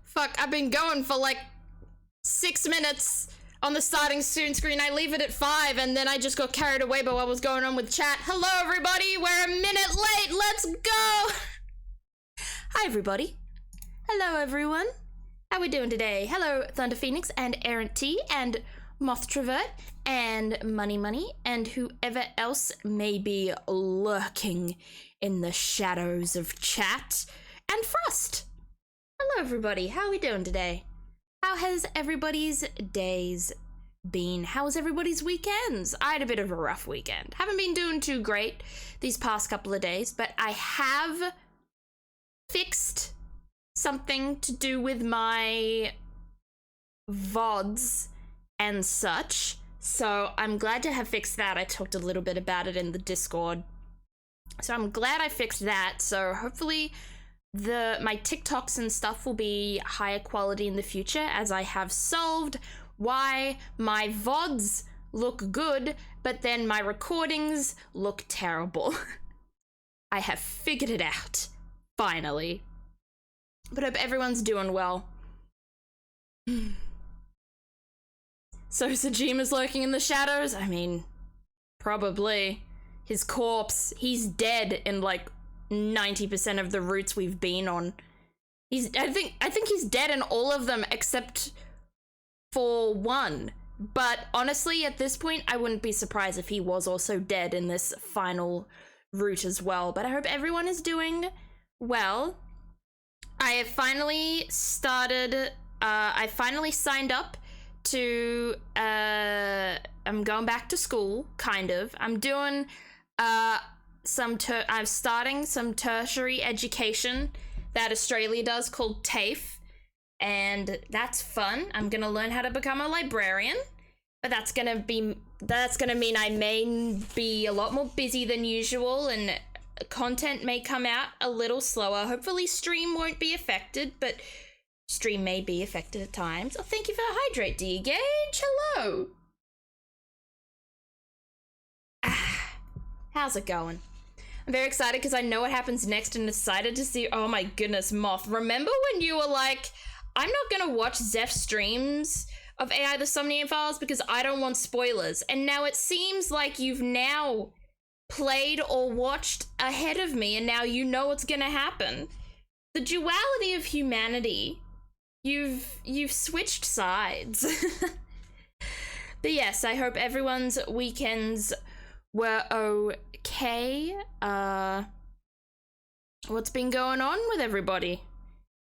Fuck, I've been going for like 6 minutes on the starting soon screen. I leave it at 5 and then I just got carried away by what was going on with chat. Hello everybody, we're a minute late, let's go! Hi everybody. Hello everyone. How we doing today? Hello Thunder Phoenix and Errant T and Moth Travert and Money Money and whoever else may be lurking in the shadows of chat. And Frost. Hello everybody, how are we doing today? How has everybody's days been? How was everybody's weekends? I had a bit of a rough weekend. Haven't been doing too great these past couple of days, but I have fixed something to do with my VODs and such. So I'm glad to have fixed that. I talked a little bit about it in the Discord. So I'm glad I fixed that. So hopefully my TikToks and stuff will be higher quality in the future, as I have solved why my VODs look good, but then my recordings look terrible. I have figured it out, finally. But I hope everyone's doing well. So Sajima's lurking in the shadows? I mean, probably. His corpse, he's dead in like 90% of the routes we've been on. I think he's dead in all of them except for one. But honestly, at this point, I wouldn't be surprised if he was also dead in this final route as well. But I hope everyone is doing well. I have finally started, I finally signed up to, I'm going back to school, kind of. I'm doing, I'm starting some tertiary education that Australia does called TAFE, and that's fun. I'm gonna learn how to become a librarian, but that's gonna mean I may be a lot more busy than usual, and content may come out a little slower. Hopefully stream won't be affected, but stream may be affected at times. Oh, thank you for the hydrate, D-Gage. Hello. How's it going? I'm very excited because I know what happens next and excited to see. Oh my goodness, Moth. Remember when you were like, I'm not gonna watch Zeph's streams of AI the Somnium Files because I don't want spoilers. And now it seems like you've now played or watched ahead of me and now you know what's gonna happen. The duality of humanity. You've switched sides. But yes, I hope everyone's weekends were okay. What's been going on with everybody?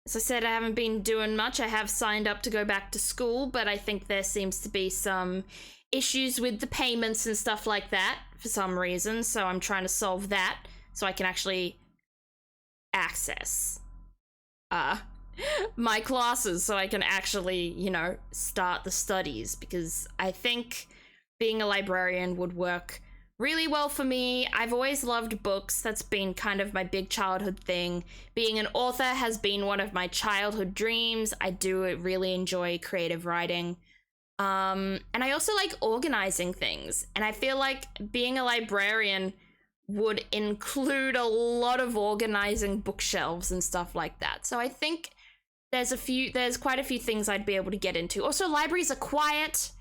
As I said, I haven't been doing much. I have signed up to go back to school, but I think there seems to be some issues with the payments and stuff like that for some reason, so I'm trying to solve that so I can actually access my classes, so I can actually, you know, start the studies, because I think being a librarian would work really well for me. I've always loved books. That's been kind of my big childhood thing. Being an author has been one of my childhood dreams. I do really enjoy creative writing. And I also like organizing things. And I feel like being a librarian would include a lot of organizing bookshelves and stuff like that. So I think there's quite a few things I'd be able to get into. Also, libraries are quiet,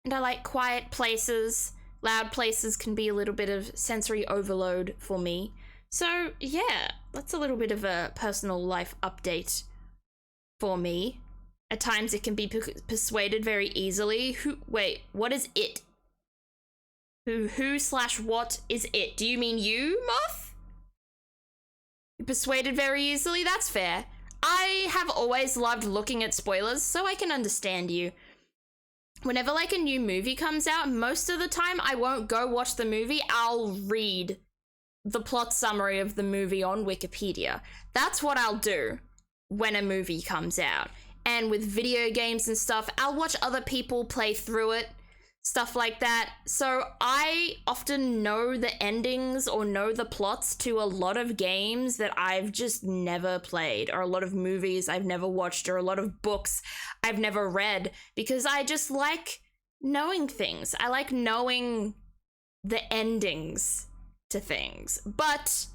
and I like quiet places. Loud places can be a little bit of sensory overload for me. So yeah, that's a little bit of a personal life update for me. At times it can be persuaded very easily. Wait, what is it? Who/what is it? Do you mean you, Moth? You're persuaded very easily? That's fair. I have always loved looking at spoilers, so I can understand you. Whenever like a new movie comes out, most of the time I won't go watch the movie. I'll read the plot summary of the movie on Wikipedia. That's what I'll do when a movie comes out. And with video games and stuff, I'll watch other people play through it, stuff like that. So I often know the endings or know the plots to a lot of games that I've just never played, or a lot of movies I've never watched, or a lot of books I've never read, because I just like knowing things. I like knowing the endings to things. But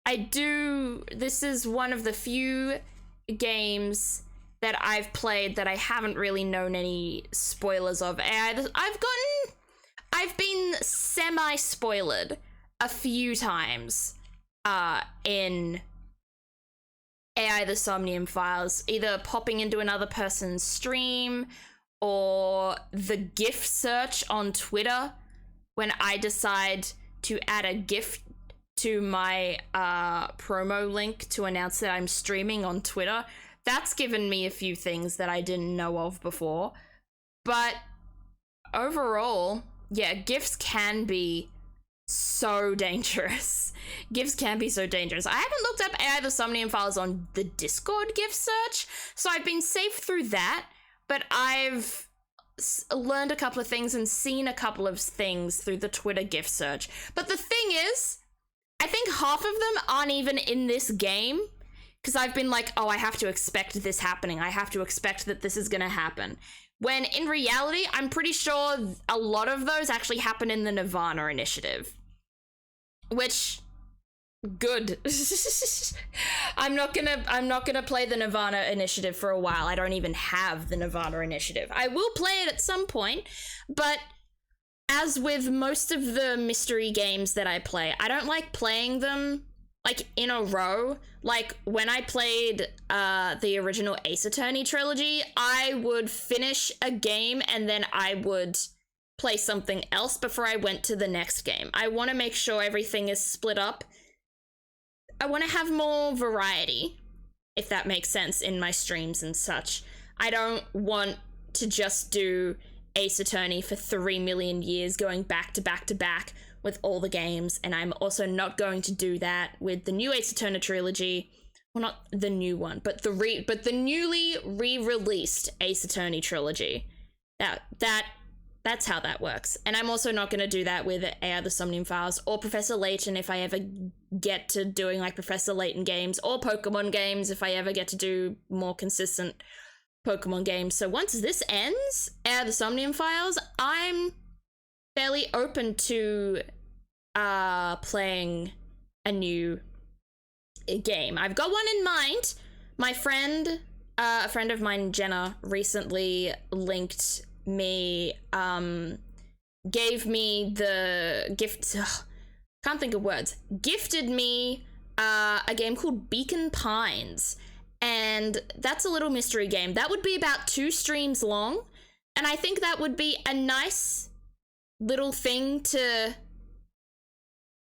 this is one of the few games that I've played that I haven't really known any spoilers of. And I've been semi-spoiled a few times in AI the Somnium Files, either popping into another person's stream or the GIF search on Twitter when I decide to add a GIF to my promo link to announce that I'm streaming on Twitter. That's given me a few things that I didn't know of before. But overall, yeah, GIFs can be so dangerous. GIFs can be so dangerous. I haven't looked up AI the Somnium Files on the Discord GIF search, so I've been safe through that, but I've learned a couple of things and seen a couple of things through the Twitter GIF search. But the thing is, I think half of them aren't even in this game, because I've been like, oh, I have to expect this happening. I have to expect that this is going to happen. When in reality, I'm pretty sure a lot of those actually happen in the Nirvana initiative. Which, good. I'm not gonna play the Nirvana initiative for a while. I don't even have the Nirvana initiative. I will play it at some point, but as with most of the mystery games that I play, I don't like playing them like in a row. Like when I played the original Ace Attorney trilogy, I would finish a game and then I would play something else before I went to the next game. I want to make sure everything is split up. I want to have more variety, if that makes sense, in my streams and such. I don't want to just do Ace Attorney for 3 million years going back to back to back with all the games, and I'm also not going to do that with the new Ace Attorney trilogy. Well, not the new one, but the newly re-released Ace Attorney trilogy. That's how that works. And I'm also not going to do that with AI the Somnium Files or Professor Layton if I ever get to doing like Professor Layton games, or Pokemon games if I ever get to do more consistent Pokemon games. So once this ends, AI the Somnium Files, I'm fairly open to playing a new game. I've got one in mind. My friend, a friend of mine, Jenna, recently linked me, gave me the gift, can't think of words, gifted me a game called Beacon Pines, and that's a little mystery game. That would be about 2 streams long, and I think that would be a nice little thing to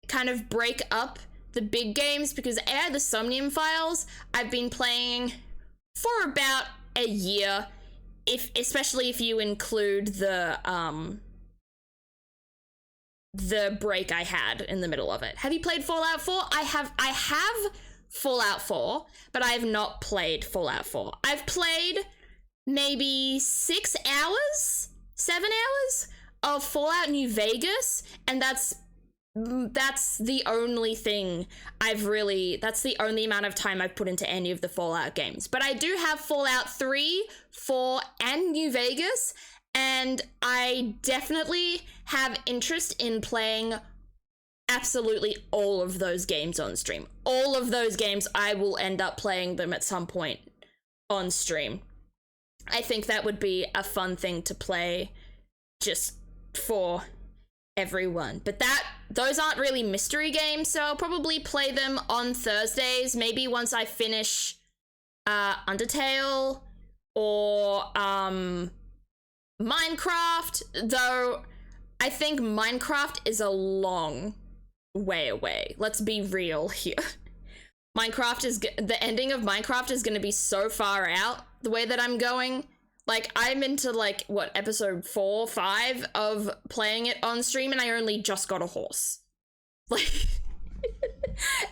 kind of break up the big games, because AI the Somnium Files I've been playing for about a year, especially if you include the break I had in the middle of it. Have you played Fallout 4? I have Fallout 4, but I have not played Fallout 4. I've played maybe 6 hours, 7 hours of Fallout New Vegas, and that's the only thing that's the only amount of time I've put into any of the Fallout games. But I do have Fallout 3, 4, and New Vegas, and I definitely have interest in playing absolutely all of those games on stream. All of those games, I will end up playing them at some point on stream. I think that would be a fun thing to play just for everyone. But those aren't really mystery games, so I'll probably play them on Thursdays, maybe once I finish Undertale or Minecraft, though I think Minecraft is a long way away. Let's be real here. The ending of Minecraft is going to be so far out the way that I'm going. Like, I'm into, like, what, episode 4, 5 of playing it on stream, and I only just got a horse. Like,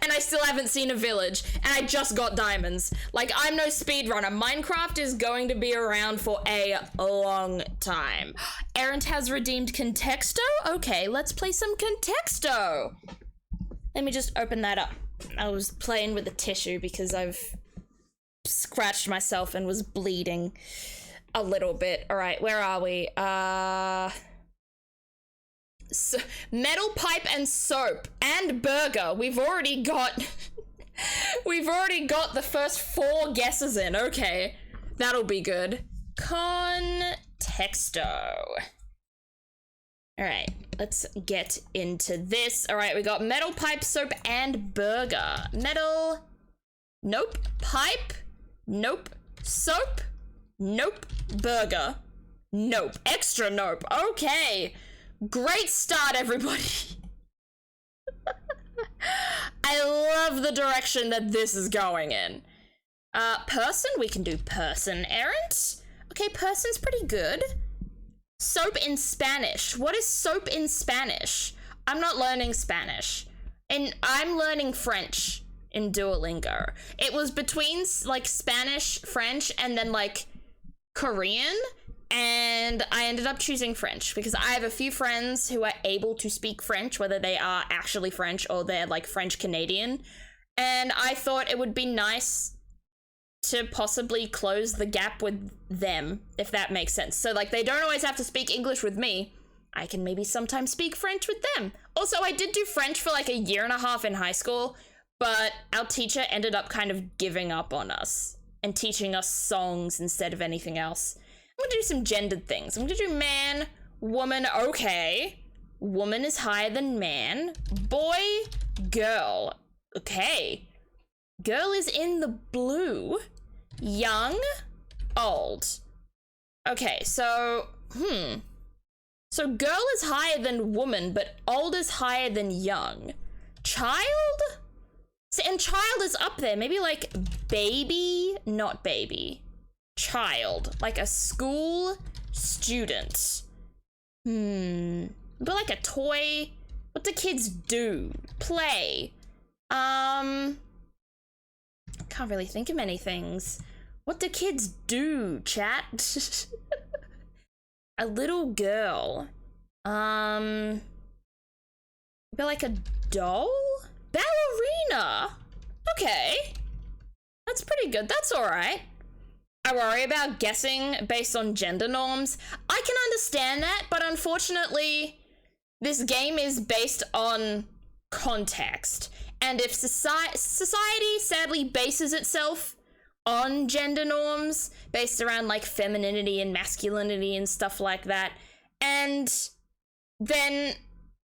and I still haven't seen a village, and I just got diamonds. Like, I'm no speedrunner. Minecraft is going to be around for a long time. Errant has redeemed Contexto? Okay, let's play some Contexto. Let me just open that up. I was playing with a tissue because I've scratched myself and was bleeding a little bit. All right, where are we? So, metal pipe and soap and burger. We've already got the first 4 guesses in. Okay, That'll be good. Contexto. All right, let's get into this. All right, we got metal, pipe, soap, and burger. Metal, nope. Pipe, nope. Soap, nope. Burger, nope. Extra nope. Okay, great start, everybody. I love the direction that this is going in. Person, we can do person. Errant, okay, person's pretty good. Soap in Spanish. What is soap in Spanish? I'm not learning Spanish. And I'm learning French in Duolingo. It was between like Spanish, French, and then like Korean. And I ended up choosing French because I have a few friends who are able to speak French, whether they are actually French or they're like French Canadian. And I thought it would be nice to possibly close the gap with them, if that makes sense. So like they don't always have to speak English with me. I can maybe sometimes speak French with them. Also, I did do French for like a year and a half in high school, but our teacher ended up kind of giving up on us and teaching us songs instead of anything else. I'm gonna do some gendered things. I'm gonna do man, woman, okay. Woman is higher than man. Boy, girl, okay. Girl is in the blue. Young, old. Okay, so, So girl is higher than woman, but old is higher than young. Child? So, and child is up there. Maybe like baby, not baby. Child, like a school student. But like a toy. What do kids do? Play. Can't really think of many things. What do kids do, chat? A little girl. Maybe like a doll? Ballerina. Okay. That's pretty good. That's all right. I worry about guessing based on gender norms. I can understand that, but unfortunately, this game is based on context. And if society sadly bases itself on gender norms based around like femininity and masculinity and stuff like that, and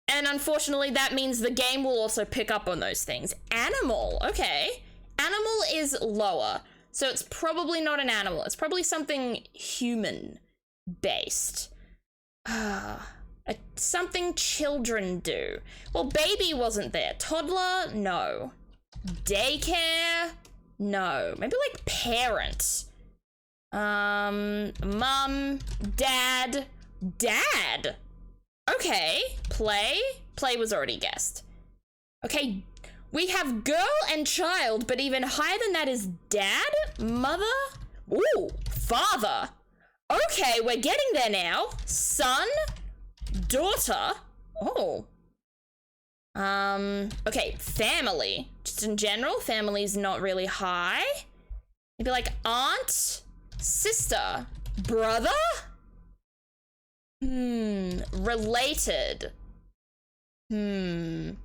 unfortunately that means the game will also pick up on those things. Animal, okay. Animal is lower, so it's probably not an animal. It's probably something human based. Something children do. Well, baby wasn't there. Toddler, no. Daycare, no. Maybe like parent. Mum, dad. Dad. Okay. Play. Play was already guessed. Okay, we have girl and child, but even higher than that is dad, mother. Ooh, father. Okay, we're getting there now. Son. Daughter. Oh. Okay, family. Just in general, family's not really high. Maybe like aunt, sister, brother? Related. Grandmother?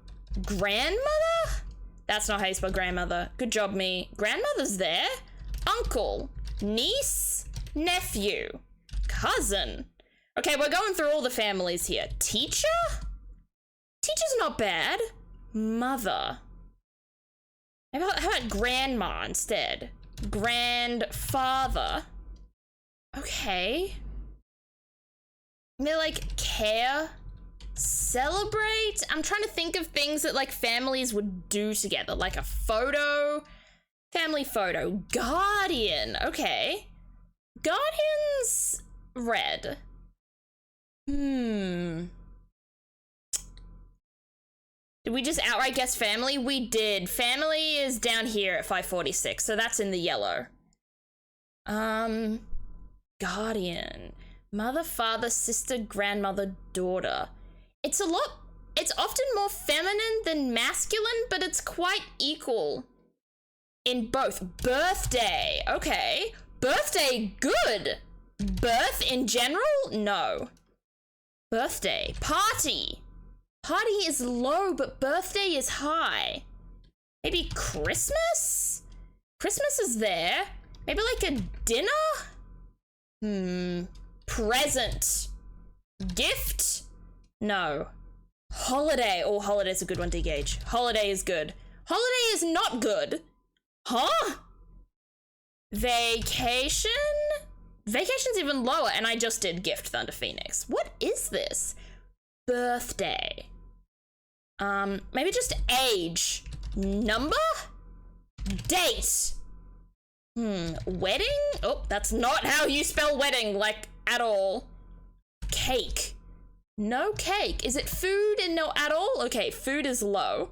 That's not how you spell grandmother. Good job, me. Grandmother's there. Uncle, niece, nephew, cousin. Okay, we're going through all the families here. Teacher? Teacher's not bad. Mother. How about grandma instead? Grandfather. Okay. Maybe like care? Celebrate? I'm trying to think of things that like families would do together. Like a photo. Family photo. Guardian. Okay. Guardian's red. Did we just outright guess family? We did. Family is down here at 546, so that's in the yellow. Guardian. Mother, father, sister, grandmother, daughter. It's often more feminine than masculine, but it's quite equal in both. Birthday. Okay. Birthday, good. Birth in general? No. Birthday. Party. Party is low, but birthday is high. Maybe Christmas? Christmas is there. Maybe like a dinner? Present. Gift? No. Holiday. Oh, holiday's a good one to gauge. Holiday is good. Holiday is not good. Huh? Vacation? Vacation's even lower, and I just did gift Thunder Phoenix. What is this? Birthday. Maybe just age. Number? Date. Wedding? Oh, that's not how you spell wedding, like, at all. Cake. No cake. Is it food and no at all? Okay, food is low.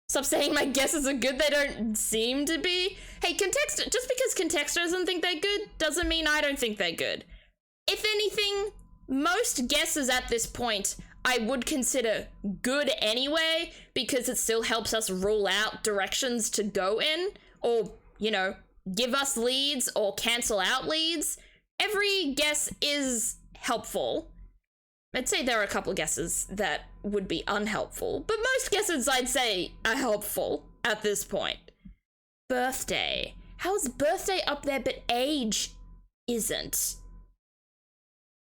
Stop saying my guesses are good, they don't seem to be. Hey, Contexto, just because Contexto doesn't think they're good, doesn't mean I don't think they're good. If anything, most guesses at this point I would consider good anyway, because it still helps us rule out directions to go in, or, you know, give us leads or cancel out leads. Every guess is helpful. I'd say there are a couple of guesses that would be unhelpful, but most guesses I'd say are helpful at this point. Birthday. How's birthday up there but age isn't?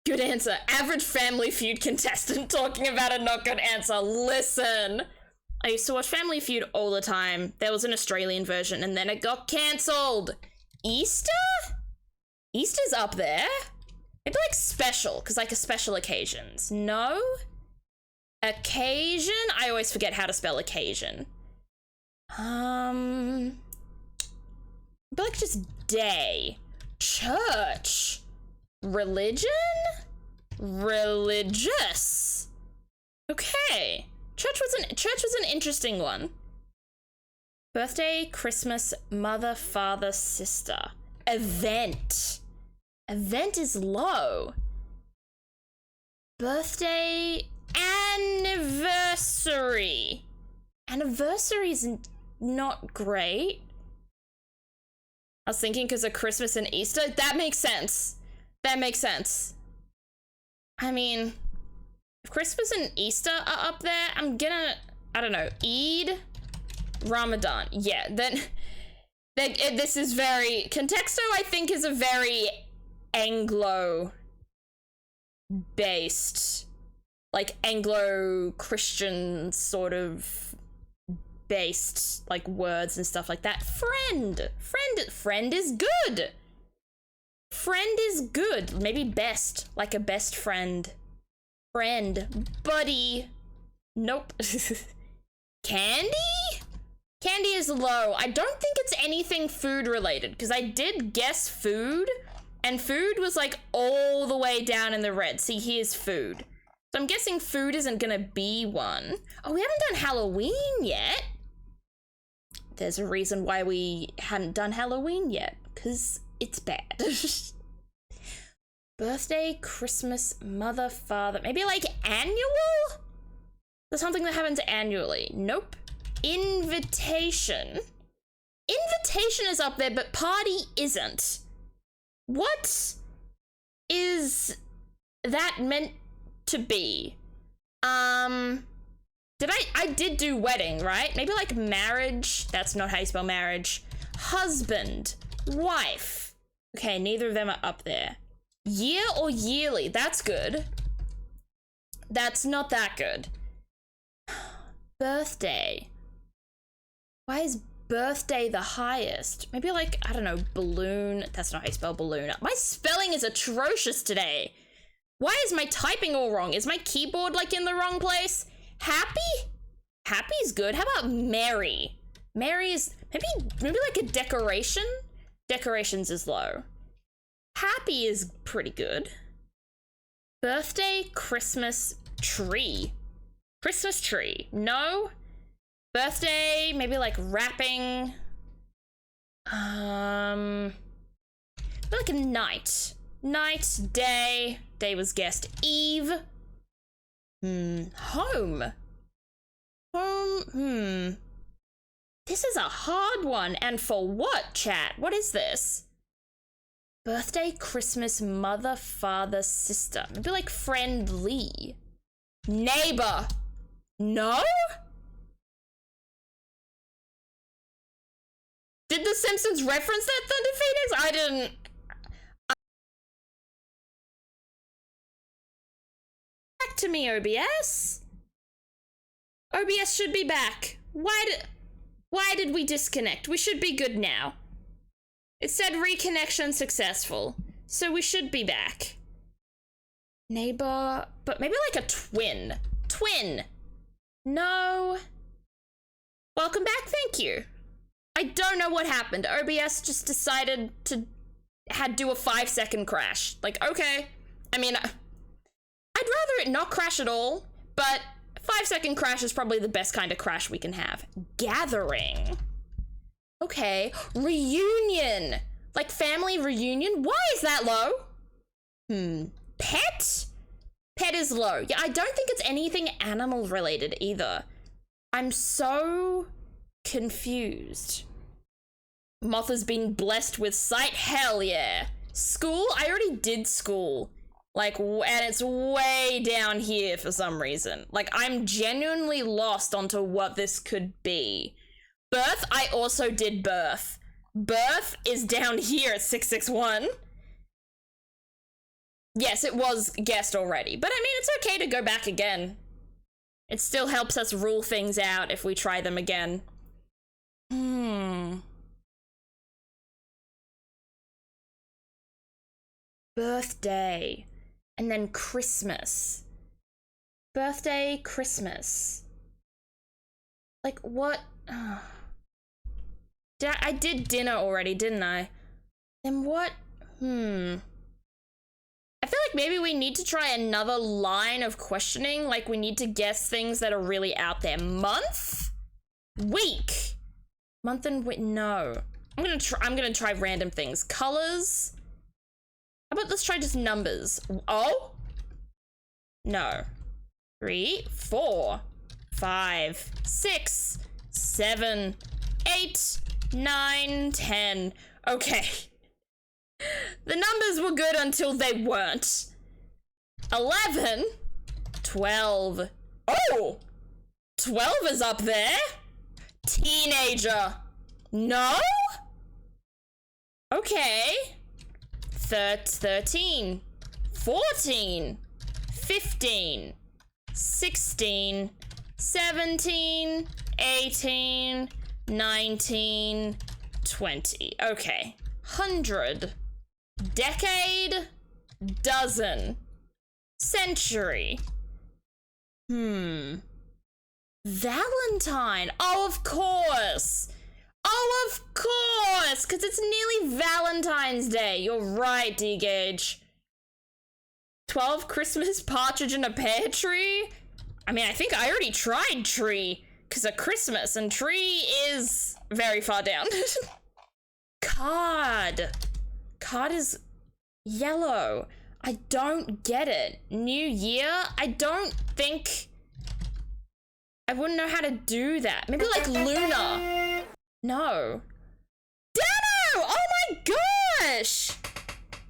Good answer. Average Family Feud contestant talking about a not good answer. Listen. I used to watch Family Feud all the time. There was an Australian version and then it got cancelled. Easter? Easter's up there. Maybe like special, because like a special occasions. No? Occasion? I always forget how to spell occasion. But like just day. Church. Religion? Religious. Okay. Church was an interesting one. Birthday, Christmas, mother, father, sister. Event. Event is low. Birthday, anniversary. Anniversary isn't not great. I was thinking because of Christmas and Easter. That makes sense. That makes sense. I mean, if Christmas and Easter are up there, I'm gonna, I don't know, Eid, Ramadan. Yeah, then this is very, Contexto I think is a very Anglo-based, like Anglo-Christian sort of based, like words and stuff like that. Friend is good. Friend is good. Maybe best, like a best friend. Friend, buddy. Nope. Candy? Candy is low. I don't think it's anything food related, because I did guess food, and food was like all the way down in the red. See, here's food. So I'm guessing food isn't gonna be one. Oh, we haven't done Halloween yet. There's a reason why we hadn't done Halloween yet, because it's bad. Birthday, Christmas, mother, father. Maybe like annual? There's something that happens annually. Nope. Invitation. Invitation is up there, but party isn't. What is that meant to be? I did do wedding, right? Maybe like marriage. That's not how you spell marriage. Husband, wife. Okay, neither of them are up there. Year or yearly? That's good. That's not that good. Birthday. Why is birthday the highest? Maybe like, I don't know, balloon. That's not how you spell balloon. My spelling is atrocious today. Why is my typing all wrong? Is my keyboard like in the wrong place? Happy? Happy's good. How about merry? Merry is maybe like a decoration? Decorations is low. Happy is pretty good. Birthday, Christmas, tree. Christmas tree. No. Birthday, maybe like wrapping. Maybe like a night. Night, day. Day was guessed. Eve. Home. Home. This is a hard one. And for what, chat? What is this? Birthday, Christmas, mother, father, sister. Maybe like friendly. Neighbor. No? Did The Simpsons reference that Thunder Phoenix? I didn't. Back to me, OBS. OBS should be back. Why did we disconnect? We should be good now. It said reconnection successful, so we should be back. Neighbor, but maybe like a twin. Twin. No. Welcome back, thank you. I don't know what happened. OBS just decided to do a 5-second crash. Like, okay. I mean, I'd rather it not crash at all, but 5-second crash is probably the best kind of crash we can have. Gathering. Okay. Reunion. Like family reunion? Why is that low? Pet? Pet is low. Yeah, I don't think it's anything animal related either. I'm so confused. Moth has been blessed with sight. Hell yeah. School? I already did school. Like, and it's way down here for some reason. Like, I'm genuinely lost onto what this could be. Birth? I also did birth. Birth is down here at 661. Yes, it was guessed already. But I mean, it's okay to go back again. It still helps us rule things out if we try them again. Birthday. And then Christmas. Birthday, Christmas. Like, what? I did dinner already, didn't I? Then what? I feel like maybe we need to try another line of questioning. Like, we need to guess things that are really out there. Month? Week? Month and week? No. I'm gonna try random things. Colors? How about let's try just numbers? Oh? No. 3, 4, 5, 6, 7, 8, 9, 10. Okay. The numbers were good until they weren't. 11, 12. Oh! 12 is up there. Teenager. No? Okay. 13, 14, 15, 16, 17, 18, 19, 20. Okay. 100. Decade. Dozen. Century. Valentine. Oh, of course. Oh, of course, because it's nearly Valentine's Day. You're right, D-Gage. 12 Christmas, partridge in a pear tree? I mean, I think I already tried tree, because of Christmas, and tree is very far down. Card. Card is yellow. I don't get it. New Year? I don't think... I wouldn't know how to do that. Maybe like Luna. No. Dano! Oh my gosh!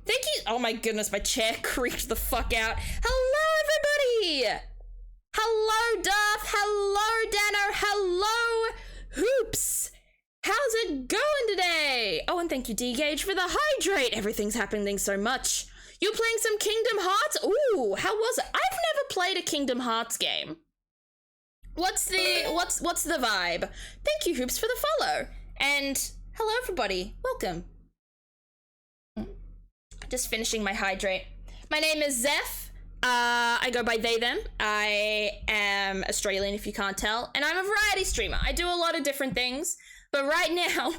Thank you. Oh my goodness, my chair creaked the fuck out. Hello, everybody! Hello, Darth. Hello, Dano. Hello, Hoops. How's it going today? Oh, and thank you, D-Gage, for the hydrate. Everything's happening so much. You're playing some Kingdom Hearts? Ooh, how was it? I've never played a Kingdom Hearts game. What's the vibe? Thank you, Hoops, for the follow. And hello, everybody. Welcome. Just finishing my hydrate. My name is Zeph. I go by they, them. I am Australian, if you can't tell. And I'm a variety streamer. I do a lot of different things. But right now,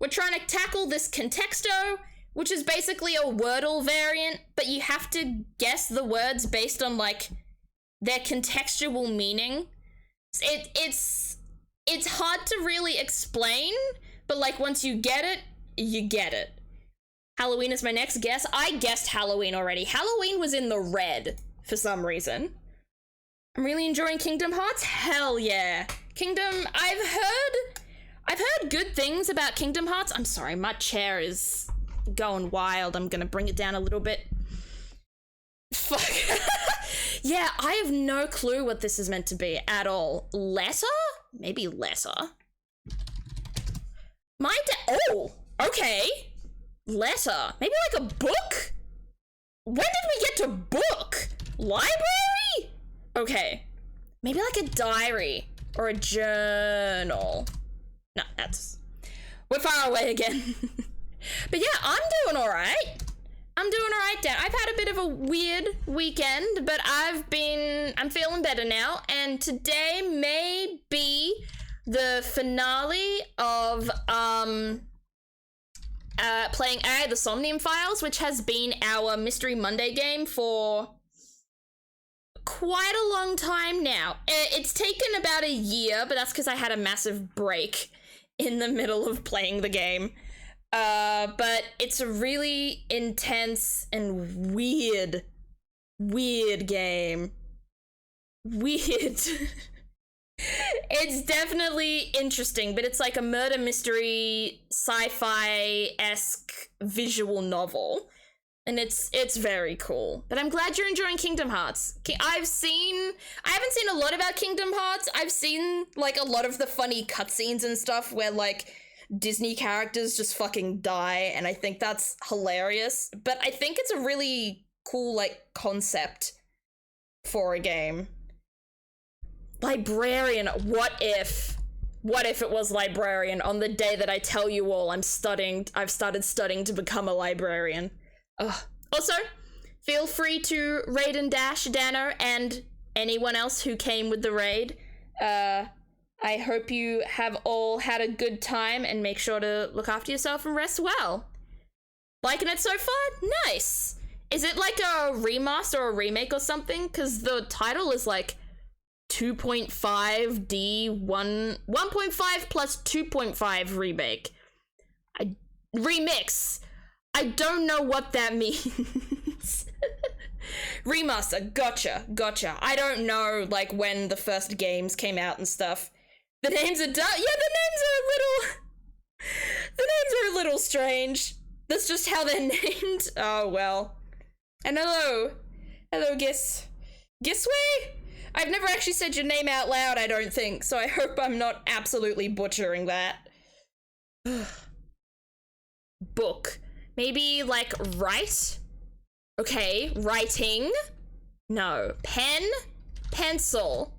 we're trying to tackle this Contexto, which is basically a Wordle variant, but you have to guess the words based on, like, their contextual meaning. It's hard to really explain, but like once you get it, you get it. Halloween is my next guess. I guessed Halloween already. Halloween was in the red for some reason. I'm really enjoying Kingdom Hearts. Hell yeah. Kingdom, I've heard good things about Kingdom Hearts. I'm sorry, my chair is going wild. I'm gonna bring it down a little bit. Fuck. Yeah, I have no clue what this is meant to be at all. Letter? Maybe letter. Oh, okay. Letter. Maybe like a book? When did we get to book? Library? Okay. Maybe like a diary or a journal. No, we're far away again. But yeah, I'm doing all right. Dan. I've had a bit of a weird weekend, but I'm feeling better now. And today may be the finale of, playing the Somnium Files, which has been our Mystery Monday game for quite a long time now. It's taken about a year, but that's because I had a massive break in the middle of playing the game. But it's a really intense and weird game. Weird. It's definitely interesting, but it's like a murder mystery, sci-fi-esque visual novel. And it's very cool. But I'm glad you're enjoying Kingdom Hearts. I haven't seen a lot about Kingdom Hearts. I've seen like a lot of the funny cutscenes and stuff where like Disney characters just fucking die, and I think that's hilarious. But I think it's a really cool like concept for a game. Librarian. What if it was librarian on the day that I tell you all I've started studying to become a librarian. Ugh. Also, feel free to raid and dash Dano and anyone else who came with the raid. I hope you have all had a good time, and make sure to look after yourself and rest well. Liking it so far? Nice. Is it like a remaster or a remake or something? Because the title is like 2.5D 1.5 plus 2.5 remake. Remix. I don't know what that means. Remaster. Gotcha. I don't know like when the first games came out and stuff. The names are the names are a little strange. That's just how they're named. Oh well. And hello, Gisway? I've never actually said your name out loud, I don't think, so I hope I'm not absolutely butchering that. Book. Maybe like write? Okay, writing. No. Pen? Pencil.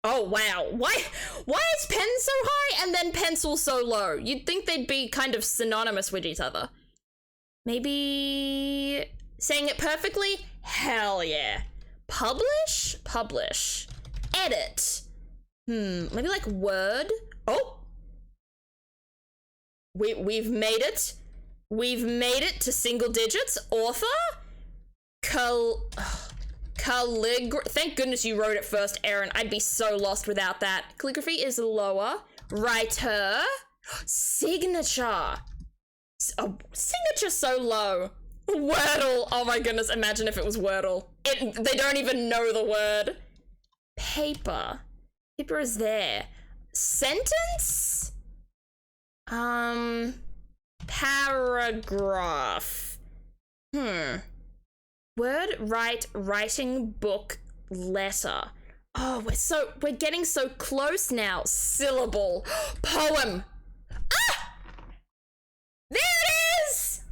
Oh wow, why is pen so high and then pencil so low? You'd think they'd be kind of synonymous with each other. Maybe saying it perfectly? Hell yeah. Publish? Edit. Maybe like word? Oh! We've made it. We've made it to single digits. Author? Thank goodness you wrote it first, Aaron. I'd be so lost without that. Calligraphy is lower. Writer. Signature. Oh, signature so low. Wordle. Oh my goodness, imagine if it was Wordle. They don't even know the word. Paper. Paper is there. Sentence? Paragraph. Word, writing, book, letter. Oh, we're getting so close now. Syllable. Poem. Ah! There it is!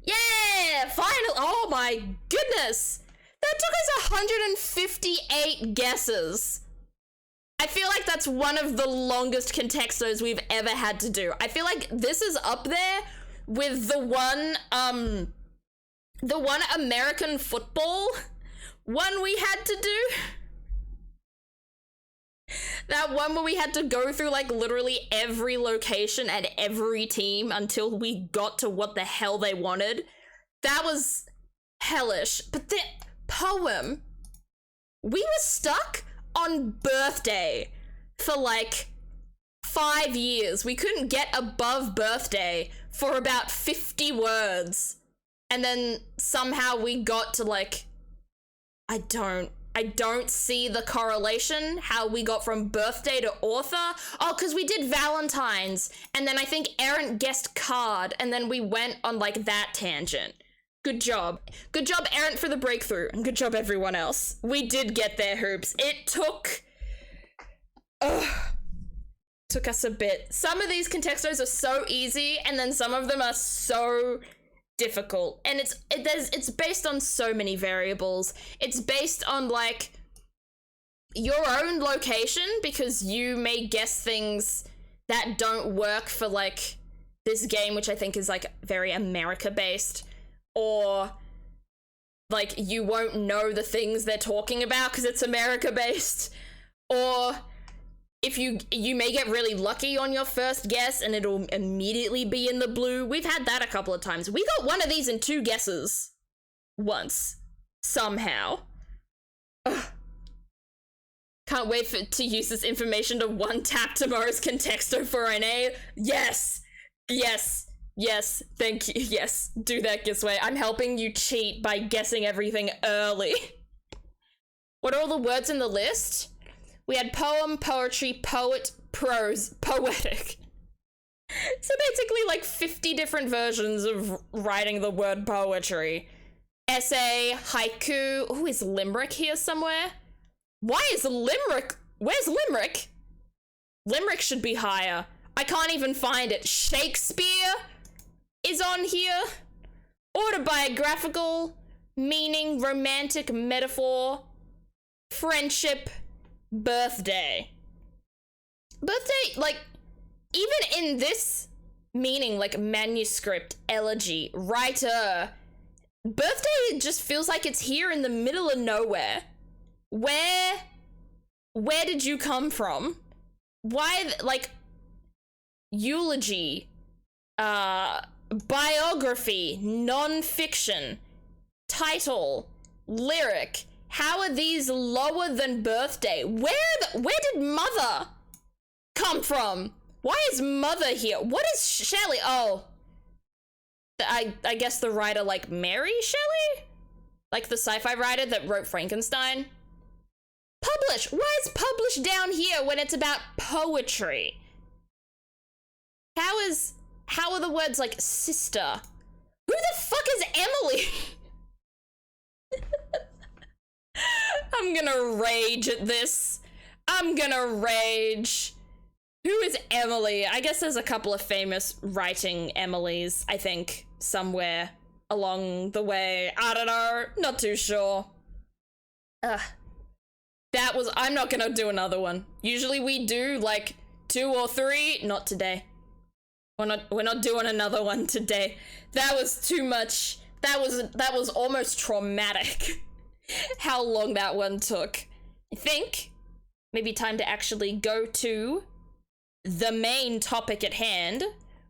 Yeah! Final. Oh my goodness! That took us 158 guesses. I feel like that's one of the longest contextos we've ever had to do. I feel like this is up there with the one American football one we had to do. That one where we had to go through like literally every location and every team until we got to what the hell they wanted. That was hellish. But the poem, we were stuck on birthday for like 5 years. We couldn't get above birthday for about 50 words. And then somehow we got to like, I don't see the correlation, how we got from birthday to author. Oh, because we did Valentine's, and then I think Aaron guessed card, and then we went on like that tangent. Good job. Good job, Aaron, for the breakthrough, and good job, everyone else. We did get there, Hoops. It took... took us a bit. Some of these contextos are so easy, and then some of them are so difficult. And it's based on so many variables. It's based on, like, your own location, because you may guess things that don't work for, like, this game, which I think is, like, very America-based, or, like, you won't know the things they're talking about because it's America-based, or if you may get really lucky on your first guess and it'll immediately be in the blue. We've had that a couple of times. We got one of these in 2 guesses once, somehow. Ugh. Can't wait to use this information to one-tap tomorrow's contexto for an A. Yes, yes, yes, thank you, yes, do that, Gisway. I'm helping you cheat by guessing everything early. What are all the words in the list? We had poem, poetry, poet, prose, poetic. So basically like 50 different versions of writing the word poetry. Essay, haiku. Ooh, is limerick here somewhere? Why is limerick? Where's limerick? Limerick should be higher. I can't even find it. Shakespeare is on here. Autobiographical, meaning, romantic, metaphor, friendship, birthday. Birthday, like, even in this meaning, like manuscript, elegy, writer, birthday just feels like it's here in the middle of nowhere. Where did you come from? Why, like, eulogy, biography, non-fiction, title, lyric. How are these lower than birthday? Where did mother come from? Why is mother here? What is Shelley? Oh, I guess the writer, like Mary Shelley? Like the sci-fi writer that wrote Frankenstein? Publish! Why is publish down here when it's about poetry? How are the words like sister? Who the fuck is Emily? I'm gonna rage at this. I'm gonna rage. Who is Emily? I guess there's a couple of famous writing Emilys, I think, somewhere along the way. I don't know. Not too sure. Ugh. I'm not gonna do another one. Usually we do like 2 or 3. Not today. We're not doing another one today. That was too much. That was almost traumatic. How long that one took. I think maybe time to actually go to the main topic at hand,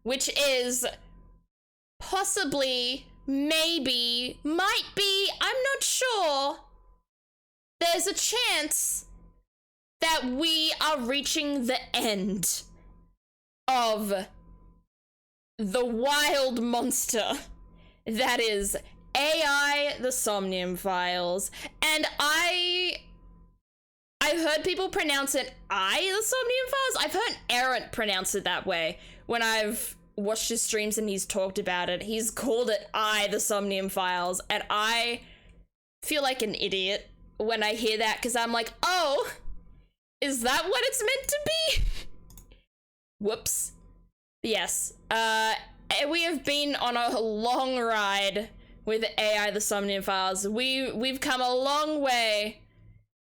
which is possibly, maybe, might be, I'm not sure. There's a chance that we are reaching the end of the wild monster that is AI, the Somnium Files. And I heard people pronounce it the Somnium Files. I've heard Errant pronounce it that way when I've watched his streams and he's talked about it. He's called it the Somnium Files, and I feel like an idiot when I hear that, because I'm like, oh, is that what it's meant to be? Whoops. Yes. We have been on a long ride with AI, the Somnium Files. We've come a long way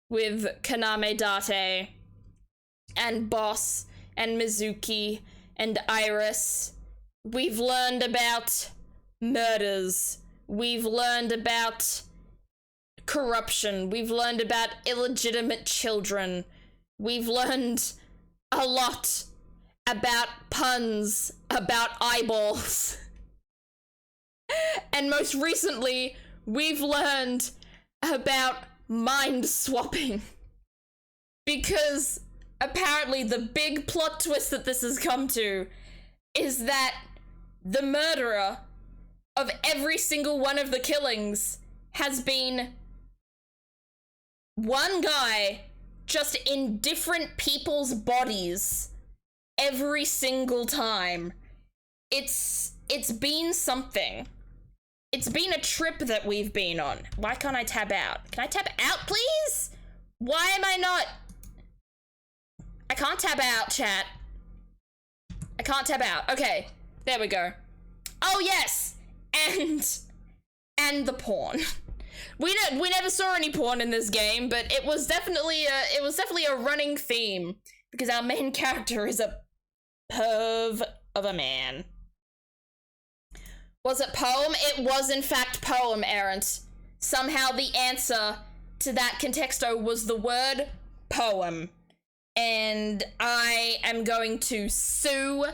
with Kaname Date and Boss and Mizuki and Iris. We've learned about murders. We've learned about corruption. We've learned about illegitimate children. We've learned a lot about puns, about eyeballs. And most recently, we've learned about mind swapping. Because apparently the big plot twist that this has come to is that the murderer of every single one of the killings has been one guy, just in different people's bodies every single time. It's been something. It's been a trip that we've been on. Why can't I tab out? Can I tab out, please? Why am I not? I can't tab out, chat. can't tab out. Okay, there we go. Oh yes, and the porn. We never saw any porn in this game, but it was definitely a running theme because our main character is a perv of a man. Was it poem? It was in fact poem, Errant. Somehow the answer to that contexto was the word poem. And I am going to sue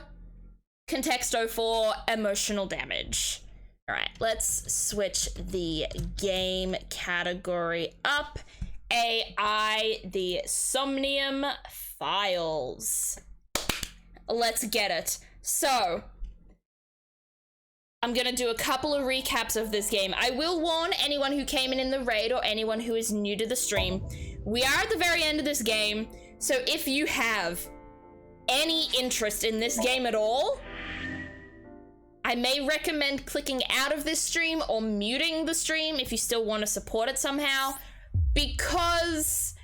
Contexto for emotional damage. All right, let's switch the game category up. AI, the Somnium Files. Let's get it. So, I'm gonna do a couple of recaps of this game. I will warn anyone who came in the raid or anyone who is new to the stream, we are at the very end of this game, so if you have any interest in this game at all, I may recommend clicking out of this stream or muting the stream if you still want to support it somehow, because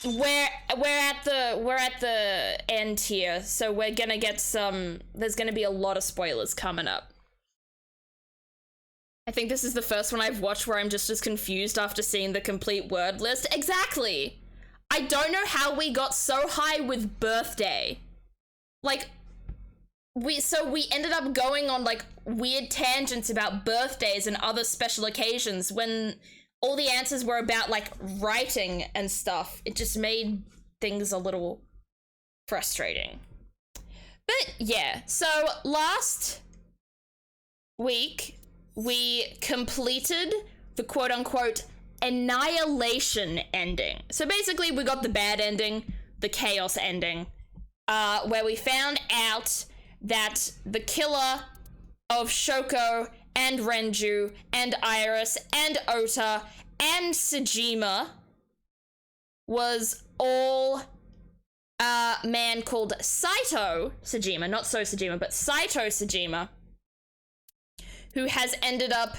we're at the end here, so we're gonna get there's gonna be a lot of spoilers coming up. I think this is the first one I've watched where I'm just as confused after seeing the complete word list. Exactly! I don't know how we got so high with birthday. Like, we ended up going on like weird tangents about birthdays and other special occasions when all the answers were about like writing and stuff. It just made things a little frustrating. But yeah, so last week we completed the quote-unquote annihilation ending. So basically we got the bad ending, the chaos ending, where we found out that the killer of Shoko and Renju and Iris and Ota and Sejima was all a man called Saito Sejima, not So Sejima, but Saito Sejima, who has ended up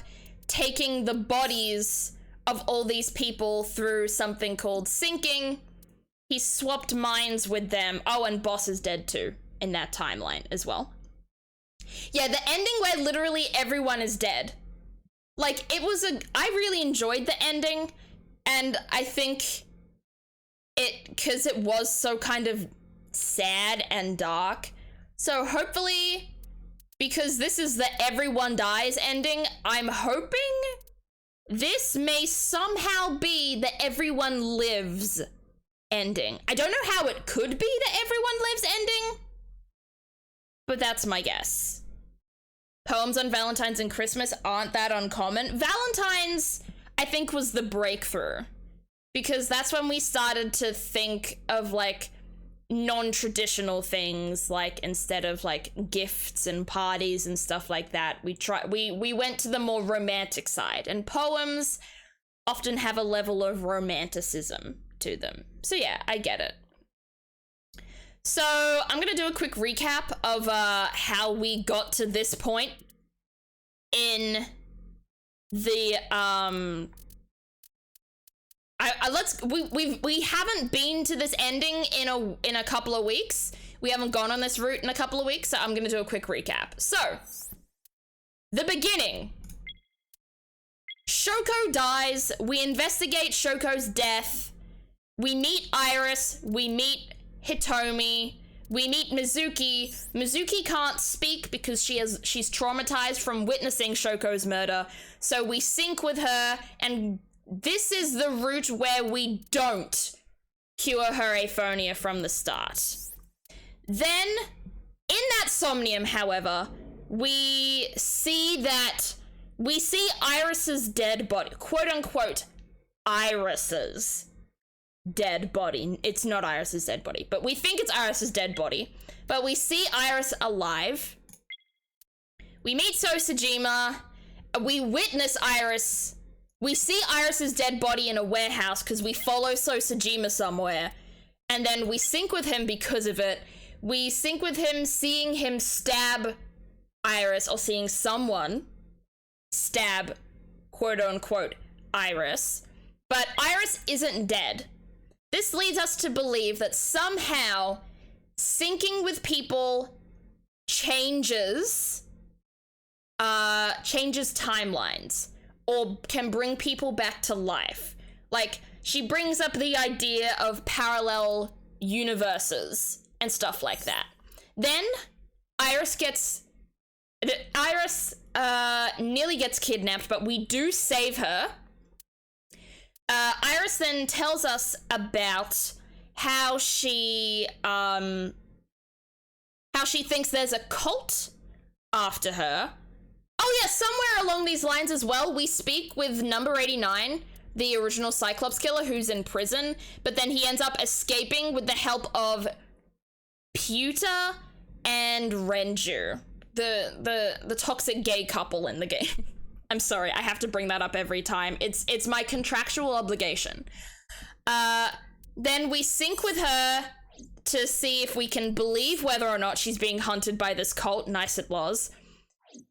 taking the bodies of all these people through something called syncing. He swapped minds with them. Oh, and Boss is dead too in that timeline as well. Yeah, the ending where literally everyone is dead. Like, I really enjoyed the ending, and I think because it was so kind of sad and dark. So hopefully, because this is the everyone dies ending, I'm hoping this may somehow be the everyone lives ending. I don't know how it could be the everyone lives ending, but that's my guess. Poems on Valentine's and Christmas aren't that uncommon. Valentine's, I think, was the breakthrough, because that's when we started to think of like non-traditional things, like instead of like gifts and parties and stuff like that, we went to the more romantic side, and poems often have a level of romanticism to them. So yeah, I get it. So I'm gonna do a quick recap of how we got to this point in the we haven't been to this ending in a couple of weeks. We haven't gone on this route in a couple of weeks, so I'm gonna do a quick recap. So the beginning. Shoko dies. We investigate Shoko's death. We meet Iris. We meet Hitomi. We meet Mizuki. Mizuki can't speak because she's traumatized from witnessing Shoko's murder. So we sync with her, and this is the route where we don't cure her aphonia from the start. Then, in that somnium, however, we see Iris's dead body, quote unquote, Iris's dead body. It's not Iris's dead body, but we think it's Iris's dead body. But we see Iris alive. We meet So Sejima. We witness Iris. We see Iris's dead body in a warehouse because we follow So Sejima somewhere. And then we sync with him because of it. We sync with him seeing him stab Iris, or seeing someone stab, quote unquote, Iris. But Iris isn't dead. This leads us to believe that somehow syncing with people changes timelines or can bring people back to life. Like, she brings up the idea of parallel universes and stuff like that. Then Iris nearly gets kidnapped, but we do save her. Iris then tells us about how she thinks there's a cult after her. Oh yeah, somewhere along these lines as well, we speak with number 89, the original Cyclops killer, who's in prison, but then he ends up escaping with the help of Pewter and Renju, the toxic gay couple in the game. I'm sorry, I have to bring that up every time. It's my contractual obligation. Then we sync with her to see if we can believe whether or not she's being hunted by this cult. Nice it was.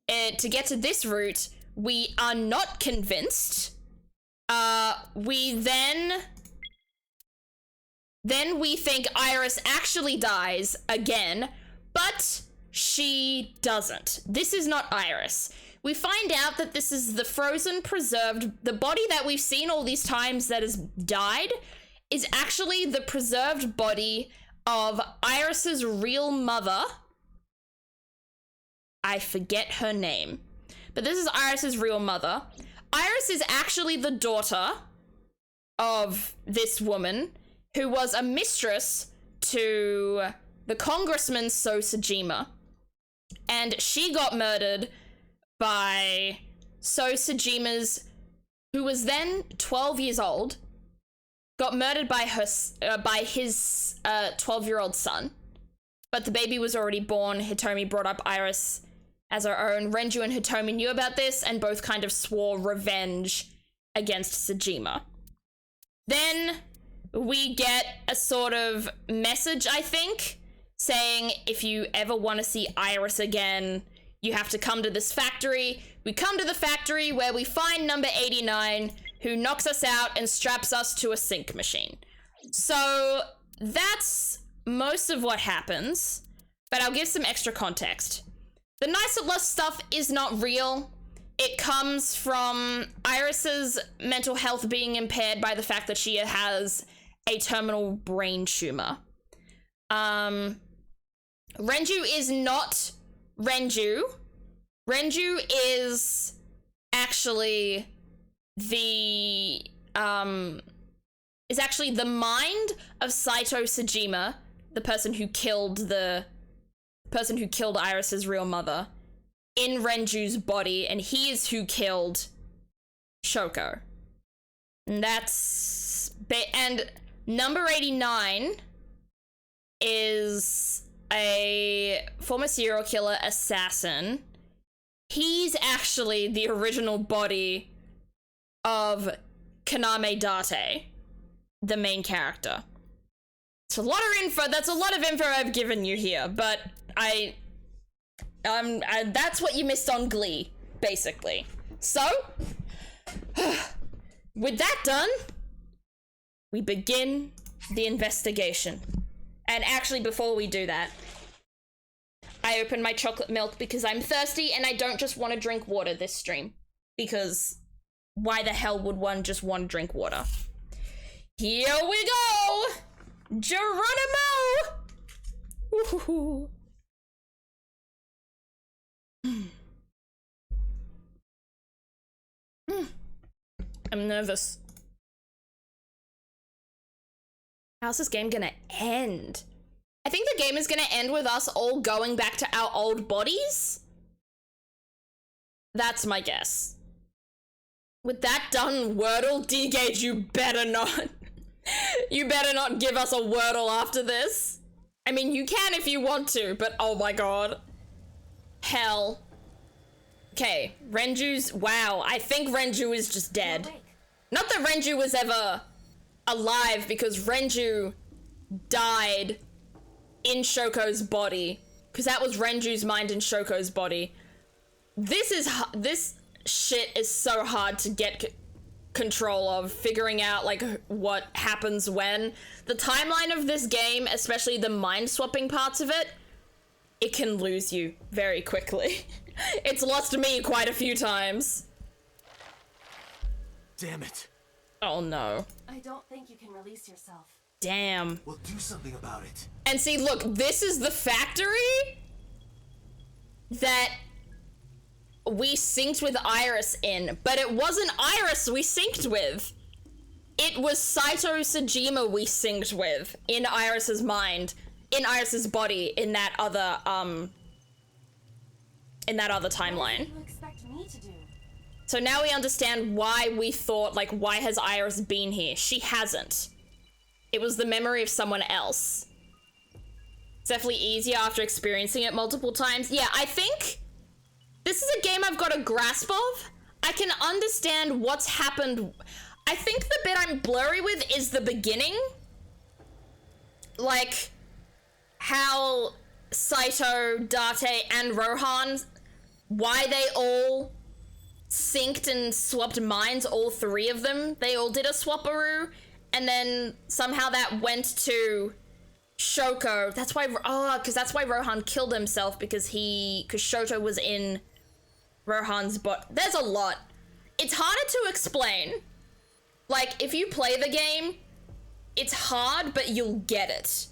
To get to this route, we are not convinced. We then we think Iris actually dies again, but she doesn't. This is not Iris. We find out that this is the frozen, preserved, the body that we've seen all these times that has died is actually the preserved body of Iris's real mother. I forget her name, but this is Iris's real mother. Iris is actually the daughter of this woman who was a mistress to the Congressman So Sajima, and she got murdered by So Sajima's, who was then 12 years old, got murdered by his 12-year-old son, but the baby was already born. Hitomi brought up Iris as her own. Renju and Hitomi knew about this and both kind of swore revenge against Sajima. Then we get a sort of message, I think, saying if you ever want to see Iris again, you have to come to this factory. We come to the factory where we find number 89, who knocks us out and straps us to a sync machine. So that's most of what happens, but I'll give some extra context. The Nice at Lust stuff is not real. It comes from Iris's mental health being impaired by the fact that she has a terminal brain tumor. Renju is not Renju. Renju is actually the mind of Saito Sajima, the person who killed Iris's real mother, in Renju's body, and he is who killed Shoko. And number 89 is a former serial killer assassin. He's actually the original body of Kaname Date, the main character. It's a lot of info. That's a lot of info I've given you here, but that's what you missed on Glee, basically. So, with that done, we begin the investigation. And actually, before we do that, I open my chocolate milk because I'm thirsty and I don't just want to drink water this stream. Because why the hell would one just want to drink water? Here we go! Geronimo! Ooh. I'm nervous. How's this game gonna end? I think the game is gonna end with us all going back to our old bodies. That's my guess. With that done, Wordle, D-Gage, you better not. You better not give us a Wordle after this. I mean, you can if you want to, but oh my god. Hell. Okay, wow, I think Renju is just dead. Not that Renju was ever alive, because Renju died in Shoko's body, because that was Renju's mind in Shoko's body. This shit is so hard to get control of, figuring out like what happens when. The timeline of this game, especially the mind swapping parts of it, it can lose you very quickly. It's lost me quite a few times. Damn it. Oh no. I don't think you can release yourself. Damn. We'll do something about it. And see, look, this is the factory that we synced with Iris in, but it wasn't Iris we synced with. It was Saito Sejima we synced with in Iris's mind, in Iris's body, in that other timeline. What do you expect me to do? So now we understand why we thought, like, why has Iris been here? She hasn't. It was the memory of someone else. It's definitely easier after experiencing it multiple times. Yeah, I think this is a game I've got a grasp of. I can understand what's happened. I think the bit I'm blurry with is the beginning. Like, how Saito, Date, and Rohan, why they all synced and swapped minds, all three of them. They all did a swapperoo, and then somehow that went to Shoko. That's why, because that's why Rohan killed himself, because Shoto was in Rohan's butt. There's a lot. It's harder to explain. Like, if you play the game, it's hard, but you'll get it.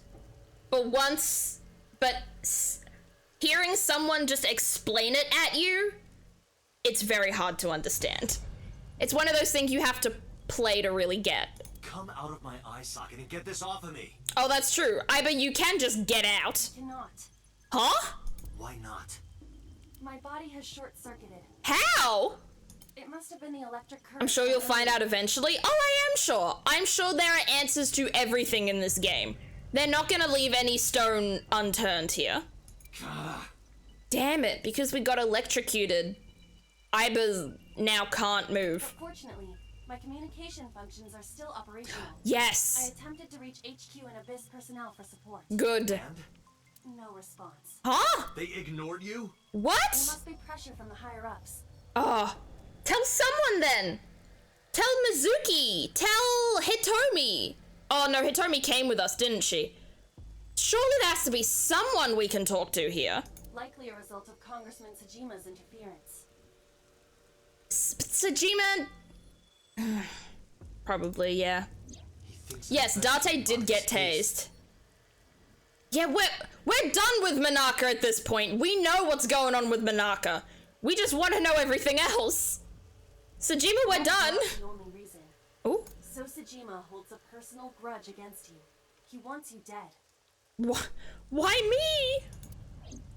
But hearing someone just explain it at you, it's very hard to understand. It's one of those things you have to play to really get. Come out of my eye socket and get this off of me. Oh, that's true. But you can just get out. I cannot. Huh? Why not? My body has short-circuited. How? It must have been the electric current. I'm sure you'll find out eventually. Oh, I am sure. I'm sure there are answers to everything in this game. They're not gonna leave any stone unturned here. Damn it, because we got electrocuted. Ibers now can't move. Fortunately, my communication functions are still operational. I Yes. attempted to reach HQ and Abyss personnel for support. Good. And No response. Huh? they ignored you? There What? must be pressure from the higher-ups. Oh. Tell someone then. Tell Mizuki. Tell Hitomi. Oh no, Hitomi came with us, didn't she? Surely there has to be someone we can talk to here. Likely a result of Congressman Tsujima's interference. Sejima? Probably, yeah. He thinks Yes, Date did get tased. Yeah, we're done with Monaka at this point. We know what's going on with Monaka. We just want to know everything else. Sejima, we're done. That's not the only reason. Oh, So Tsujima holds a personal grudge against you. He wants you dead. why me?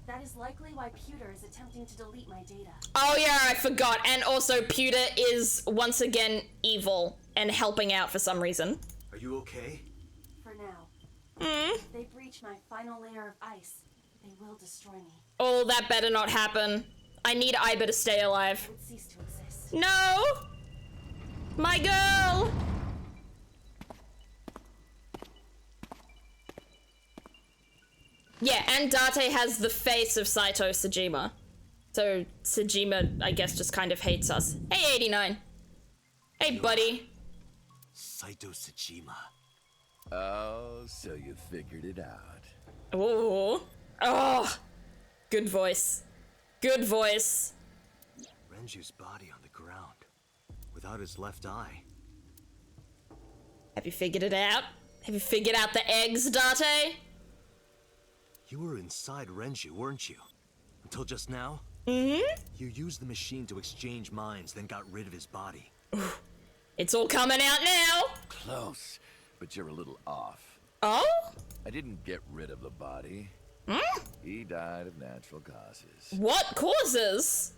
That is likely why Pewter is attempting to delete my data. Oh yeah, I forgot. And also, Pewter is once again evil and helping out for some reason. Are you okay? For now. If they breach my final layer of ice, they will destroy me. Oh, that better not happen. I need Iba to stay alive. I would cease to exist. No! My girl! Yeah, and Date has the face of Saito Sejima. So Sejima, I guess, just kind of hates us. Hey, 89. Hey, buddy. Saito Tsuchima. Oh, so you figured it out. Ooh. Oh. Good voice. Good voice. Renju's body on the ground, without his left eye. Have you figured it out? Have you figured out the eggs, Date? You were inside Renju, weren't you? Until just now? Mm-hmm. You used the machine to exchange minds, then got rid of his body. It's all coming out now. Close, but you're a little off. Oh? I didn't get rid of the body. He died of natural causes. What causes?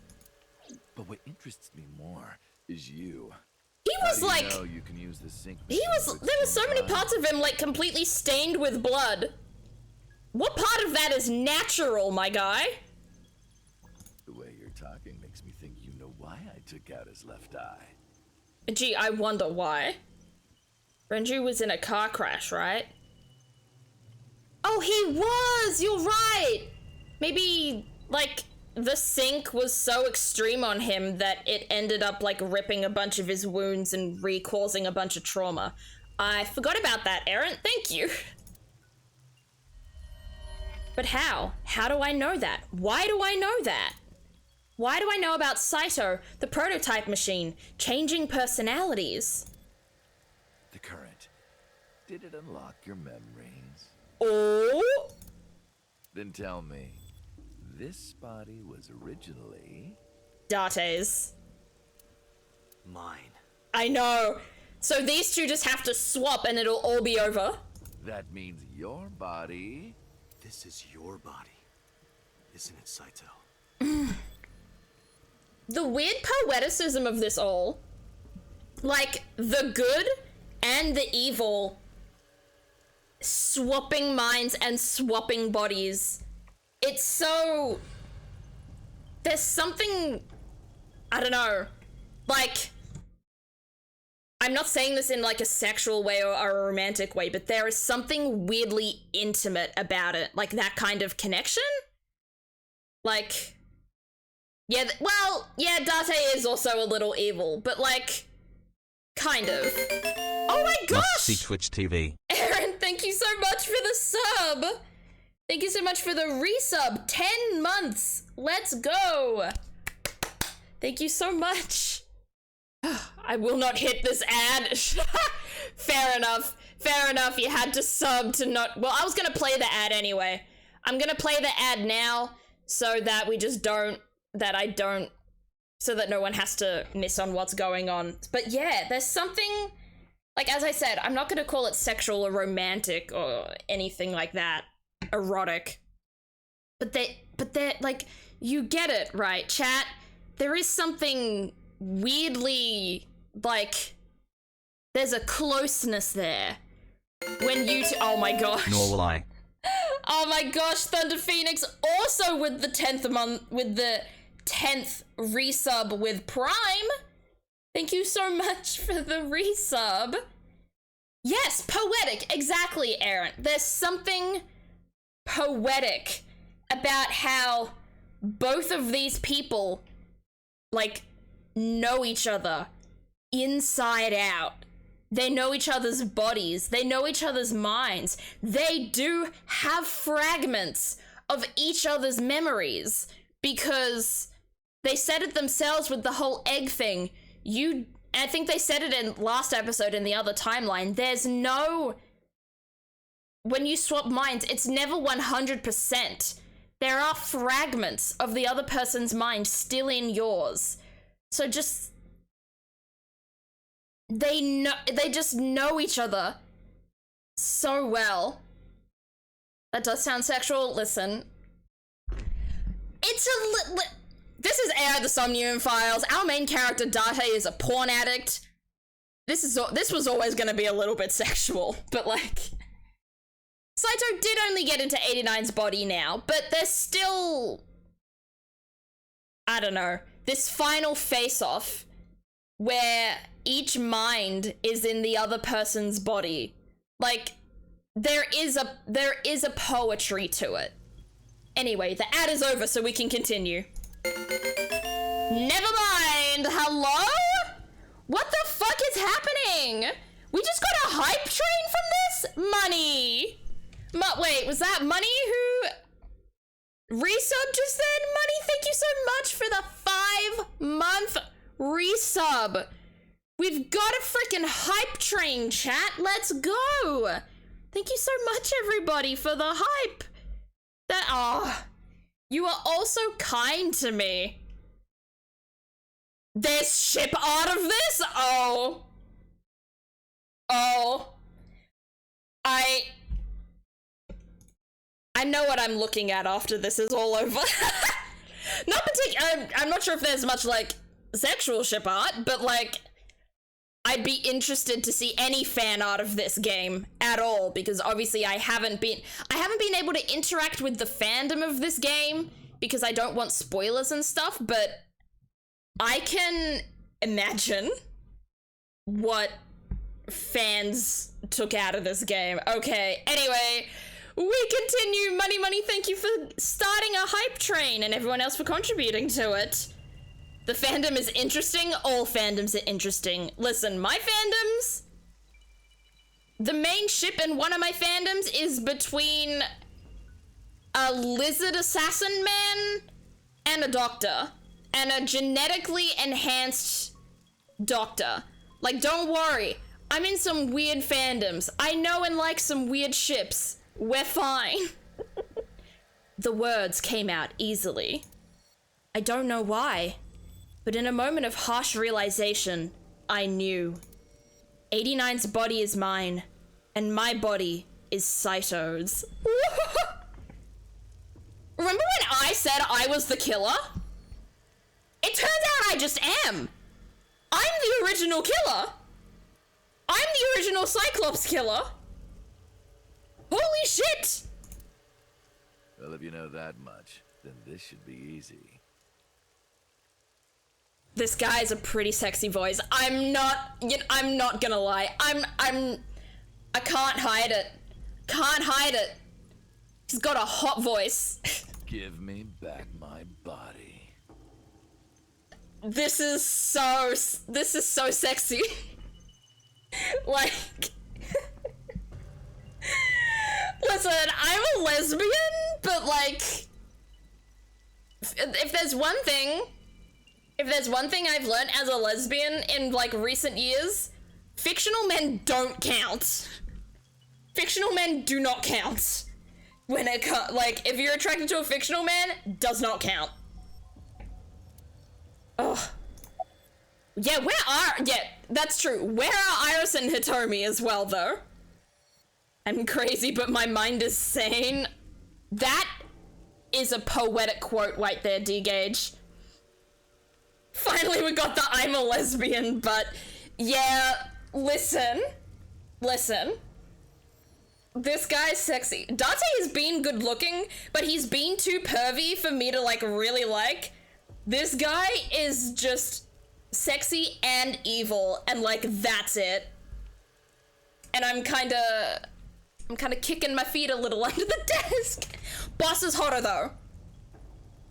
But what interests me more is you. He How was do you like, know you can use the sync he machine was, to there were so many exchange parts of him like completely stained with blood. What part of that is natural, my guy? The way you're talking makes me think you know why I took out his left eye. Gee, I wonder why. Renju was in a car crash, right? Oh, he was! You're right! Maybe, like, the sync was so extreme on him that it ended up, like, ripping a bunch of his wounds and re-causing a bunch of trauma. I forgot about that, Aaron. Thank you. But how? How do I know that? Why do I know that? Why do I know about Saito, the prototype machine, changing personalities? The current. Did it unlock your memories? Oh? Then tell me, this body was originally... Date's. Mine. I know. So these two just have to swap and it'll all be over. That means your body... This is your body. Isn't it, Saito? The weird poeticism of this all. Like, the good and the evil swapping minds and swapping bodies. It's so... There's something... I don't know. Like... I'm not saying this in like a sexual way or a romantic way, but there is something weirdly intimate about it. Like that kind of connection. Like... Yeah, well, yeah, Date is also a little evil, but like... Kind of. Oh my gosh! Must see Twitch TV. Aaron, thank you so much for the sub! Thank you so much for the resub. 10 months! Let's go! Thank you so much. I will not hit this ad. Fair enough. Fair enough. You had to sub to not... Well, I was gonna play the ad anyway. I'm gonna play the ad now so that we just don't... That I don't... So that no one has to miss on what's going on. But yeah, there's something... Like, as I said, I'm not gonna call it sexual or romantic or anything like that. Erotic. But they're, like, you get it, right, chat? There is something weirdly, like, there's a closeness there. When you oh my gosh. Nor will I. Oh my gosh, Thunder Phoenix also with the 10th month, with the 10th resub with Prime. Thank you so much for the resub. Yes, poetic, exactly, Aaron. There's something poetic about how both of these people, like, know each other inside out. They know each other's bodies. They know each other's minds. They do have fragments of each other's memories because they said it themselves with the whole egg thing. I think they said it in last episode in the other timeline. There's no... When you swap minds, it's never 100%. There are fragments of the other person's mind still in yours. So just... They just know each other so well. That does sound sexual. Listen. It's a this is AI the Somnium Files. Our main character, Date, is a porn addict. This was always gonna be a little bit sexual, but like... Saito did only get into 89's body now, but there's still... I don't know. This final face-off where each mind is in the other person's body. Like, there is a poetry to it. Anyway, the ad is over, so we can continue. Never mind. Hello? What the fuck is happening? We just got a hype train from this? Money. Wait, was that Money who resub just then? Money, thank you so much for the 5-month resub. We've got a freaking hype train, chat. Let's go. Thank you so much, everybody, for the hype. You are also kind to me. There's ship art of this? Oh. I know what I'm looking at after this is all over. Not particular. I'm not sure if there's much, like, sexual ship art, but, like, I'd be interested to see any fan art of this game at all, because obviously I haven't been able to interact with the fandom of this game because I don't want spoilers and stuff, but I can imagine what fans took out of this game. Okay, anyway, we continue. Money, thank you for starting a hype train and everyone else for contributing to it. The fandom is interesting. All fandoms are interesting. Listen, my fandoms... The main ship in one of my fandoms is between... a lizard assassin man, and a doctor. And a genetically enhanced doctor. Like, don't worry. I'm in some weird fandoms. I know and like some weird ships. We're fine. The words came out easily. I don't know why, but in a moment of harsh realization, I knew. 89's body is mine, and my body is Saito's. Remember when I said I was the killer? It turns out I just am. I'm the original killer. I'm the original Cyclops killer. Holy shit! Well, if you know that much, then this should be easy. This guy has a pretty sexy voice. I'm not gonna lie. I can't hide it. Can't hide it. He's got a hot voice. Give me back my body. This is so sexy. Like, listen, I'm a lesbian, but like, if there's one thing I've learned as a lesbian in like recent years, fictional men don't count. Fictional men do not count. When it like, if you're attracted to a fictional man, does not count. Oh. Yeah, that's true. Where are Iris and Hitomi as well, though? I'm crazy, but my mind is sane. That is a poetic quote right there, D-Gage. Finally, we got the I'm a lesbian, but yeah, listen. This guy's sexy. Date has been good looking, but he's been too pervy for me to like really like. This guy is just sexy and evil, and like that's it. And I'm kind of kicking my feet a little under the desk. Boss is hotter though.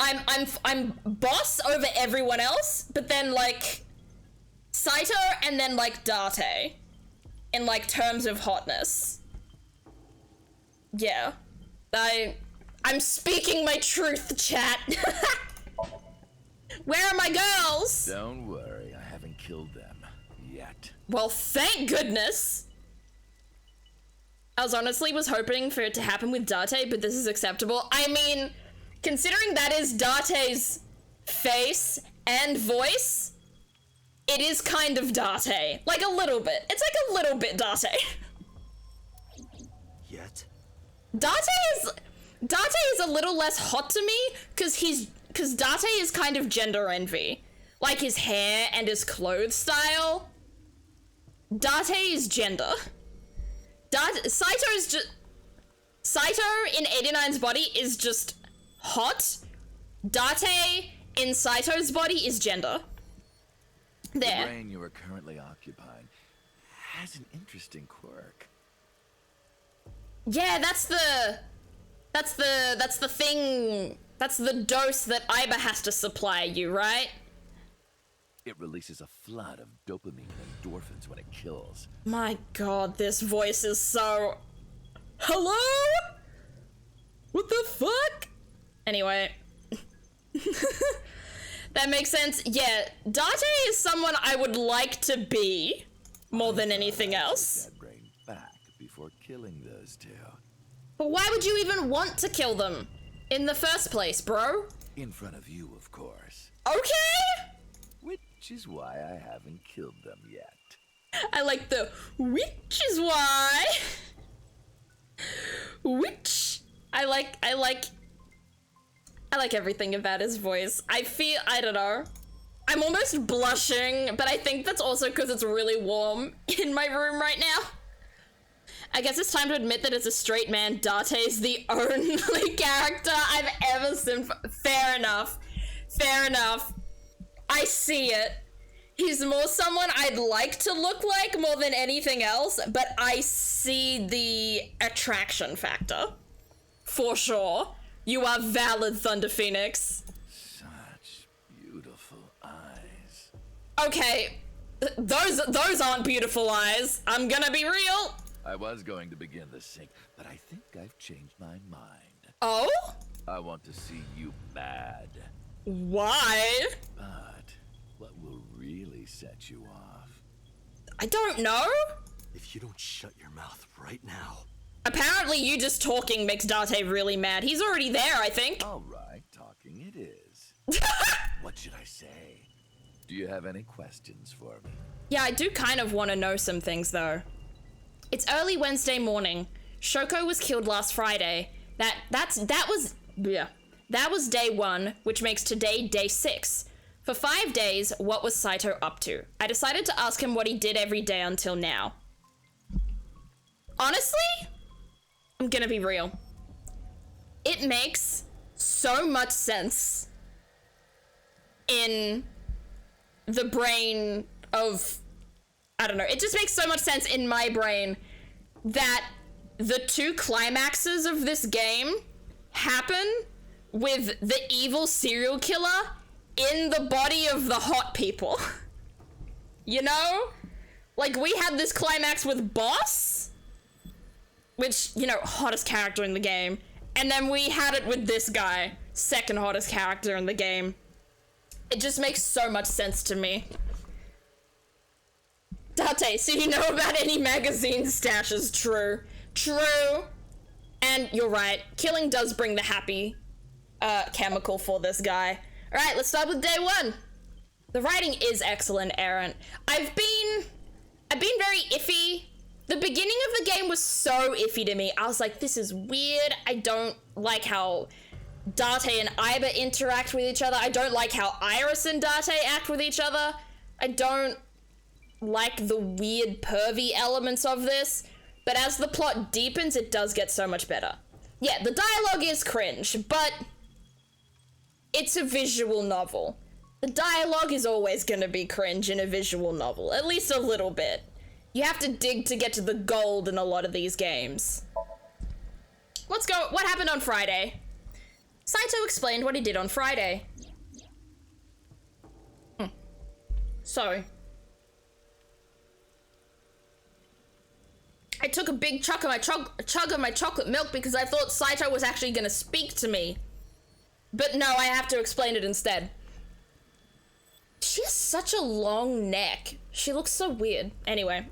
I'm boss over everyone else, but then like Saito and then like Date in like terms of hotness. Yeah. I'm speaking my truth, chat. Where are my girls? Don't worry, I haven't killed them yet. Well, thank goodness. I was hoping for it to happen with Date, but this is acceptable. I mean, considering that is Date's face and voice, it is kind of Date. Like a little bit. It's like a little bit Date. Yet? Date is a little less hot to me, because Date is kind of gender envy. Like his hair and his clothes style. Date is gender. Saito in 89's body is just hot. Date in Saito's body is gender. There. The brain you are currently occupying has an interesting quirk. Yeah, that's the thing. That's the dose that Iba has to supply you, right? It releases a flood of dopamine and endorphins when it kills. My god, this voice is so... Hello? What the fuck? Anyway. That makes sense. Yeah, Date is someone I would like to be more than anything else. That brain back before killing those two. But why would you even want to kill them in the first place, bro? In front of you, of course. Okay? Which is why I haven't killed them yet. I like the which is why. Which I like everything about his voice. I don't know. I'm almost blushing, but I think that's also because it's really warm in my room right now. I guess it's time to admit that as a straight man, Date is the only character I've ever seen. Fair enough. I see it. He's more someone I'd like to look like more than anything else, but I see the attraction factor. For sure. You are valid, Thunder Phoenix. Such beautiful eyes. Okay, those aren't beautiful eyes. I'm gonna be real. I was going to begin the sync, but I think I've changed my mind. Oh? I want to see you mad. Why? But what will really set you off? I don't know. If you don't shut your mouth right now. Apparently you just talking makes Date really mad. He's already there, I think. All right, talking it is. What should I say? Do you have any questions for me? Yeah, I do kind of want to know some things, though. It's early Wednesday morning. Shoko was killed last Friday. That was day 1, which makes today day 6. For 5 days, what was Saito up to? I decided to ask him what he did every day until now. Honestly, I'm gonna be real. It makes so much sense in the brain of, I don't know, it just makes so much sense in my brain that the 2 climaxes of this game happen with the evil serial killer in the body of the hot people. You know? Like, we had this climax with Boss, which, you know, hottest character in the game, and then we had it with this guy, second hottest character in the game. It just makes so much sense to me. Date, so you know about any magazine stashes? True. True. And you're right, killing does bring the happy chemical for this guy. Alright, let's start with day 1. The writing is excellent, Aaron. I've been very iffy. The beginning of the game was so iffy to me. I was like, this is weird. I don't like how Date and Iba interact with each other. I don't like how Iris and Date act with each other. I don't like the weird pervy elements of this. But as the plot deepens, it does get so much better. Yeah, the dialogue is cringe, but it's a visual novel. The dialogue is always gonna be cringe in a visual novel, at least a little bit. You have to dig to get to the gold in a lot of these games. Let's go. What happened on Friday? Saito explained what he did on Friday. So, I took a big chug of my chocolate milk because I thought Saito was actually gonna speak to me. But no, I have to explain it instead. She has such a long neck. She looks so weird. Anyway.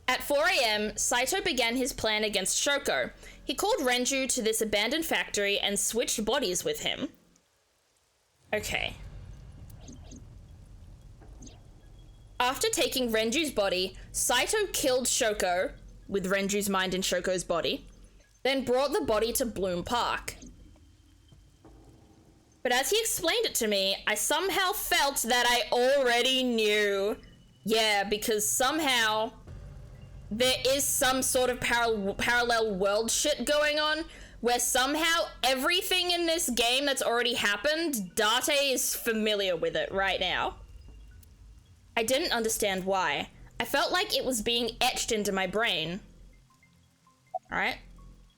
At 4 a.m., Saito began his plan against Shoko. He called Renju to this abandoned factory and switched bodies with him. Okay. After taking Renju's body, Saito killed Shoko, with Renju's mind in Shoko's body, then brought the body to Bloom Park. But as he explained it to me, I somehow felt that I already knew. Yeah, because somehow there is some sort of parallel world shit going on where somehow everything in this game that's already happened, Date is familiar with it right now. I didn't understand why. I felt like it was being etched into my brain. Alright.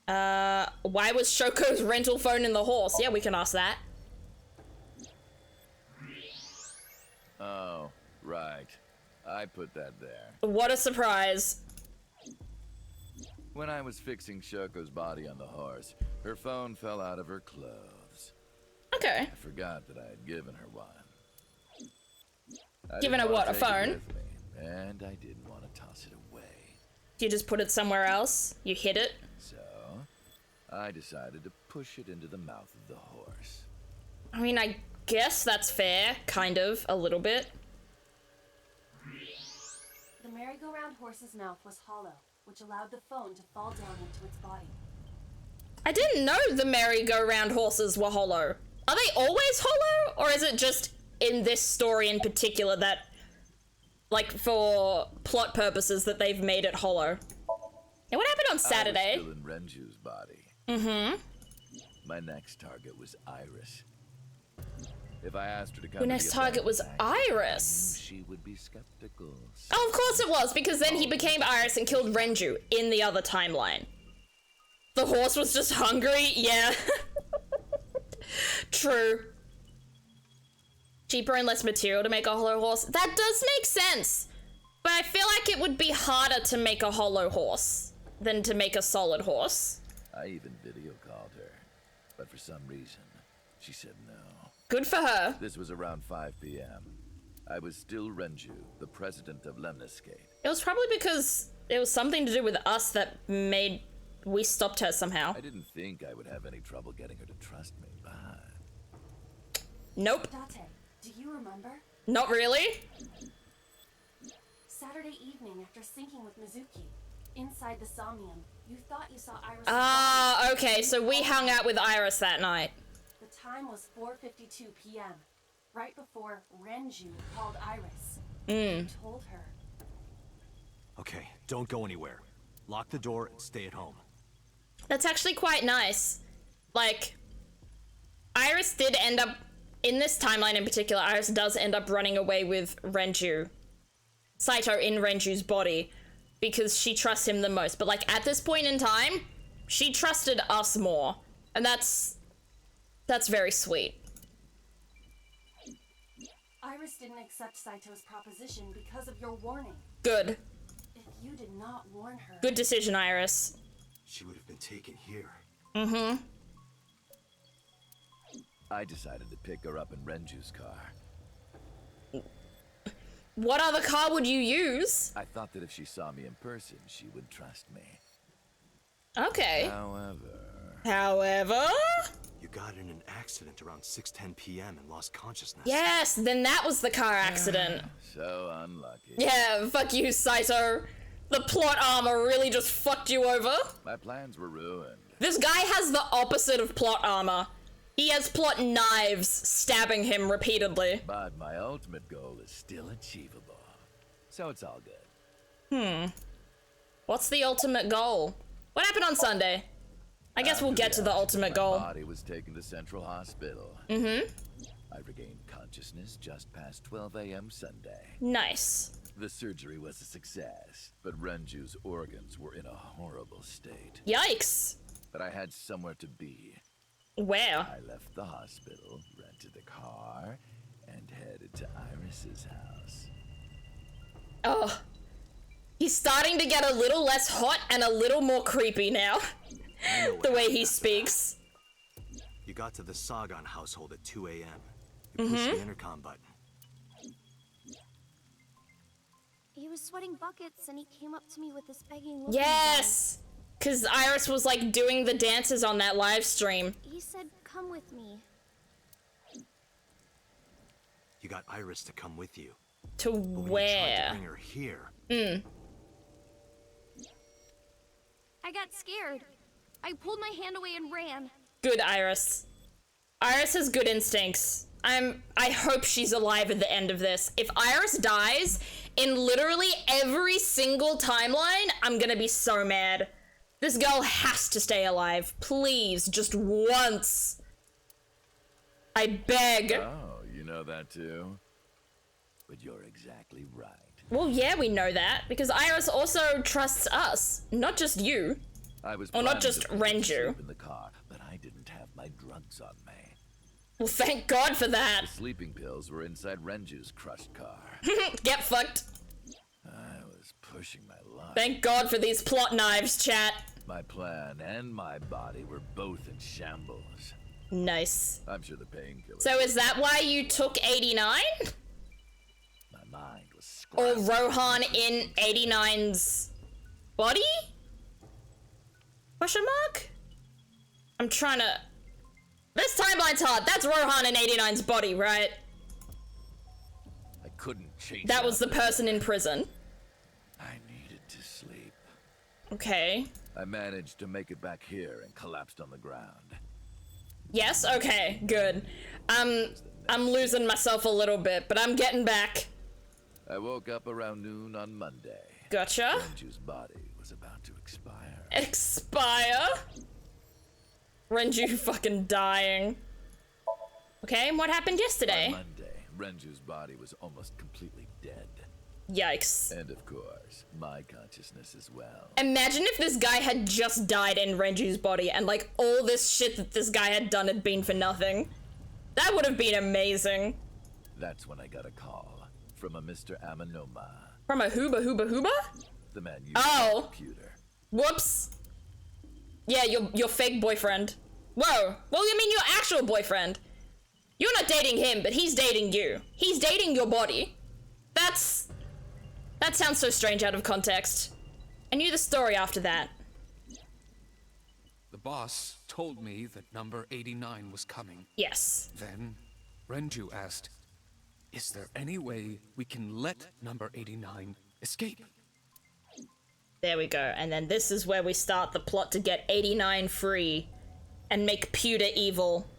Why was Shoko's rental phone in the horse? Yeah, we can ask that. Oh, right. I put that there. What a surprise. When I was fixing Shoko's body on the horse, her phone fell out of her clothes. Okay. I forgot that I had given her one. Given her what, a phone? And I didn't want to toss it away. You just put it somewhere else? You hid it? So, I decided to push it into the mouth of the horse. I mean, I guess that's fair. Kind of. A little bit. The merry-go-round horse's mouth was hollow, which allowed the phone to fall down into its body. I didn't know the merry-go-round horses were hollow. Are they always hollow? Or is it just in this story in particular that, like, for plot purposes that they've made it hollow? And what happened on Saturday? I was still in Renju's body. Mm-hmm. My next target was Iris. If I asked her to come Your next target was Iris. She would be skeptical. Oh, of course it was, because then he became Iris and killed Renju in the other timeline. The horse was just hungry? Yeah. True. Cheaper and less material to make a hollow horse? That does make sense. But I feel like it would be harder to make a hollow horse than to make a solid horse. I even video called her. but for some reason, she said no. Good for her. This was around 5 p.m. I was still Renju, the president of Lemniscate. It was probably because it was something to do with us that made we stopped her somehow. I didn't think I would have any trouble getting her to trust me, but... Nope. Date, do you remember? Not really. Saturday evening after syncing with Mizuki, inside the somnium, you thought you saw Iris. Ah, okay, so we hung out with Iris that night. The time was 4:52 p.m., right before Renju called Iris. You told her. Okay, don't go anywhere. Lock the door and stay at home. That's actually quite nice. Like, Iris did end up, in this timeline in particular, Iris does end up running away with Renju. Saito in Renju's body, because she trusts him the most. But like, at this point in time, she trusted us more. And that's very sweet. Iris didn't accept Saito's proposition because of your warning. Good. If you did not warn her... Good decision, Iris. She would have been taken here. Mm-hmm. I decided to pick her up in Renju's car. What other car would you use? I thought that if she saw me in person, she would trust me. Okay. However... You got in an accident around 6:10 p.m. and lost consciousness. Yes, then that was the car accident. So unlucky. Yeah, fuck you, Saito. The plot armor really just fucked you over. My plans were ruined. This guy has the opposite of plot armor. He has plot knives stabbing him repeatedly. But my ultimate goal is still achievable. So it's all good. What's the ultimate goal? What happened on Sunday? I guess we'll get to the ultimate goal. My body was taken to Central Hospital. Mm-hmm. I regained consciousness just past 12 a.m. Sunday. Nice. The surgery was a success, but Renju's organs were in a horrible state. Yikes. But I had somewhere to be. Where? I left the hospital, rented a car, and headed to Iris's house. Oh. He's starting to get a little less hot and a little more creepy now. The way he speaks. You got to the Sagan household at 2 a.m. You pushed the intercom button. He was sweating buckets and he came up to me with this begging look. Yes! Because Iris was like doing the dances on that live stream. He said, "Come with me." You got Iris to come with you. To But when you tried to where? bring her here, I got scared. I pulled my hand away and ran. Good, Iris. Iris has good instincts. I hope she's alive at the end of this. If Iris dies in literally every single timeline, I'm gonna be so mad. This girl has to stay alive. Please, just once. I beg. Oh, you know that too? But you're exactly right. Well, yeah, we know that, because Iris also trusts us, not just you. I was Or not planning just to fall asleep Renju. in the car, but I didn't have my drugs on me. Well, thank God for that. The sleeping pills were inside Renju's crushed car. Get fucked. I was pushing my luck. Thank God for these plot knives, chat. My plan and my body were both in shambles. Nice. I'm sure the painkillers. So is that why you took 89? My mind was Or scrambled. Rohan in 89's body? Question mark? I'm trying to... This timeline's hard. That's Rohan in 89's body, right? I couldn't chase That was the after it. person in prison. I needed to sleep. Okay. I managed to make it back here and collapsed on the ground. Yes? Okay, good. I'm losing myself a little bit, but I'm getting back. I woke up around noon on Monday. Gotcha. Renju's body was about to expire. Expire? Renju fucking dying. Okay, and what happened yesterday? On Monday, Renju's body was almost completely dead. Yikes. And of course, my consciousness as well. Imagine if this guy had just died in Renju's body and like all this shit that this guy had done had been for nothing. That would have been amazing. That's when I got a call from a Mr. Amanoma, From a hooba? the man using Oh. the computer. Whoops. Yeah, your fake boyfriend. Whoa. Well, you mean your actual boyfriend. You're not dating him, but he's dating you. He's dating your body. That sounds so strange out of context. I knew the story after that. The boss told me that number 89 was coming. Yes. Then Renju asked, "Is there any way we can let number 89 escape?" There we go. And then this is where we start the plot to get 89 free and make Pewter evil.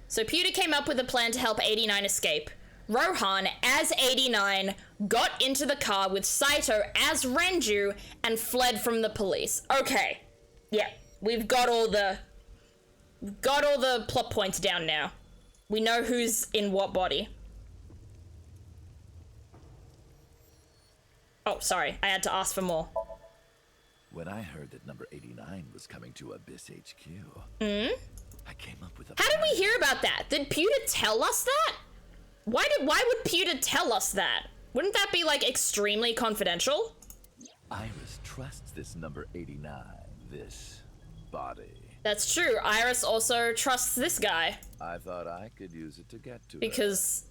So Pewter came up with a plan to help 89 escape. Rohan, as 89, got into the car with Saito as Renju and fled from the police. Okay. Yeah, we've got all the plot points down now. We know who's in what body. Oh, sorry. I had to ask for more. When I heard that number 89 was coming to Abyss HQ, I came up with a How did we plan. hear about that? Did Pewter tell us that? Why would Pewter tell us that? Wouldn't that be, like, extremely confidential? Iris trusts this number 89, this body. That's true. Iris also trusts this guy I thought I could use it to get to because,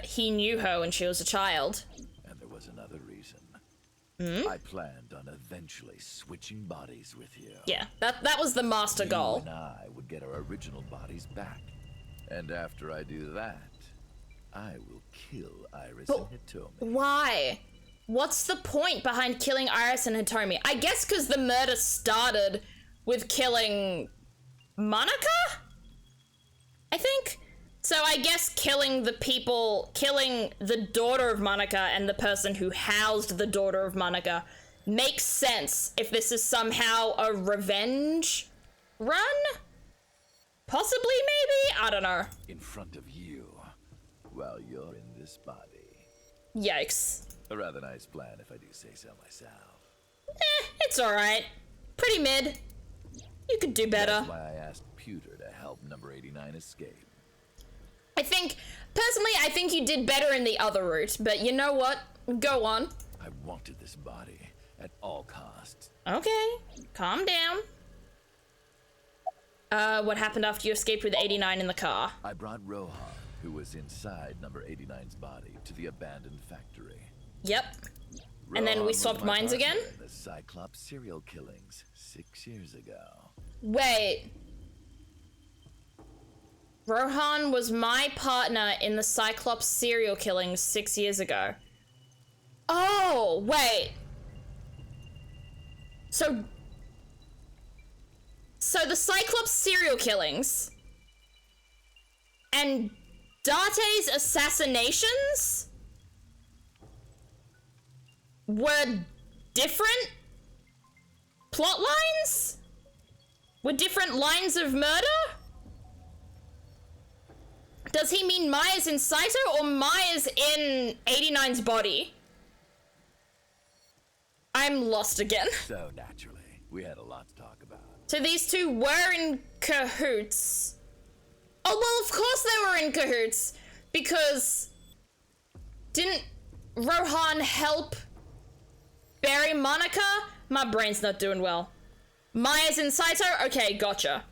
he knew her when she was a child. her. And there was another reason. I planned on eventually switching bodies with you. Yeah, that was the master goal. You and I would get our original bodies back. And after I do that, I will kill Iris and Hitomi. Why? What's the point behind killing Iris and Hitomi? I guess because the murder started with killing Monica? I think? So I guess killing the daughter of Monica and the person who housed the daughter of Monica makes sense if this is somehow a revenge run? Possibly, maybe? I don't know. In front of you, while you're in this body. Yikes. A rather nice plan, if I do say so myself. It's alright. Pretty mid. You could do better. That's why I asked Pewter to help number 89 escape. Personally, I think you did better in the other route, but you know what? Go on. I wanted this body at all costs. Okay, calm down. What happened after you escaped with 89 in the car? I brought Rohan, who was inside number 89's body, to the abandoned factory. Yep. And then Rohan we was swapped my minds partner again? in the Cyclops serial killings 6 years ago. Wait. Rohan was my partner in the Cyclops serial killings 6 years ago. Oh, wait. So the Cyclops serial killings and Darte's assassinations were different plot lines? Were different lines of murder? Does he mean Maya's in Saito or Maya's in 89's body? I'm lost again. So naturally, we had a lot to talk about. So these two were in cahoots. Oh, well, of course they were in cahoots. Because didn't Rohan help bury Monica? My brain's not doing well. Maya's in Saito? Okay, gotcha.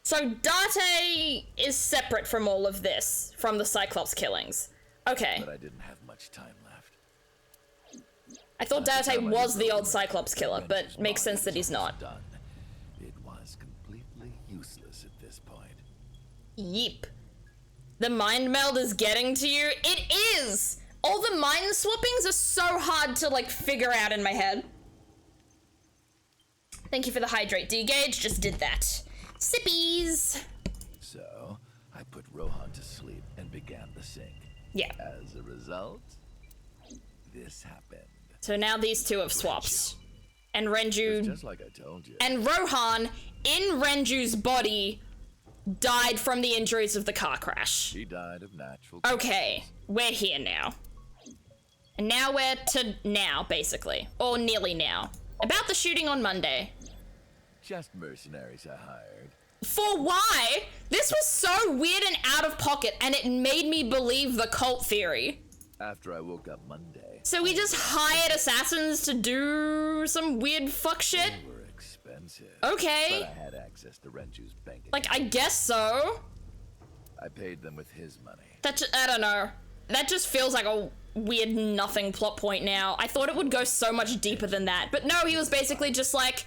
So Date is separate from all of this, from the Cyclops killings. Okay. But I didn't have much time left. I thought By the Date time I was the realized old Cyclops killer, but Vengeance makes body sense that was he's not. done. It was completely useless at this point. Yeep. The mind meld is getting to you? It is! All the mind swappings are so hard to, like, figure out in my head. Thank you for the hydrate, D-Gauge. Just did that. Sippies! So, I put Rohan to sleep and began the sync. Yeah. As a result, this happened. So now these two have swapped. And It's Renju... just like I told you. And Rohan, in Renju's body, died from the injuries of the car crash. He died of natural Okay, we're here now. And now we're to now, basically. Or nearly now. About the shooting on Monday. Just mercenaries I hired. For why? This was so weird and out of pocket, and it made me believe the cult theory. After I woke up Monday, So we just hired assassins to do some weird fuck shit? they were expensive. expensive. Okay. But I had access to Renju's bank account. Like, I guess so. I paid them with his money. I don't know. That just feels like a weird nothing plot point now. I thought it would go so much deeper than that. But no, he was basically just like,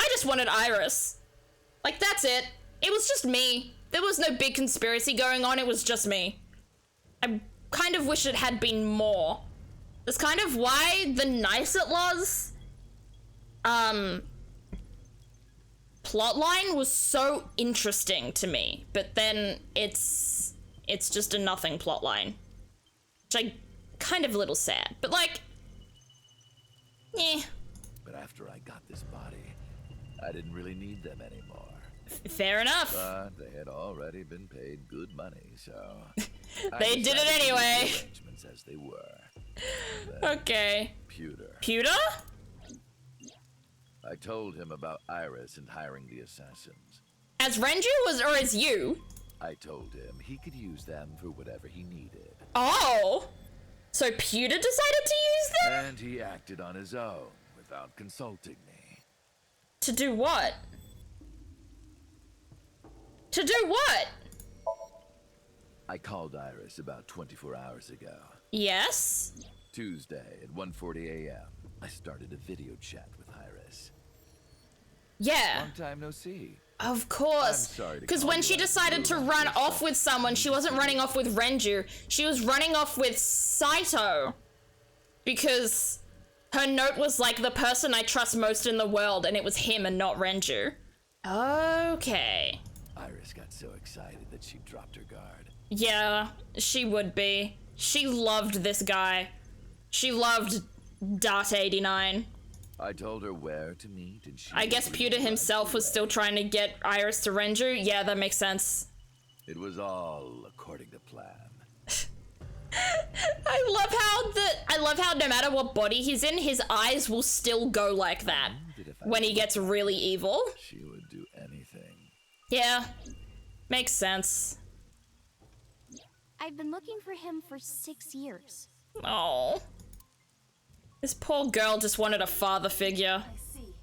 I just wanted Iris. Like, that's it. It was just me. There was no big conspiracy going on. It was just me. I kind of wish it had been more. That's kind of why the Nice It Was plotline was so interesting to me. But then it's just a nothing plotline. Which I kind of a little sad. But like, eh. But after I got this body, I didn't really need them anymore. Fair enough. But they had already been paid good money, so They did it anyway. The arrangements as they were. Okay. Pewter. Pewter? I told him about Iris and hiring the assassins. As Renju or as you? I told him he could use them for whatever he needed. Oh. So Pewter decided to use them? And he acted on his own without consulting me. To do what? To do what? I called Iris about 24 hours ago. Yes? Tuesday at 1:40 a.m. I started a video chat with Iris. Yeah. Long time no see. Of course. I'm sorry to Because call when you she out of the decided to blue run like this, off with someone, she wasn't running off with Renju. She was running off with Saito. Because her note was like, the person I trust most in the world, and it was him and not Renju. Okay. Iris got so excited that she dropped her guard. Yeah, she would be. She loved this guy. She loved Dart 89. I told her where to meet, and she... I guess agreed Pewter right himself was away. still trying to get Iris to Renju. Yeah, that makes sense. It was all according to plan. I love how no matter what body he's in, his eyes will still go like that when he gets really evil. She would do anything. Yeah, makes sense. I've been looking for him for 6 years. Oh, this poor girl just wanted a father figure. I see.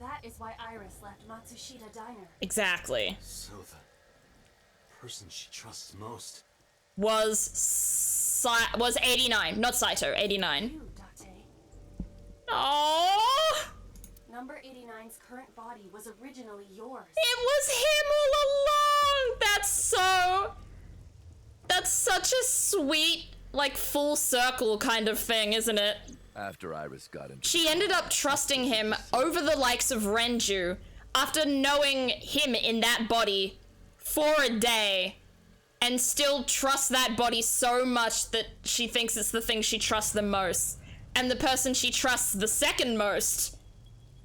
That is why Iris left Matsushita Diner. Exactly. So the person she trusts most. Was 89, not Saito, 89. You, Date. Oh, Number 89's current body was originally yours. it was him all along. That's such a sweet, like, full circle kind of thing, isn't it? After Iris got into... She ended up trusting him over the likes of Renju after knowing him in that body for a day, and still trust that body so much that she thinks it's the thing she trusts the most. And the person she trusts the second most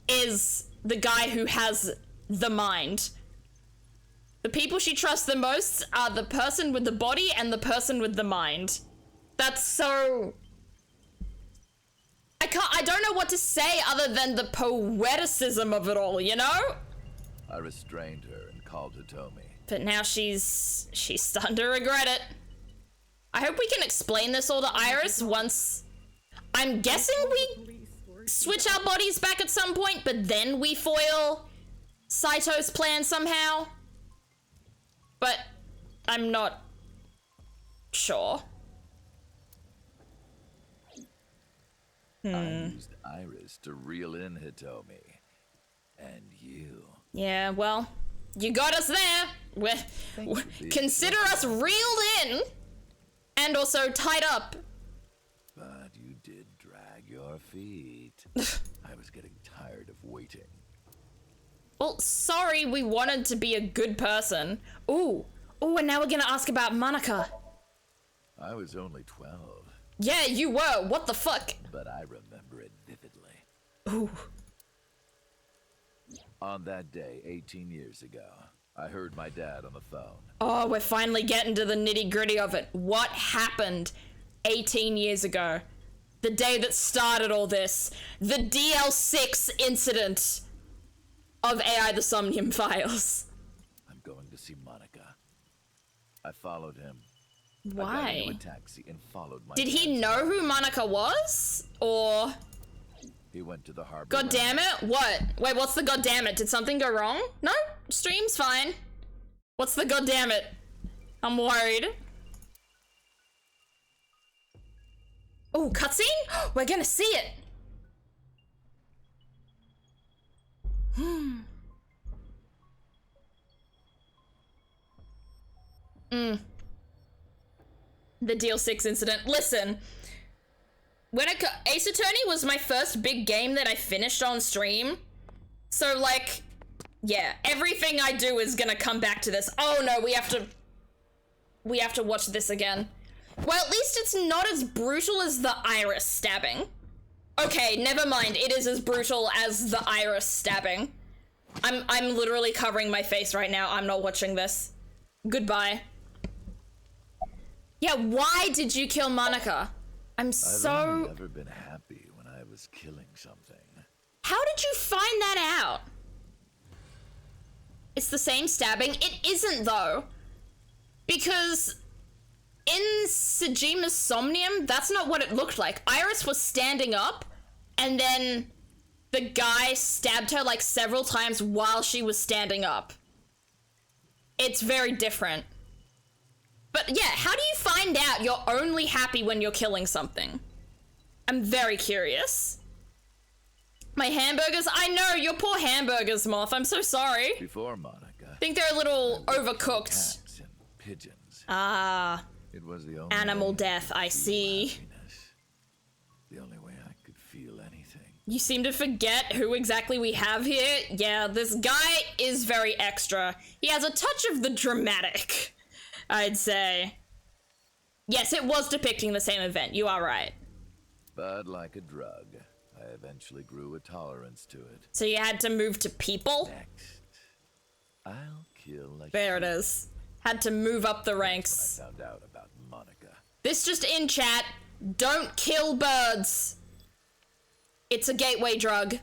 is the guy who has the mind. The people she trusts the most are the person with the body and the person with the mind. That's so... I don't know what to say other than the poeticism of it all, you know? I restrained her and called Hitomi. But now she's starting to regret it. I hope we can explain this all to Iris once... I'm guessing we switch our bodies back at some point, but then we foil Saito's plan somehow. But I'm not sure. I used Iris to reel in Hitomi. And you. Yeah, well, you got us there. Consider us reeled in and also tied up. But you did drag your feet. I was getting tired of waiting. Well, sorry, we wanted to be a good person. Ooh, and now we're gonna ask about Monica. I was only 12, Yeah, you were. What the fuck? but I remember it vividly. Ooh. On that day, 18 years ago, I heard my dad on the phone. Oh, we're finally getting to the nitty-gritty of it. What happened 18 years ago? The day that started all this. The DL6 incident of AI the Somnium Files. I'm going to see Monica. I followed him. I got Why? into a taxi and followed my Did he dad's know car. who Monica was? Or... He went to the harbor. God damn it! What? Wait, what's the god damn it? Did something go wrong? No? Stream's fine. What's the god damn it? I'm worried. Oh, cutscene? We're gonna see it! The Deal 6 incident. Listen, when Ace Attorney was my first big game that I finished on stream. So, like, yeah, everything I do is gonna come back to this. Oh no, we have to watch this again. Well, at least it's not as brutal as the Iris stabbing. Okay, never mind. It is as brutal as the Iris stabbing. I'm literally covering my face right now. I'm not watching this. Goodbye. Yeah, why did you kill Monica? I've only ever been happy when I was killing something. How did you find that out? It's the same stabbing. It isn't, though. Because in Sejima's Somnium, that's not what it looked like. Iris was standing up, and then the guy stabbed her like several times while she was standing up. It's very different. But yeah, how do you find out you're only happy when you're killing something? I'm very curious. My hamburgers? I know, your poor hamburgers, Moth. I'm so sorry. Before Monica, I think they're a little overcooked. Cats and pigeons. Ah. It was the only Animal way death, I feel see. happiness. The only way I could feel anything. You seem to forget who exactly we have here. Yeah, this guy is very extra. He has a touch of the dramatic, I'd say. Yes, it was depicting the same event. You are right. But like a drug, I eventually grew a tolerance to it. So you had to move to people? Next, I'll kill a There it sheep. is. Had to move up the ranks. That's when I found out about Monica. This just in, chat. Don't kill birds. It's a gateway drug.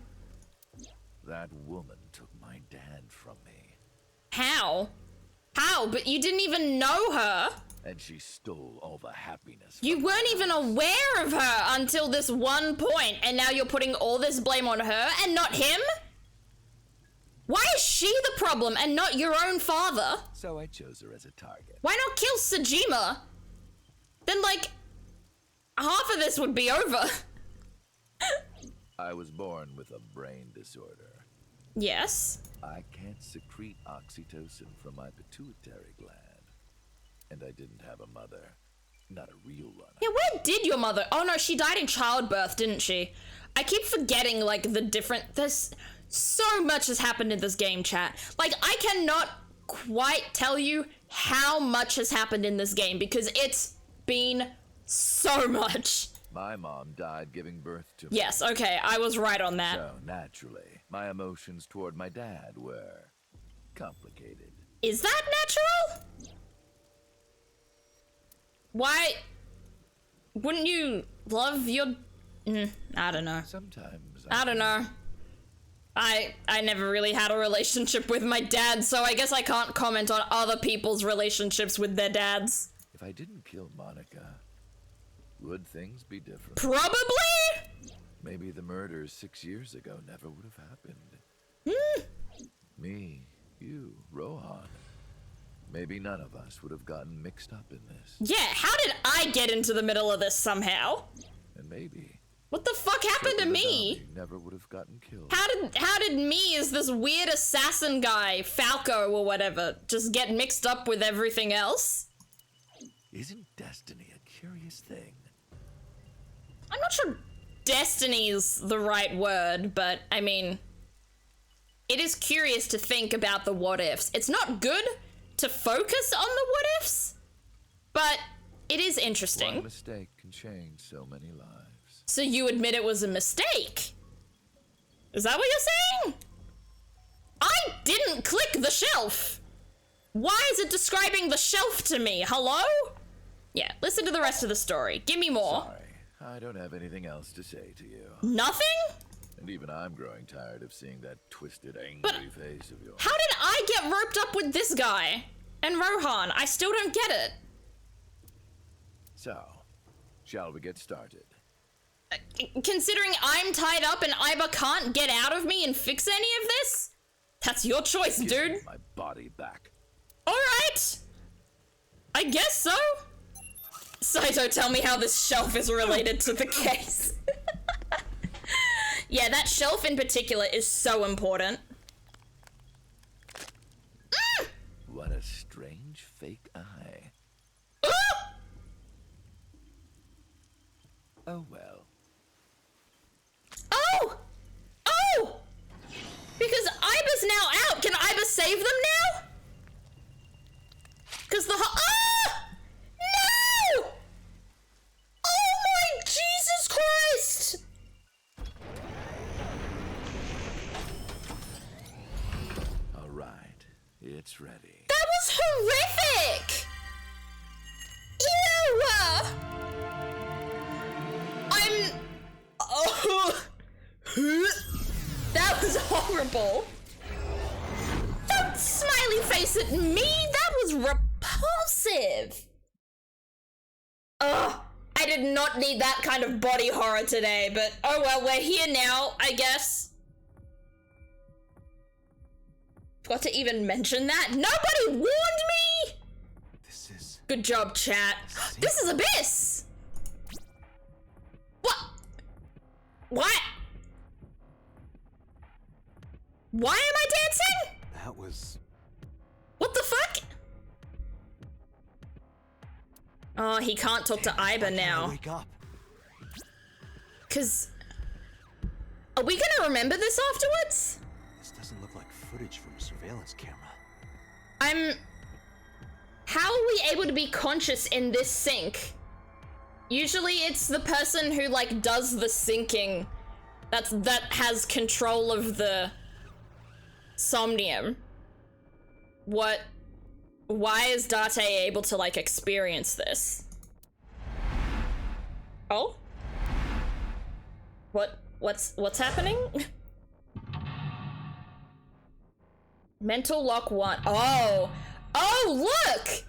That woman took my dad from me. How? How? But you didn't even know her. And she stole all the happiness. You from weren't my even house. aware of her until this one point, and now you're putting all this blame on her and not him? Why is she the problem and not your own father? So I chose her as a target. Why not kill Sejima? Then, like, half of this would be over. I was born with a brain disorder. Yes. I can't secrete oxytocin from my pituitary gland. And I didn't have a mother. Not a real one. Yeah, where did your mother? Oh no, she died in childbirth, didn't she? I keep forgetting, like, the different... There's so much has happened in this game, chat. Like, I cannot quite tell you how much has happened in this game because it's been so much. My mom died giving birth to me. Yes, okay, I was right on that. So, naturally, my emotions toward my dad were complicated. Is that natural? Why wouldn't you love your... I don't know. Sometimes I don't know. I never really had a relationship with my dad, so I guess I can't comment on other people's relationships with their dads. If I didn't kill Monica, would things be different? Probably? Maybe the murders 6 years ago never would have happened. Me, you, Rohan. Maybe none of us would have gotten mixed up in this. Yeah, how did I get into the middle of this somehow? And maybe What the fuck happened to me? never would have gotten killed. How did me as this weird assassin guy, Falco or whatever, just get mixed up with everything else? Isn't destiny a curious thing? I'm not sure destiny's the right word, but I mean, it is curious to think about the what ifs. It's not good to focus on the what ifs, but it is interesting. One mistake can change so many lives. So you admit it was a mistake? Is that what you're saying? I didn't click the shelf. Why is it describing the shelf to me? Hello? Yeah, listen to the rest of the story. Give me more. Sorry, I don't have anything else to say to you. Nothing? And even I'm growing tired of seeing that twisted, angry But face of yours. how did I get roped up with this guy? And Rohan, I still don't get it. So, shall we get started? considering I'm tied up and Iba can't get out of me and fix any of this? That's your choice, Give dude. me my body back. Alright. I guess so. Saito, tell me how this shelf is related to the case. Yeah, that shelf in particular is so important. What a strange fake eye. Ah! Oh well. Oh! Oh! Because Iba's now out. Can Iba save them now? Because the ah! No! Oh my Jesus Christ! All right, it's ready. That was horrific! Ew! Oh! That was horrible. Don't smiley face at me! That was repulsive! Ugh! I did not need that kind of body horror today, but oh well, we're here now, I guess. Forgot to even mention that. Nobody warned me! This is... Good job, chat. This is Abyss! What? What? Why am I dancing? That was... What the fuck? Oh, he can't talk to Why Iba can't I now. wake up. Cause... Are we gonna remember this afterwards? This doesn't look like footage from a surveillance camera. How are we able to be conscious in this sync? Usually it's the person who, like, does the syncing that has control of the somnium. Why is Date able to, like, experience this? Oh? What's happening? Mental lock 1. Oh! Oh, look!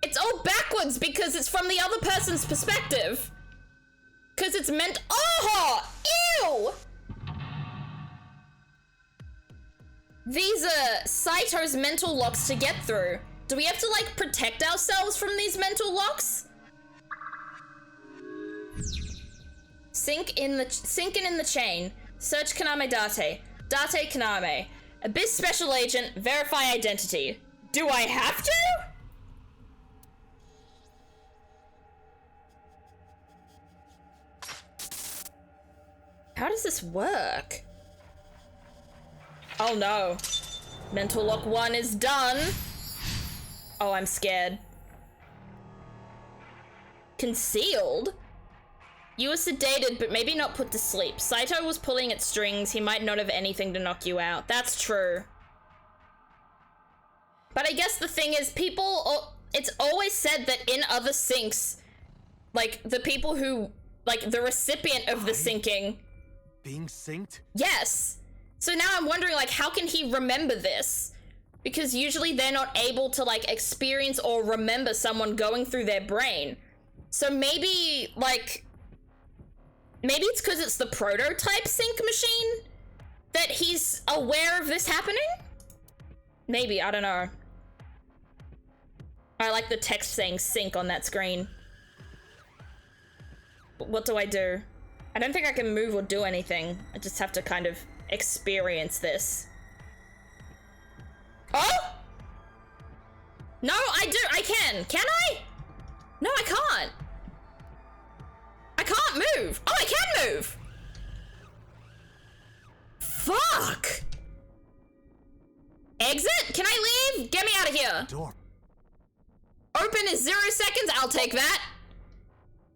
It's all backwards because it's from the other person's perspective. Because it's meant- Oh! Ew! These are Saito's mental locks to get through. Do we have to, like, protect ourselves from these mental locks? Sync in the chain. Search Kaname Date. Date Kaname. Abyss Special Agent. Verify identity. Do I have to? How does this work? Oh no. Mental lock 1 is done. Oh, I'm scared. Concealed? You were sedated, but maybe not put to sleep. Saito was pulling at strings. He might not have anything to knock you out. That's true. But I guess the thing is, it's always said that in other syncs, like, the people who, like, the recipient of the syncing. Being synced? Yes. So now I'm wondering, like, how can he remember this? Because usually they're not able to, like, experience or remember someone going through their brain. So maybe, like, maybe it's because it's the prototype sync machine that he's aware of this happening? Maybe, I don't know. I like the text saying sync on that screen. What do I do? I don't think I can move or do anything. I just have to kind of experience this. Oh! No, I can. Can I? No, I can't. I can't move. Oh, I can move. Fuck. Exit? Can I leave? Get me out of here. Door. Open is 0 seconds. I'll take that.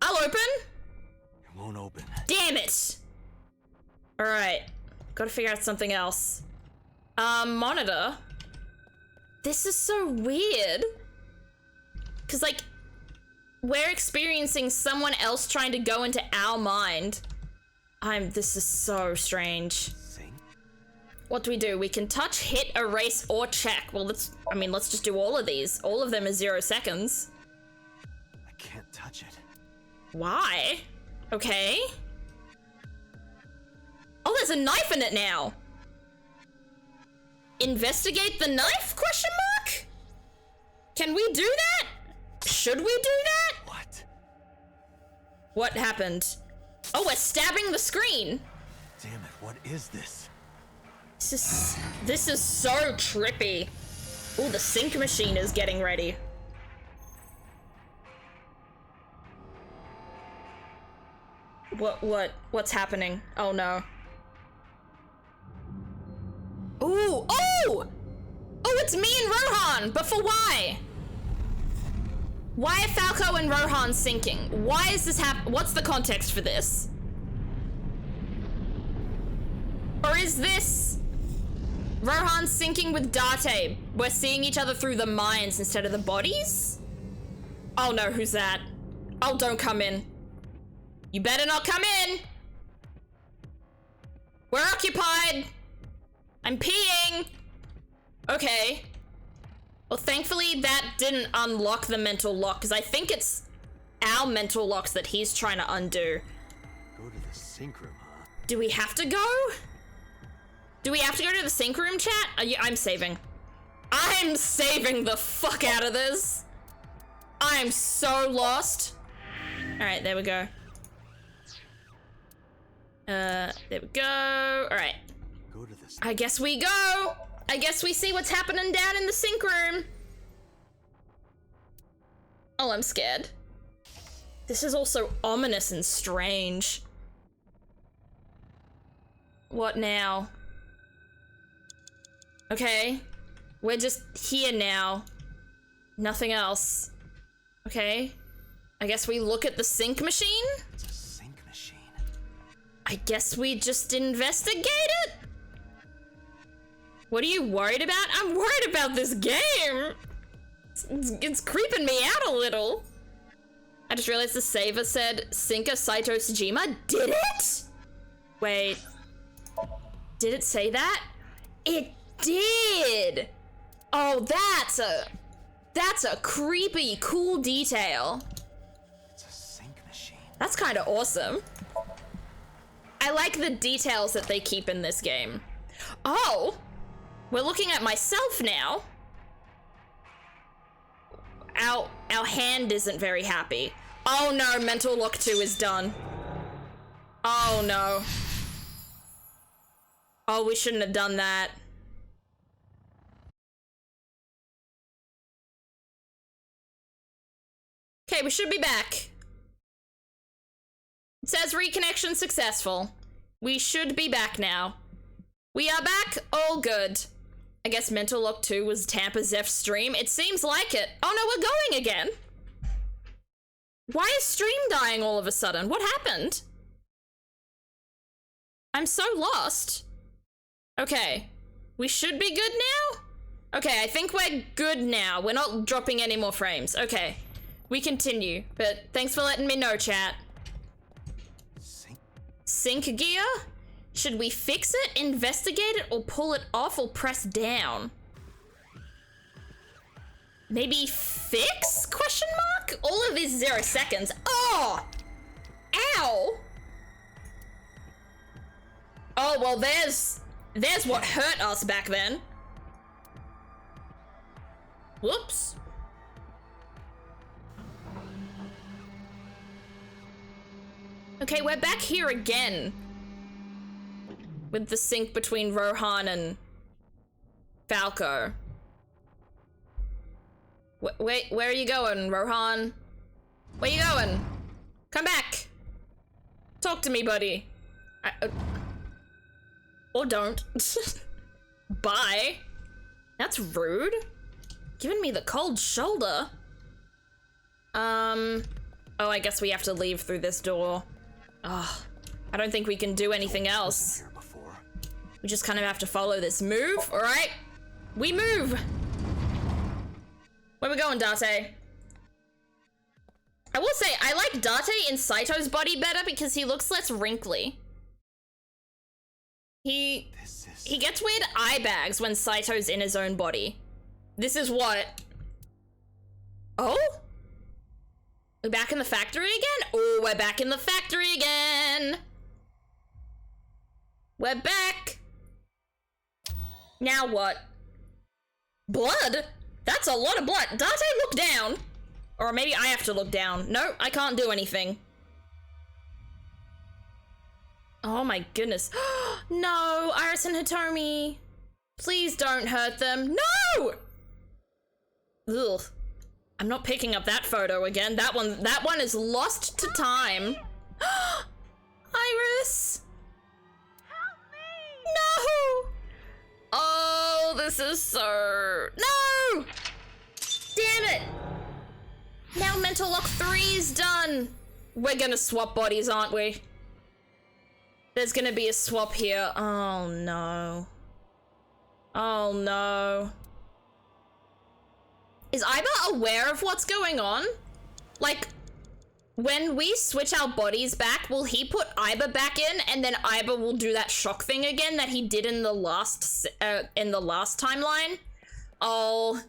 I'll open. It won't open. Damn it. All right. Gotta figure out something else. Monitor. This is so weird. Cause, like, we're experiencing someone else trying to go into our mind. This is so strange. Sync? What do? We can touch, hit, erase, or check. Well, let's just do all of these. All of them are 0 seconds. I can't touch it. Why? Okay. Oh, there's a knife in it now. Investigate the knife? Question mark? Can we do that? Should we do that? What? What happened? Oh, we're stabbing the screen. Damn it, what is this? This is so trippy. Oh, the sync machine is getting ready. What's happening? Oh no. Ooh, oh! Oh, it's me and Rohan, but for why? Why are Falco and Rohan syncing? Why is this what's the context for this? Or is this Rohan syncing with Date? We're seeing each other through the minds instead of the bodies? Oh no, who's that? Oh, don't come in. You better not come in. We're occupied. I'm peeing. Okay. Well, thankfully that didn't unlock the mental lock, because I think it's our mental locks that he's trying to undo. Go to the sync room, huh? Do we have to go? Do we have to go to the sync room, chat? I'm saving. I'm saving the fuck out of this. I'm so lost. All right, there we go. There we go. All right. Go to the I guess we go. I guess we see what's happening down in the sync room. Oh, I'm scared. This is also ominous and strange. What now? Okay. We're just here now. Nothing else. Okay. I guess we look at the sync machine? It's a sync machine. I guess we just investigate it? What are you worried about? I'm worried about this game. It's creeping me out a little. I just realized the saver said Sinka Saito Tsujima. Did it? Wait. Did it say that? It did. Oh, that's a creepy, cool detail. It's a sync machine. That's kind of awesome. I like the details that they keep in this game. Oh, we're looking at myself now. Our hand isn't very happy. Oh no, mental lock 2 is done. Oh no. Oh, we shouldn't have done that. Okay, we should be back. It says reconnection successful. We should be back now. We are back, all good. I guess Mental Lock 2 was Tampa Zeph's stream. It seems like it. Oh no, we're going again. Why is stream dying all of a sudden? What happened? I'm so lost. Okay, we should be good now? Okay, I think we're good now. We're not dropping any more frames. Okay, we continue, but thanks for letting me know, chat. Sync gear? Should we fix it, investigate it, or pull it off, or press down? Maybe fix? Question mark? All of these 0 seconds. Oh! Ow! Oh, well, there's what hurt us back then. Whoops. Okay, we're back here again. With the sync between Rohan and Falco. Wait, where are you going, Rohan? Where you going? Come back. Talk to me, buddy. Or don't. Bye. That's rude. Giving me the cold shoulder. Oh, I guess we have to leave through this door. Oh, I don't think we can do anything else. We just kind of have to follow this move, all right? We move. Where we going, Date? I will say, I like Date in Saito's body better because he looks less wrinkly. He gets weird eye bags when Saito's in his own body. This is what? Oh? We're back in the factory again? Oh, we're back in the factory again. We're back. Now what? Blood? That's a lot of blood. Dante, look down. Or maybe I have to look down. No, I can't do anything. Oh my goodness. No, Iris and Hitomi. Please don't hurt them. No! Ugh. I'm not picking up that photo again. That one is lost to time. Iris! Help me! No! Oh, this is so... No! Damn it! Now Mental Lock 3's done. We're gonna swap bodies, aren't we? There's gonna be a swap here. Oh no. Oh no. Is Aiba aware of what's going on? Like, when we switch our bodies back, will he put Aiba back in, and then Aiba will do that shock thing again that he did in the last timeline? Oh,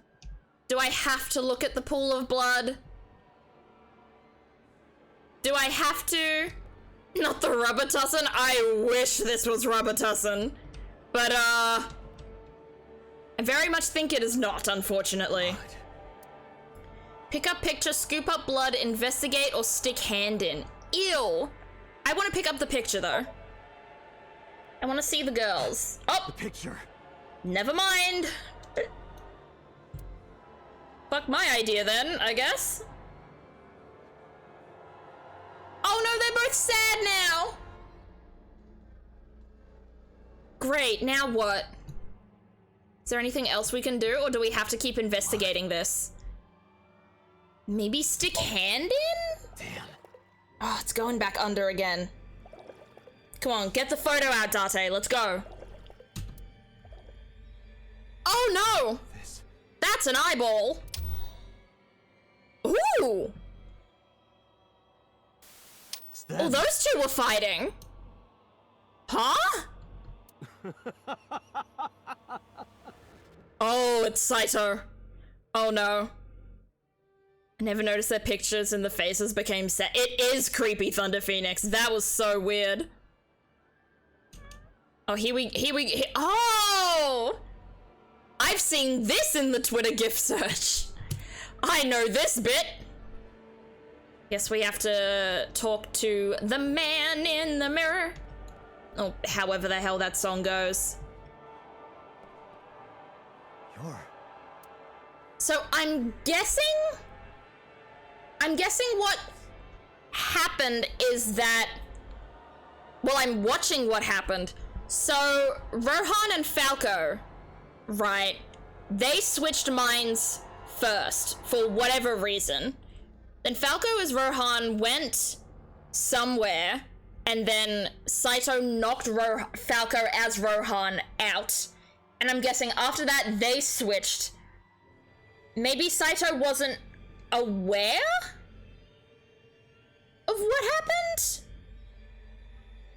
do I have to look at the pool of blood? Do I have to? Not the rubber tussin. I wish this was rubber tussin, but I very much think it is not, unfortunately. Pick up picture, scoop up blood, investigate, or stick hand in. Ew. I want to pick up the picture, though. I want to see the girls. Oh! The picture. Never mind. Fuck my idea, then, I guess. Oh, no, they're both sad now. Great, now what? Is there anything else we can do, or do we have to keep investigating this? Maybe stick hand in? Damn. Oh, it's going back under again. Come on, get the photo out, Date. Let's go. Oh no! That's an eyeball. Ooh! It's them. Oh, those two were fighting. Huh? Oh, it's Saito. Oh no. I never noticed their pictures and the faces became sad. It is creepy, Thunder Phoenix. That was so weird. Oh, oh! I've seen this in the Twitter gift search. I know this bit. Guess we have to talk to the man in the mirror. Oh, however the hell that song goes. So I'm guessing what happened is that, well, I'm watching what happened. So Rohan and Falco, right, they switched minds first for whatever reason. Then Falco as Rohan went somewhere, and then Saito knocked Falco as Rohan out. And I'm guessing after that they switched. Maybe Saito wasn't aware of what happened?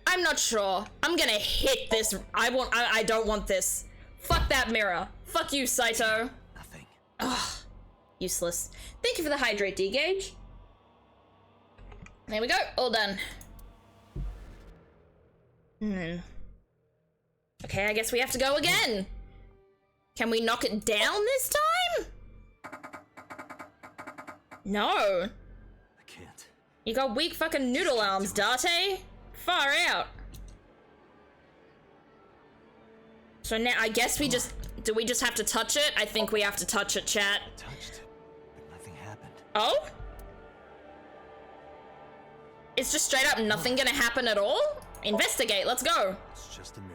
I'm not sure. I'm gonna hit this. I don't want this. Fuck that mirror. Fuck you, Saito. Nothing. Ugh. Useless. Thank you for the hydrate, D-Gauge. There we go. All done. Okay, I guess we have to go again. Can we knock it down this time? No. I can't. You got weak fucking noodle arms, Date. Far out. So now I guess we just... Do we just have to touch it? I think we have to touch it, chat. I touched, but nothing happened. Oh? It's just straight up nothing gonna happen at all? Investigate, let's go. It's just a mirror.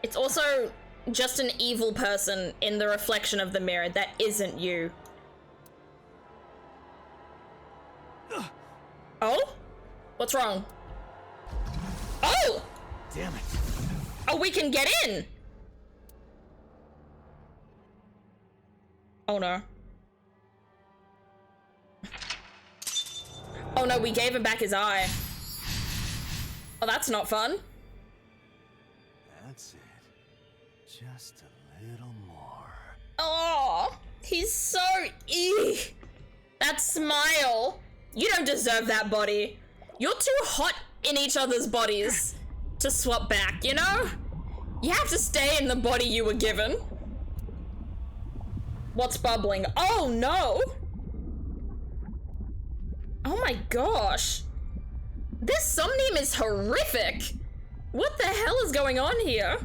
It's also just an evil person in the reflection of the mirror that isn't you. Oh? What's wrong? Oh! Damn it. Oh, we can get in! Oh no. Oh no, we gave him back his eye. Oh, that's not fun. That's it. Just a little more. Oh, he's so eek. That smile. You don't deserve that body. You're too hot in each other's bodies to swap back, you know? You have to stay in the body you were given. What's bubbling? Oh no! Oh my gosh. This somnium is horrific. What the hell is going on here?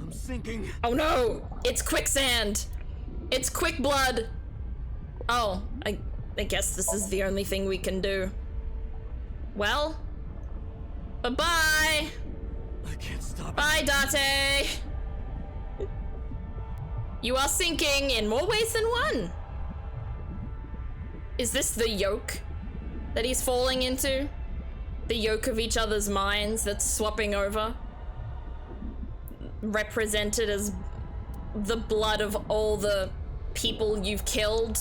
I'm sinking. Oh no, it's quicksand. It's quick blood. Oh, I guess this is the only thing we can do. Well, bye-bye. I can't stop. Bye, Date. You are sinking in more ways than one. Is this the yoke that he's falling into? The yoke of each other's minds that's swapping over? Represented as the blood of all the people you've killed?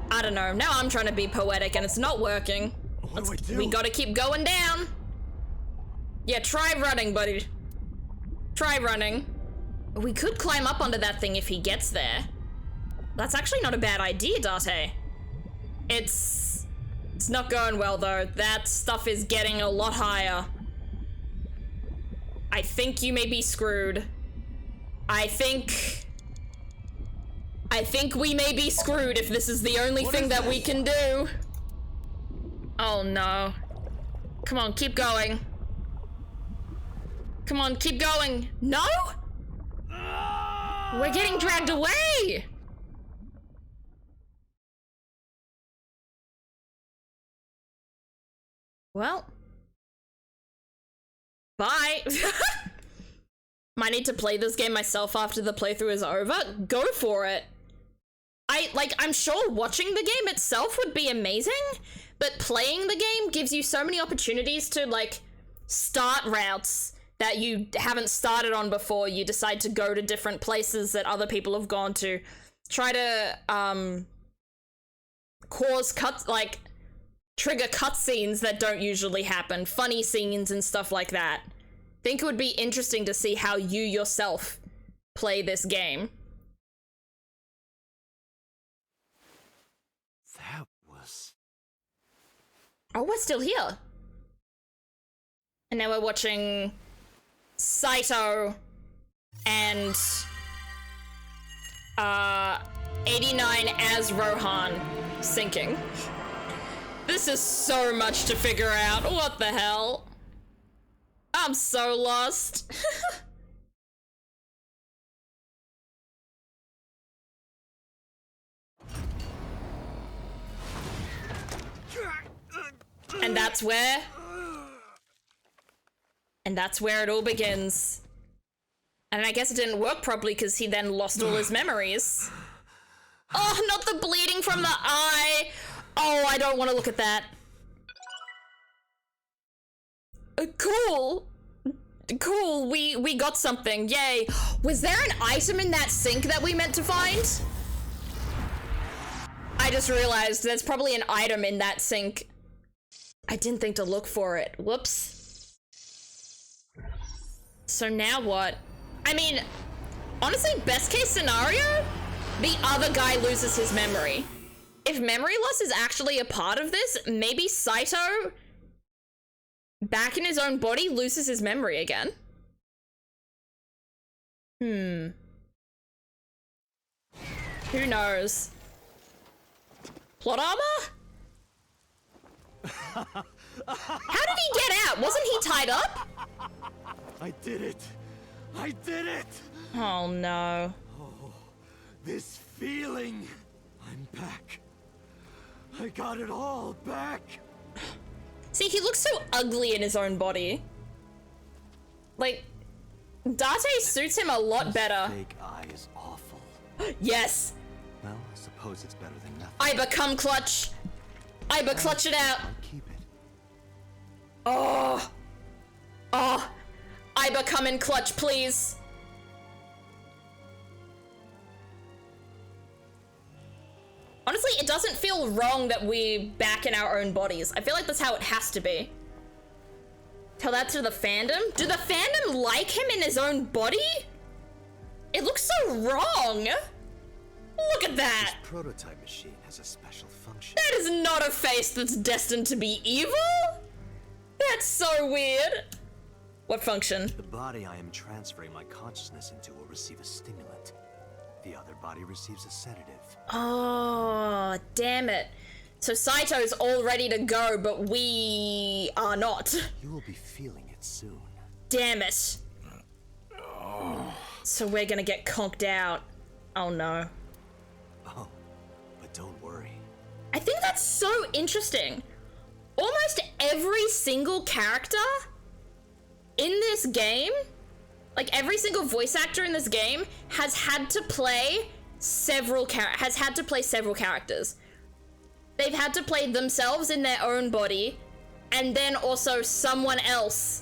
I don't know. Now I'm trying to be poetic and it's not working. What do I do? We gotta keep going down. Yeah, try running, buddy. Try running. We could climb up onto that thing if he gets there. That's actually not a bad idea, Date. It's not going well though. That stuff is getting a lot higher. I think you may be screwed. I think we may be screwed if this is the only thing that we can do. Oh no. Come on, keep going. Come on, keep going. No? We're getting dragged away! Well. Bye. Might need to play this game myself after the playthrough is over. Go for it. I'm sure watching the game itself would be amazing, but playing the game gives you so many opportunities to, like, start routes that you haven't started on before. You decide to go to different places that other people have gone to. Try to, trigger cutscenes that don't usually happen. Funny scenes and stuff like that. Think it would be interesting to see how you yourself play this game. That was... Oh, we're still here. And now we're watching Saito and 89 as Rohan sinking. This is so much to figure out. What the hell? I'm so lost. And that's where it all begins. And I guess it didn't work properly because he then lost all his memories. Oh, not the bleeding from the eye. Oh, I don't want to look at that. Cool. Cool, we got something, yay. Was there an item in that sink that we meant to find? I just realized there's probably an item in that sink. I didn't think to look for it. Whoops. So now what? I mean, honestly, best case scenario, the other guy loses his memory. If memory loss is actually a part of this, maybe Saito, back in his own body, loses his memory again. Who knows? Plot armor? How did he get out? Wasn't he tied up? I did it! I did it! Oh no. Oh, this feeling! I'm back. I got it all back! See, he looks so ugly in his own body. Like, Date suits him a lot better. Fake eye is awful. Yes! Well, I suppose it's better than nothing. I become clutch. I clutch it out. I'll keep it. Oh. Oh. I become in clutch, please. Honestly, it doesn't feel wrong that we're back in our own bodies. I feel like that's how it has to be. Tell that to the fandom? Do the fandom like him in his own body? It looks so wrong. Look at that. This prototype machine has a special function. That is not a face that's destined to be evil. That's so weird. What function? The body I am transferring my consciousness into will receive a stimulant. The other body receives a sedative. Oh, damn it. So Saito's all ready to go, but we are not. You will be feeling it soon. Damn it. So we're gonna get conked out. Oh no. Oh, but don't worry. I think that's so interesting. Almost every single character in this game, like every single voice actor in this game, has had to play several characters. They've had to play themselves in their own body, and then also someone else,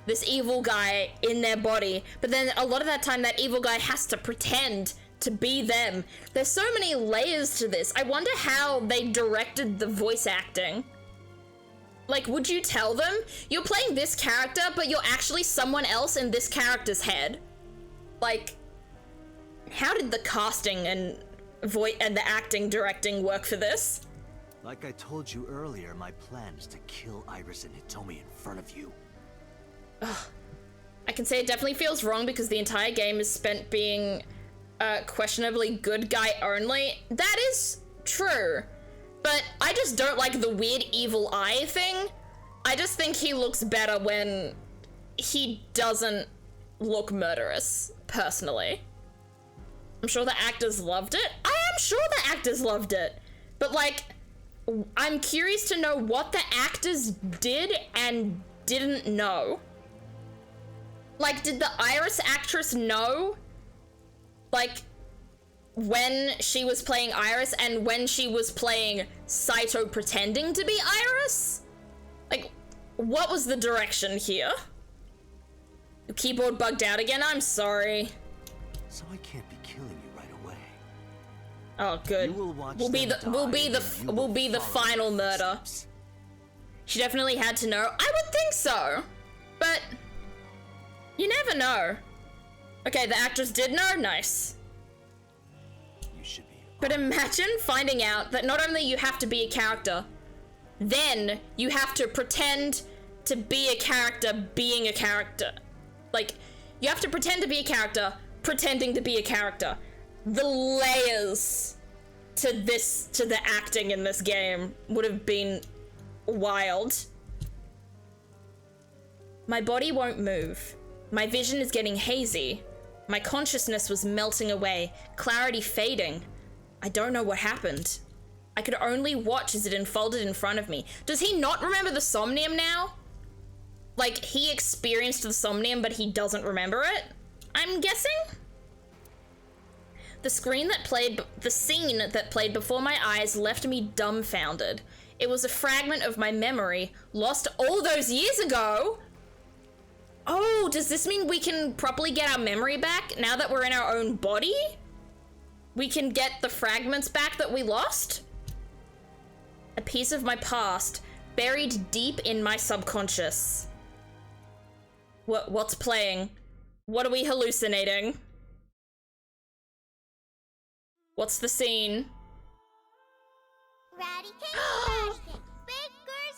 this evil guy, in their body. But then a lot of that time, that evil guy has to pretend to be them. There's so many layers to this. I wonder how they directed the voice acting. Like, would you tell them, you're playing this character, but you're actually someone else in this character's head? Like, how did the casting and the acting directing work for this? Like I told you earlier, my plan is to kill Iris and Hitomi in front of you. I can say it definitely feels wrong because the entire game is spent being questionably good guy only. That is true. But I just don't like the weird evil eye thing. I just think he looks better when he doesn't look murderous, personally. I'm sure the actors loved it. I am sure the actors loved it. But like, I'm curious to know what the actors did and didn't know. Like, did the Iris actress know, like, when she was playing Iris and when she was playing Saito pretending to be Iris? Like, what was the direction here? Your keyboard bugged out again? I'm sorry. So I can't be killing you right away. Oh, good. You will watch We'll be them the we'll die, be and the then you we'll will be the follow final their murder. footsteps. She definitely had to know. I would think so, but you never know. Okay, the actress did know. Nice. You should be. But imagine finding out that not only you have to be a character, then you have to pretend to be a character being a character. Like, you have to pretend to be a character pretending to be a character. The layers to the acting in this game would have been wild. My body won't move. My vision is getting hazy. My consciousness was melting away, clarity fading. I don't know what happened. I could only watch as it unfolded in front of me. Does he not remember the somnium now? Like, he experienced the somnium, but he doesn't remember it? I'm guessing? The scene that played before my eyes left me dumbfounded. It was a fragment of my memory, lost all those years ago. Oh, does this mean we can properly get our memory back now that we're in our own body? We can get the fragments back that we lost? A piece of my past, buried deep in my subconscious. What's playing? What are we hallucinating? What's the scene? Ratty cake, ratty cake, big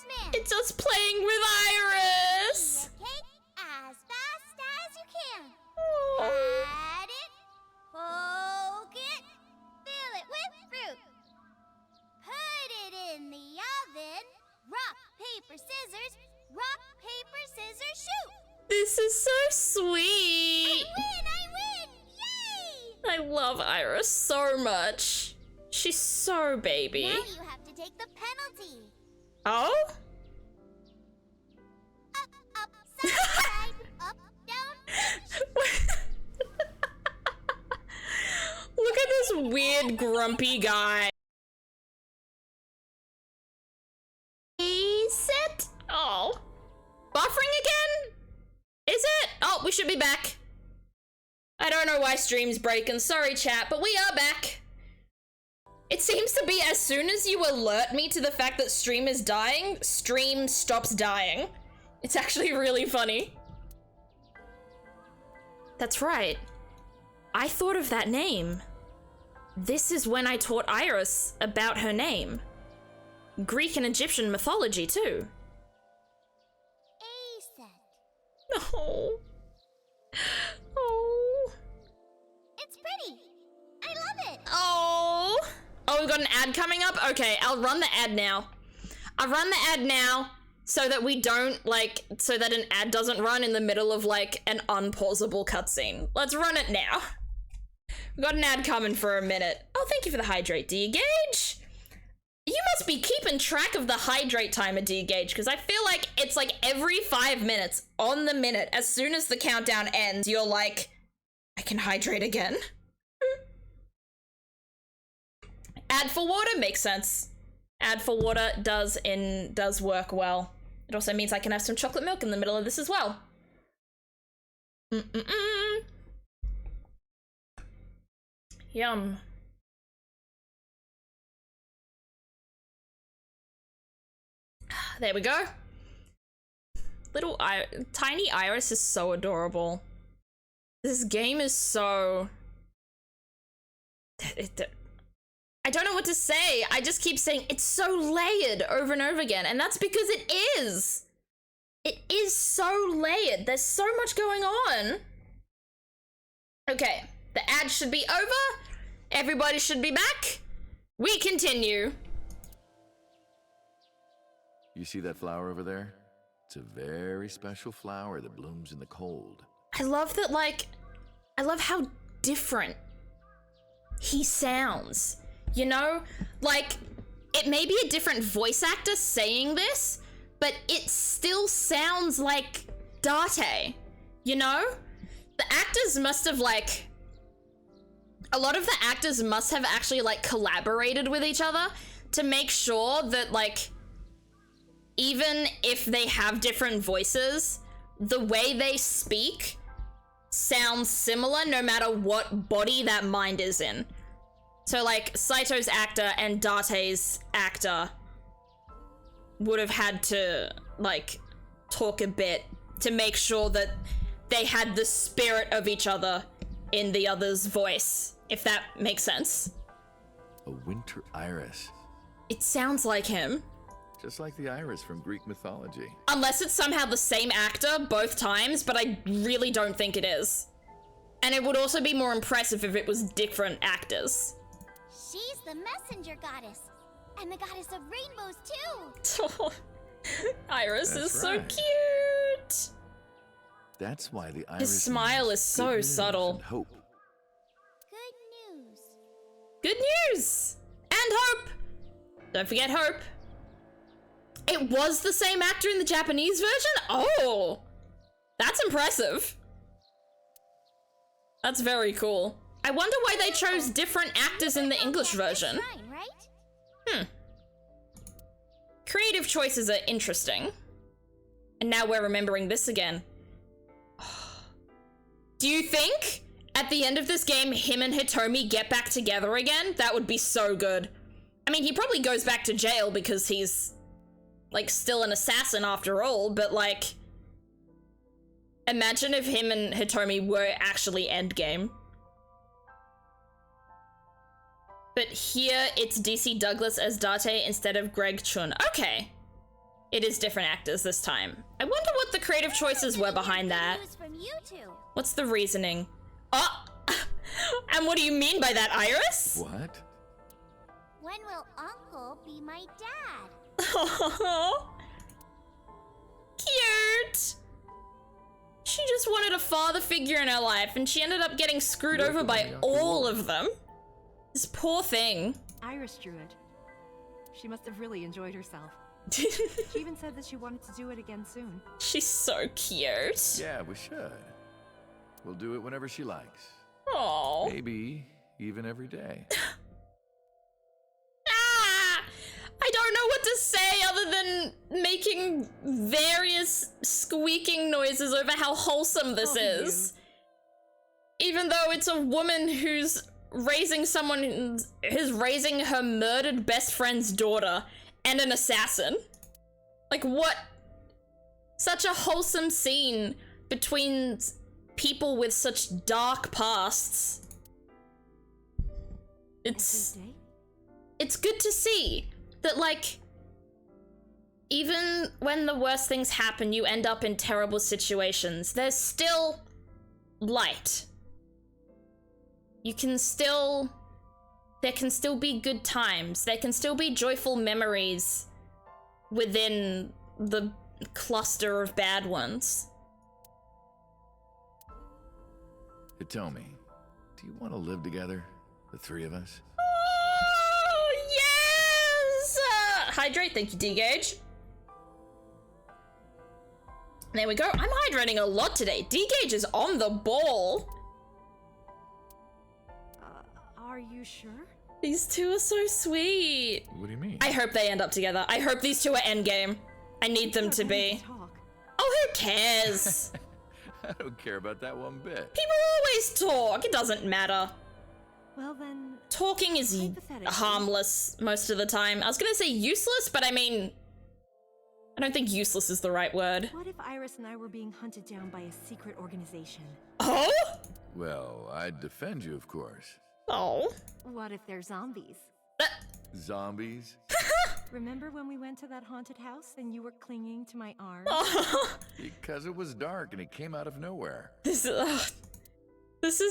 man. It's us playing with Iris! Eat the cake as fast as you can. Oh. Pat it, poke it, fill it with fruit. Put it in the oven. Rock, paper, scissors. Rock, paper, scissors, shoot. This is so sweet. I win! Yay! I love Iris so much. She's so baby. Now you have to take the penalty. Oh? Up, side, side, up, down. Look at this weird grumpy guy. Set? Oh. Buffering again? Is it? Oh, we should be back. I don't know why stream's breaking. Sorry, chat, but we are back. It seems to be as soon as you alert me to the fact that stream is dying, stream stops dying. It's actually really funny. That's right. I thought of that name. This is when I taught Iris about her name. Greek and Egyptian mythology, too. Oh. Oh. It's pretty. I love it. Oh. Oh, we've got an ad coming up? Okay, I'll run the ad now. I'll run the ad now so that we don't, like, so that an ad doesn't run in the middle of, like, an unpausable cutscene. Let's run it now. We've got an ad coming for a minute. Oh, thank you for the hydrate, D-Gauge. You must be keeping track of the hydrate timer, D-Gauge, because I feel like it's like every 5 minutes on the minute, as soon as the countdown ends, you're like, I can hydrate again. Ad for water makes sense. Ad for water does work well. It also means I can have some chocolate milk in the middle of this as well. Yum. There we go. Tiny Iris is so adorable. This game is so... I don't know what to say. I just keep saying it's so layered over and over again, and that's because it is. It is so layered. There's so much going on. Okay, the ad should be over. Everybody should be back. We continue. You see that flower over there? It's a very special flower that blooms in the cold. I love that, like, I love how different he sounds. You know? Like, it may be a different voice actor saying this, but it still sounds like Date. You know? The actors must have, like... A lot of the actors must have actually, like, collaborated with each other to make sure that, like... Even if they have different voices, the way they speak sounds similar no matter what body that mind is in. So, like, Saito's actor and Date's actor would have had to, like, talk a bit to make sure that they had the spirit of each other in the other's voice, if that makes sense. A winter iris. It sounds like him. Just like the iris from Greek mythology. Unless it's somehow the same actor both times, but I really don't think it is. And it would also be more impressive if it was different actors. She's the messenger goddess. And the goddess of rainbows, too. Iris is so right. cute. That's why the iris His smile means is so good news subtle. and hope. Good news. Good news! And hope! Don't forget hope. It was the same actor in the Japanese version? Oh! That's impressive. That's very cool. I wonder why they chose different actors in the English version. Shrine, right? Creative choices are interesting. And now we're remembering this again. Do you think at the end of this game, him and Hitomi get back together again? That would be so good. I mean, he probably goes back to jail because he's, like, still an assassin after all, but, like, imagine if him and Hitomi were actually endgame. But here, it's DC Douglas as Date instead of Greg Chun. Okay. It is different actors this time. I wonder what the creative choices were behind that. News from you two. What's the reasoning? Oh! And what do you mean by that, Iris? What? When will Uncle be my dad? Oh, cute. She just wanted a father figure in her life, and she ended up getting screwed over by all of them. This poor thing. Iris drew it. She must have really enjoyed herself. She even said that she wanted to do it again soon. She's so cute. Yeah, we should. We'll do it whenever she likes. Oh. Maybe even every day. I don't know what to say other than making various squeaking noises over how wholesome this is. Even though it's a woman who's raising her murdered best friend's daughter and an assassin. Like, what? Such a wholesome scene between people with such dark pasts. It's good to see that, like, even when the worst things happen, you end up in terrible situations. There's still light. There can still be good times. There can still be joyful memories within the cluster of bad ones. Hitomi, do you want to live together? The three of us? Oh, yes! Hydrate, thank you, D-Gage. There we go. I'm hydrating a lot today. D-Gage is on the ball. Are you sure? These two are so sweet. What do you mean? I hope they end up together. I hope these two are endgame. I need them to be. Oh, who cares? I don't care about that one bit. People always talk. It doesn't matter. Well then, talking is harmless most of the time. I was gonna say useless, but I mean, I don't think useless is the right word. What if Iris and I were being hunted down by a secret organization? Oh? Well, I'd defend you, of course. Oh. What if they're zombies? Zombies? Remember when we went to that haunted house and you were clinging to my arm? Because it was dark and it came out of nowhere. This is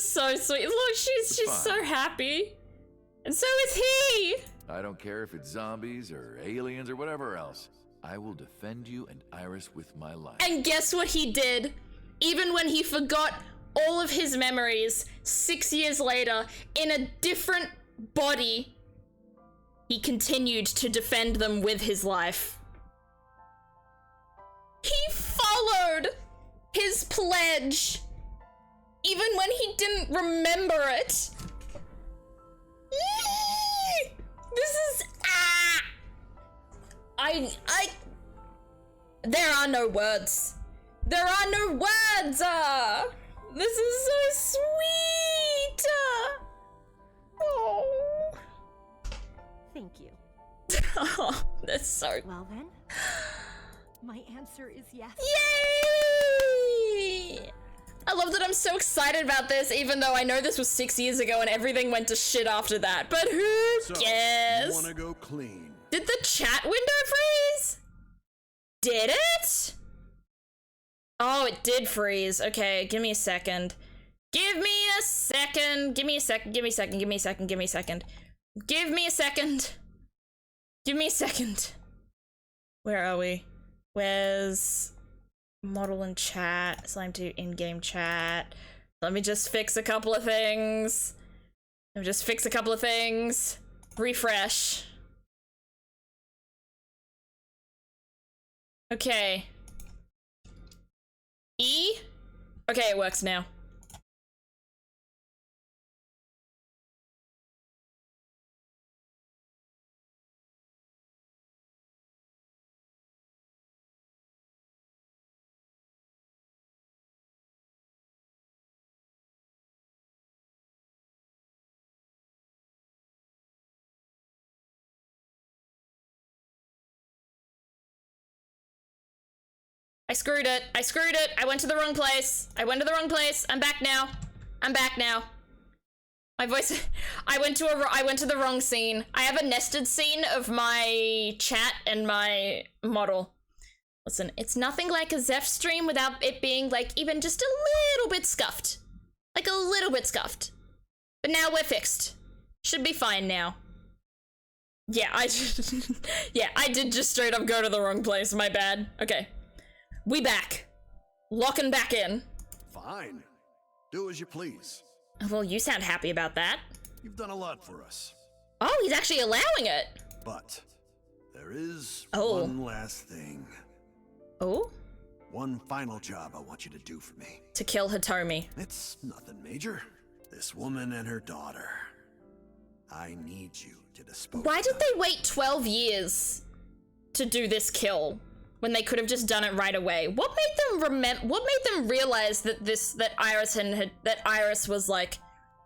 so sweet. Look, she's so happy. And so is he. I don't care if it's zombies or aliens or whatever else. I will defend you and Iris with my life. And guess what he did? Even when he forgot all of his memories 6 years later in a different body, he continued to defend them with his life. He followed his pledge even when he didn't remember it. This is there are no words. There are no words. This is so sweet. Oh. Thank you. Oh, that's so. Well then, my answer is yes. Yay! I love that I'm so excited about this, even though I know this was 6 years ago and everything went to shit after that. But who cares? You wanna go clean? Did the chat window freeze? Did it? Oh, it did freeze. Okay, give me a second. Give me a second. Give me a second. Give me a second. Give me a second. Give me a second. Give me a second. Give me a second. Where are we? Where's model and chat? Slime to in-game chat. Let me just fix a couple of things. Refresh. Okay. E? Okay, it works now. I screwed it. I went to the wrong place. I'm back now. My voice, I went to the wrong scene. I have a nested scene of my chat and my model. Listen, it's nothing like a Zeph stream without it being like even just a little bit scuffed. Like a little bit scuffed. But now we're fixed. Should be fine now. Yeah, I did just straight up go to the wrong place, my bad. Okay. We back. Locking back in. Fine. Do as you please. Well, you sound happy about that. You've done a lot for us. Oh, he's actually allowing it. But there is Oh. one last thing. Oh? One final job I want you to do for me. To kill Hitomi. It's nothing major. This woman and her daughter. I need you to dispose Why of did them. they wait 12 years to do this kill when they could have just done it right away? What made them realize that Iris was like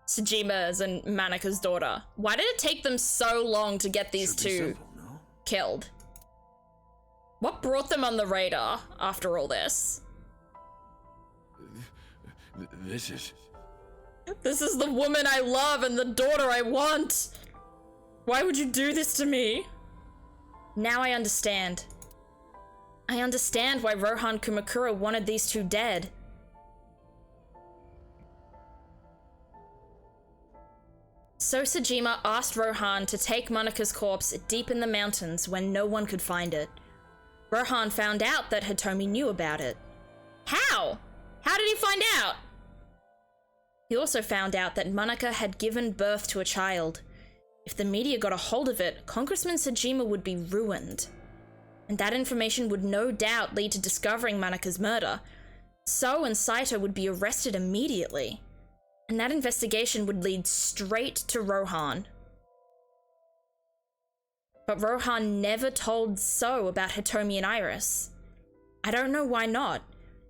Sejima's and Manika's daughter? Why did it take them so long to get these Should be two simple, no? killed? What brought them on the radar after all this? This is the woman I love and the daughter I want. Why would you do this to me? Now I understand. I understand why Rohan Kumakura wanted these two dead. So Sejima asked Rohan to take Monika's corpse deep in the mountains when no one could find it. Rohan found out that Hitomi knew about it. How? How did he find out? He also found out that Monika had given birth to a child. If the media got a hold of it, Congressman Sejima would be ruined. And that information would no doubt lead to discovering Monika's murder. So and Saito would be arrested immediately. And that investigation would lead straight to Rohan. But Rohan never told So about Hitomi and Iris. I don't know why not.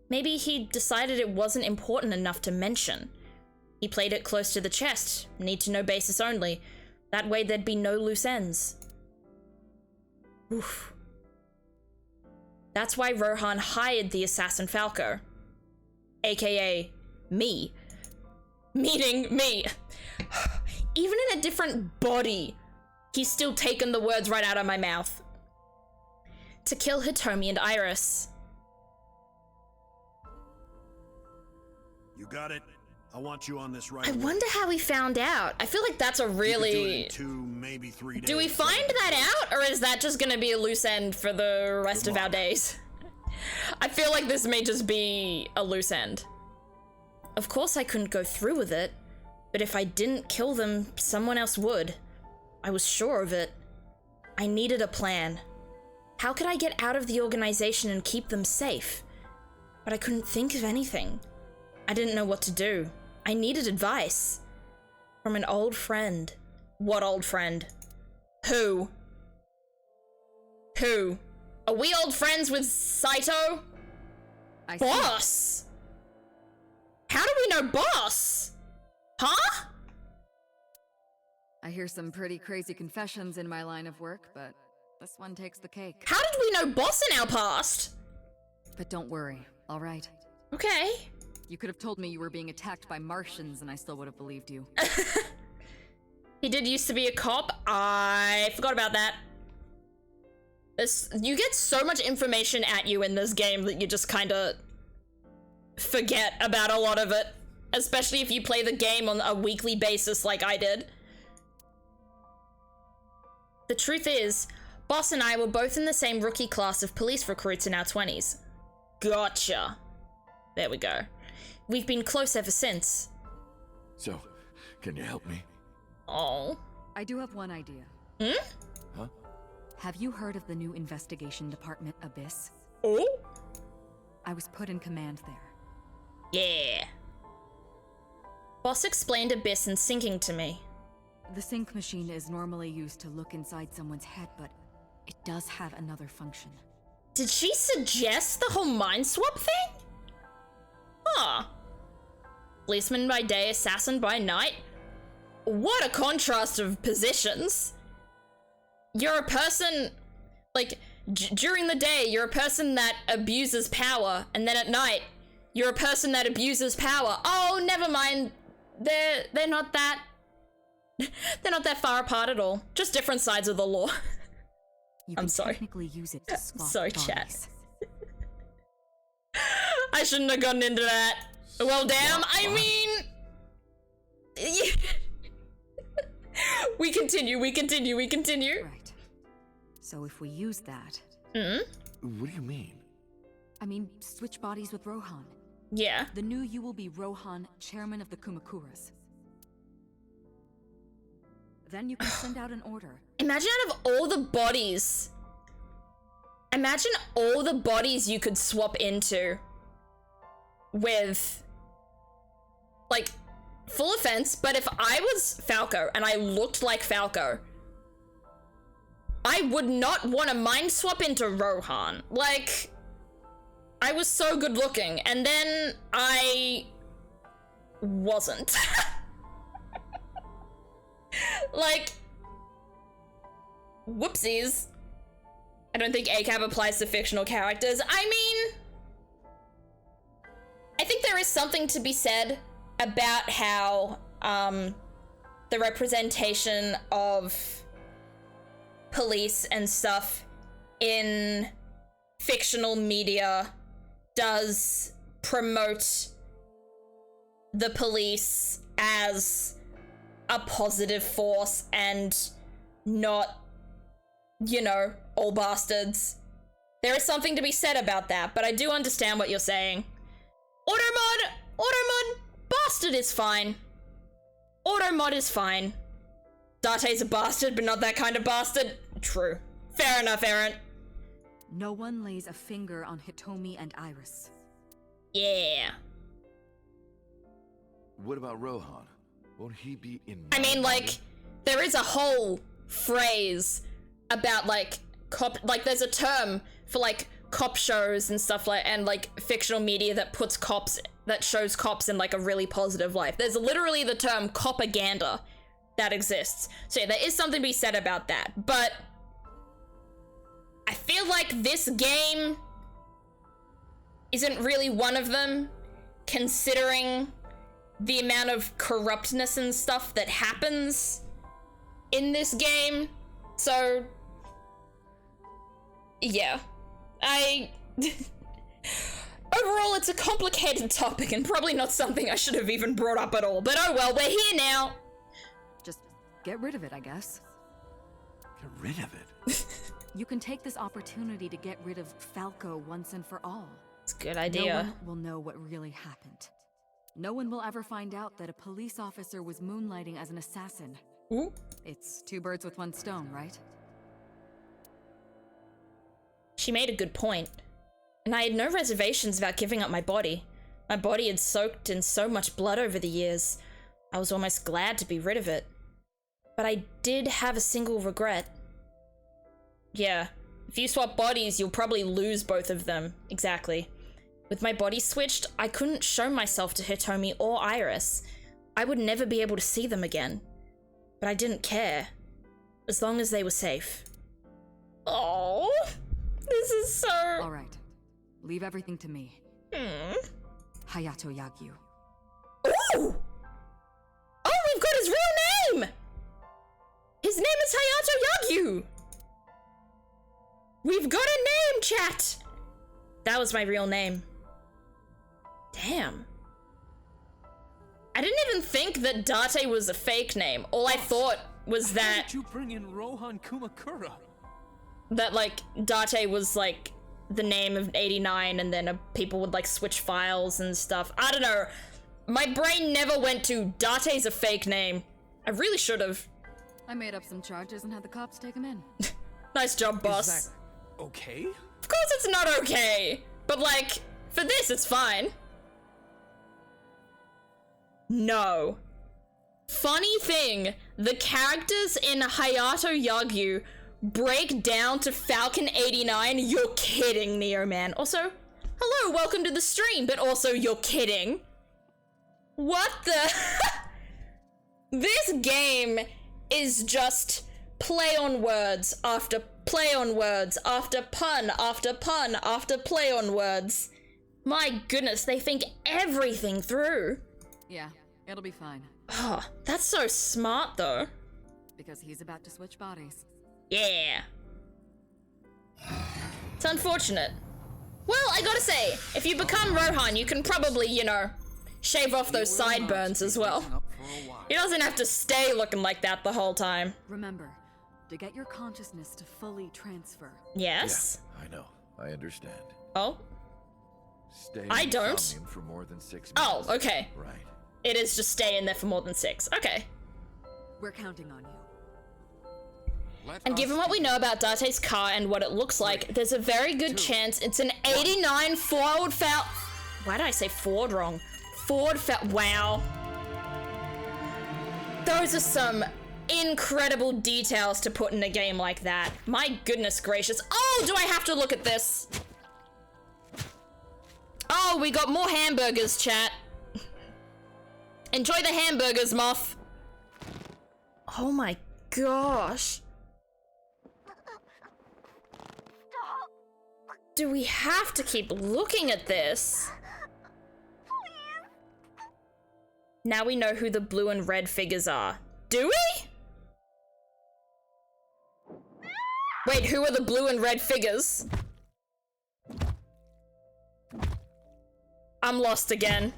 Maybe he decided it wasn't important enough to mention. He played it close to the chest, need-to-know basis only. That way there'd be no loose ends. Oof. That's why Rohan hired the assassin Falco. AKA me. Meaning me. Even in a different body, he's still taken the words right out of my mouth. To kill Hitomi and Iris. You got it. I want you on this right I away. wonder how he found out. I feel like that's a really... You could do it in 2, maybe 3 days. Do we find that out, or is that just gonna be a loose end for the rest of our days? I feel like this may just be a loose end. Of course I couldn't go through with it, but if I didn't kill them, someone else would. I was sure of it. I needed a plan. How could I get out of the organization and keep them safe? But I couldn't think of anything. I didn't know what to do. I needed advice. From an old friend. What old friend? Who? Who? Are we old friends with Saito? Boss? How do we know Boss? Huh? I hear some pretty crazy confessions in my line of work, but this one takes the cake. How did we know Boss in our past? But don't worry, all right? Okay. You could have told me you were being attacked by Martians and I still would have believed you. He did used to be a cop. I forgot about that. You get so much information at you in this game that you just kind of forget about a lot of it. Especially if you play the game on a weekly basis like I did. The truth is, Boss and I were both in the same rookie class of police recruits in our 20s. Gotcha. There we go. We've been close ever since. So, can you help me? Oh. I do have one idea. Huh? Have you heard of the new investigation department, Abyss? Oh? I was put in command there. Yeah. Boss explained Abyss in syncing to me. The sync machine is normally used to look inside someone's head, but it does have another function. Did she suggest the whole mind swap thing? Huh. Policeman by day, assassin by night? What a contrast of positions. You're a person, like, during the day, you're a person that abuses power, and then at night, you're a person that abuses power. Oh, never mind. They're not that... They're not that far apart at all. Just different sides of the law. I'm sorry. Technically use it to swap Sorry, bodies. chat. I shouldn't have gotten into that. Well, damn. I mean... We continue. Right. So if we use that... What do you mean? I mean, switch bodies with Rohan. Yeah. The new you will be Rohan, chairman of the Kumakuras. Then you can send out an order. Imagine out of all the bodies. Imagine all the bodies you could swap into with, like, full offense, but if I was Falco and I looked like Falco, I would not want to mind swap into Rohan. Like, I was so good looking, and then I wasn't. Like, whoopsies. I don't think ACAB applies to fictional characters. I mean, I think there is something to be said about how the representation of police and stuff in fictional media does promote the police as a positive force and not, you know, all bastards. There is something to be said about that, but I do understand what you're saying. Automod, bastard is fine. Automod is fine. Date's a bastard, but not that kind of bastard. True. Fair enough, Aaron. No one lays a finger on Hitomi and Iris. Yeah. What about Rohan? Won't he be in? I mean, like, there is a whole phrase about, like, cop, like, there's a term for, like, cop shows and stuff like, and, like, fictional media that puts cops, that shows cops in, like, a really positive life. There's literally the term copaganda that exists. So yeah, there is something to be said about that, but I feel like this game isn't really one of them, considering the amount of corruptness and stuff that happens in this game. So yeah, overall, it's a complicated topic and probably not something I should have even brought up at all, but oh well, we're here now. Just get rid of it, I guess. Get rid of it? You can take this opportunity to get rid of Falco once and for all. It's a good idea. No one will know what really happened. No one will ever find out that a police officer was moonlighting as an assassin. Ooh. It's two birds with one stone, right? She made a good point. And I had no reservations about giving up my body. My body had soaked in so much blood over the years. I was almost glad to be rid of it. But I did have a single regret. Yeah, if you swap bodies, you'll probably lose both of them. Exactly. With my body switched, I couldn't show myself to Hitomi or Iris. I would never be able to see them again. But I didn't care. As long as they were safe. Oh, this is so... Alright. Leave everything to me. Hayato Yagyu. Ooh! Oh, we've got his real name! His name is Hayato Yagyu! We've got a name, chat! That was my real name. Damn. I didn't even think that Date was a fake name. All I thought was that... How did you bring in Rohan Kumakura? That, like, Date was, like, the name of 89 and then people would, like, switch files and stuff. I don't know. My brain never went to Date's a fake name. I really should have. I made up some charges and had the cops take him in. Nice job, boss. Is that okay? Of course it's not okay. But, like, for this, it's fine. No. Funny thing, the characters in Hayato Yagyu break down to Falcon 89. You're kidding, Neo Man. Also, hello, welcome to the stream, but also you're kidding. What the? This game is just play on words after play on words after pun after pun after play on words. My goodness, they think everything through. Yeah, it'll be fine. Oh, that's so smart though. Because he's about to switch bodies. Yeah. It's unfortunate. Well, I gotta say, if you become Rohan, you can probably, you know, shave off those sideburns as well. He doesn't have to stay looking like that the whole time. Remember, to get your consciousness to fully transfer. Yes? Yeah, I know. I understand. Oh? Stay I in don't. somnium for more than 6 Oh, months. okay. Right. It is just stay in there for more than 6. Okay. We're counting on you. And given what we know about Date's car and what it looks like, there's a very good chance it's an 89 Ford Fal... Why did I say Ford wrong? Ford Fal... Wow. Those are some incredible details to put in a game like that. My goodness gracious. Oh, do I have to look at this? Oh, we got more hamburgers, chat. Enjoy the hamburgers, Moth. Oh my gosh. Do we have to keep looking at this? Now we know who the blue and red figures are. Do we? Wait, who are the blue and red figures? I'm lost again.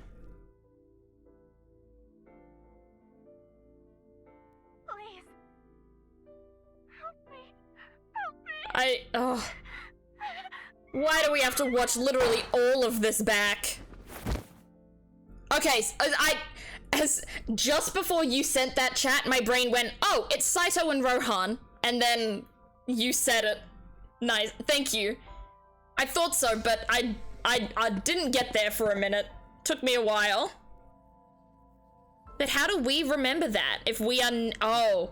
Please. Help me. Help me. Oh. Why do we have to watch literally all of this back? Okay, just before you sent that chat, my brain went, oh, it's Saito and Rohan, and then you said it. Nice, thank you. I thought so, but I didn't get there for a minute. Took me a while. But how do we remember that if we are? Oh,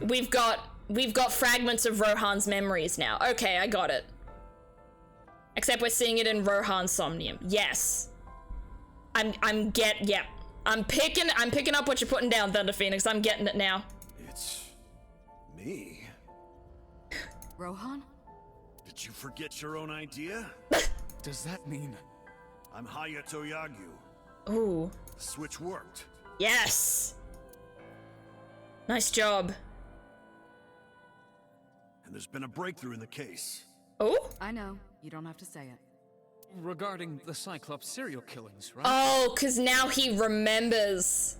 we've got fragments of Rohan's memories now. Okay, I got it. Except we're seeing it in Rohan's somnium. Yes. I'm picking up what you're putting down, Thunder Phoenix. I'm getting it now. It's me. Rohan? Did you forget your own idea? Does that mean I'm Hayato Yagyu. Ooh. The switch worked. Yes. Nice job. And there's been a breakthrough in the case. Oh? I know. You don't have to say it. regarding the Cyclops serial killings, right? Oh, because now he remembers.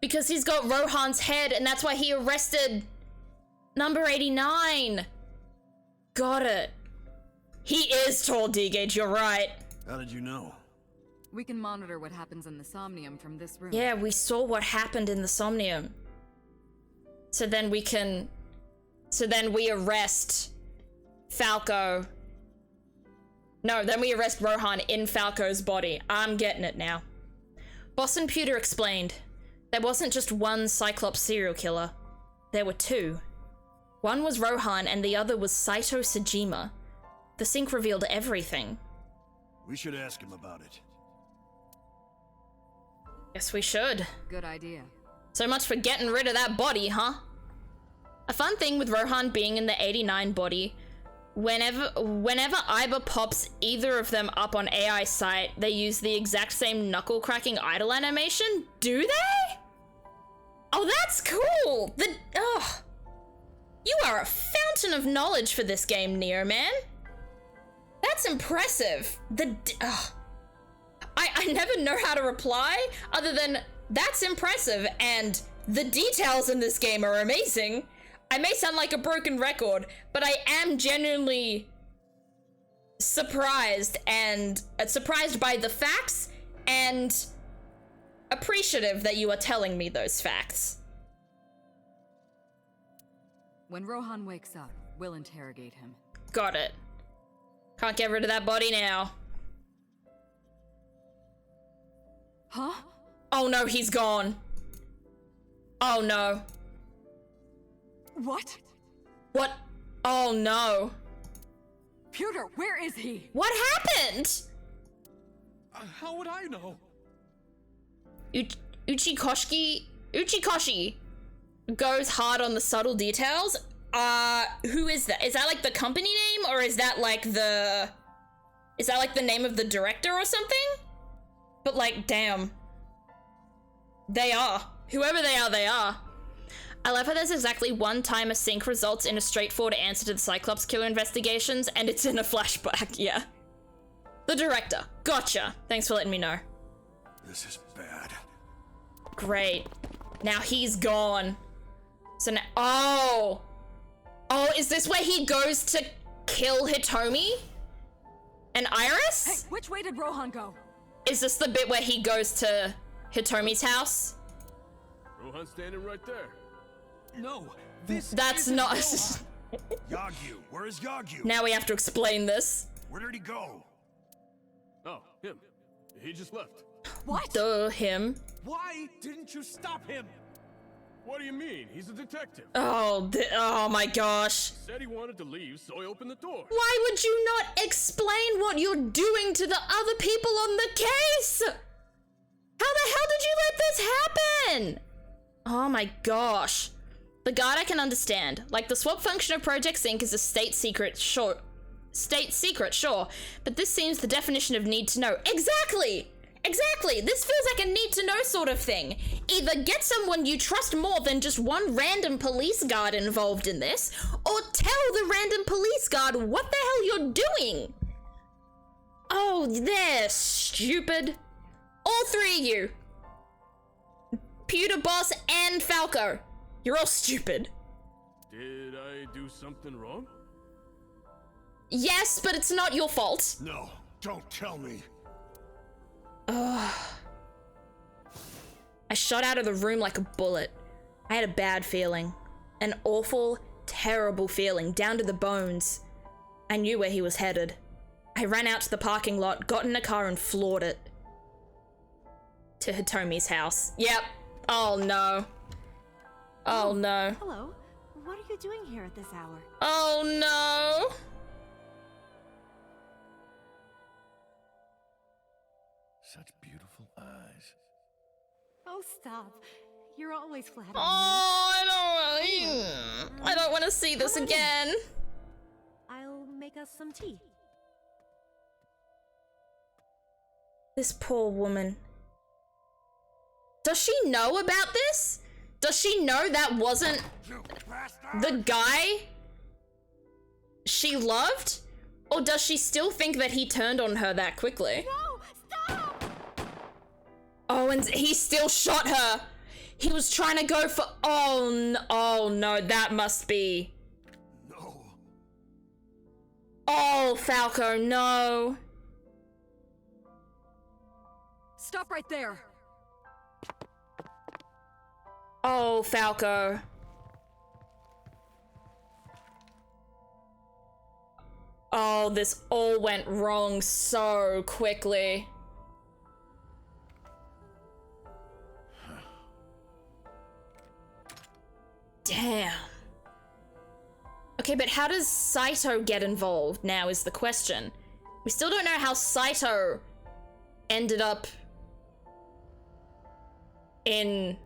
Because he's got Rohan's head, and that's why he arrested number 89. Got it. He is tall, D-Gage, you're right. How did you know? We can monitor what happens in the somnium from this room. Yeah, we saw what happened in the somnium. So then we arrest Falco. No, then we arrest Rohan in Falco's body. I'm getting it now. Boston Pewter explained, there wasn't just one Cyclops serial killer. There were two. One was Rohan and the other was Saito Sajima. The sync revealed everything. We should ask him about it. Yes, we should. Good idea. So much for getting rid of that body, huh? A fun thing with Rohan being in the 89 body, whenever Iba pops either of them up on AI site, they use the exact same knuckle cracking idle animation? Do they? Oh, that's cool! You are a fountain of knowledge for this game, Neo Man. That's impressive. I never know how to reply other than that's impressive and the details in this game are amazing. I may sound like a broken record, but I am genuinely surprised by the facts and appreciative that you are telling me those facts. When Rohan wakes up, we'll interrogate him. Got it. Can't get rid of that body now. Huh? Oh no, he's gone. Oh no. What? What? Oh no. Pewter, where is he? What happened? How would I know? Uchikoshi goes hard on the subtle details. Who is that? Is that like the company name, or is that like the name of the director or something? But like, damn. They are. Whoever they are. I love how there's exactly one time a sync results in a straightforward answer to the Cyclops killer investigations, and it's in a flashback, yeah. The director. Gotcha. Thanks for letting me know. This is bad. Great. Now he's gone. So now, oh, is this where he goes to kill Hitomi and Iris? Hey, which way did Rohan go? Is this the bit where he goes to Hitomi's house? Rohan's standing right there. No, this That's not. Yagyu, where is Yagyu? Now we have to explain this. Where did he go? Oh, him. He just left. What? Duh, him. Why didn't you stop him? What do you mean? He's a detective. Oh my gosh. Said he wanted to leave, so I opened the door. Why would you not explain what you're doing to the other people on the case? How the hell did you let this happen? Oh my gosh. The guard I can understand. Like, the swap function of Project Sync is a state secret, sure. But this seems the definition of need to know. Exactly! Exactly. This feels like a need to know sort of thing. Either get someone you trust more than just one random police guard involved in this, or tell the random police guard what the hell you're doing. Oh, they're stupid. All three of you. Pewter Boss and Falco. You're all stupid. Did I do something wrong? Yes, but it's not your fault. No, don't tell me. Ugh. I shot out of the room like a bullet. I had a bad feeling. An awful, terrible feeling, down to the bones. I knew where he was headed. I ran out to the parking lot, got in a car and floored it. To Hitomi's house. Yep. Oh no. Oh no. Hello. What are you doing here at this hour? Oh no. Such beautiful eyes. Oh, stop. You're always flattering I don't want to see this again. I'll make us some tea. This poor woman. Does she know about this? Does she know that wasn't the guy she loved? Or does she still think that he turned on her that quickly? No, stop! Oh, and he still shot her. He was trying to go for... Oh no, that must be... No. Oh, Falco, no. Stop right there. Oh, Falco. Oh, this all went wrong so quickly. Damn. Okay, but how does Saito get involved now is the question. We still don't know how Saito ended up in...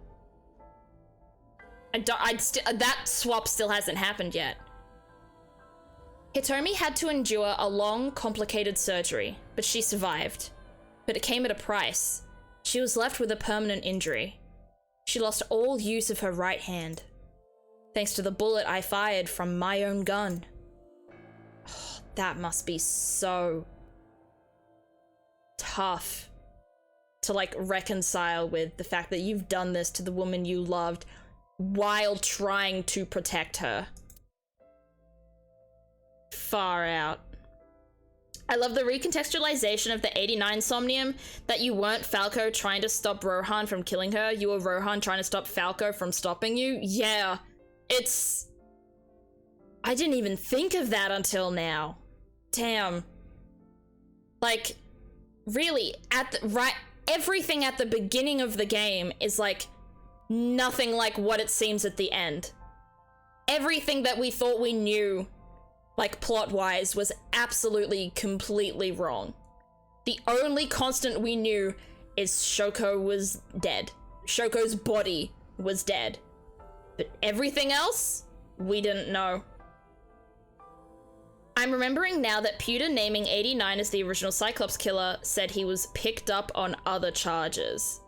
that swap still hasn't happened yet. Hitomi had to endure a long, complicated surgery, but she survived. But it came at a price. She was left with a permanent injury. She lost all use of her right hand, thanks to the bullet I fired from my own gun. Oh, that must be so tough to, like, reconcile with the fact that you've done this to the woman you loved while trying to protect her. Far out. I love the recontextualization of the 89 somnium, that you weren't Falco trying to stop Rohan from killing her, you were Rohan trying to stop Falco from stopping you. Yeah, it's... I didn't even think of that until now. Damn. Like, really, everything at the beginning of the game is like nothing like what it seems at the end. Everything that we thought we knew, like plot-wise, was absolutely, completely wrong. The only constant we knew is Shoko was dead. Shoko's body was dead. But everything else, we didn't know. I'm remembering now that Pewter naming 89 as the original Cyclops killer said he was picked up on other charges.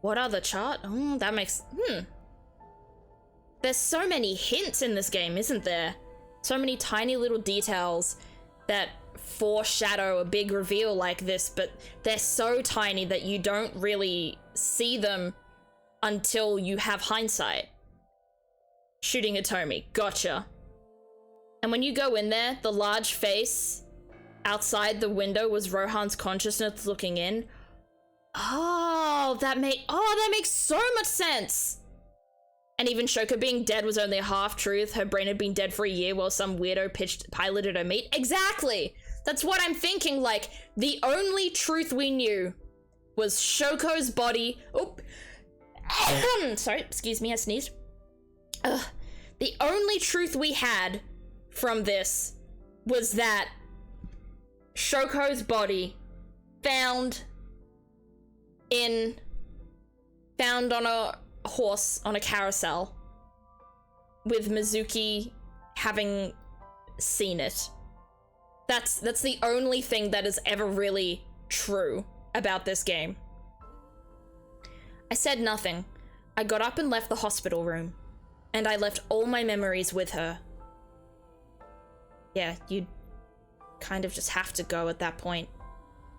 What other chart? Oh, that makes... There's so many hints in this game, isn't there? So many tiny little details that foreshadow a big reveal like this, but they're so tiny that you don't really see them until you have hindsight. Shooting Hitomi, gotcha. And when you go in there, the large face outside the window was Rohan's consciousness looking in. Oh, that makes so much sense. And even Shoko being dead was only a half-truth. Her brain had been dead for a year while some weirdo piloted her meat. Exactly! That's what I'm thinking, like, the only truth we knew was Shoko's body... Sorry, excuse me, I sneezed. The only truth we had from this was that Shoko's body found on a horse on a carousel with Mizuki having seen it. That's the only thing that has ever really true about this game. I said nothing. I got up and left the hospital room. And I left all my memories with her. Yeah, you'd kind of just have to go at that point.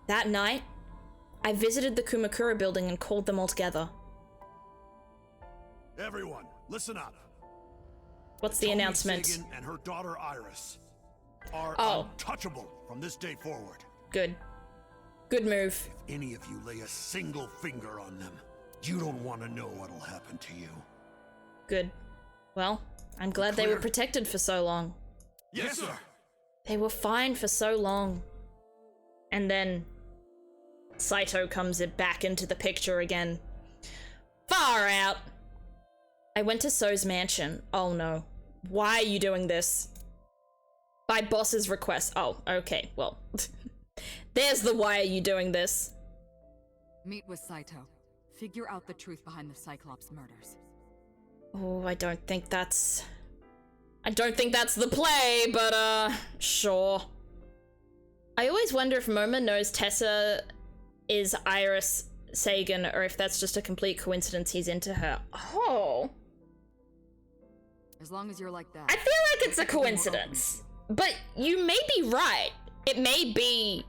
That night, I visited the Kumakura building and called them all together. Everyone, listen up. What's the Tomi announcement? Sagan and her daughter Iris are untouchable from this day forward. Good. Good move. If any of you lay a single finger on them, you don't want to know what'll happen to you. Good. Well, I'm glad they were protected for so long. Yes, sir. They were fine for so long. And then Saito comes back into the picture again. Far out. I went to So's mansion. Oh no. Why are you doing this? By boss's request. Oh, okay, well. There's the why are you doing this. Meet with Saito. Figure out the truth behind the Cyclops murders. Oh, I don't think that's the play, but sure. I always wonder if Moma knows Tessa is Iris Sagan, or if that's just a complete coincidence he's into her. Oh. As long as you're like that. I feel like it's a coincidence. But you may be right. It may be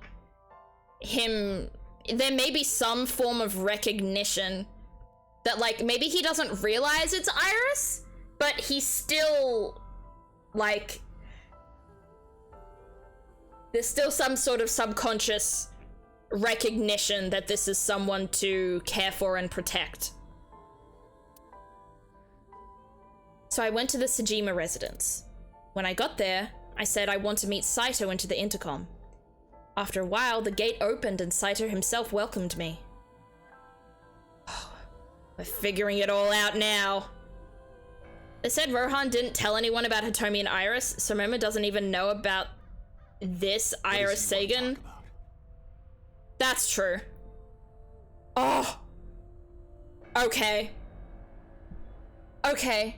him. There may be some form of recognition that, like, maybe he doesn't realize it's Iris, but he's still, like, there's still some sort of subconscious recognition that this is someone to care for and protect. So I went to the Sejima residence. When I got there, I said I want to meet Saito into the intercom. After a while, the gate opened and Saito himself welcomed me. We're figuring it all out now. They said Rohan didn't tell anyone about Hitomi and Iris, so Momo doesn't even know about this Iris Sagan. That's true. Oh. Okay. Okay.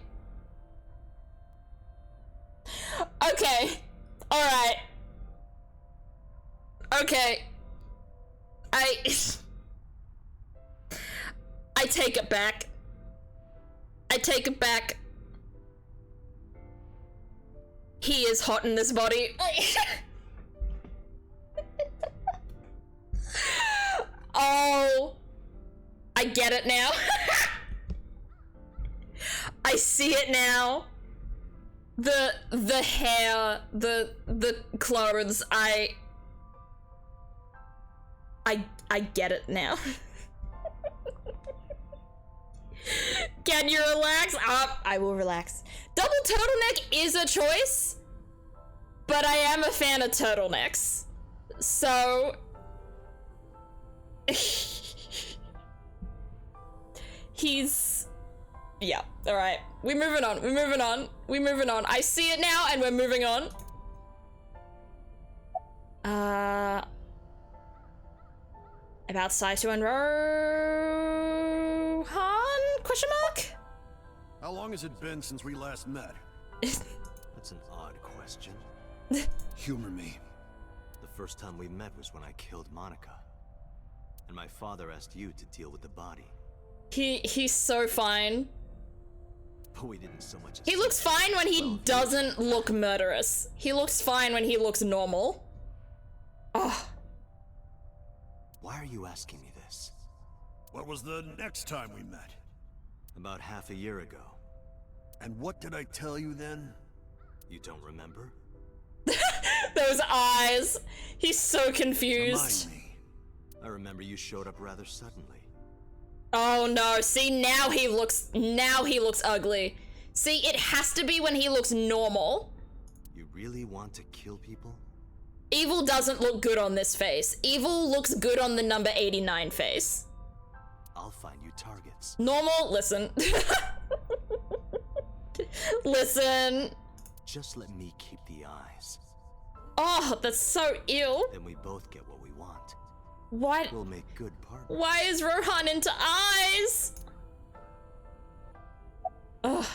Okay. Alright. Okay. I take it back. I take it back. He is hot in this body. Oh. I get it now. I see it now. The hair, the clothes, I get it now. Can you relax? I will relax. Double turtleneck is a choice, but I am a fan of turtlenecks. So he's, yeah, all right. We're moving on. We're moving on. We're moving on. I see it now, and we're moving on. About Saito and Rohan? Question mark? How long has it been since we last met? That's an odd question. Humor me. The first time we met was when I killed Monica. And my father asked you to deal with the body. He's so fine. But we didn't so much as He looks fine when he doesn't look murderous. He looks fine when he looks normal. Oh. Why are you asking me this? What was the next time we met? About half a year ago. And what did I tell you then? You don't remember? Those eyes. He's so confused. Remind me. I remember you showed up rather suddenly. Oh no, see now he looks ugly. See, it has to be when he looks normal. You really want to kill people? Evil doesn't look good on this face. Evil looks good on the number 89 face. I'll find you targets. Normal, listen. Listen. Just let me keep the eyes. Oh, that's so ill. Then we both get what we want. What? We'll make good partners. Why is Rohan into eyes? Ugh.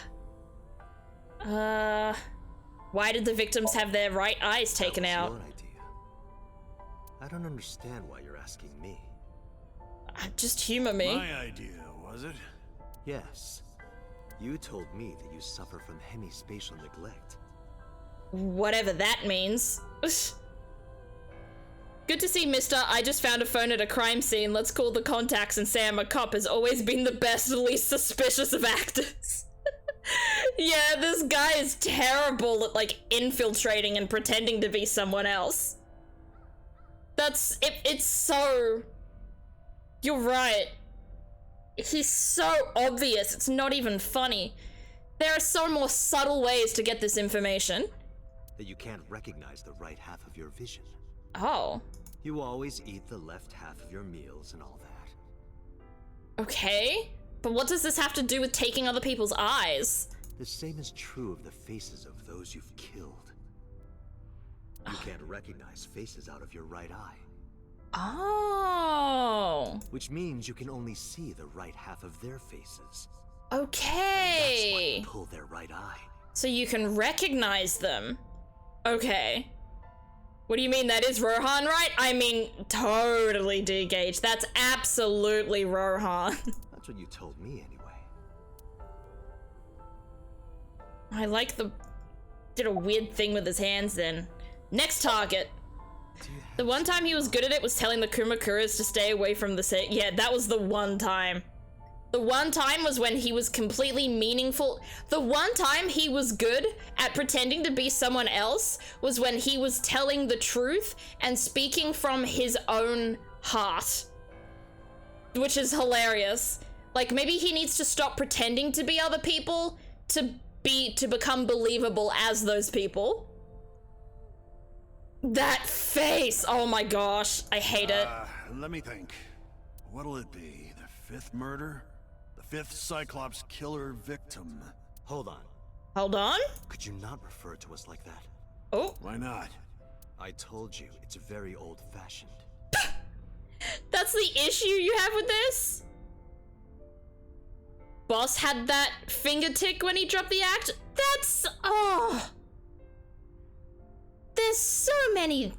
Why did the victims have their right eyes taken out? Your idea. I don't understand why you're asking me. Just humor me. My idea, was it? Yes. You told me that you suffer from hemispatial neglect. Whatever that means. Good to see, mister. I just found a phone at a crime scene. Let's call the contacts and say I'm a cop. Has always been the best, least suspicious of actors. Yeah, this guy is terrible at, like, infiltrating and pretending to be someone else. That's, it's so... You're right. He's so obvious, it's not even funny. There are so more subtle ways to get this information. That you can't recognize the right half of your vision. Oh. You always eat the left half of your meals and all that. Okay, but what does this have to do with taking other people's eyes? The same is true of the faces of those you've killed. You can't recognize faces out of your right eye. Oh. Which means you can only see the right half of their faces. Okay. And that's why you pull their right eye. So you can recognize them. Okay. What do you mean, that is Rohan, right? I mean, totally D-Gage. That's absolutely Rohan. That's what you told me anyway. I like the... Did a weird thing with his hands then. Next target. The one time he was good at it was telling the Kumakuras to stay away from the set. Yeah, that was the one time. The one time was when he was completely meaningful. The one time he was good at pretending to be someone else was when he was telling the truth and speaking from his own heart. Which is hilarious. Like, maybe he needs to stop pretending to be other people to become believable as those people. That face! Oh my gosh, I hate it. Let me think. What'll it be? The 5th murder? The 5th Cyclops killer victim? Hold on. Hold on? Could you not refer to us like that? Oh. Why not? I told you, it's very old-fashioned. That's the issue you have with this? Boss had that finger tick when he dropped the act? That's... oh... There's so many...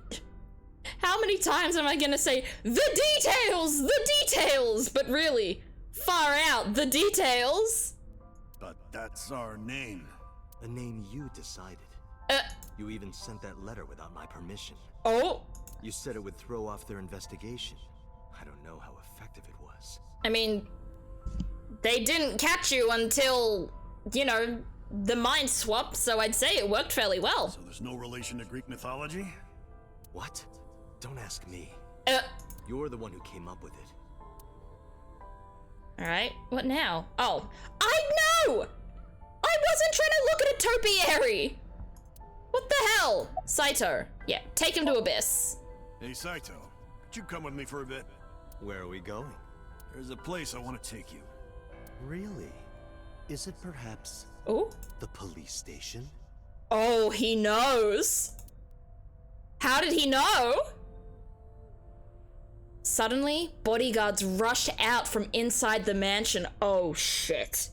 How many times am I gonna say, the details, the details? But really, far out, the details? But that's our name. A name you decided. You even sent that letter without my permission. Oh? You said it would throw off their investigation. I don't know how effective it was. I mean, they didn't catch you until, you know, the mind swap, so I'd say it worked fairly well. So there's no relation to Greek mythology? What? Don't ask me. You're the one who came up with it. Alright, what now? Oh, I know! I wasn't trying to look at a topiary! What the hell? Saito. Yeah, take him to Abyss. Hey, Saito, could you come with me for a bit? Where are we going? There's a place I want to take you. Really? Is it perhaps... Oh? The police station? Oh, he knows. How did he know? Suddenly, bodyguards rushed out from inside the mansion. Oh, shit.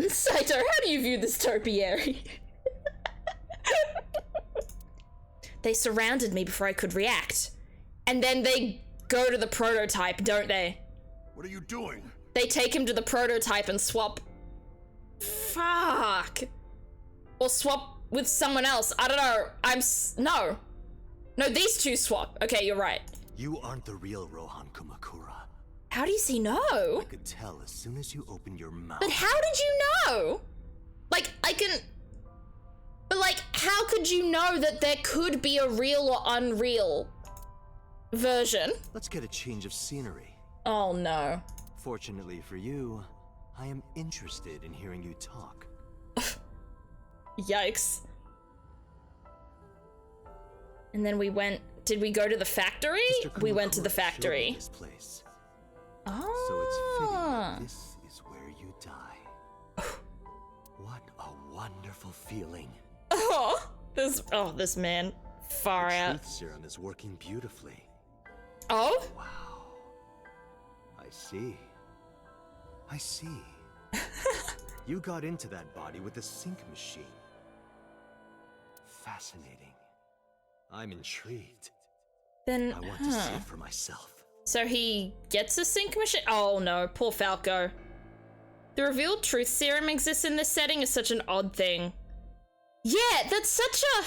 Saito, how do you view this topiary? They surrounded me before I could react. And then they go to the prototype, don't they? What are you doing? They take him to the prototype and swap. Fuck. Or swap with someone else. I don't know. No, these two swap. Okay, you're right. You aren't the real Rohan Kumakura. How does he know? I could tell as soon as you opened your mouth. But how did you know? Like, but like, how could you know that there could be a real or unreal version? Let's get a change of scenery. Oh no. Fortunately for you, I am interested in hearing you talk. Yikes. And then we went, did we go to the factory? We went to the factory. This place. Oh. So it's fitting this is where you die. What a wonderful feeling. Oh, this man, far the out. Truth serum is working beautifully. Oh? Wow. I see. You got into that body with the sync machine. Fascinating. I'm intrigued. Then, I want to see it for myself. So he gets a sync machine? Oh no, poor Falco. The revealed truth serum exists in this setting is such an odd thing. Yeah, that's such a...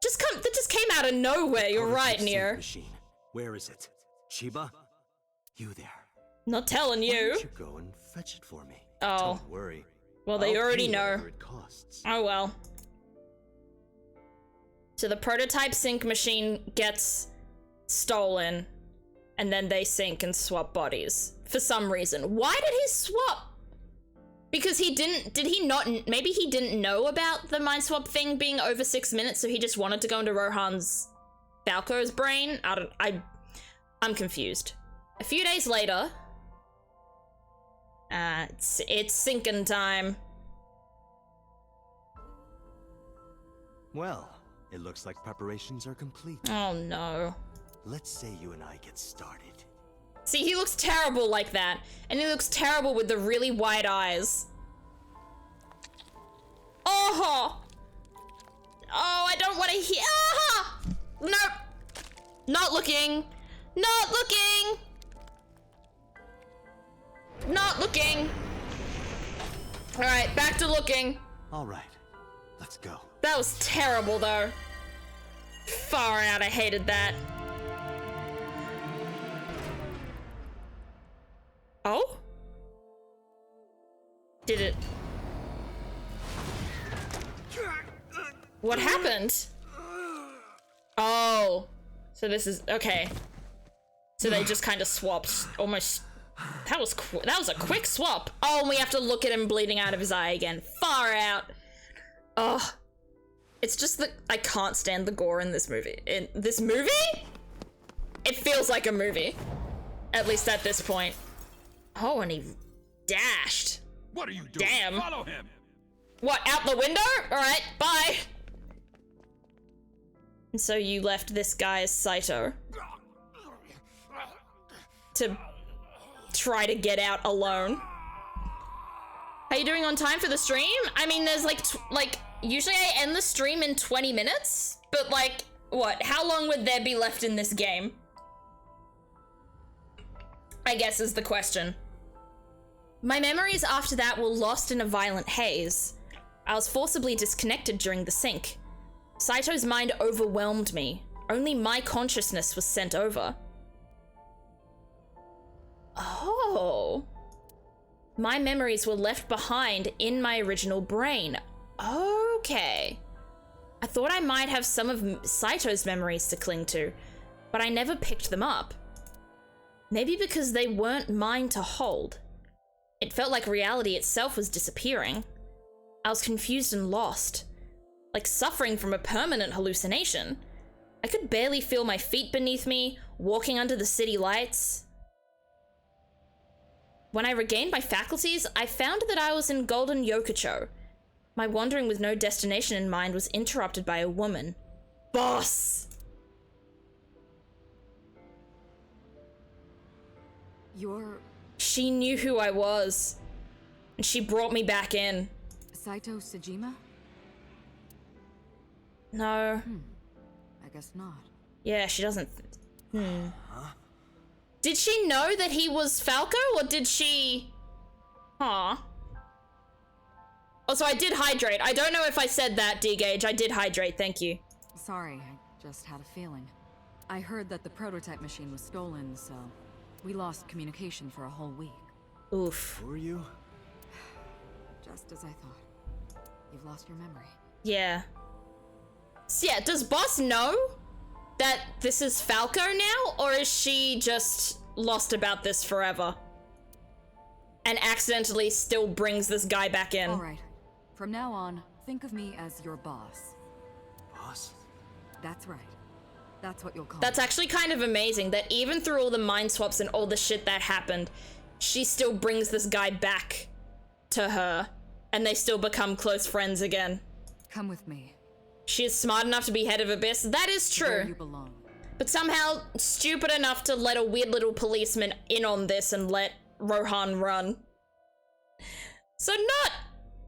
that just came out of nowhere, you're right, Neo. Machine. Where is it? Chiba? You there. Not telling you. Why don't you go and fetch it for me? Oh. Don't worry. Well, they I'll already pay know. whatever it costs. Oh well. So the prototype sync machine gets stolen, and then they sync and swap bodies for some reason. Why did he swap? Because did he not, maybe he didn't know about the mind swap thing being over 6 minutes, so he just wanted to go into Rohan's, Falco's brain? I'm confused. A few days later, it's syncing time. Well, it looks like preparations are complete. Oh no. Let's say you and I get started. See, he looks terrible like that, and he looks terrible with the really wide eyes. Oh! Oh, I don't want to hear. Ah! Nope. Not looking. Not looking. Not looking. All right, back to looking. All right, let's go. That was terrible, though. Far out, I hated that. Oh? Did it? What happened? Oh. So this is, okay. So they just kind of swapped, almost. That was a quick swap. Oh, and we have to look at him bleeding out of his eye again. Far out. Oh. It's just that I can't stand the gore in this movie. In this movie? It feels like a movie. At least at this point. Oh, and he dashed. What are you doing? Damn. Follow him. What, out the window? Alright, bye. And so you left this guy as Saito to try to get out alone. How you doing on time for the stream? I mean, there's like usually I end the stream in 20 minutes, but like, what? How long would there be left in this game? I guess is the question. My memories after that were lost in a violent haze. I was forcibly disconnected during the sync. Saito's mind overwhelmed me. Only my consciousness was sent over. Oh. My memories were left behind in my original brain. Okay. I thought I might have some of Saito's memories to cling to, but I never picked them up. Maybe because they weren't mine to hold. It felt like reality itself was disappearing. I was confused and lost, like suffering from a permanent hallucination. I could barely feel my feet beneath me, walking under the city lights. When I regained my faculties, I found that I was in Golden Yokocho. My wandering with no destination in mind was interrupted by a woman. Boss! She knew who I was, and she brought me back in. Saito Sejima? No. I guess not. Yeah, she doesn't. Did she know that he was Falco, or did she... Huh. Also, I did hydrate. I don't know if I said that, D-Gage. I did hydrate, thank you. Sorry, I just had a feeling. I heard that the prototype machine was stolen, so we lost communication for a whole week. Oof. Who are you? Just as I thought. You've lost your memory. Yeah. So yeah, does Boss know that this is Falco now, or is she just lost about this forever? And accidentally still brings this guy back in. Alright. From now on, think of me as your boss. Boss? That's right. That's what you'll call That's me. actually kind of amazing that even through all the mind swaps and all the shit that happened, she still brings this guy back to her, and they still become close friends again. Come with me. She is smart enough to be head of Abyss. That is true. Where you belong. But somehow stupid enough to let a weird little policeman in on this and let Rohan run. So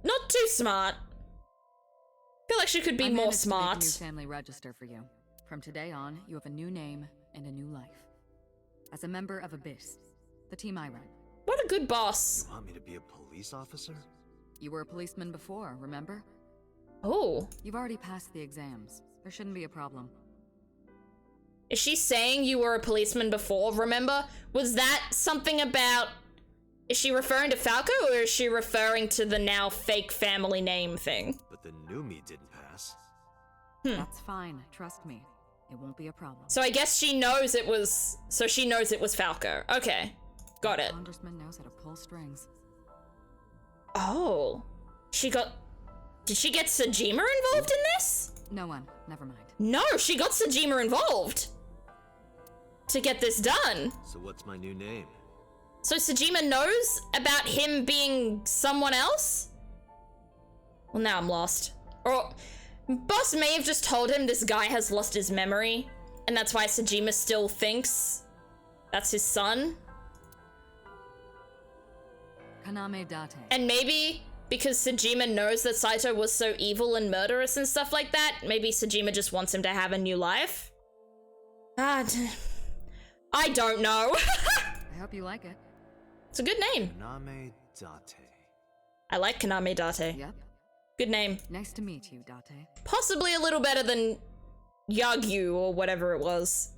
not too smart. I feel like she could be I more managed to make a smart. new family register for you. From today on, you have a new name and a new life. As a member of Abyss, the team I run. What a good boss. You want me to be a police officer? You were a policeman before, remember? Oh. You've already passed the exams. There shouldn't be a problem. Is she saying you were a policeman before, remember? Was that something about... Is she referring to Falco, or is she referring to the now fake family name thing? But the new me didn't pass. That's fine, trust me. It won't be a problem. So I guess she knows it was... So she knows it was Falco. Okay. Got it. Congressman knows how to pull strings. Oh. She got... Did she get Sejima involved in this? No one. Never mind. No, she got Sejima involved. To get this done. So what's my new name? So Sejima knows about him being someone else? Well, now I'm lost. Or... Boss may have just told him this guy has lost his memory, and that's why Sejima still thinks that's his son. Kaname Date. And maybe because Sejima knows that Saito was so evil and murderous and stuff like that, maybe Sejima just wants him to have a new life. I don't know. I hope you like it. It's a good name. Kaname Date. I like Kaname Date. Yep. Good name. Nice to meet you, Date. Possibly a little better than Yagyu or whatever it was.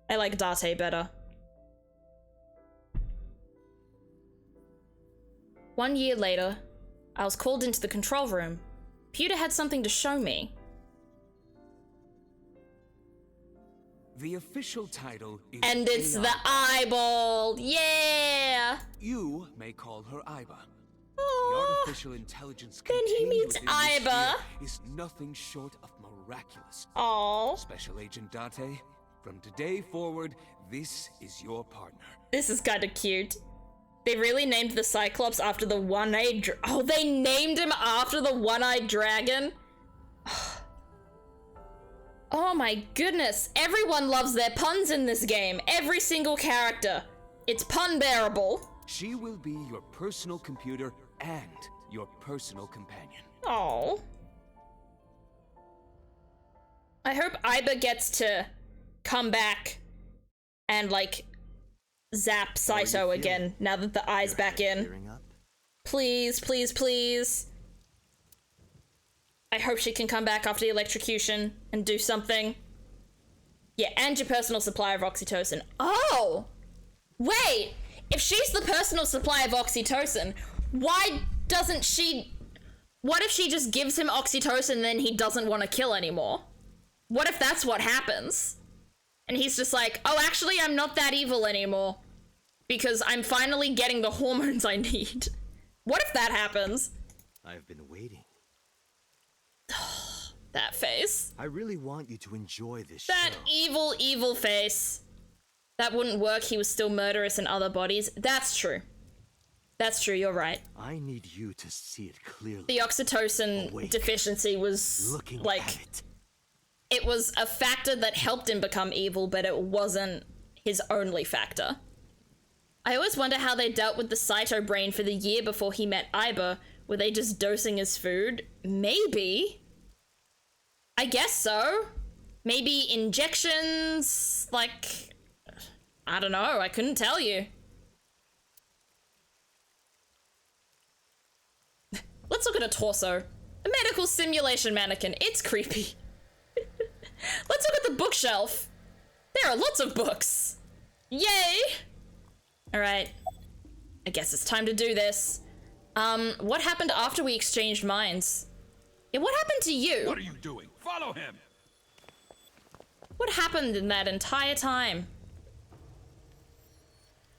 I like Date better. 1 year later, I was called into the control room. Pewter had something to show me. The official title is And it's the eyeball. Yeah. You may call her Aiba. Oh, The artificial intelligence then he contained meets within this Aiba. sphere is nothing short of miraculous. Oh. Special Agent Date, from today forward, this is your partner. This is kind of cute. They really named the Cyclops after the one-eyed oh, they named him after the one-eyed dragon? Oh my goodness. Everyone loves their puns in this game. Every single character. It's pun bearable. She will be your personal computer and your personal companion. Oh. I hope Aiba gets to come back and, like, zap Saito again now that the eye's back in. Please, please, please. I hope she can come back after the electrocution and do something. Yeah, and your personal supply of oxytocin. Oh! Wait! If she's the personal supply of oxytocin, why doesn't she... What if she just gives him oxytocin and then he doesn't want to kill anymore? What if that's what happens? And he's just like, oh, actually, I'm not that evil anymore. Because I'm finally getting the hormones I need. What if that happens? I've been waiting. That face. I really want you to enjoy this That show. evil, evil face. That wouldn't work. He was still murderous in other bodies. That's true. That's true. You're right. I need you to see it clearly. The oxytocin deficiency was Looking like... at it. It was a factor that helped him become evil, but it wasn't his only factor. I always wonder how they dealt with the Saito brain for the year before he met Aiba. Were they just dosing his food? Maybe. I guess so. Maybe injections, like... I don't know, I couldn't tell you. Let's look at a torso. A medical simulation mannequin. It's creepy. Let's look at the bookshelf. There are lots of books. Yay! Alright. I guess it's time to do this. What happened after we exchanged minds? Yeah, what happened to you? What are you doing? Follow him! What happened in that entire time?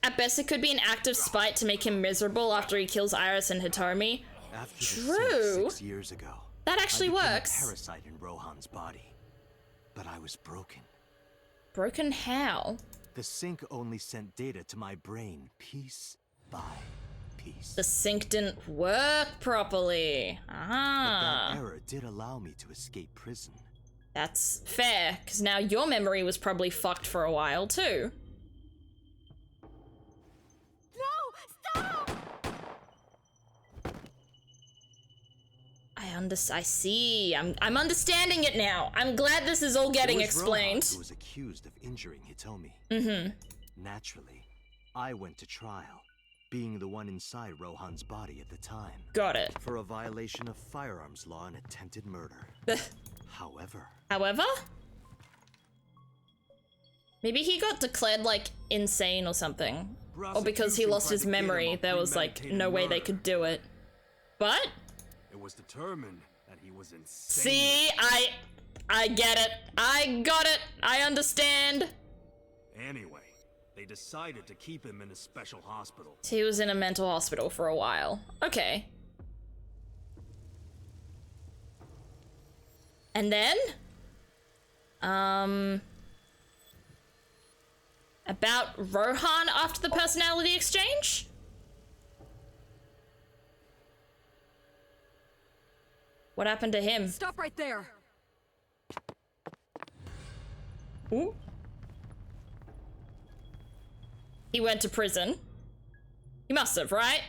At best, it could be an act of spite to make him miserable after he kills Iris and Hitomi. After the True. sink 6 years ago, That actually I became works. a parasite in Rohan's body. But I was broken. Broken how? The sink only sent data to my brain piece by piece. The sync didn't work properly. But Ah. that error did allow me to escape prison. That's fair, because now your memory was probably fucked for a while too. No! Stop! I I see. I'm understanding it now. I'm glad this is all getting explained. Rohan who was accused of injuring Hitomi. Naturally, I went to trial, being the one inside Rohan's body at the time. Got it. For a violation of firearms law and attempted murder. However? Maybe he got declared, like, insane or something. Or because he lost his memory, there was, like, no way they could do it. But? It was determined that he was insane. See, I get it. I got it. I understand. Anyway, they decided to keep him in a special hospital. He was in a mental hospital for a while. Okay. And then? About Rohan after the personality exchange? What happened to him? Stop right there! Ooh. He went to prison. He must have, right?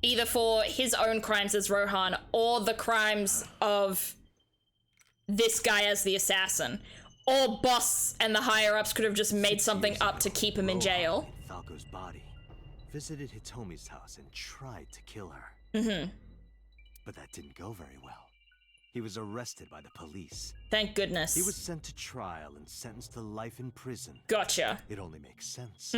Either for his own crimes as Rohan or the crimes of this guy as the assassin. Or Boss and the higher-ups could have just made something up to keep him in jail. Rohan hid Falco's body, visited Hitomi's house, and tried to kill her. But that didn't go very well. He was arrested by the police. Thank goodness. He was sent to trial and sentenced to life in prison. Gotcha. It only makes sense.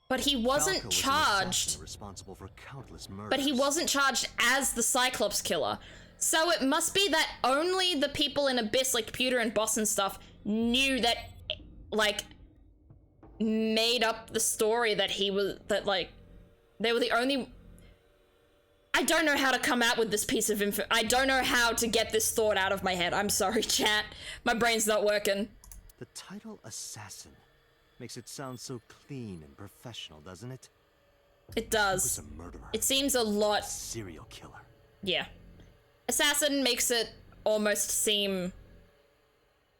But he wasn't Falco was an charged. assassin responsible for countless murders. But he wasn't charged as the Cyclops killer. So it must be that only the people in Abyss, like Pewter and Boss and stuff, knew that, like, made up the story that he was, that, like, they were the only... I don't know how to come out with this piece of info. I don't know how to get this thought out of my head. I'm sorry, chat. My brain's not working. The title Assassin makes it sound so clean and professional, doesn't it? It does. He was a murderer. It seems a lot... Serial killer. Yeah. Assassin makes it almost seem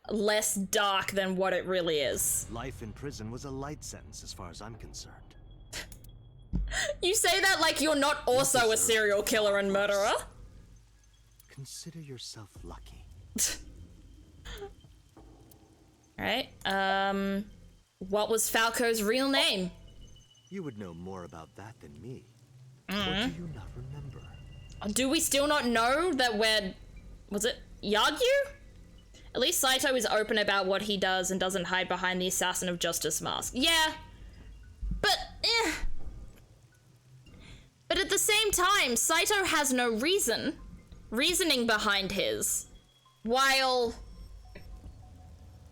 less dark than what it really is. Life in prison was a light sentence as far as I'm concerned. You say that like you're not also a serial killer and murderer. Consider yourself lucky. Alright, what was Falco's real name? You would know more about that than me. Or do you not remember? Do we still not know that we're... Was it Yagyu? At least Saito is open about what he does and doesn't hide behind the Assassin of Justice mask. Yeah. But, But at the same time, Saito has no reasoning behind his. While,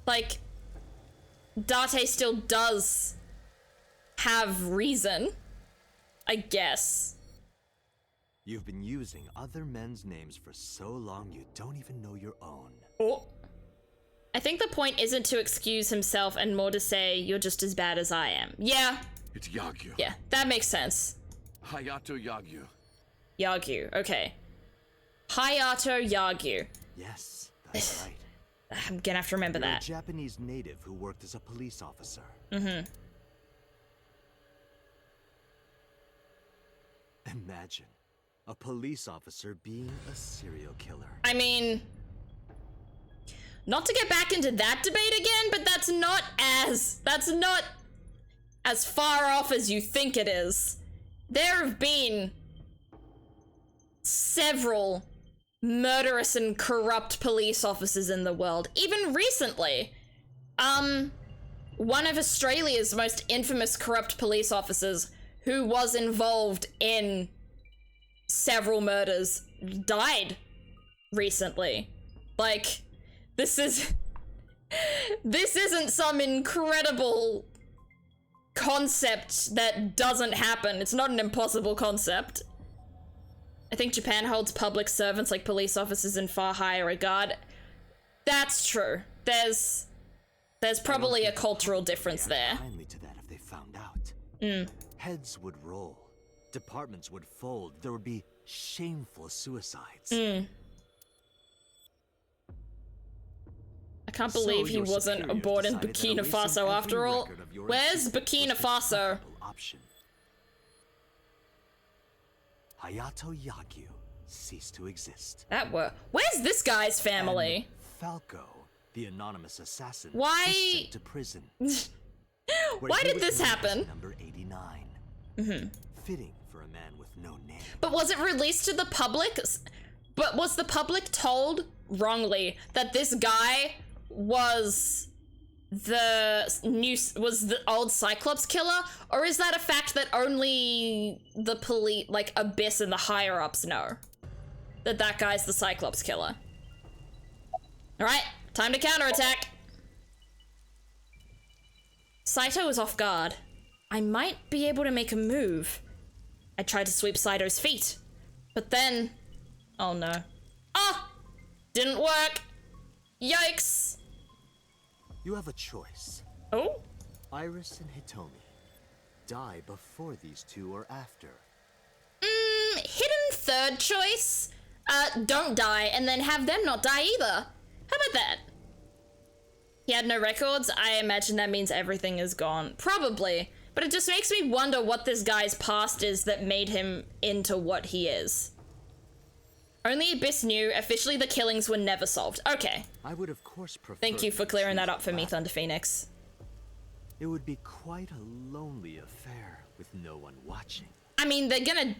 like, Date still does have reason, I guess. You've been using other men's names for so long you don't even know your own. Oh. I think the point isn't to excuse himself and more to say you're just as bad as I am. Yeah. It's Yagyu. Yeah, that makes sense. Hayato Yagyu. Yagyu, okay. Hayato Yagyu. Yes, that's right. I'm gonna have to remember that. A Japanese native who worked as a police officer. Imagine a police officer being a serial killer. I mean, not to get back into that debate again, but that's not as far off as you think it is. There have been several murderous and corrupt police officers in the world, even recently. One of Australia's most infamous corrupt police officers, who was involved in several murders, died recently. Like, this isn't some incredible concept that doesn't happen. It's not an impossible concept. I think Japan holds public servants like police officers in far higher regard. That's true. There's probably a cultural difference there. Kindly to that if they found out. Heads would roll, departments would fold, there would be shameful suicides. I Can't So believe he your wasn't superiors aboard in decided that Burkina erasing Faso every after all. record of your Where's incident was Burkina the Faso? preferable option. Hayato Yagyu ceased to exist. That were. Where's this guy's family? And Falco, the anonymous assassin, Why- was sent to prison. where Why he did was this known as happen? Number 89. Fitting for a man with no name. But was it released to the public? But was the public told wrongly that this guy was the old Cyclops killer, or is that a fact that only the police, like Abyss and the higher ups, know that guy's the Cyclops killer? All right, time to counterattack. Saito is off guard. I might be able to make a move. I tried to sweep Saito's feet, but then, oh no. Ah! Didn't work! Yikes! You have a choice. Oh? Iris and Hitomi. Die before these two or after. Hidden third choice? Don't die and then have them not die either. How about that? He had no records? I imagine that means everything is gone. Probably. But it just makes me wonder what this guy's past is that made him into what he is. Only Abyss knew. Officially, the killings were never solved. Okay. I would of course prefer. Thank you for clearing that up for me, choose Thunder Phoenix. It would be quite a lonely affair with no one watching. I mean, they're gonna...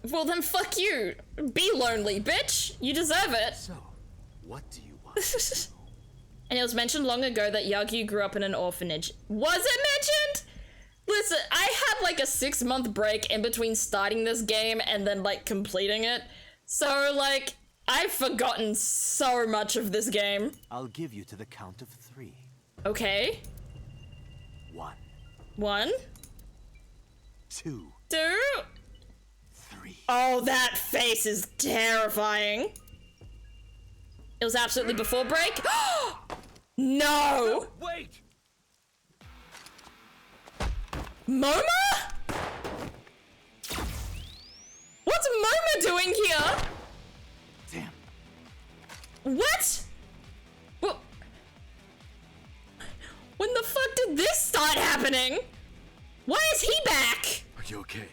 Well then fuck you. Be lonely, bitch. You deserve it. So, what do you want? And it was mentioned long ago that Yagyu grew up in an orphanage. Was it mentioned? Listen, I had like a 6-month break in between starting this game and then like completing it. So like, I've forgotten so much of this game. I'll give you to the count of 3. Okay. 1, 1, 2, 2. 3. Oh, that face is terrifying. It was absolutely before break. No! Wait! Moma? What's Moma doing here? Damn. What? What? When the fuck did this start happening? Why is he back? Are you okay?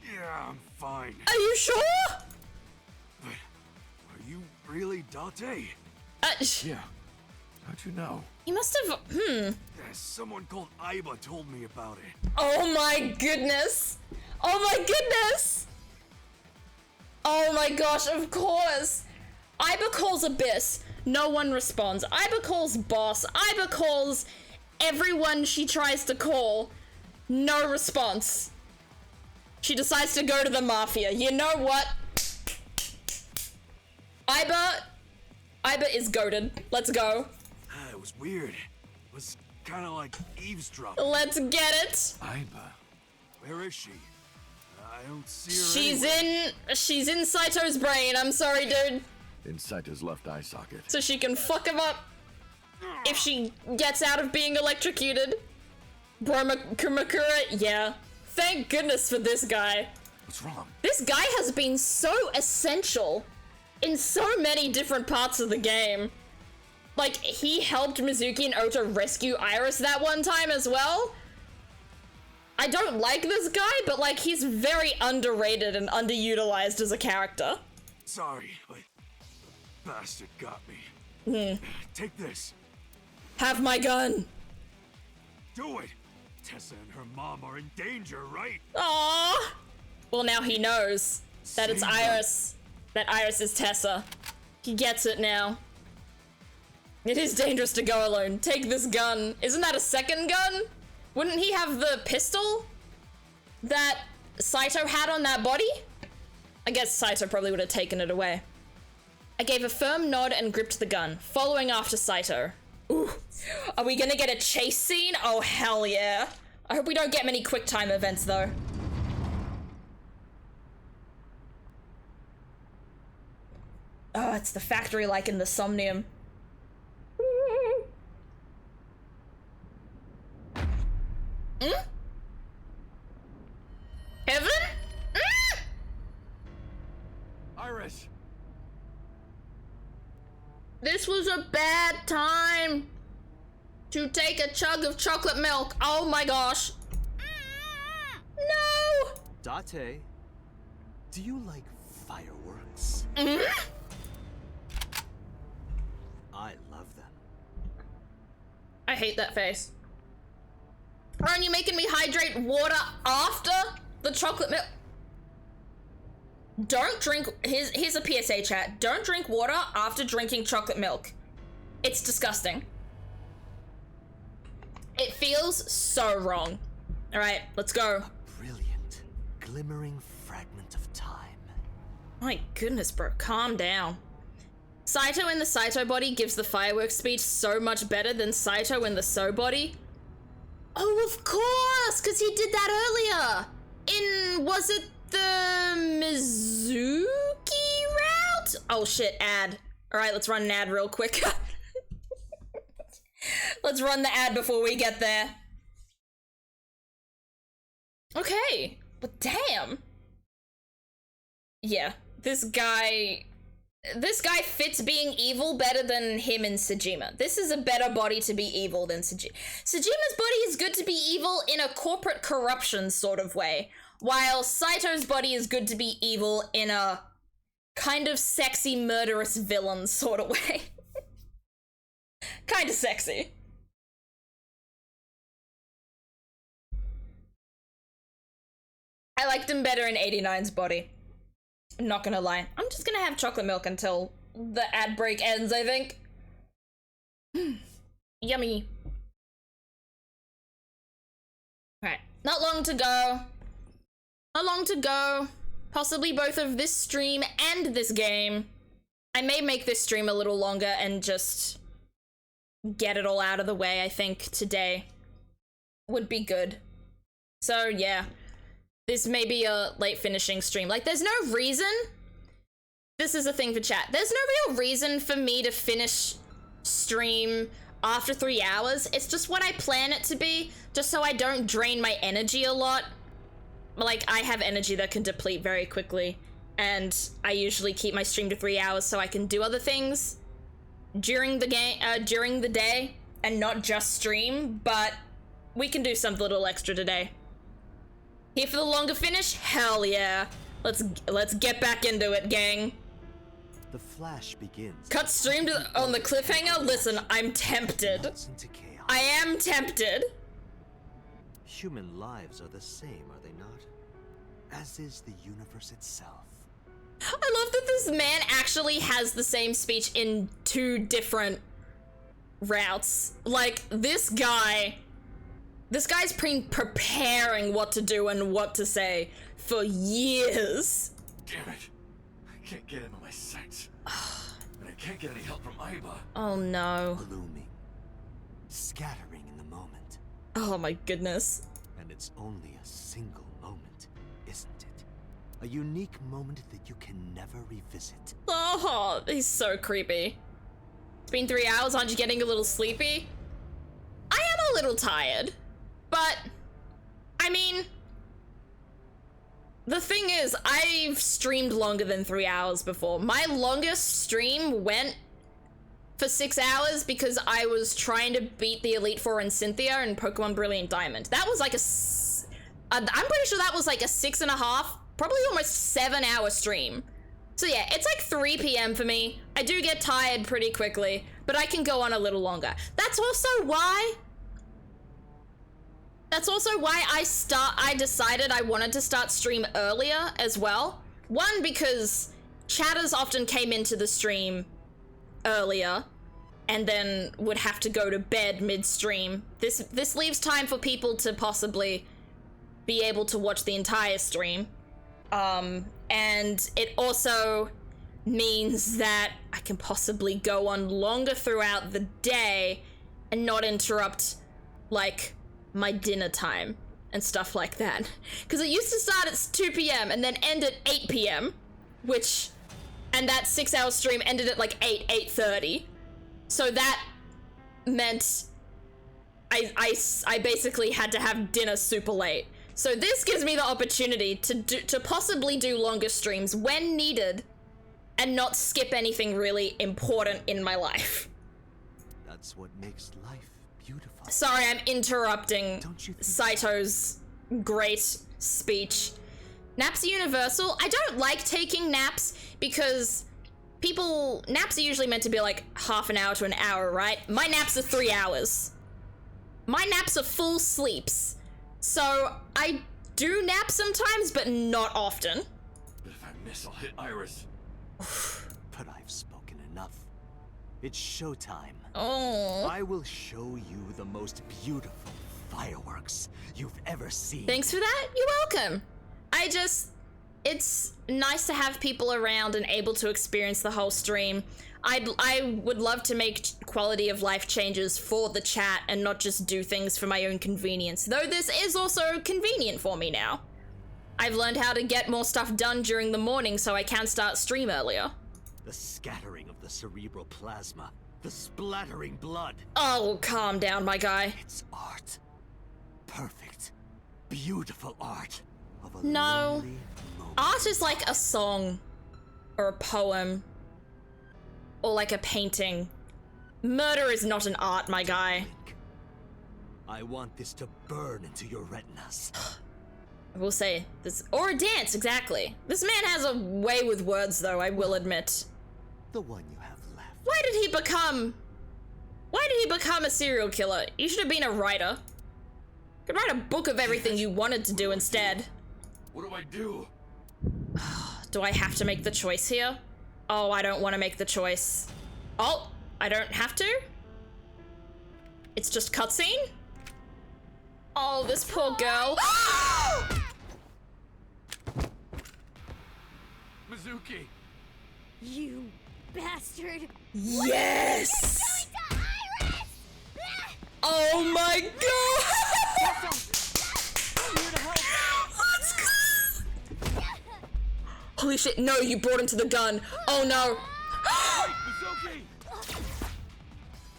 Yeah, I'm fine. Are you sure? Are you really Date? Yeah. How'd you know? You must have, Yeah, someone called Aiba told me about it. Oh my goodness. Oh my goodness. Oh my gosh, of course. Aiba calls Abyss. No one responds. Aiba calls Boss. Aiba calls everyone she tries to call. No response. She decides to go to the Mafia. You know what? Aiba is goated. Let's go. It was weird. It was kind of like eavesdropping. Let's get it. Aiba. Where is she? I don't see her She's in Saito's brain. I'm sorry, dude. In Saito's left eye socket. So she can fuck him up if she gets out of being electrocuted. Kumakura, yeah. Thank goodness for this guy. What's wrong? This guy has been so essential in so many different parts of the game. Like, he helped Mizuki and Ota rescue Iris that one time as well. I don't like this guy, but like, he's very underrated and underutilized as a character. Sorry, but bastard got me. Take this. Have my gun. Do it. Tessa and her mom are in danger, right? Aww. Well, now he knows that it's Save them. Iris. That Iris is Tessa. He gets it now. It is dangerous to go alone. Take this gun. Isn't that a second gun? Wouldn't he have the pistol that Saito had on that body? I guess Saito probably would have taken it away. I gave a firm nod and gripped the gun, following after Saito. Ooh. Are we gonna get a chase scene? Oh, hell yeah. I hope we don't get many quick time events, though. Oh, it's the factory like in the Somnium. Heaven? Iris! This was a bad time to take a chug of chocolate milk. Oh my gosh. No! Date, do you like fireworks? I love them. I hate that face. Aren't you making me hydrate water after the chocolate milk? Don't drink, here's a PSA chat. Don't drink water after drinking chocolate milk. It's disgusting. It feels so wrong. All right, let's go. A brilliant, glimmering fragment of time. My goodness, bro, calm down. Saito in the Saito body gives the fireworks speech so much better than Saito in the So body. Oh, of course, because he did that earlier. In, was it the Mizuki route? Oh shit, ad. All right, let's run an ad real quick. Let's run the ad before we get there. Okay, but damn. Yeah, this guy fits being evil better than him and Sejima. This is a better body to be evil than Sejima. Sejima's body is good to be evil in a corporate corruption sort of way, while Saito's body is good to be evil in a kind of sexy murderous villain sort of way. Kind of sexy. I liked him better in 89's body. I'm not gonna lie. I'm just gonna have chocolate milk until the ad break ends, I think. Yummy. Alright, not long to go. Not long to go. Possibly both of this stream and this game. I may make this stream a little longer and just get it all out of the way, I think, today. Would be good. So, yeah. This may be a late finishing stream. Like, there's no reason. This is a thing for chat. There's no real reason for me to finish stream after 3 hours. It's just what I plan it to be, just so I don't drain my energy a lot. Like, I have energy that can deplete very quickly, and I usually keep my stream to 3 hours so I can do other things during the game, during the day, and not just stream, but we can do something a little extra today. Here for the longer finish? Hell yeah. Let's get back into it, gang. The flash begins. Cut stream on the cliffhanger? Listen, I'm tempted. I am tempted. Human lives are the same, are they not? As is the universe itself. I love that this man actually has the same speech in 2 different routes. Like, this guy's been preparing what to do and what to say for years. Damn it. I can't get him in my sights. And I can't get any help from Aiba. Oh no. Blooming. Scattering in the moment. Oh my goodness. And it's only a single moment, isn't it? A unique moment that you can never revisit. Oh, he's so creepy. It's been 3 hours, aren't you getting a little sleepy? I am a little tired. But, I mean, the thing is, I've streamed longer than 3 hours before. My longest stream went for 6 hours because I was trying to beat the Elite Four and Cynthia in Pokemon Brilliant Diamond. That was like I'm pretty sure that was like a 6.5, probably almost 7-hour stream. So yeah, it's like 3 p.m. for me. I do get tired pretty quickly, but I can go on a little longer. That's also why I decided I wanted to start stream earlier as well. One, because chatters often came into the stream earlier and then would have to go to bed mid-stream. This leaves time for people to possibly be able to watch the entire stream. And it also means that I can possibly go on longer throughout the day and not interrupt, like, my dinner time and stuff like that. Because it used to start at 2 p.m. and then end at 8 p.m. And that 6-hour stream ended at like 8:30. So that meant I basically had to have dinner super late. So this gives me the opportunity to possibly do longer streams when needed and not skip anything really important in my life. That's what makes life beautiful. Sorry, I'm interrupting Saito's great speech. Naps are universal. I don't like taking naps because naps are usually meant to be like half an hour to an hour, right? My naps are 3 hours. My naps are full sleeps. So I do nap sometimes, but not often. But if I miss, I'll hit Iris. But I've spoken enough. It's showtime. Oh. I will show you the most beautiful fireworks you've ever seen. Thanks for that. You're welcome. It's nice to have people around and able to experience the whole stream. I would love to make quality of life changes for the chat and not just do things for my own convenience, though this is also convenient for me now. I've learned how to get more stuff done during the morning so I can start stream earlier. The scattering of the cerebral plasma, the splattering blood. Oh, calm down, my guy. It's art. Perfect, beautiful art. Of a No. lonely moment. Art is like a song or a poem or like a painting. Murder is not an art, my guy. I want this to burn into your retinas. I will say this, or a dance, exactly. This man has a way with words, though, I will admit. The one you have left. Why did he become a serial killer? You should have been a writer. You could write a book of everything you wanted to do instead. What do I do? Do I have to make the choice here? Oh, I don't want to make the choice. Oh, I don't have to? It's just cutscene? Oh, this poor girl. Mizuki! You bastard! Yes! Oh my god! Let's go! Holy shit, no, you brought him to the gun. Oh no.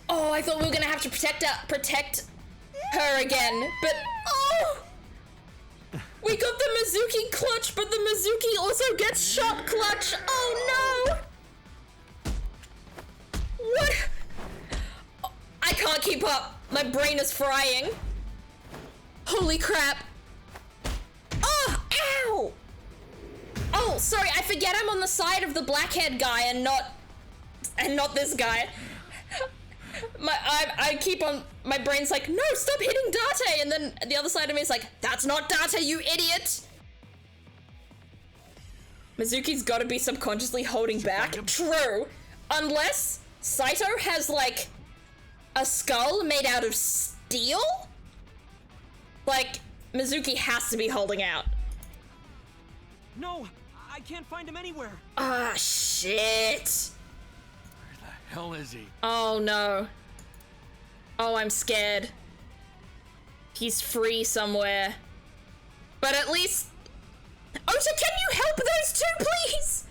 Oh, I thought we were gonna have to protect her again, but oh! We got the Mizuki clutch, but the Mizuki also gets shot clutch. Oh no! What? Oh, I can't keep up. My brain is frying. Holy crap. Oh, ow! Oh, sorry, I forget I'm on the side of the black-haired guy and not this guy. I keep on, my brain's like, no, stop hitting Date, and then the other side of me is like, that's not Date, you idiot! Mizuki's gotta be subconsciously holding back. True. Unless Saito has, like, a skull made out of steel? Like, Mizuki has to be holding out. No, I can't find him anywhere. Ah, shit. Where the hell is he? Oh no. Oh, I'm scared. He's free somewhere. But at least... Ota, can you help those two, please?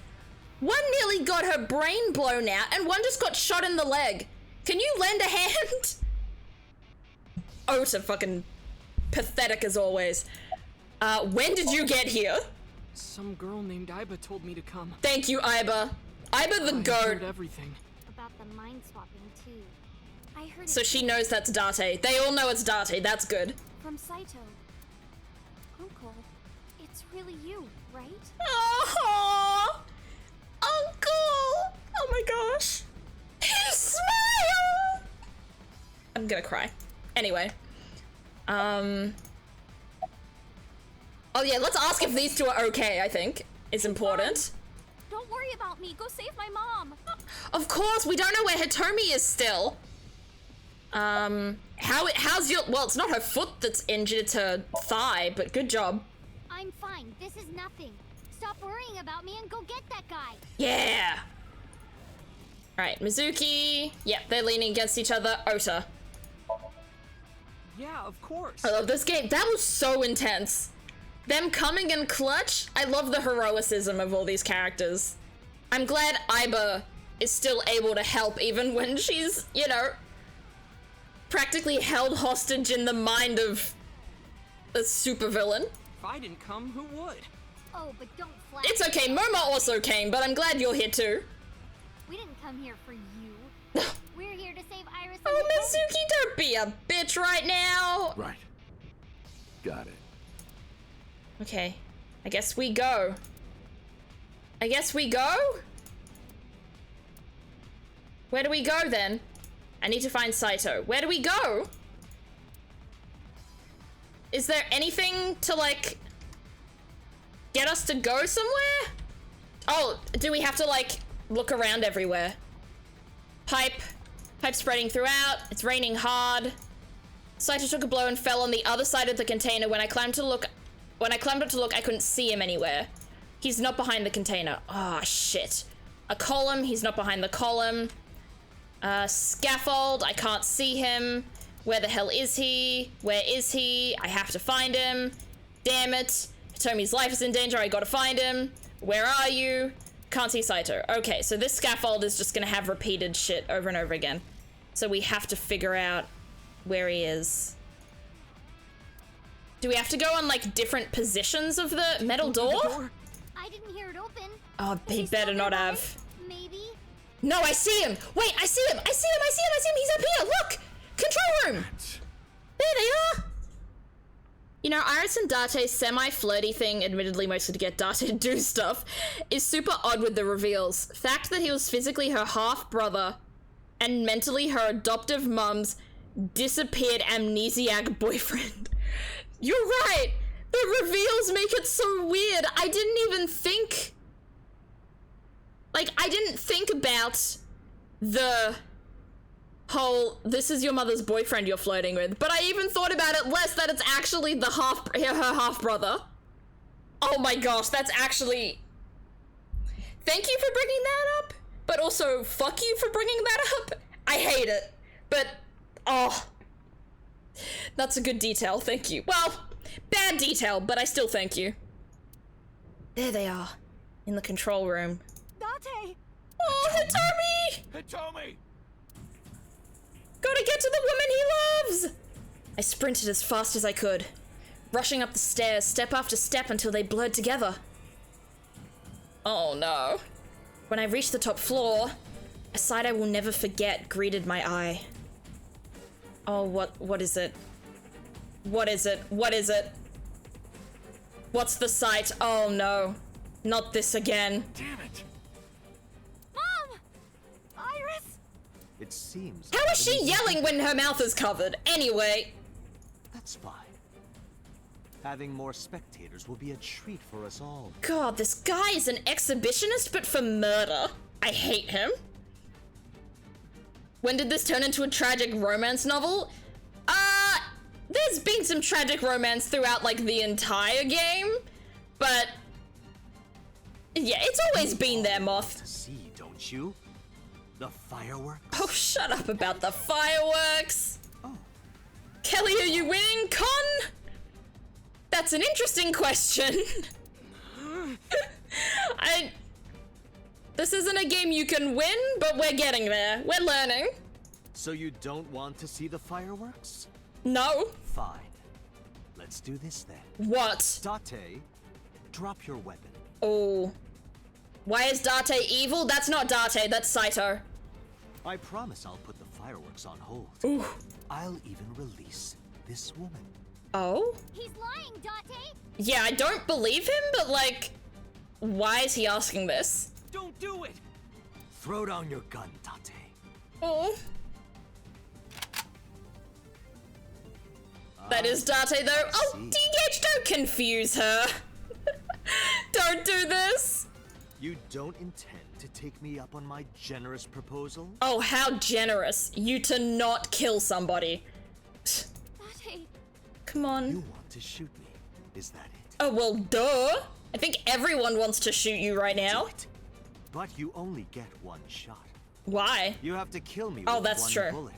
One nearly got her brain blown out, and one just got shot in the leg. Can you lend a hand? Ota, fucking pathetic as always. When did you get here? Some girl named Iba told me to come. Thank you, Iba. Iba the I goat. heard everything. About the mind swapping too. I heard So it she knows that's Date. They all know it's Date. That's good. from Saito. Uncle, it's really you, right? Oh, Uncle! Oh my gosh. He smiled! I'm gonna cry. Anyway. Oh yeah, let's ask if these two are okay, I think. It's important. Don't worry about me. Go save my mom. Of course, we don't know where Hitomi is still. How's your... Well, it's not her foot that's injured, it's her thigh, but good job. I'm fine. This is nothing. Stop worrying about me and go get that guy. Yeah! Alright, Mizuki. Yep, they're leaning against each other. Ota. Yeah, of course. I love this game. That was so intense. Them coming in clutch. I love the heroicism of all these characters. I'm glad Iba is still able to help even when she's, you know, practically held hostage in the mind of a supervillain. If I didn't come, who would? Oh, but don't flash. It's okay, Moma also came, but I'm glad you're here too. We didn't come here for you. We're here to save Iris. Oh, Mizuki, don't be a bitch right now. Right. Got it. Okay, I guess we go. I guess we go? Where do we go then? I need to find Saito. Where do we go? Is there anything to, like, get us to go somewhere? Oh, do we have to, like, look around everywhere? Pipe spreading throughout. It's raining hard. Saito took a blow and fell on the other side of the container. When I climbed up to look, I couldn't see him anywhere. He's not behind the container. Ah, oh, shit. A column, he's not behind the column. Scaffold, I can't see him. Where the hell is he? Where is he? I have to find him. Damn it. Hitomi's life is in danger, I gotta find him. Where are you? Can't see Saito. Okay, so this scaffold is just gonna have repeated shit over and over again. So we have to figure out where he is. Do we have to go on, like, different positions of the metal door? I didn't hear it open. Oh, he better not have. Maybe. No, I see him! Wait, I see him! I see him! I see him! I see him! He's up here! Look! Control room! There they are! You know, Iris and Date's semi-flirty thing, admittedly mostly to get Date to do stuff, is super odd with the reveals. Fact that he was physically her half-brother and mentally her adoptive mum's disappeared amnesiac boyfriend. You're right! The reveals make it so weird. I didn't even think... Like, I didn't think about the whole, this is your mother's boyfriend you're flirting with, but I even thought about it less that it's actually the her half-brother. Oh my gosh, that's actually... Thank you for bringing that up, but also fuck you for bringing that up. I hate it, but, oh. That's a good detail, thank you. Well, bad detail, but I still thank you. There they are, in the control room. Date! Oh, Hitomi! Hitomi! Gotta get to the woman he loves! I sprinted as fast as I could, rushing up the stairs, step after step until they blurred together. Oh no. When I reached the top floor, a sight I will never forget greeted my eye. Oh, what is it? What is it? What is it? What's the sight? Oh no. Not this again. Damn it! Mom! Iris! It seems... How is she yelling when her mouth is covered? Anyway. That's fine. Having more spectators will be a treat for us all. God, this guy is an exhibitionist, but for murder. I hate him. When did this turn into a tragic romance novel? There's been some tragic romance throughout, like, the entire game, but... Yeah, it's always been there, Moth. To see, don't you? The fireworks? Oh, shut up about the fireworks! Oh. Kelly, are you winning, Con? That's an interesting question. This isn't a game you can win, but we're getting there. We're learning. So you don't want to see the fireworks? No. Fine. Let's do this then. What? Date, drop your weapon. Oh. Why is Date evil? That's not Date, that's Saito. I promise I'll put the fireworks on hold. Ooh. I'll even release this woman. Oh? He's lying, Date! Yeah, I don't believe him, but like, why is he asking this? Don't do it! Throw down your gun, Date. Oh. That is Date though. Oh, DH, don't confuse her. Don't do this. You don't intend to take me up on my generous proposal? Oh, how generous. You to not kill somebody. Date. Come on. You want to shoot me, is that it? Oh, well, duh. I think everyone wants to shoot you right now. Do it. But you only get one shot. Why? You have to kill me Oh, with that's one true. bullet.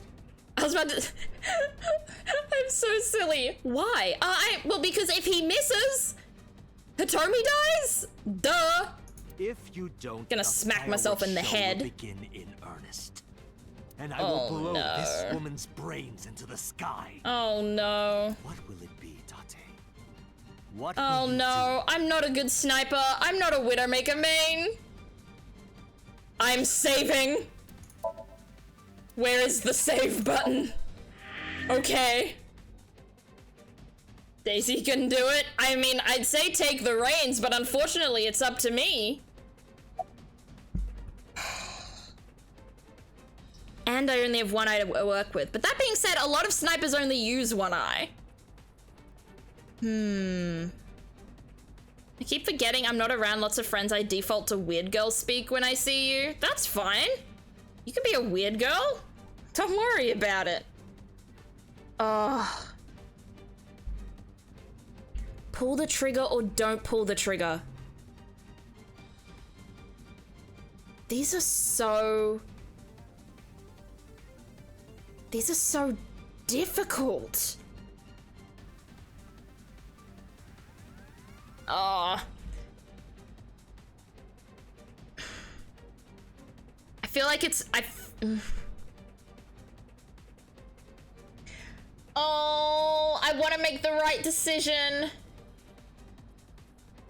I was about to... I'm so silly. Why? Well, because if he misses, Hitomi dies? Duh. If you don't, Gonna smack myself in the head. Will begin in earnest. And I will blow this woman's brains into the sky. Oh no. What will it be, Date? What Oh no, I'm not a good sniper. I'm not a Widowmaker main. I'm saving. Where is the save button? Okay. Daisy can do it. I mean, I'd say take the reins, but unfortunately it's up to me. And I only have one eye to work with. But that being said, a lot of snipers only use one eye. I keep forgetting I'm not around lots of friends. I default to weird girl speak when I see you. That's fine. You can be a weird girl. Don't worry about it. Oh. Pull the trigger or don't pull the trigger. These are so difficult. Oh. I feel like it's Oh, I want to make the right decision.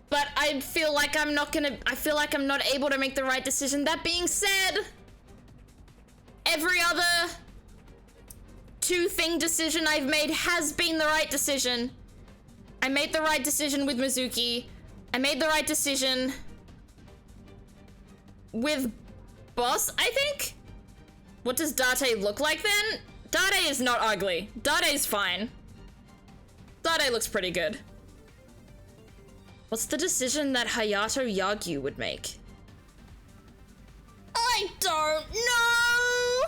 But I feel like I'm not able to make the right decision. That being said, every other two-thing decision I've made has been the right decision. I made the right decision with Mizuki. I made the right decision with Boss, I think? What does Date look like then? Date is not ugly. Date's fine. Date looks pretty good. What's the decision that Hayato Yagyu would make? I don't know!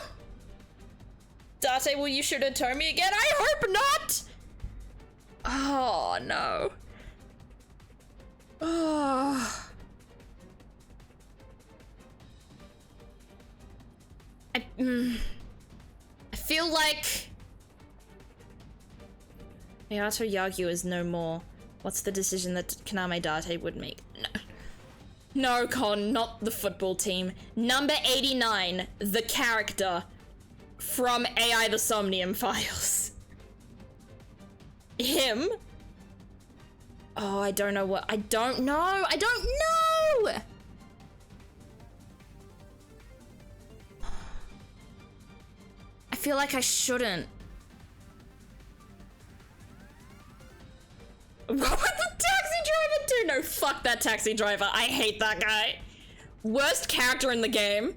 Date, will you shoot at Tomi again? I hope not! Oh, no. Oh. I feel like Hayato Yagyu is no more. What's the decision that Kaname Date would make? No, Con, not the football team. Number 89, the character from AI the Somnium Files. Him? Oh, I don't know what. I don't know. I don't know! I feel like I shouldn't. What would the taxi driver do? No, fuck that taxi driver. I hate that guy. Worst character in the game.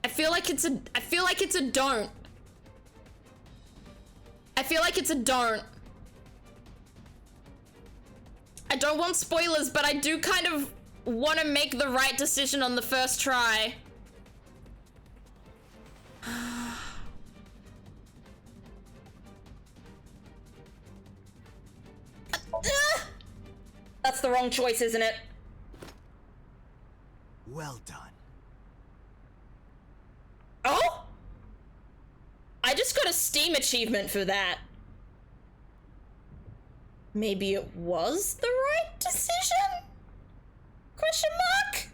I feel like it's a don't. I feel like it's a don't. I don't want spoilers, but I do kind of want to make the right decision on the first try. That's the wrong choice, isn't it? Well done. Oh? I just got a Steam achievement for that. Maybe it was the right decision? Question mark?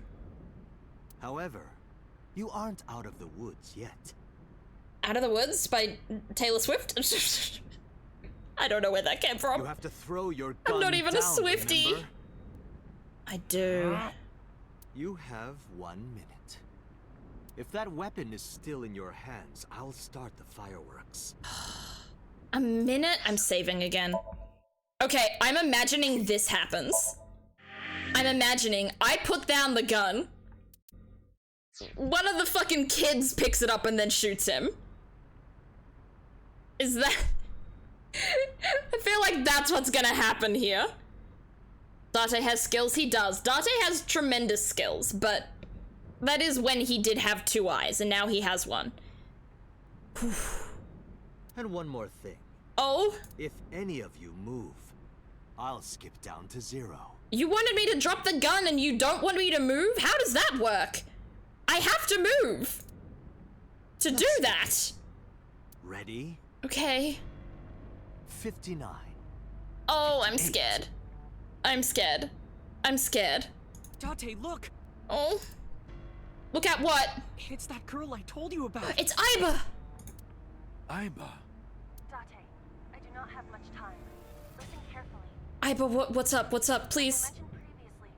However, you aren't out of the woods yet. Out of the Woods by Taylor Swift? I don't know where that came from. You have to throw your gun I'm not even down, a Swiftie. remember? I do. You have 1 minute. If that weapon is still in your hands, I'll start the fireworks. A minute? I'm saving again. Okay, I'm imagining this happens. I'm imagining I put down the gun. One of the fucking kids picks it up and then shoots him. Is that... I feel like that's what's gonna happen here. Date has skills, he does. Date has tremendous skills, but that is when he did have 2 eyes, and now he has 1. And one more thing. Oh? If any of you move, I'll skip down to 0. You wanted me to drop the gun and you don't want me to move? How does that work? I have to move to do that. Ready? Okay. 59. Oh, I'm scared. I'm scared. I'm scared. Date, look! Oh. Look at what? It's that girl I told you about. It's Aiba! Aiba. Date, I do not have much time. Listen carefully. Iba, what's up? What's up? Please. As I mentioned previously,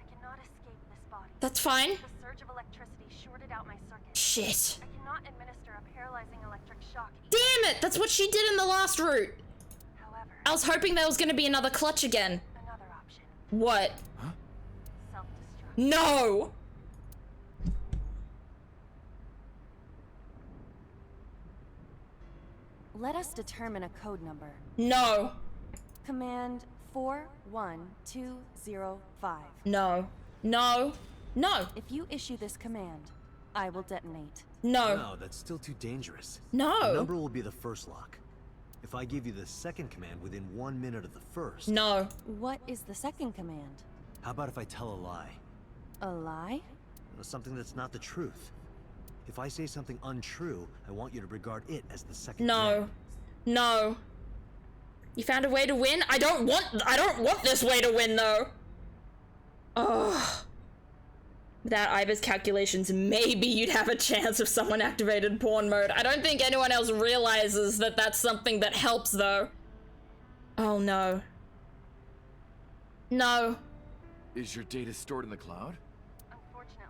I cannot escape this body. That's fine. The surge of electricity shorted out my circuit. Shit. I cannot administer a paralyzing electric shock. Damn it! That's what she did in the last route. However, I was hoping there was gonna be another clutch again. another option. What? Self-destruct. No! Let us determine a code number. No. Command 41205. No. No. No. If you issue this command, I will detonate. No. No, that's still too dangerous. No. The number will be the first lock. If I give you the second command within 1 minute of the first... No. What is the second command? How about if I tell a lie? A lie? Something that's not the truth. If I say something untrue, I want you to regard it as the second No. command. No. You found a way to win? I don't want this way to win though. Ugh. Without Iva's calculations, maybe you'd have a chance if someone activated porn mode. I don't think anyone else realizes that that's something that helps though. Oh no. No. Is your data stored in the cloud? Unfortunately,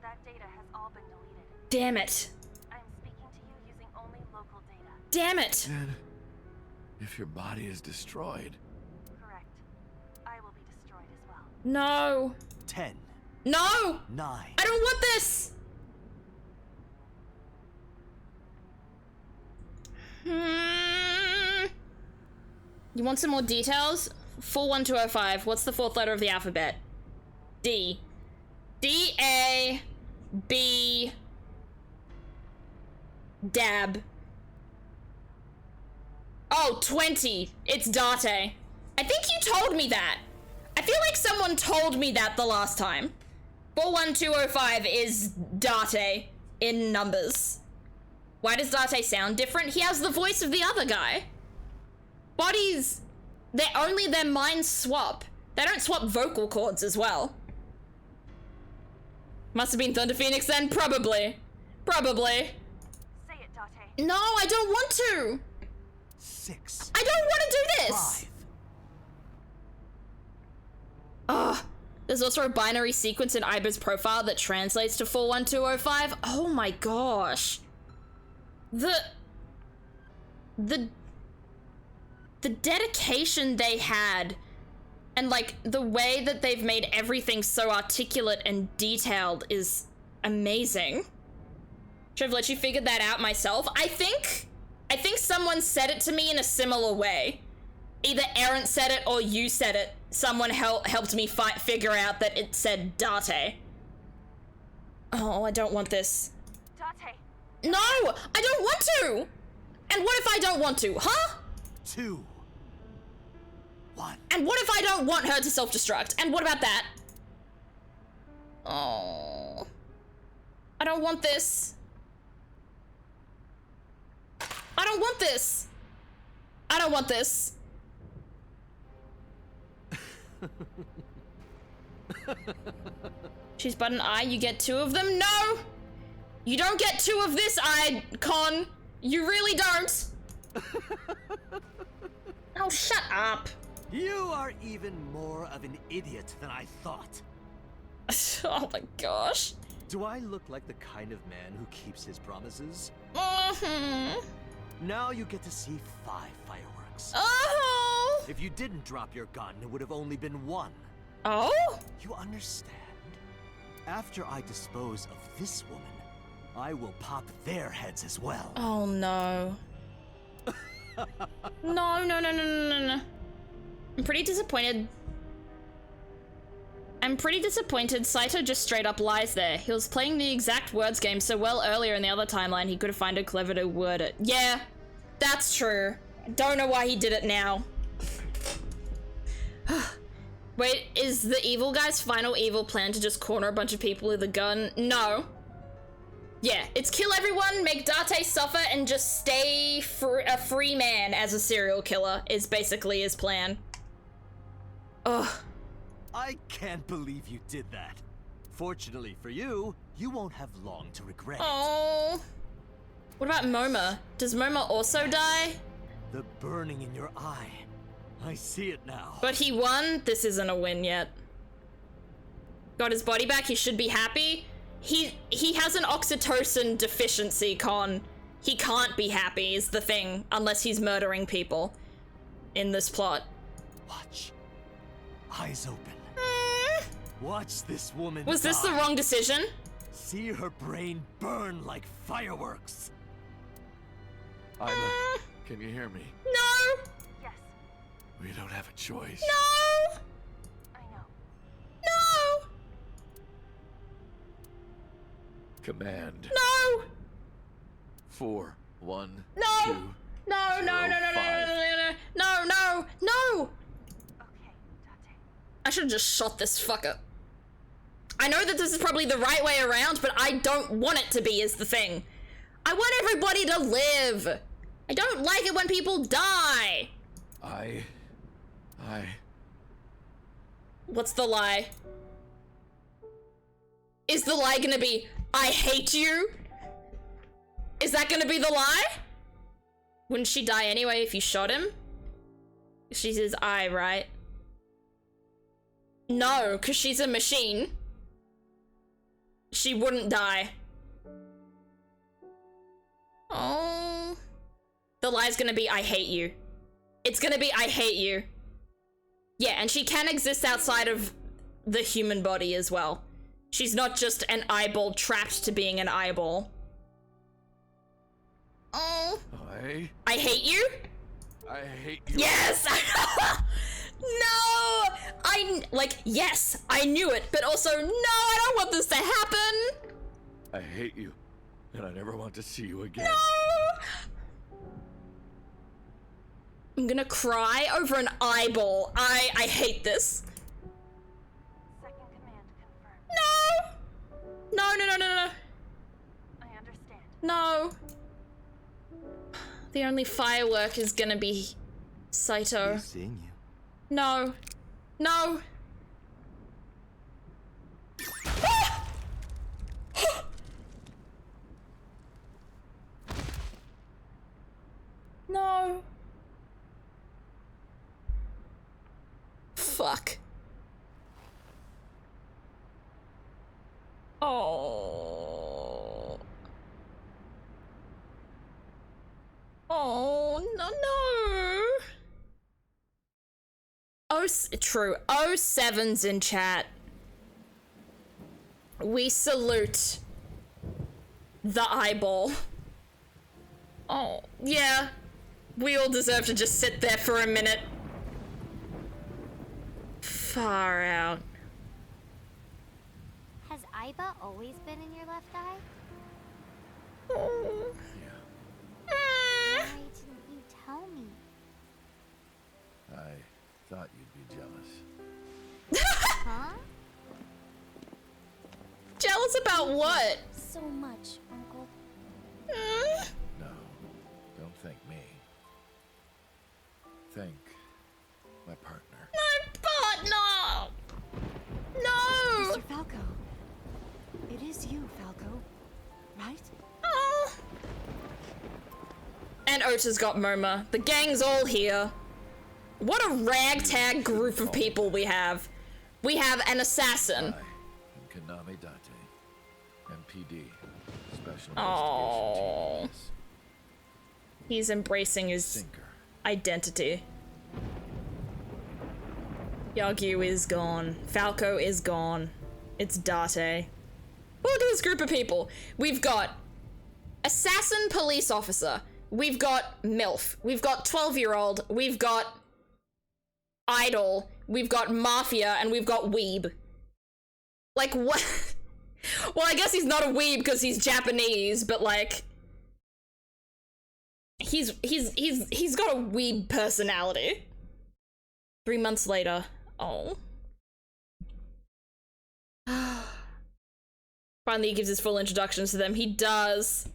that data has all been deleted. Damn it. I'm speaking to you using only local data. Damn it. Then, if your body is destroyed... Correct. I will be destroyed as well. No. 10. No! 9. I don't want this! You want some more details? 41205. What's the fourth letter of the alphabet? D. D-A... B... Dab. Oh, 20. It's Date. I think you told me that. I feel like someone told me that the last time. 41205 is Date in numbers. Why does Date sound different? He has the voice of the other guy. Bodies, their minds swap. They don't swap vocal cords as well. Must have been Thunder Phoenix then? Probably. Probably. Say it, Date. No, I don't want to. 6. I don't want to do this. 5. Ugh. There's also a binary sequence in Iba's profile that translates to 41205. Oh my gosh. The dedication they had and like the way that they've made everything so articulate and detailed is amazing. Should have let you figure that out myself. I think someone said it to me in a similar way. Either Aaron said it or you said it. Someone helped me figure out that it said Date. Oh, I don't want this. Date. No, I don't want to. And what if I don't want to, huh? 2. 1. And what if I don't want her to self-destruct? And what about that? Oh, I don't want this. I don't want this. I don't want this. She's but an eye, you get 2 of them? No! You don't get 2 of this icon. You really don't. Oh, shut up. You are even more of an idiot than I thought. Oh my gosh. Do I look like the kind of man who keeps his promises? Mm-hmm. Now you get to see 5 fireworks. Oh! If you didn't drop your gun, it would have only been 1. Oh? You understand? After I dispose of this woman, I will pop their heads as well. Oh no. No. I'm pretty disappointed. Saito just straight up lies there. He was playing the exact words game so well earlier in the other timeline he could have found a clever to word it. Yeah, that's true. Don't know why he did it now. Wait, is the evil guy's final evil plan to just corner a bunch of people with a gun? No. Yeah, it's kill everyone, make Date suffer, and just stay a free man as a serial killer is basically his plan. Ugh. I can't believe you did that. Fortunately for you, you won't have long to regret it. Oh. What about Moma? Does Moma also die? The burning in your eye. I see it now. But he won. This isn't a win yet. Got his body back. He should be happy. He has an oxytocin deficiency, Con. He can't be happy is the thing, unless he's murdering people in this plot. Watch. Eyes open. Watch this woman Was this the die. wrong decision? See her brain burn like fireworks. Isla, can you hear me? No! Yes, We don't have a choice. No! I know. No! Command. No! 4, 1, No! 2. No, no, no, no, no, no, no, no, no, no! Okay, Tate. I should have just shot this fucker. I know that this is probably the right way around, but I don't want it to be, is the thing. I want everybody to live. I don't like it when people die. What's the lie? Is the lie gonna be, I hate you? Is that gonna be the lie? Wouldn't she die anyway if you shot him? She says I, right? No, because she's a machine. She wouldn't die. Oh. The lie's gonna be, I hate you. It's gonna be, I hate you. Yeah, and she can exist outside of the human body as well. She's not just an eyeball trapped to being an eyeball. Oh. I hate you? I hate you. Yes! No! Yes, I knew it, but also, no, I don't want this to happen! I hate you, and I never want to see you again. No! I'm gonna cry over an eyeball. I hate this. Second command confirmed. No! No, no, no, no, no. I understand. No. The only firework is gonna be Saito. He's seeing you. No. No. No. Fuck. Oh. Oh, no, no. Oh, true. 07's in chat. We salute the eyeball. Oh, yeah. We all deserve to just sit there for a minute. Far out. Has Aiba always been in your left eye? Oh. Why didn't you tell me? I thought you'd be jealous. Huh? Jealous about what? So much, Uncle. No, don't thank me. Thank my partner. My partner! No! Mr. Falco. It is you, Falco. Right? Oh. And Ota's got Moma. The gang's all here. What a ragtag group of people we have. We have an assassin. I am Kaname Date, MPD, Special Oh. Investigation Team. He's embracing his Sinker. identity. Yagyu is gone. Falco is gone. It's Date. Look at this group of people. We've got assassin police officer. We've got MILF. We've got 12-year-old. We've got idol. We've got mafia, and we've got weeb. Like, what? Well, I guess he's not a weeb because he's Japanese, but like, he's got a weeb personality. 3 months later. Oh. Finally, he gives his full introductions to them. He does.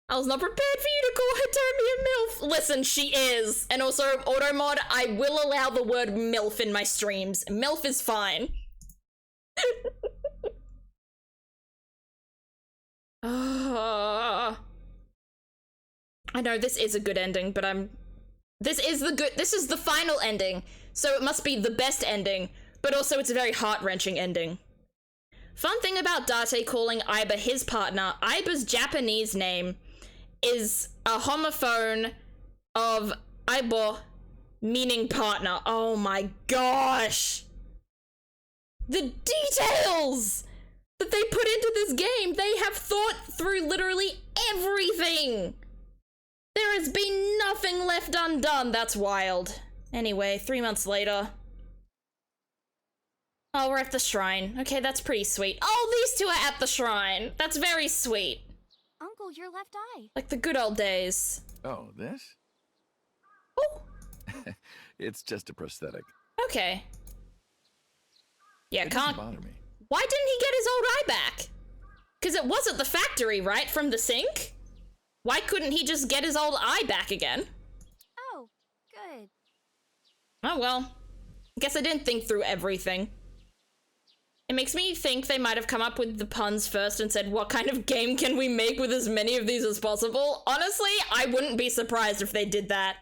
I was not prepared for you to call Hitomi a MILF. Listen, she is. And also, Automod, I will allow the word MILF in my streams. MILF is fine. I know this is a good ending, but I'm This is the final ending, so it must be the best ending, but also it's a very heart-wrenching ending. Fun thing about Date calling Aiba his partner, Aiba's Japanese name is a homophone of Aibo, meaning partner. Oh my gosh! The details that they put into this game! They have thought through literally everything! There has been nothing left undone. That's wild. Anyway, 3 months later. Oh, we're at the shrine. Okay, that's pretty sweet. Oh, these two are at the shrine. That's very sweet. Uncle, your left eye. Like the good old days. Oh, this? Oh. It's just a prosthetic. Okay. Yeah, It can't doesn't bother me. Why didn't he get his old eye back? Because it was at the factory, right? From the sink? Why couldn't he just get his old eye back again? Oh, good. Oh well. Guess I didn't think through everything. It makes me think they might have come up with the puns first and said, what kind of game can we make with as many of these as possible? Honestly, I wouldn't be surprised if they did that.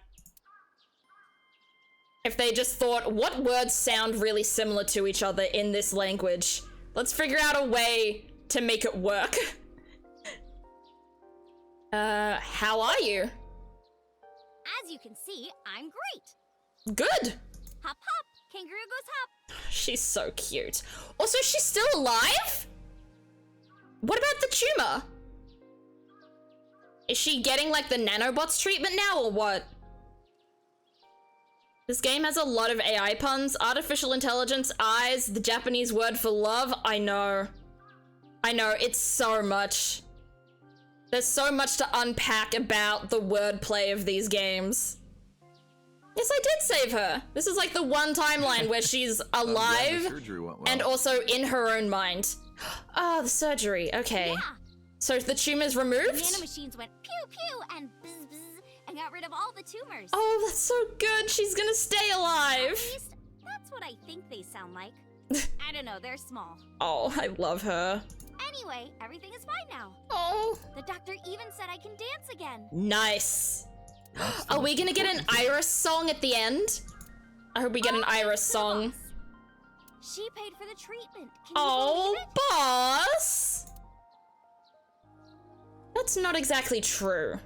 If they just thought, what words sound really similar to each other in this language? Let's figure out a way to make it work. How are you? As you can see, I'm great. Good. Hop, hop. Kangaroo goes hop. She's so cute. Also, she's still alive? What about the tumor? Is she getting like the nanobots treatment now or what? This game has a lot of AI puns. Artificial intelligence, eyes, the Japanese word for love. I know, it's so much. There's so much to unpack about the wordplay of these games. Yes, I did save her. This is like the one timeline where she's alive and also in her own mind. Oh, the surgery. Okay. Yeah. So the tumor's removed? The nanomachines went pew pew and bzz bzz and got rid of all the tumors. Oh, that's so good. She's gonna stay alive. At least, that's what I think they sound like. I don't know, they're small. Oh, I love her. Anyway, everything is fine now. Oh. The doctor even said I can dance again. Nice. Are we gonna get an Iris song at the end? I hope we get an Iris song. She paid for the treatment. Can Oh, you believe it? boss! That's not exactly true.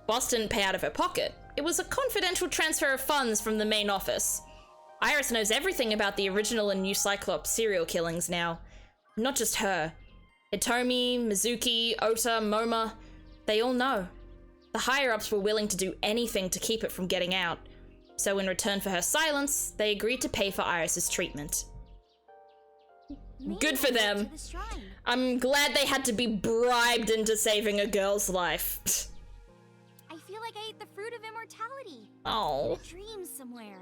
Boss didn't pay out of her pocket. It was a confidential transfer of funds from the main office. Iris knows everything about the original and new Cyclops serial killings now. Not just her. Hitomi, Mizuki, Ota, Moma, they all know. The higher-ups were willing to do anything to keep it from getting out. So in return for her silence, they agreed to pay for Iris's treatment. Good for them. I'm glad they had to be bribed into saving a girl's life. I feel like I ate the fruit of immortality. Oh. In a dream somewhere.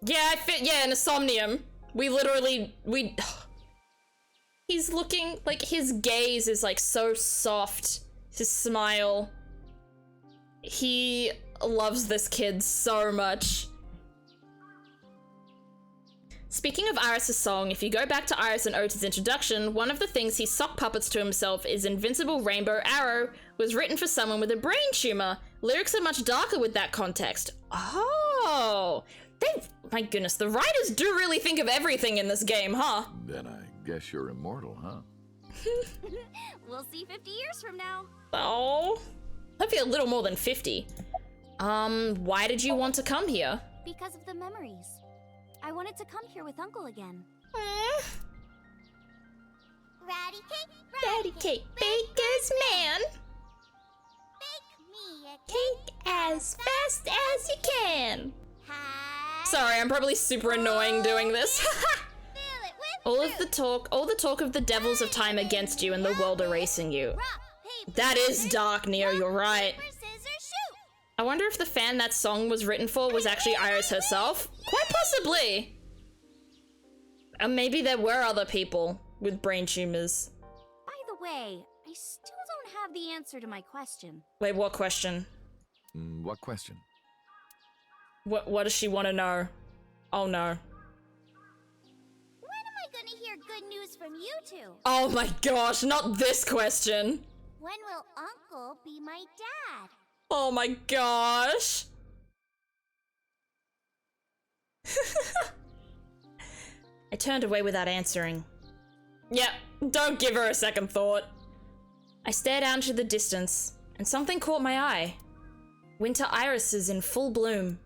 Yeah, in a somnium. He's looking, like, his gaze is, like, so soft. His smile. He loves this kid so much. Speaking of Iris' song, if you go back to Iris and Ota's introduction, one of the things he sock puppets to himself is Invincible Rainbow Arrow was written for someone with a brain tumor. Lyrics are much darker with that context. Oh, my goodness, the writers do really think of everything in this game, huh? Then I guess you're immortal, huh? We'll see 50 years from now. Oh, hopefully a little more than 50. Why did you want to come here? Because of the memories. I wanted to come here with Uncle again. Ratty cake, baker's man. Bake me a Cake as fast as you can. Hi. Sorry, I'm probably super annoying doing this. Fill it with all the talk of the devils of time against you and the world erasing you. rock, paper, That is dark, Neo, you're right. paper, scissors, shoot. I wonder if the fan that song was written for was actually Iris herself? Quite possibly. And maybe there were other people with brain tumors. By the way, I still don't have the answer to my question. Wait, what question? What question? What does she want to know? Oh no. When am I gonna hear good news from you two? Oh my gosh, not this question. When will Uncle be my dad? Oh my gosh. I turned away without answering. Yep, don't give her a second thought. I stared out into the distance, and something caught my eye. Winter irises in full bloom.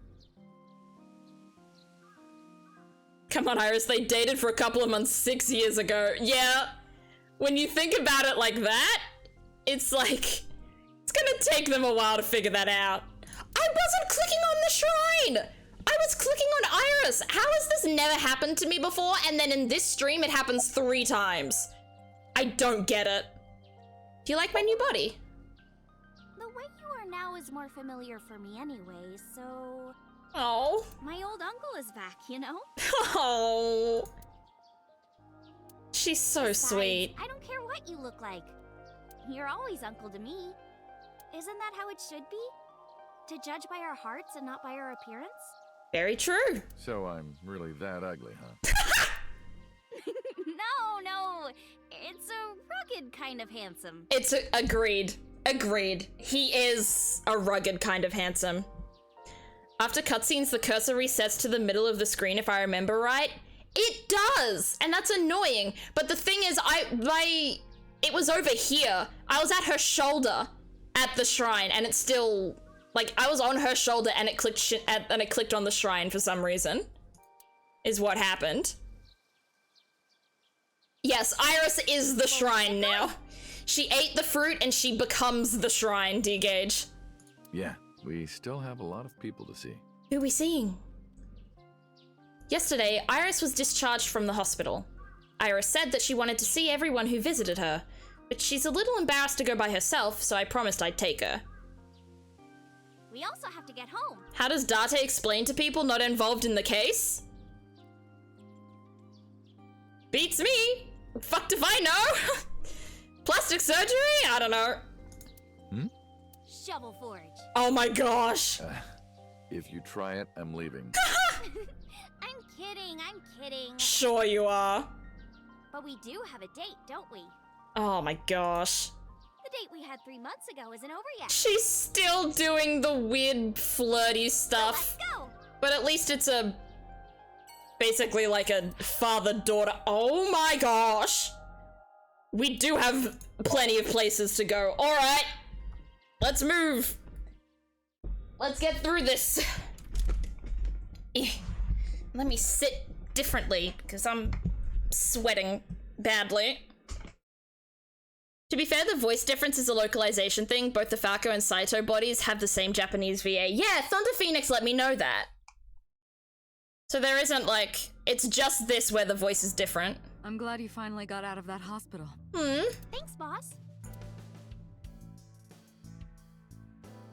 Come on, Iris, they dated for a couple of months 6 years ago. Yeah, when you think about it like that, it's like, it's gonna take them a while to figure that out. I wasn't clicking on the shrine! I was clicking on Iris! How has this never happened to me before, and then in this stream it happens 3 times? I don't get it. Do you like my new body? The way you are now is more familiar for me anyway, so... Oh. My old uncle is back, you know? Oh. She's so Besides, sweet. I don't care what you look like. You're always uncle to me. Isn't that how it should be? To judge by our hearts and not by our appearance? Very true. So I'm really that ugly, huh? No. It's a rugged kind of handsome. Agreed. He is a rugged kind of handsome. After cutscenes, the cursor resets to the middle of the screen, if I remember right. It does, and that's annoying. But the thing is, it was over here. I was at her shoulder at the shrine, and it's still, like, I was on her shoulder, and it clicked on the shrine for some reason. Is what happened. Yes, Iris is the shrine now. She ate the fruit, and she becomes the shrine, D-Gage. Yeah, we still have a lot of people to see. Who are we seeing? Yesterday, Iris was discharged from the hospital. Iris said that she wanted to see everyone who visited her, but she's a little embarrassed to go by herself, so I promised I'd take her. We also have to get home. How does Date explain to people not involved in the case? Beats me! Fucked if I know! Plastic surgery? I don't know. Shovel Forge. Oh my gosh. If you try it, I'm leaving. I'm kidding. Sure you are. But we do have a date, don't we? Oh my gosh. The date we had 3 months ago isn't over yet. She's still doing the weird flirty stuff. So let's go. But at least it's basically like a father-daughter. Oh my gosh. We do have plenty of places to go. All right, let's move. Let's get through this. Let me sit differently because I'm sweating badly. To be fair, the voice difference is a localization thing. Both the Falco and Saito bodies have the same Japanese VA. Yeah, Thunder Phoenix let me know that. So there isn't like, it's just this where the voice is different. I'm glad you finally got out of that hospital. Thanks, boss.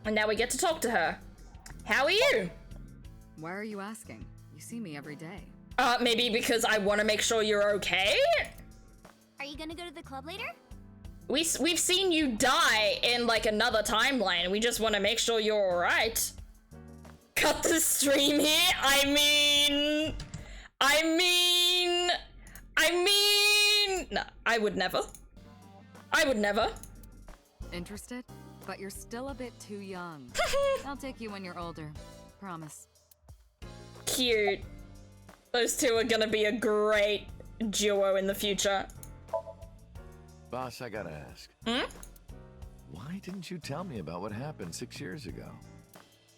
And now we get to talk to her. How are you? Why are you asking? You see me every day. Maybe because I want to make sure you're okay? Are you gonna go to the club later? We've seen you die in like another timeline. We just want to make sure you're alright. Cut the stream here? I mean... No, I would never. Interested? But you're still a bit too young. I'll take you when you're older. Promise. Cute. Those two are gonna be a great duo in the future. Boss, I gotta ask. Why didn't you tell me about what happened 6 years ago?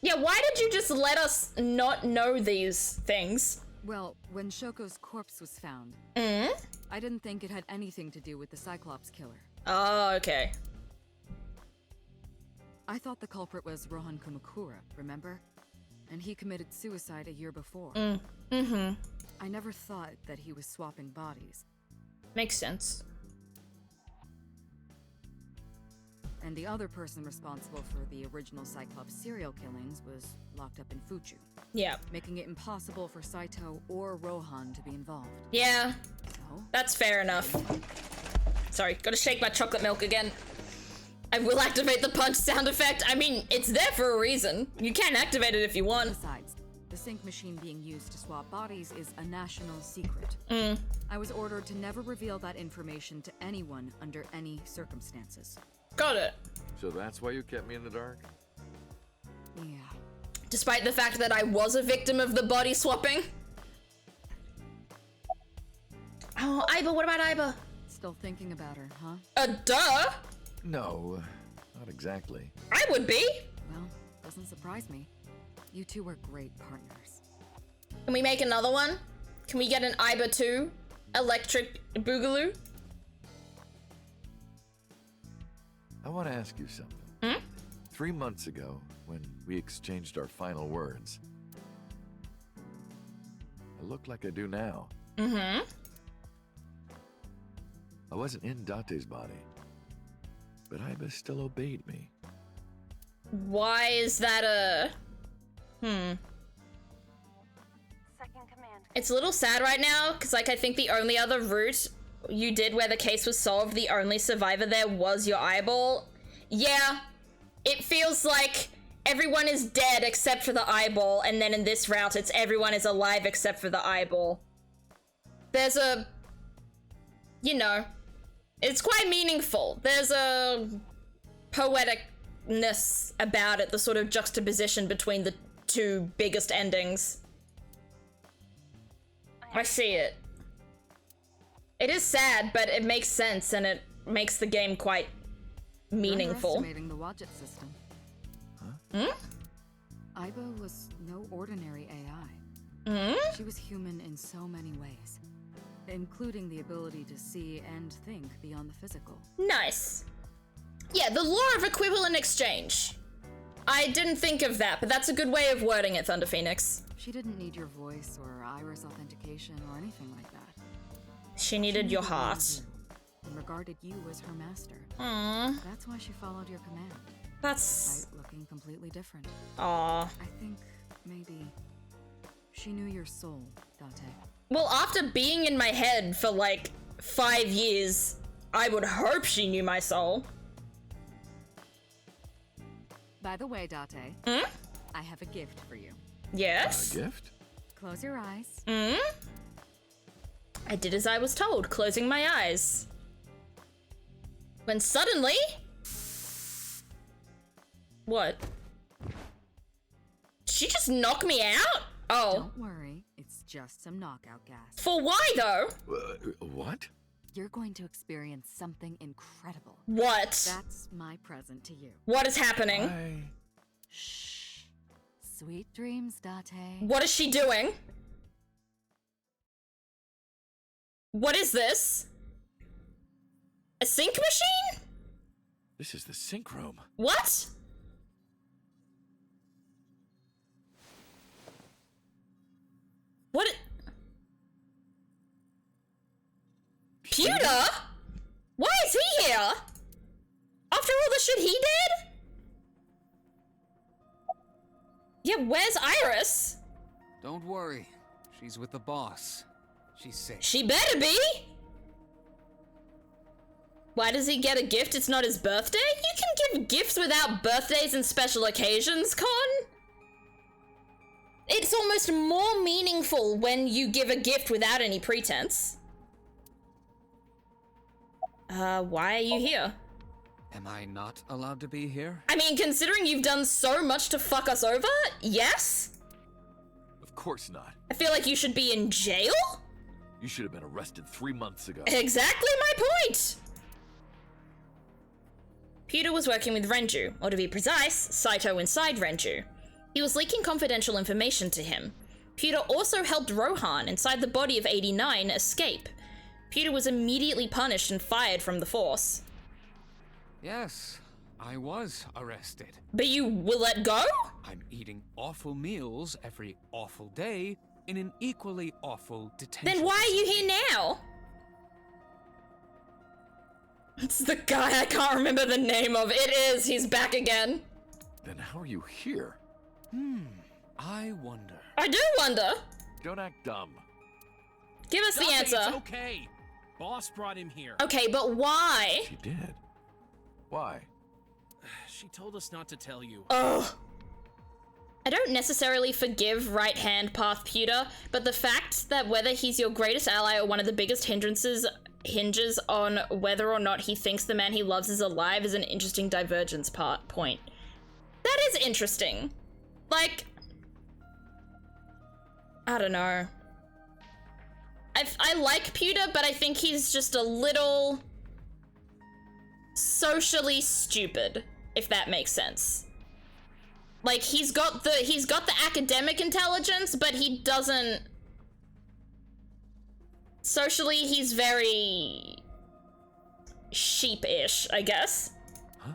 Yeah, why did you just let us not know these things? Well, when Shoko's corpse was found, I didn't think it had anything to do with the Cyclops killer. Oh, okay. I thought the culprit was Rohan Kumakura, remember? And he committed suicide a year before. I never thought that he was swapping bodies. Makes sense. And the other person responsible for the original Cyclops serial killings was locked up in Fuchu. Yeah. Making it impossible for Saito or Rohan to be involved. Yeah. So? That's fair enough. Sorry, gotta shake my chocolate milk again. I will activate the punch sound effect. I mean, it's there for a reason. You can activate it if you want. Besides, the sync machine being used to swap bodies is a national secret. I was ordered to never reveal that information to anyone under any circumstances. Got it. So that's why you kept me in the dark? Yeah. Despite the fact that I was a victim of the body swapping. Oh, Iba, what about Iba? Still thinking about her, huh? Duh! No, not exactly. I would be! Well, doesn't surprise me. You two were great partners. Can we make another one? Can we get an Iba 2? Electric Boogaloo? I want to ask you something. 3 months ago, when we exchanged our final words, I look like I do now. Mm-hmm. I wasn't in Date's body, but Iba still obeyed me. Why is that a... Second command. It's a little sad right now, because, like, I think the only other route you did where the case was solved, the only survivor there was your eyeball. Yeah, it feels like everyone is dead except for the eyeball, and then in this route, it's everyone is alive except for the eyeball. There's a... You know, it's quite meaningful. There's a poeticness about it, the sort of juxtaposition between the two biggest endings. I see it. It is sad, but it makes sense, and it makes the game quite meaningful. Underestimating the Wadjet system. Iba was no ordinary AI. She was human in so many ways, including the ability to see and think beyond the physical. Nice. Yeah, the law of equivalent exchange. I didn't think of that, but that's a good way of wording it, Thunder Phoenix. She didn't need your voice or iris authentication or anything like that. She needed your heart. And regarded you as her master. Aww. That's why she followed your command. That's... Despite looking completely different. Aww. I think maybe she knew your soul, Date. Well, after being in my head for like 5 years, I would hope she knew my soul. By the way, Date, I have a gift for you. Yes? A gift? Close your eyes. I did as I was told, closing my eyes. When suddenly... What? Did she just knock me out? Oh. Don't worry, it's just some knockout gas. For why, though? What? You're going to experience something incredible. What? That's my present to you. What is happening? Shh. Sweet dreams, Date. What is she doing? What is this? A sync machine? This is the sync room. What? What? Pewter? Why is he here? After all the shit he did? Yeah, where's Iris? Don't worry. She's with the boss. She's safe. She better be! Why does he get a gift? It's not his birthday? You can give gifts without birthdays and special occasions, Con. It's almost more meaningful when you give a gift without any pretense. Why are you here? Am I not allowed to be here? I mean, considering you've done so much to fuck us over, yes? Of course not. I feel like you should be in jail? You should have been arrested 3 months ago. Exactly my point! Pewter was working with Renju, or to be precise, Saito inside Renju. He was leaking confidential information to him. Pewter also helped Rohan inside the body of 89 escape. Pewter was immediately punished and fired from the force. Yes, I was arrested. But you were let go? I'm eating awful meals every awful day in an equally awful detention. Then why are you here now? It's the guy I can't remember the name of. It is, he's back again. Then how are you here? I wonder. I do wonder. Don't act dumb. Give us the answer. It's okay. Boss brought him here. Okay, but why? She did. Why? She told us not to tell you. Ugh. I don't necessarily forgive right-hand path Pewter, but the fact that whether he's your greatest ally or one of the biggest hindrances hinges on whether or not he thinks the man he loves is alive is an interesting divergence point. That is interesting. Like, I don't know. I like Pewter, but I think he's just a little socially stupid, if that makes sense. Like, he's got the academic intelligence, but he doesn't... Socially, he's very... sheepish, I guess. Huh?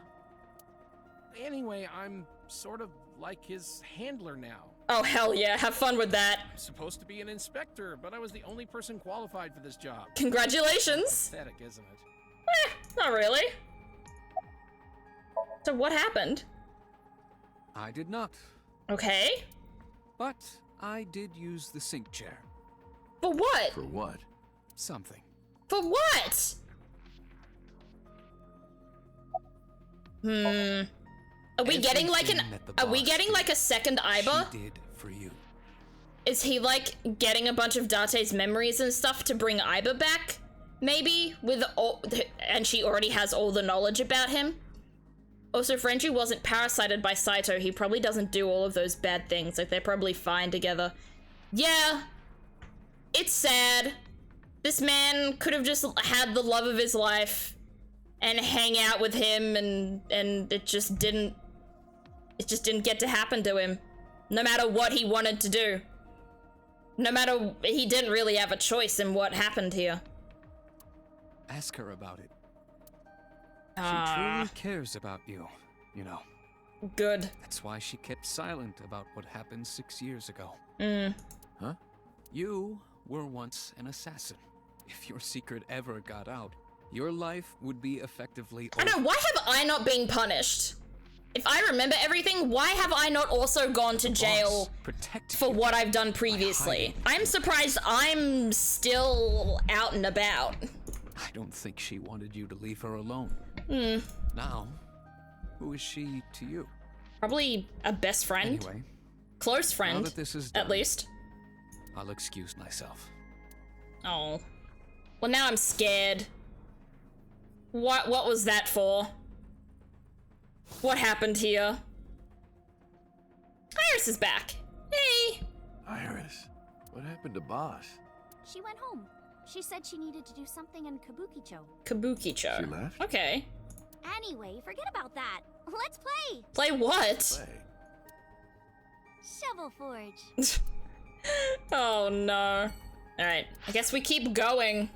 Anyway, I'm sort of like his handler now. Oh, hell yeah, have fun with that. I'm supposed to be an inspector, but I was the only person qualified for this job. Congratulations. Pathetic, isn't it? Not really. So what happened? I did not. Okay. But I did use the sink chair. For what? For what? Something. For what? Are we getting like a second Iba? She did for you. Is he like getting a bunch of Date's memories and stuff to bring Iba back? Maybe with all, and she already has all the knowledge about him. Also, if Renju wasn't parasited by Saito, he probably doesn't do all of those bad things. Like, they're probably fine together. Yeah, it's sad. This man could have just had the love of his life and hang out with him, and it just didn't get to happen to him. No matter what he wanted to do. No matter, he didn't really have a choice in what happened here. Ask her about it. She truly cares about you, you know. Good. That's why she kept silent about what happened 6 years ago. Huh? You were once an assassin. If your secret ever got out, your life would be effectively over. I know, why have I not been punished? If I remember everything, why have I not also gone to jail for what I've done previously? I'm surprised I'm still out and about. I don't think she wanted you to leave her alone. Now, who is she to you? Probably a best friend. Anyway, close friend, now that this is done, at least. I'll excuse myself. Oh. Well, now I'm scared. What was that for? What happened here? Iris is back. Hey! Iris, what happened to Boss? She went home. She said she needed to do something in Kabukicho. Kabukicho. She left? Okay. Anyway, forget about that. Let's play! Play what? Play. Shovel Forge. Oh no. Alright, I guess we keep going.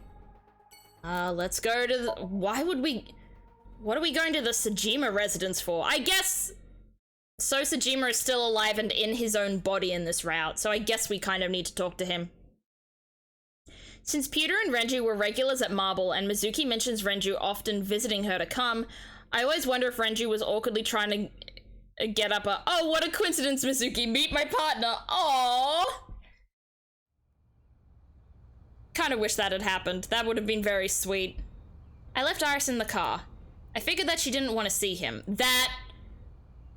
Let's go to the... What are we going to the Sejima residence for? I guess... So Sejima is still alive and in his own body in this route, so I guess we kind of need to talk to him. Since Pewter and Renju were regulars at Marble, and Mizuki mentions Renju often visiting her to come, I always wonder if Renju was awkwardly trying to get up a... Oh, what a coincidence, Mizuki! Meet my partner! Aww! Kinda wish that had happened. That would have been very sweet. I left Iris in the car. I figured that she didn't want to see him. That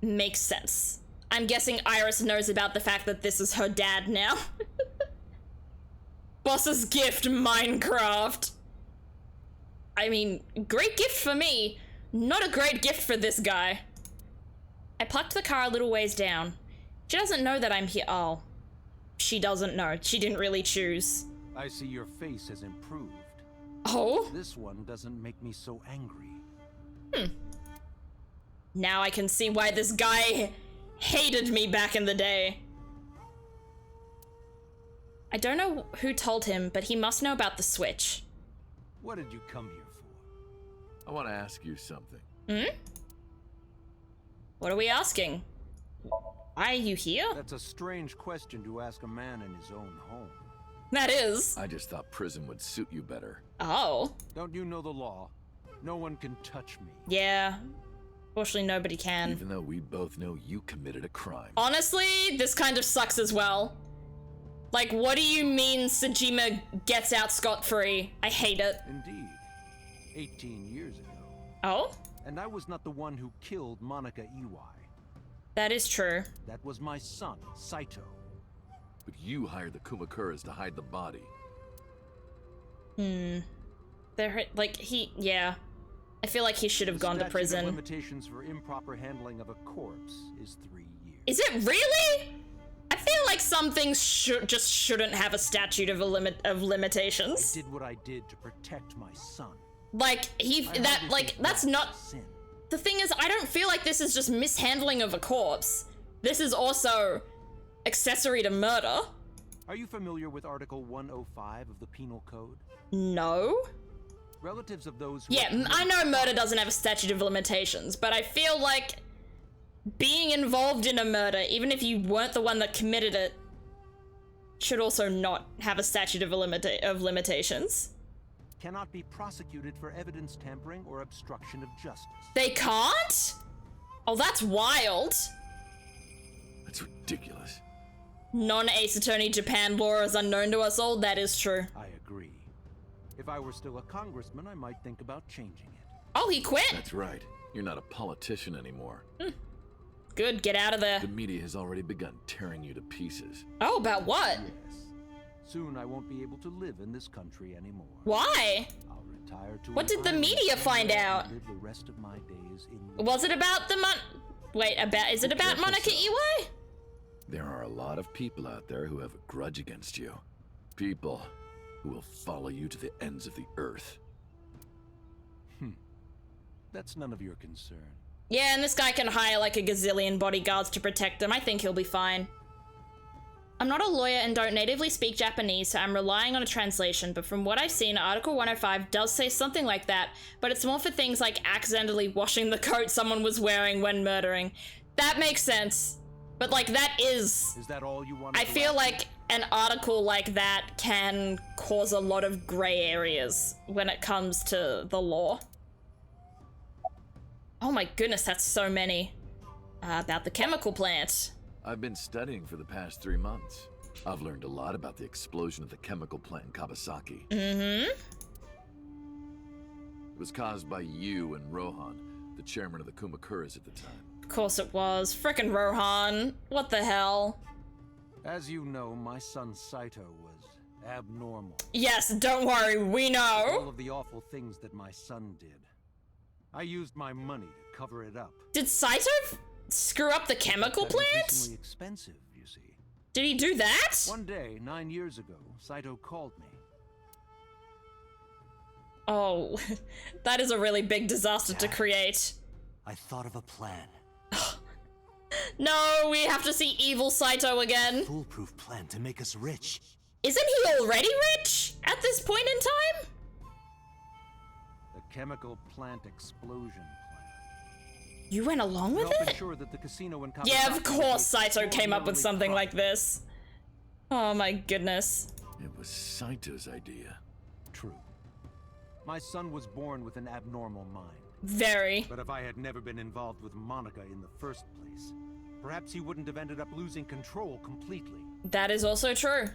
makes sense. I'm guessing Iris knows about the fact that this is her dad now. Boss's gift, Minecraft. I mean, great gift for me. Not a great gift for this guy. I plucked the car a little ways down. She doesn't know that I'm here. Oh. She doesn't know. She didn't really choose. I see your face has improved. Oh? This one doesn't make me so angry. Now I can see why this guy hated me back in the day. I don't know who told him, but he must know about the switch. What did you come here for? I want to ask you something. What are we asking? Why are you here? That's a strange question to ask a man in his own home. That is. I just thought prison would suit you better. Oh. Don't you know the law? No one can touch me. Yeah. Fortunately, nobody can. Even though we both know you committed a crime. Honestly, this kind of sucks as well. Like, what do you mean Sejima gets out scot-free? I hate it. Indeed. 18 years ago. Oh? And I was not the one who killed Monica Iwai. That is true. That was my son, Saito. But you hired the Kumakuras to hide the body. Yeah. I feel like he should have gone to prison. The limitations for improper handling of a corpse is 3 years. Is it really? I feel like some things shouldn't have a statute of limitations. I did what I did to protect my son. Like that's not sin. The thing is, I don't feel like this is just mishandling of a corpse. This is also accessory to murder. Are you familiar with Article 105 of the Penal Code? No. Relatives of those who Yeah, I know murder doesn't have a statute of limitations, but I feel like being involved in a murder, even if you weren't the one that committed it, should also not have a statute of limitations. cannot be prosecuted for evidence tampering or obstruction of justice. They can't? Oh, that's wild. That's ridiculous. Non-Ace Attorney Japan law is unknown to us all, that is true. I agree. If I were still a congressman, I might think about changing it. Oh, he quit? That's right. You're not a politician anymore. Good, get out of there. The media has already begun tearing you to pieces. Oh, about what? Yes. Soon I won't be able to live in this country anymore. Why? I'll retire to what did the media find out? Live the rest of my days in Was it about the is it about Monica Iwai? There are a lot of people out there who have a grudge against you. People who will follow you to the ends of the earth. That's none of your concern. Yeah, and this guy can hire like a gazillion bodyguards to protect him. I think he'll be fine. I'm not a lawyer and don't natively speak Japanese, so I'm relying on a translation, but from what I've seen, Article 105 does say something like that, but it's more for things like accidentally washing the coat someone was wearing when murdering. That makes sense. But like that is that all you want? I feel like an article like that can cause a lot of gray areas when it comes to the law. Oh my goodness, that's so many. About the chemical plant. I've been studying for the past 3 months. I've learned a lot about the explosion of the chemical plant in Kawasaki. Mm-hmm. It was caused by you and Rohan, the chairman of the Kumakuras at the time. Of course it was. Frickin' Rohan. What the hell? As you know, my son Saito was abnormal. Yes, don't worry, we know. All of the awful things that my son did. I used my money to cover it up. Did Saito screw up the chemical plant? Increasingly expensive, you see. Did he do that? One day, 9 years ago, Saito called me. Oh, that is a really big disaster to create. I thought of a plan. No, we have to see evil Saito again. Foolproof plan to make us rich. Isn't he already rich at this point in time? The chemical plant explosion plan. You went along with it? Ensure that the casino in Yeah, of course Saito came up with something like this. Oh my goodness. It was Saito's idea. True. My son was born with an abnormal mind. Very. But if I had never been involved with Monica in the first place, perhaps he wouldn't have ended up losing control completely. That is also true.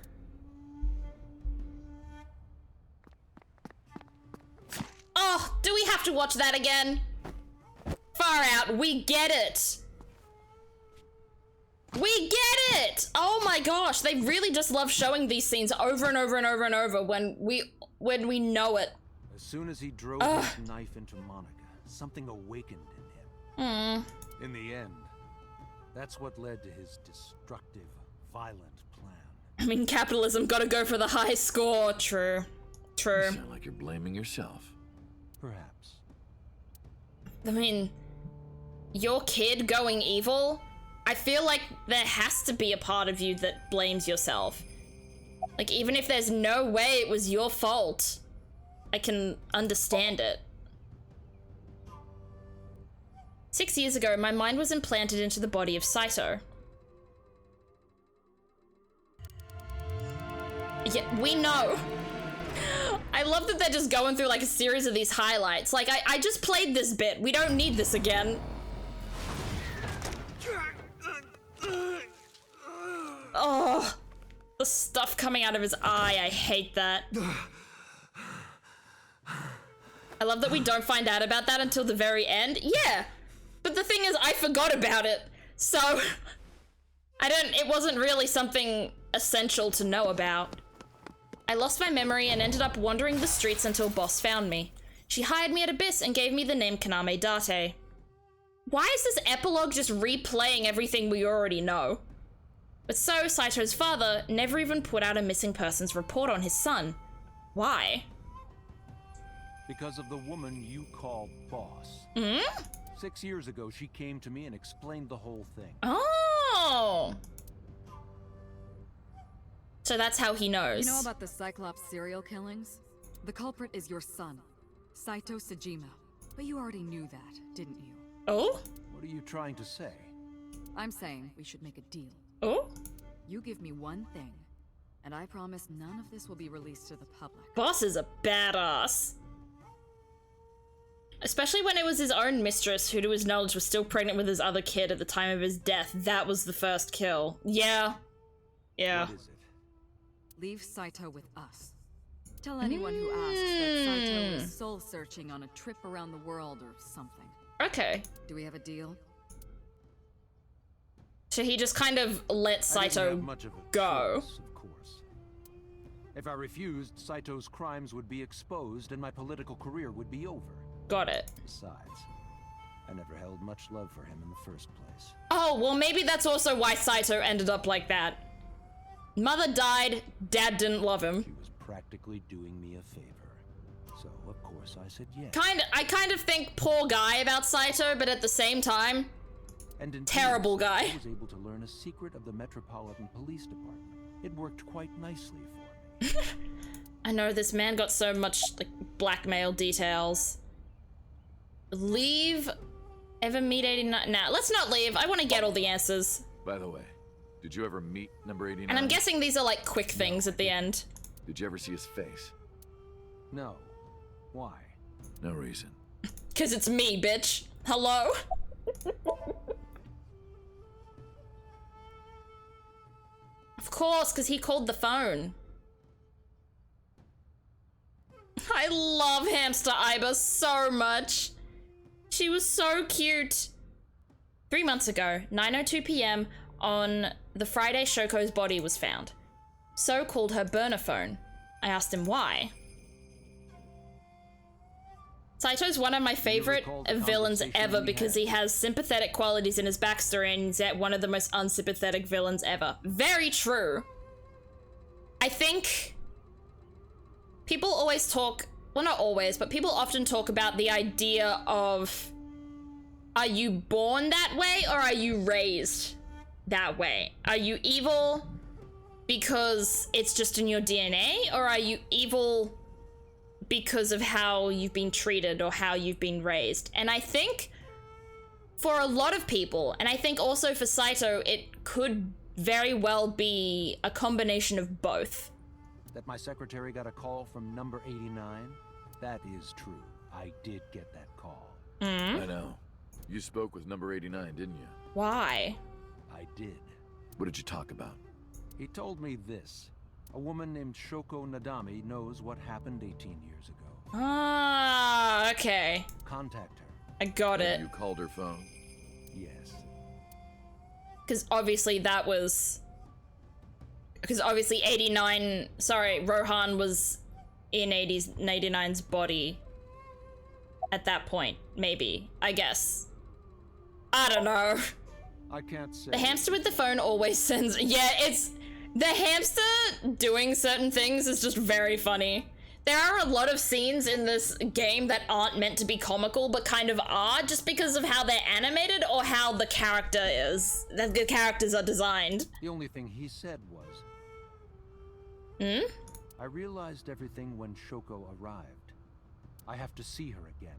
Oh, do we have to watch that again? Far out, we get it. We get it! Oh my gosh, they really just love showing these scenes over and over and over and over when we know it. As soon as he drove his knife into Monica, something awakened in him. In the end, that's what led to his destructive, violent plan. I mean, capitalism gotta go for the high score. True. True. You sound like you're blaming yourself. Perhaps. I mean, your kid going evil? I feel like there has to be a part of you that blames yourself. Like, even if there's no way it was your fault, I can understand it. 6 years ago, my mind was implanted into the body of Saito. Yeah, we know. I love that they're just going through like a series of these highlights. Like, I just played this bit. We don't need this again. Oh, the stuff coming out of his eye. I hate that. I love that we don't find out about that until the very end. Yeah, but the thing is, I forgot about it. So, it wasn't really something essential to know about. I lost my memory and ended up wandering the streets until Boss found me. She hired me at Abyss and gave me the name Kaname Date. Why is this epilogue just replaying everything we already know? But so, Saito's father never even put out a missing persons report on his son. Why? Because of the woman you call boss. 6 years ago, she came to me and explained the whole thing. Oh! So that's how he knows. You know about the Cyclops serial killings? The culprit is your son, Saito Sejima. But you already knew that, didn't you? Oh? What are you trying to say? I'm saying we should make a deal. Oh? You give me one thing, and I promise none of this will be released to the public. Boss is a badass. Especially when it was his own mistress, who to his knowledge was still pregnant with his other kid at the time of his death. That was the first kill. Yeah. Yeah. What is it? Leave Saito with us. Tell anyone who asks that Saito is soul-searching on a trip around the world or something. Okay. Do we have a deal? So he just kind of let Saito go. Choice, of course. If I refused, Saito's crimes would be exposed and my political career would be over. Got it. Besides, I never held much love for him in the first place. Oh, well maybe that's also why Saito ended up like that. Mother died, dad didn't love him. She was practically doing me a favor. So, of course, I said yes. I kind of think poor guy about Saito, but at the same time, and in terrible guy. I was able to learn a secret of the Metropolitan Police Department. It worked quite nicely for me. I know this man got so much like blackmail details. Leave. Ever meet 89? Nah, let's not leave. I want to get all the answers. By the way, did you ever meet number 89? And I'm guessing these are like quick things at the end. Did you ever see his face? No. Why? No reason. 'Cause it's me, bitch. Hello? Of course, 'cause he called the phone. I love Hamster Iba so much. She was so cute. 3 months ago, 9:02 p.m. on the Friday Shoko's body was found. So called her burner phone. I asked him why. Saito's one of my favorite villains ever because he has sympathetic qualities in his backstory and he's yet one of the most unsympathetic villains ever. Very true. I think people always talk, well not always, but people often talk about the idea of, are you born that way or are you raised that way? Are you evil because it's just in your DNA, or are you evil because of how you've been treated or how you've been raised? And I think for a lot of people, and I think also for Saito, it could very well be a combination of both. That my secretary got a call from number 89? That is true. I did get that call. I know. You spoke with number 89, didn't you? Why? I did. What did you talk about? He told me this. A woman named Shoko Nadami knows what happened 18 years ago. Ah, okay. Contact her. I got it. You called her phone? Yes. Because obviously that was... Because obviously 89... Sorry, Rohan was in 89's body at that point, maybe. I guess. I don't know. I can't say. The hamster with the phone always sends... Yeah, it's... The hamster doing certain things is just very funny. There are a lot of scenes in this game that aren't meant to be comical, but kind of are, just because of how they're animated or how the character is. The characters are designed. The only thing he said was... I realized everything when Shoko arrived. I have to see her again.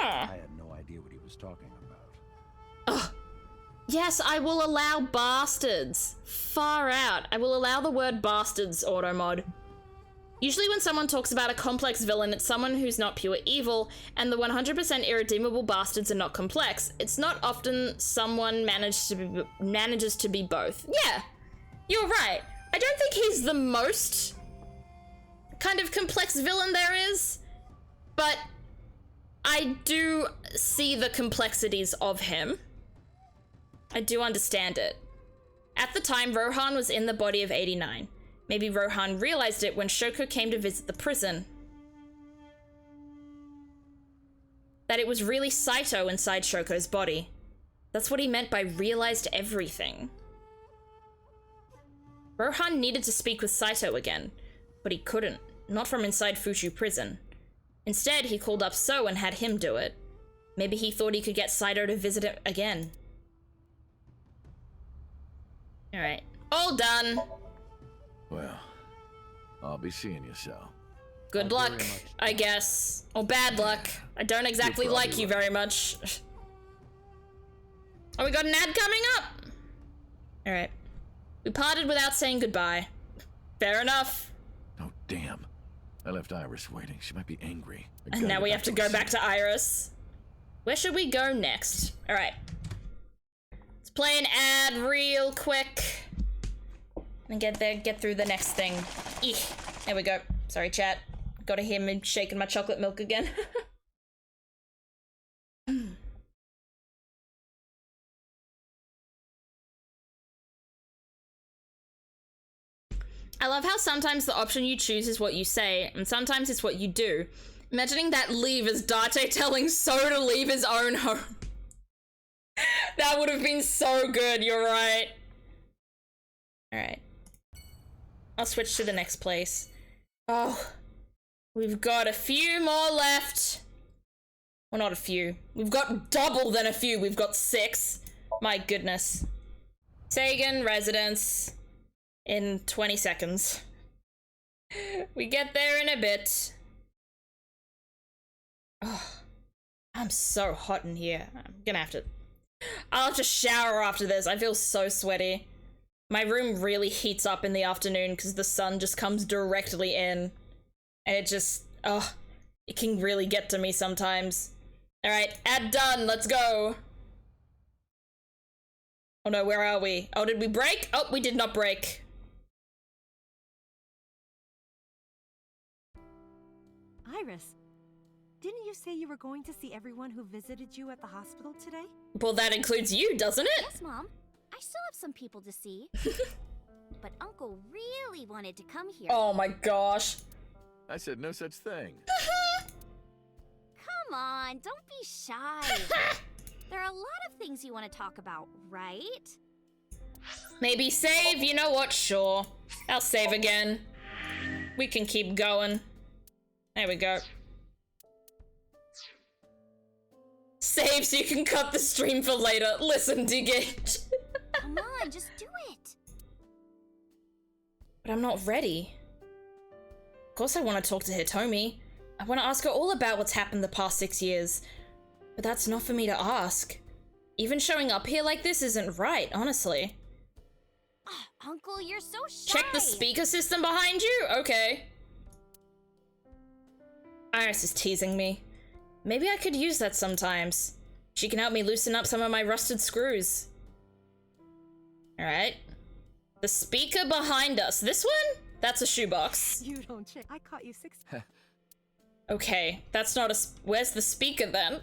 I had no idea what he was talking about. Ugh. Yes, I will allow bastards. Far out. I will allow the word bastards, automod. Usually when someone talks about a complex villain, it's someone who's not pure evil, and the 100% irredeemable bastards are not complex. It's not often someone manages to be both. Yeah, you're right. I don't think he's the most kind of complex villain there is, but I do see the complexities of him. I do understand it. At the time, Rohan was in the body of 89. Maybe Rohan realized it when Shoko came to visit the prison. That it was really Saito inside Shoko's body. That's what he meant by realized everything. Rohan needed to speak with Saito again, but he couldn't. Not from inside Fushu prison. Instead, he called up So and had him do it. Maybe he thought he could get Saito to visit him again. Alright. All done. Well, I'll be seeing you, So. Good luck, I guess. Or bad luck. I don't exactly like you very much. Oh, we got an ad coming up! Alright. We parted without saying goodbye. Fair enough. Oh, damn. I left Iris waiting. She might be angry. And now we have to go back to Iris. Where should we go next? Alright. Let's play an ad real quick. And get through the next thing. Eek. There we go. Sorry, chat. Gotta hear me shaking my chocolate milk again. I love how sometimes the option you choose is what you say, and sometimes it's what you do. Imagining that leave as Date telling So to leave his own home. That would have been so good, you're right. Alright. I'll switch to the next place. Oh. We've got a few more left. Well, not a few. We've got double than a few. We've got 6. My goodness. Sagan residence. In 20 seconds. We get there in a bit. Oh, I'm so hot in here. I'll have to shower after this. I feel so sweaty. My room really heats up in the afternoon because the sun just comes directly in. And it just, oh, it can really get to me sometimes. All right, ad done. Let's go. Oh no, where are we? Oh, did we break? Oh, we did not break. Iris, didn't you say you were going to see everyone who visited you at the hospital today? Well, that includes you, doesn't it? Yes, Mom. I still have some people to see. But Uncle really wanted to come here. Oh my gosh. I said no such thing. Come on, don't be shy. There are a lot of things you want to talk about, right? Maybe save, you know what, sure. I'll save again. We can keep going. There we go. Save so you can cut the stream for later. Listen, Digage. Come on, just do it. But I'm not ready. Of course I want to talk to Hitomi. I want to ask her all about what's happened the past 6 years. But that's not for me to ask. Even showing up here like this isn't right, honestly. Oh, Uncle, you're so shy. Check the speaker system behind you? Okay. Iris is teasing me. Maybe I could use that sometimes. She can help me loosen up some of my rusted screws. Alright. The speaker behind us. This one? That's a shoebox. You don't check. I caught you 6. Okay, that's not a... Where's the speaker then?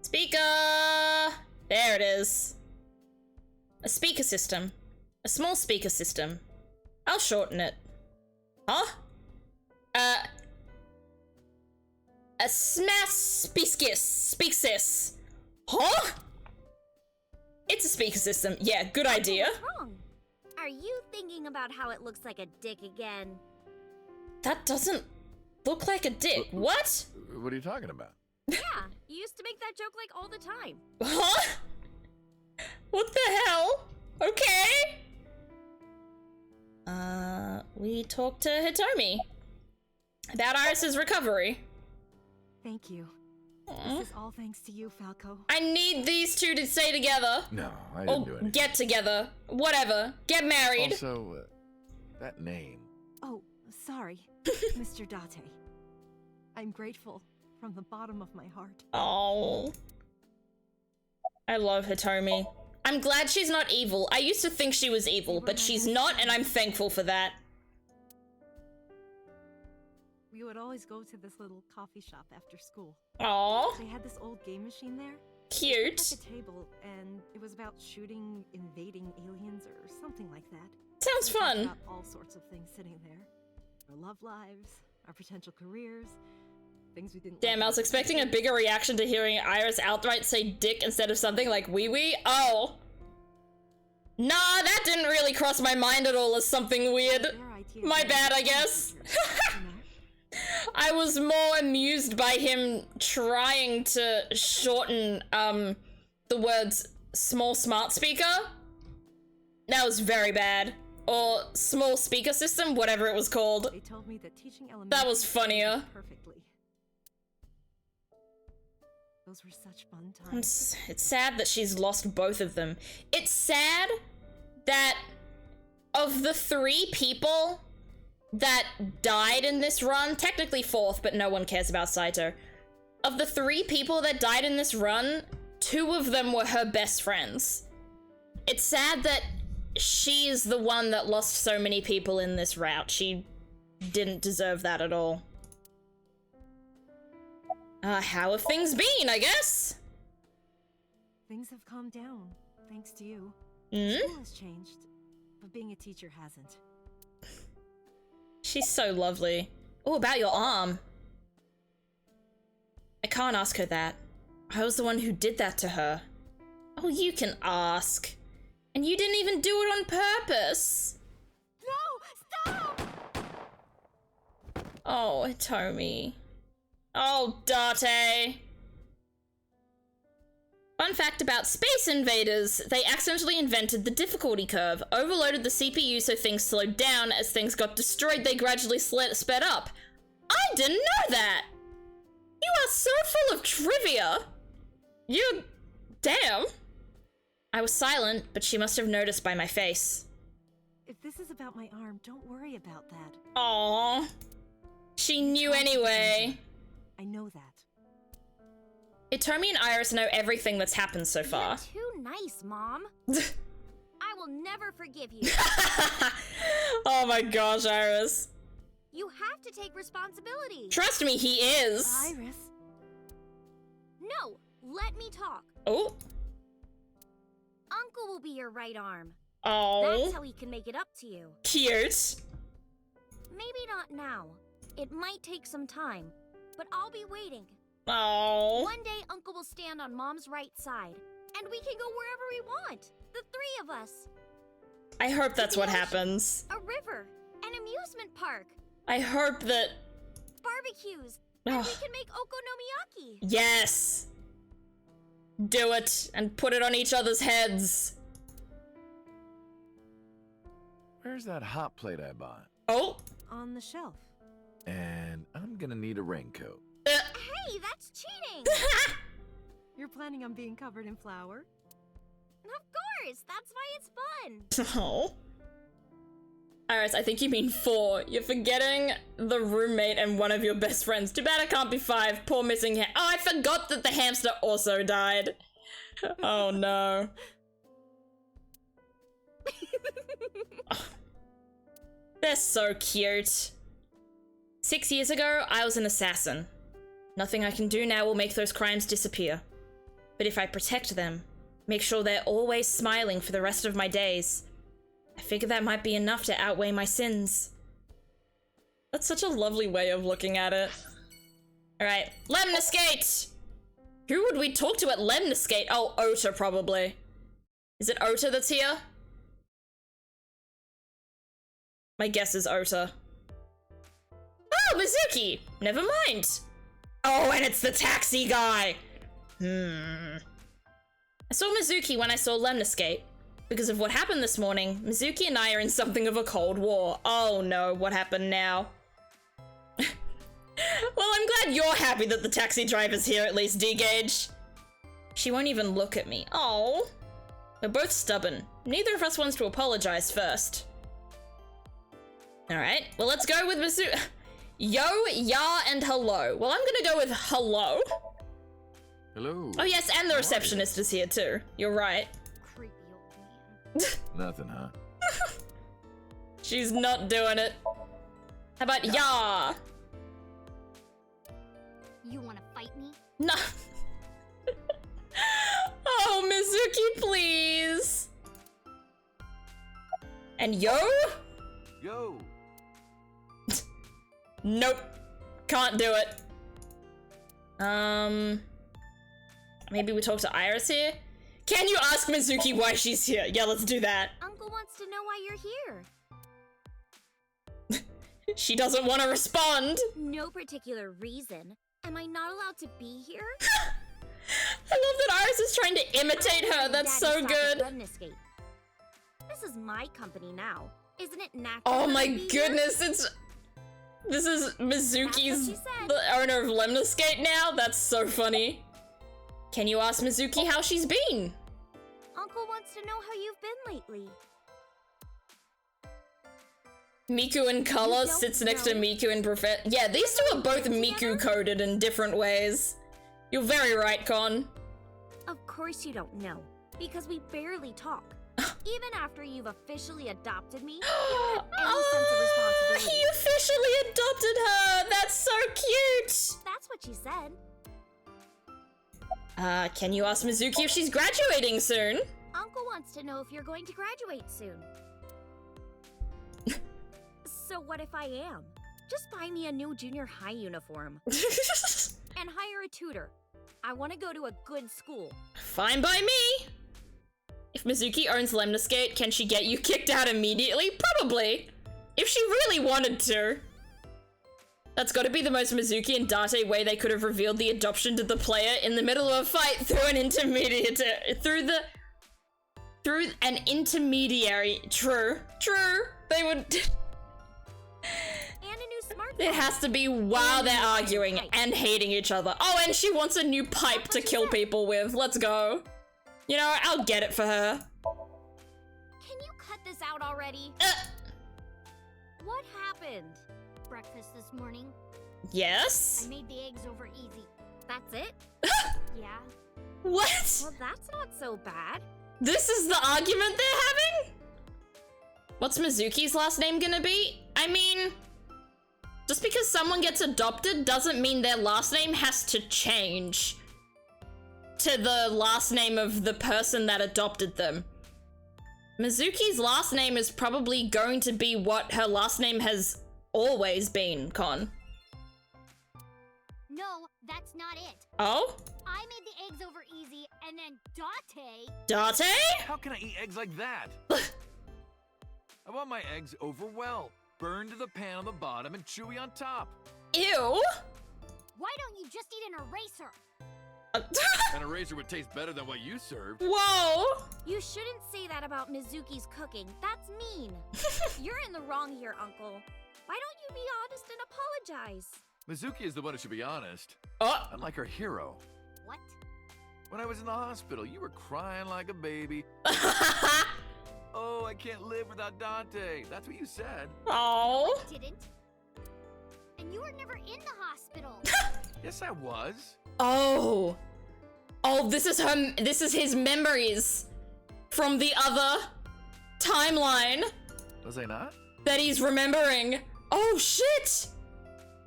Speaker! There it is. A speaker system. A small speaker system. I'll shorten it. Huh? A speaksis. Huh? It's a speaker system. Yeah, good idea. What's wrong? Are you thinking about how it looks like a dick again? That doesn't look like a dick. What? What are you talking about? Yeah, you used to make that joke like all the time. Huh? What the hell? Okay. We talked to Hitomi about Iris's recovery. Thank you. Aww. This is all thanks to you, Falco. I need these two to stay together. No, I didn't do anything. Get together. Whatever. Get married. Also, that name. Oh, sorry, Mr. Date. I'm grateful from the bottom of my heart. Oh. I love Hitomi. I'm glad she's not evil. I used to think she was evil, but she's not, and I'm thankful for that. We would always go to this little coffee shop after school. Aww. They had this old game machine there. Cute. At the table, and it was about shooting invading aliens or something like that. Sounds fun. About all sorts of things sitting there. Our love lives, our potential careers. things we didn't. Damn, I was expecting a bigger reaction to hearing Iris outright say dick instead of something like wee wee. Oh. Nah, that didn't really cross my mind at all as something weird. My bad, I guess. I was more amused by him trying to shorten, the words small smart speaker. That was very bad. Or small speaker system, whatever it was called. They told me that teaching that was funnier. Perfectly. Those were such fun times. It's sad that she's lost both of them. It's sad that of the 3 people that died in this run, technically 4th, but no one cares about Saito. Of the 3 people that died in this run, 2 of them were her best friends. It's sad that she is the one that lost so many people in this route. She didn't deserve that at all. How have things been, I guess? Things have calmed down, thanks to you. Mm? School has changed, but being a teacher hasn't. She's so lovely. Oh, about your arm. I can't ask her that. I was the one who did that to her. Oh, you can ask. And you didn't even do it on purpose. No, stop! Oh, Hitomi. Oh, Date. Fun fact about Space Invaders, they accidentally invented the difficulty curve, overloaded the CPU so things slowed down. As things got destroyed, they gradually sped up. I didn't know that! You are so full of trivia! You... damn. I was silent, but she must have noticed by my face. If this is about my arm, don't worry about that. Aww. She knew anyway. I know that. Hitomi and Iris know everything that's happened so far. You're too nice, Mom. I will never forgive you. Oh my gosh, Iris. You have to take responsibility. Trust me, he is. Iris. No, let me talk. Oh. Uncle will be your right arm. Oh. That's how he can make it up to you. Cute. Maybe not now. It might take some time, but I'll be waiting. Oh. One day, Uncle will stand on Mom's right side, and we can go wherever we want. The 3 of us. I hope that's what happens. A river, an amusement park. I hope that... barbecues, and we can make okonomiyaki. Yes. Do it, and put it on each other's heads. Where's that hot plate I bought? Oh. On the shelf. And I'm gonna need a raincoat. Hey, that's cheating! You're planning on being covered in flour? Of course, that's why it's fun. Oh. Iris, I think you mean 4. You're forgetting the roommate and one of your best friends. Too bad it can't be 5. Poor missing Oh, I forgot that the hamster also died. Oh no. Oh. They're so cute. 6 years ago, I was an assassin. Nothing I can do now will make those crimes disappear. But if I protect them, make sure they're always smiling for the rest of my days, I figure that might be enough to outweigh my sins. That's such a lovely way of looking at it. Alright, Lemniscate! Who would we talk to at Lemniscate? Oh, Ota, probably. Is it Ota that's here? My guess is Ota. Oh, Mizuki! Never mind. Oh, and it's the taxi guy! I saw Mizuki when I saw Lemniscate. Because of what happened this morning, Mizuki and I are in something of a cold war. Oh no, what happened now? Well, I'm glad you're happy that the taxi driver's here at least, D-Gage. She won't even look at me. Oh. We're both stubborn. Neither of us wants to apologize first. Alright, well let's go with Mizuki. Yo, ya, and hello. Well, I'm gonna go with hello. Hello. Oh yes, and the receptionist is here too. You're right. Creepy old man. Nothing, huh? She's not doing it. How about ya? You want to fight me? No. Oh, Mizuki, please. And yo? Yo. Nope. Can't do it. Maybe we talk to Iris here? Can you ask Mizuki why she's here? Yeah, let's do that. Uncle wants to know why you're here. She doesn't want to respond. No particular reason. Am I not allowed to be here? I love that Iris is trying to imitate her. That's so good. This is my company now. Isn't it natural? Oh my goodness, this is Mizuki's the owner of Lemniscate now? That's so funny. Can you ask Mizuki how she's been? Uncle wants to know how you've been lately. Miku in color sits next to Miku in Professor. Yeah, these two are both Miku coded in different ways. You're very right, Con. Of course you don't know, because we barely talk. Even after you've officially adopted me, you don't have any sense of responsibility. He officially adopted her! That's so cute! That's what she said. Can you ask Mizuki if she's graduating soon? Uncle wants to know if you're going to graduate soon. So what if I am? Just buy me a new junior high uniform. And hire a tutor. I want to go to a good school. Fine by me! If Mizuki owns Lemniscate, can she get you kicked out immediately? Probably. If she really wanted to. That's gotta be the most Mizuki and Date way they could have revealed the adoption to the player in the middle of a fight through an intermediary. Through an intermediary. True. They would... And a new smartphone. It has to be while they're arguing and hating each other. Oh, and she wants a new pipe to kill people with. Let's go. You know, I'll get it for her. Can you cut this out already? What happened? Breakfast this morning. Yes? I made the eggs over easy. That's it? Yeah. What? Well, that's not so bad. This is the argument they're having? What's Mizuki's last name gonna be? I mean, just because someone gets adopted doesn't mean their last name has to change to the last name of the person that adopted them. Mizuki's last name is probably going to be what her last name has always been, Con. No, that's not it. Oh? I made the eggs over easy, and then Date... Date? How can I eat eggs like that? I want my eggs over well. Burned to the pan on the bottom and chewy on top. Ew. Why don't you just eat an eraser? An eraser would taste better than what you served. Whoa! You shouldn't say that about Mizuki's cooking. That's mean. You're in the wrong here, Uncle. Why don't you be honest and apologize? Mizuki is the one who should be honest. Oh. I'm like her hero. What? When I was in the hospital, you were crying like a baby. Oh, I can't live without Dante. That's what you said. Oh. I didn't. And you were never in the hospital. Yes, I was. Oh. Oh, this is his memories from the other timeline. Was I not? That he's remembering. Oh, shit.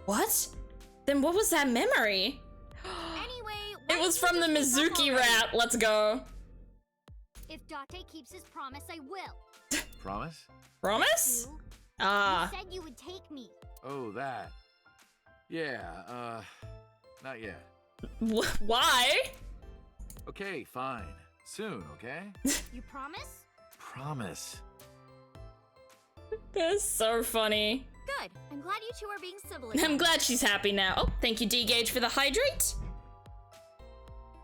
What? Then what was that memory? Anyway, it was from the Mizuki rat. Let's go. If Date keeps his promise, I will. Promise? Promise? You said you would take me. Oh, that. Yeah, not yet. Why? Okay, fine. Soon, okay? You promise? Promise. That's so funny. Good. I'm glad you two are being civil again. I'm glad she's happy now. Oh, thank you, D-Gage, for the hydrate.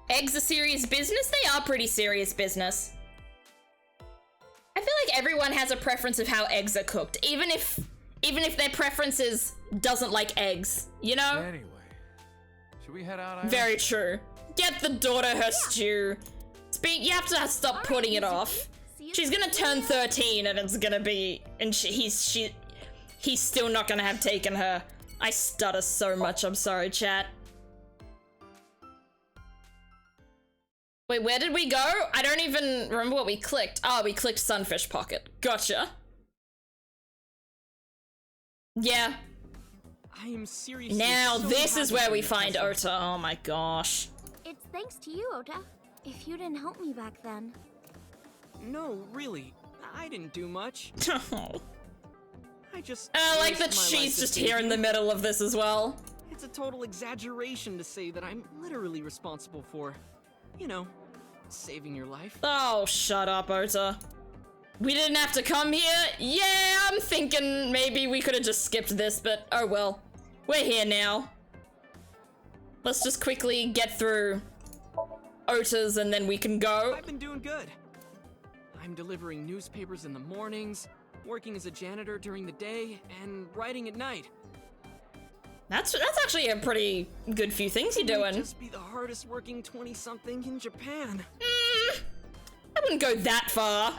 Eggs are serious business? They are pretty serious business. I feel like everyone has a preference of how eggs are cooked, even if their preferences doesn't like eggs, you know? Anyway, should we head out? Iris? Very true. Get the daughter her stew. You have to stop putting it off. She's gonna turn 13 and it's gonna be, and he's still not gonna have taken her. I stutter so much, I'm sorry, chat. Wait, where did we go? I don't even remember what we clicked. Oh, we clicked Sunfish Pocket. Gotcha. Yeah. I am seriously Now so this is happy where for we you, find Tessa. Ota. Oh my gosh. It's thanks to you, Ota. If you didn't help me back then. No, really. I didn't do much. Oh. I just... I like that wasted my life she's just to save here in the you. middle of this as well. It's a total exaggeration to say that I'm literally responsible for, you know, saving your life. Oh, shut up, Ota. We didn't have to come here? Yeah, I'm thinking maybe we could have just skipped this, but oh well. We're here now. Let's just quickly get through Ota's and then we can go. I've been doing good. I'm delivering newspapers in the mornings, working as a janitor during the day, and writing at night. That's actually a pretty good few things you're doing. Just be the hardest working 20-something in Japan. I wouldn't go that far.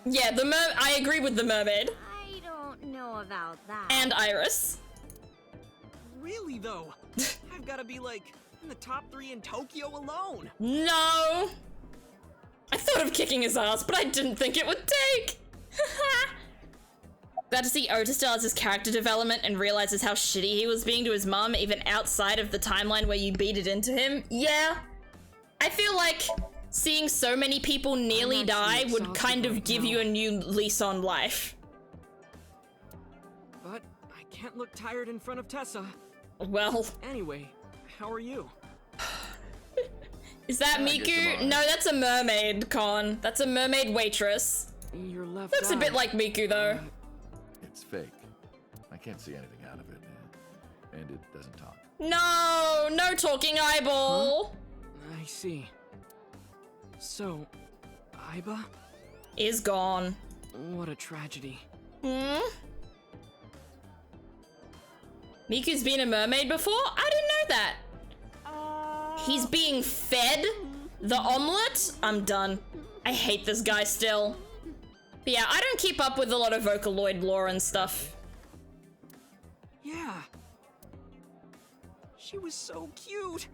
Yeah, I agree with the mermaid. I don't know about that. And Iris. Really though? I've gotta be like in the top 3 in Tokyo alone. No. I thought of kicking his ass, but I didn't think it would take. Glad to see Ota still has his character development and realizes how shitty he was being to his mum, even outside of the timeline where you beat it into him. Yeah. I feel like seeing so many people nearly die would kind of give you a new lease on life. But I can't look tired in front of Tessa. Well. Anyway, how are you? Is that Miku? No, that's a mermaid, Con. That's a mermaid waitress. Your left Looks a bit like Miku, though. It's fake. I can't see anything out of it. And it doesn't talk. No! No talking eyeball! Huh? I see. So, Aiba? Is gone. What a tragedy. Miku's been a mermaid before? I didn't know that. He's being fed the omelet? I'm done. I hate this guy still. But yeah, I don't keep up with a lot of Vocaloid lore and stuff. Yeah. She was so cute.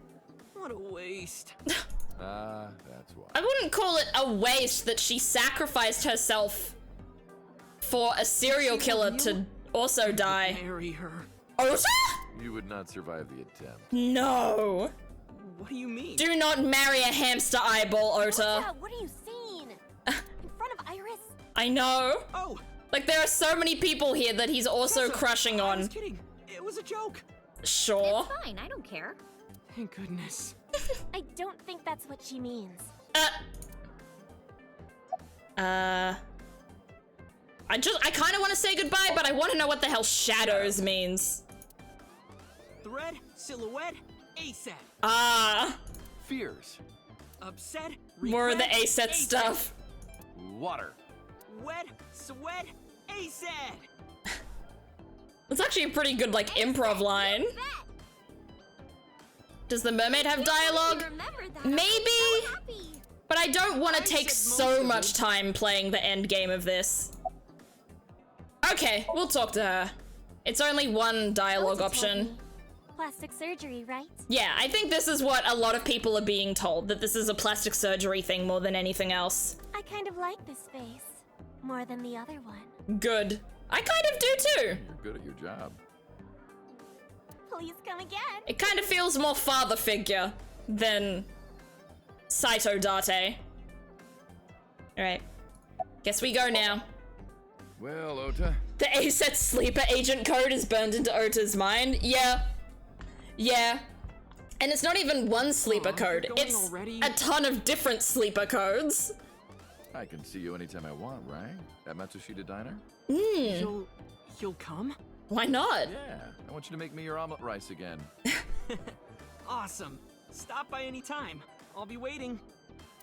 What a waste. That's why. I wouldn't call it a waste that she sacrificed herself for a serial killer to also die. Marry her. Ota? You would not survive the attempt. No. What do you mean? Do not marry a hamster eyeball, Ota. What are you saying? In front of Iris? I know. Oh. Like, there are so many people here that he's also crushing on. I was kidding. It was a joke. Sure. It's fine, I don't care. Thank goodness. I don't think that's what she means. I kind of want to say goodbye, but I want to know what the hell shadows means. Thread, silhouette, ASAP. Fears. Upset, more of the ASAP stuff. Water. Wet, sweat, ASAP. It's actually a pretty good, like, improv line. Does the mermaid have dialogue? Maybe, but I don't want to take so much time playing the end game of this. Okay, we'll talk to her. It's only one dialogue option. Plastic surgery, right? Yeah, I think this is what a lot of people are being told, that this is a plastic surgery thing more than anything else. I kind of like this face more than the other one. Good. I kind of do too. You're good at your job. Please come again. It kind of feels more father figure than Saito Date. Alright. Guess we go now. Well, Ota. The ASET sleeper agent code is burned into Ota's mind. Yeah. Yeah. And it's not even one sleeper code. It's a ton of different sleeper codes. I can see you anytime I want, right? At Matsushita Diner? You'll come? Why not? Yeah, I want you to make me your omelet rice again. Awesome. Stop by any time. I'll be waiting.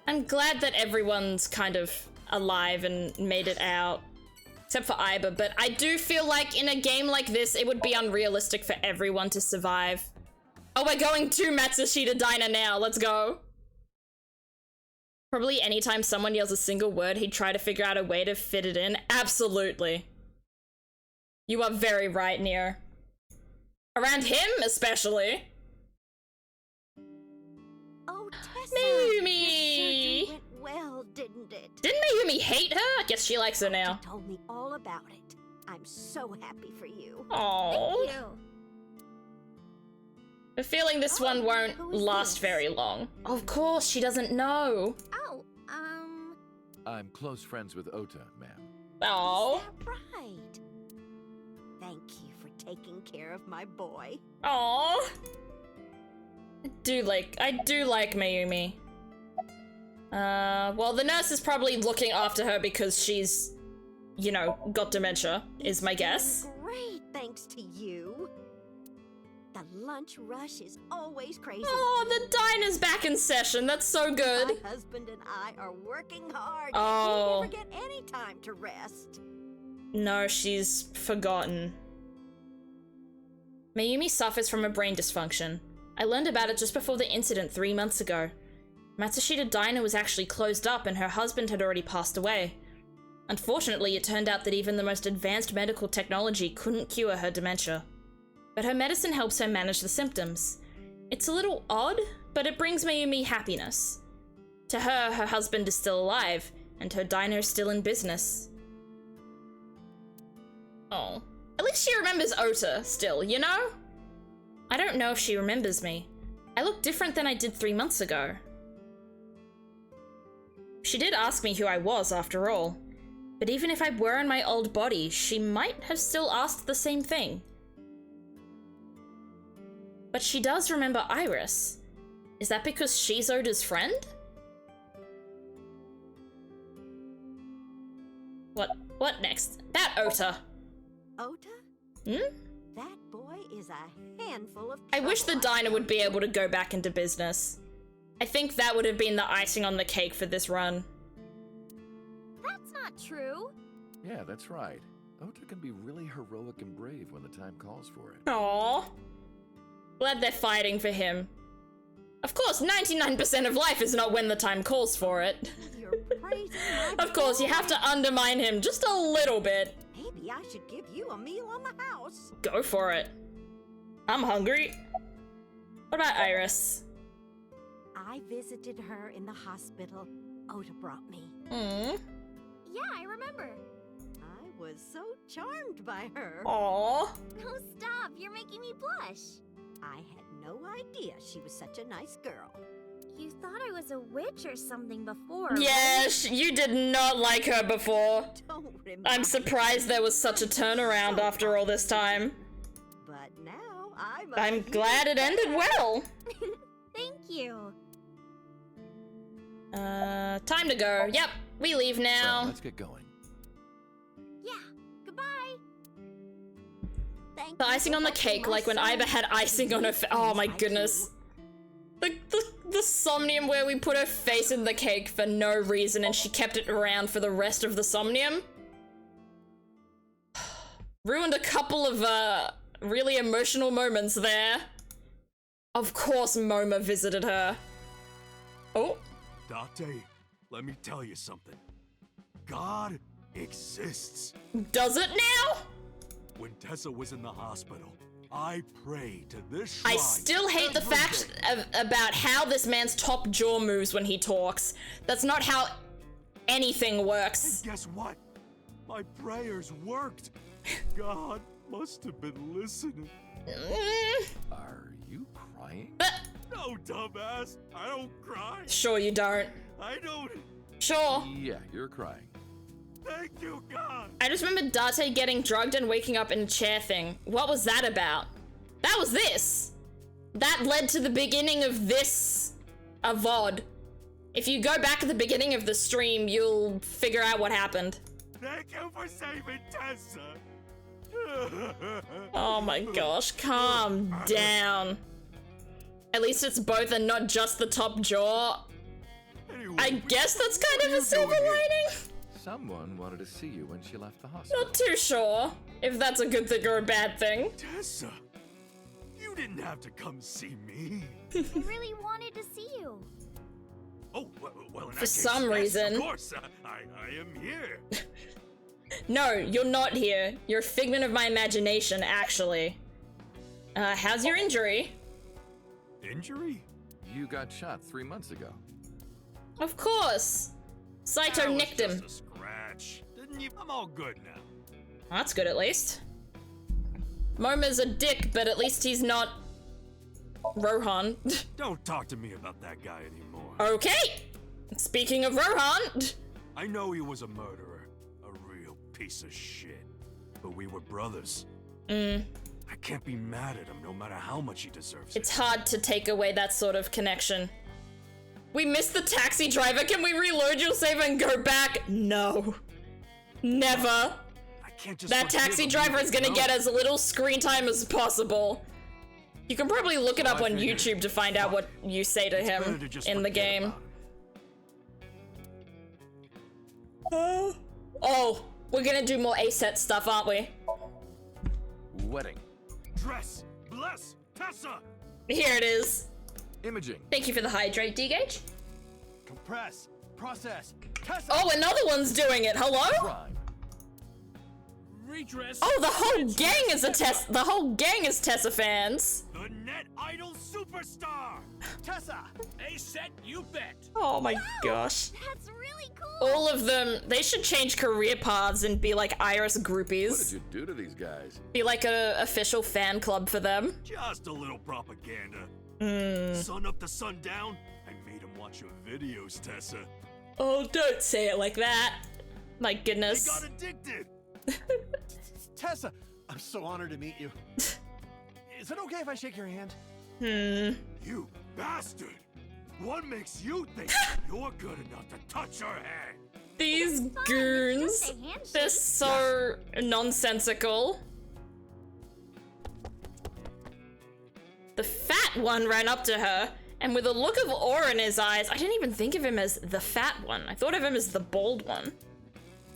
I'm glad that everyone's kind of alive and made it out. Except for Aiba, but I do feel like in a game like this, it would be unrealistic for everyone to survive. Oh, we're going to Matsushita Diner now. Let's go. Probably anytime someone yells a single word, he'd try to figure out a way to fit it in. Absolutely. You are very right, Nier. Around him, especially. Oh, Tessa. Mayumi! Your surgery went well, didn't it? Didn't Mayumi hate her? I guess she likes her now. She told me all about it. I'm so happy for you. Aww. Thank you. The feeling this one won't last very long. Of course, she doesn't know. Oh, I'm close friends with Ota, ma'am. Oh. Is that right? Thank you for taking care of my boy. Aww. I do like Mayumi. Well, the nurse is probably looking after her because she's, you know, got dementia, is my guess. Great, thanks to you. The lunch rush is always crazy. Oh, the diner's back in session. That's so good. My husband and I are working hard. Oh. We never get any time to rest. No, she's forgotten. Mayumi suffers from a brain dysfunction. I learned about it just before the incident 3 months ago. Matsushita Diner was actually closed up and her husband had already passed away. Unfortunately, it turned out that even the most advanced medical technology couldn't cure her dementia. But her medicine helps her manage the symptoms. It's a little odd, but it brings Mayumi happiness. To her, her husband is still alive, and her diner is still in business. Oh. At least she remembers Ota still, you know? I don't know if she remembers me. I look different than I did 3 months ago. She did ask me who I was, after all. But even if I were in my old body, she might have still asked the same thing. But she does remember Iris. Is that because she's Oda's friend? What next? That Ota. Ota? Hmm? That boy is a handful of I wish the trouble. diner would be able to go back into business. I think that would have been the icing on the cake for this run. That's not true. Yeah, that's right. Ota can be really heroic and brave when the time calls for it. Aww. Glad they're fighting for him. Of course, 99% of life is not when the time calls for it. You're praising my Of course, you have to undermine him just a little bit. Maybe I should give you a meal on the house. Go for it. I'm hungry. What about Iris? I visited her in the hospital. Ota brought me. Hmm. Yeah, I remember. I was so charmed by her. Aww. Oh, stop. You're making me blush. I had no idea she was such a nice girl. You thought I was a witch or something before, Yes, you did not like her before. Don't remember. I'm surprised there was such a turnaround after all this time. But now I'm glad it ended well. Thank you. Time to go. Yep, we leave now. Well, let's get going. Yeah, goodbye. Thank The you icing for on the helping cake, my like when son. Iva had icing on her face. Oh my goodness. The somnium where we put her face in the cake for no reason and she kept it around for the rest of the somnium. Ruined a couple of, really emotional moments there. Of course Moma visited her. Oh. Date, let me tell you something. God exists. Does it now? When Tessa was in the hospital, I prayed to this shrine. I still hate the every fact day. about how this man's top jaw moves when he talks. That's not how anything works. And guess what? My prayers worked. God must have been listening. Are you crying? No, dumbass. I don't cry. Sure you don't. I don't. Sure. Yeah, you're crying. Thank you, God. I just remember Date getting drugged and waking up in a chair thing. What was that about? That was this. That led to the beginning of this VOD. If you go back at the beginning of the stream, you'll figure out what happened. Thank you for saving Tessa. Oh my gosh, calm down. At least it's both and not just the top jaw. Anyway, I guess that's kind of a silver lining. Someone wanted to see you when she left the hospital. Not too sure if that's a good thing or a bad thing. Tessa, you didn't have to come see me. I really wanted to see you. Oh, well in that For case, some yes, reason. Of course, I am here. No, you're not here. You're a figment of my imagination, actually. How's your injury? Injury? You got shot 3 months ago. Of course. Saito That was nicked him. just a scratch. Didn't you? I'm all good now. That's good, at least. Moma's a dick, but at least he's not Rohan. Don't talk to me about that guy anymore. Okay. Speaking of Rohan. I know he was a murderer, a real piece of shit. But we were brothers. I can't be mad at him no matter how much he deserves It's hard to take away that sort of connection. We missed the taxi driver. Can we reload your save and go back? No. Never. I can't just that taxi driver is gonna get as little screen time as possible. You can probably look it up on YouTube to find out what you say to him in the game. Oh, we're gonna do more A-set stuff, aren't we? Wedding. Dress. Bless. Tessa. Here it is. Imaging. Thank you for the hydrate, D-Gage. Compress. Process. Tessa. Oh, another one's doing it. Hello? Crime. Redress. Oh, the whole gang is The whole gang is Tessa fans. The net idol superstar. Tessa. A-set, you bet. Oh my gosh. That's really cool. All of them, they should change career paths and be like Iris groupies. What did you do to these guys? Be like a official fan club for them. Just a little propaganda. Sun up to sundown. I made him watch your videos, Tessa. Oh, don't say it like that. My goodness. They got addicted. Tessa, I'm so honored to meet you. Is it okay if I shake your hand? You bastard! What makes you think you're good enough to touch her hand? These goons, they're so nonsensical. The fat one ran up to her, and with a look of awe in his eyes, I didn't even think of him as the fat one. I thought of him as the bald one.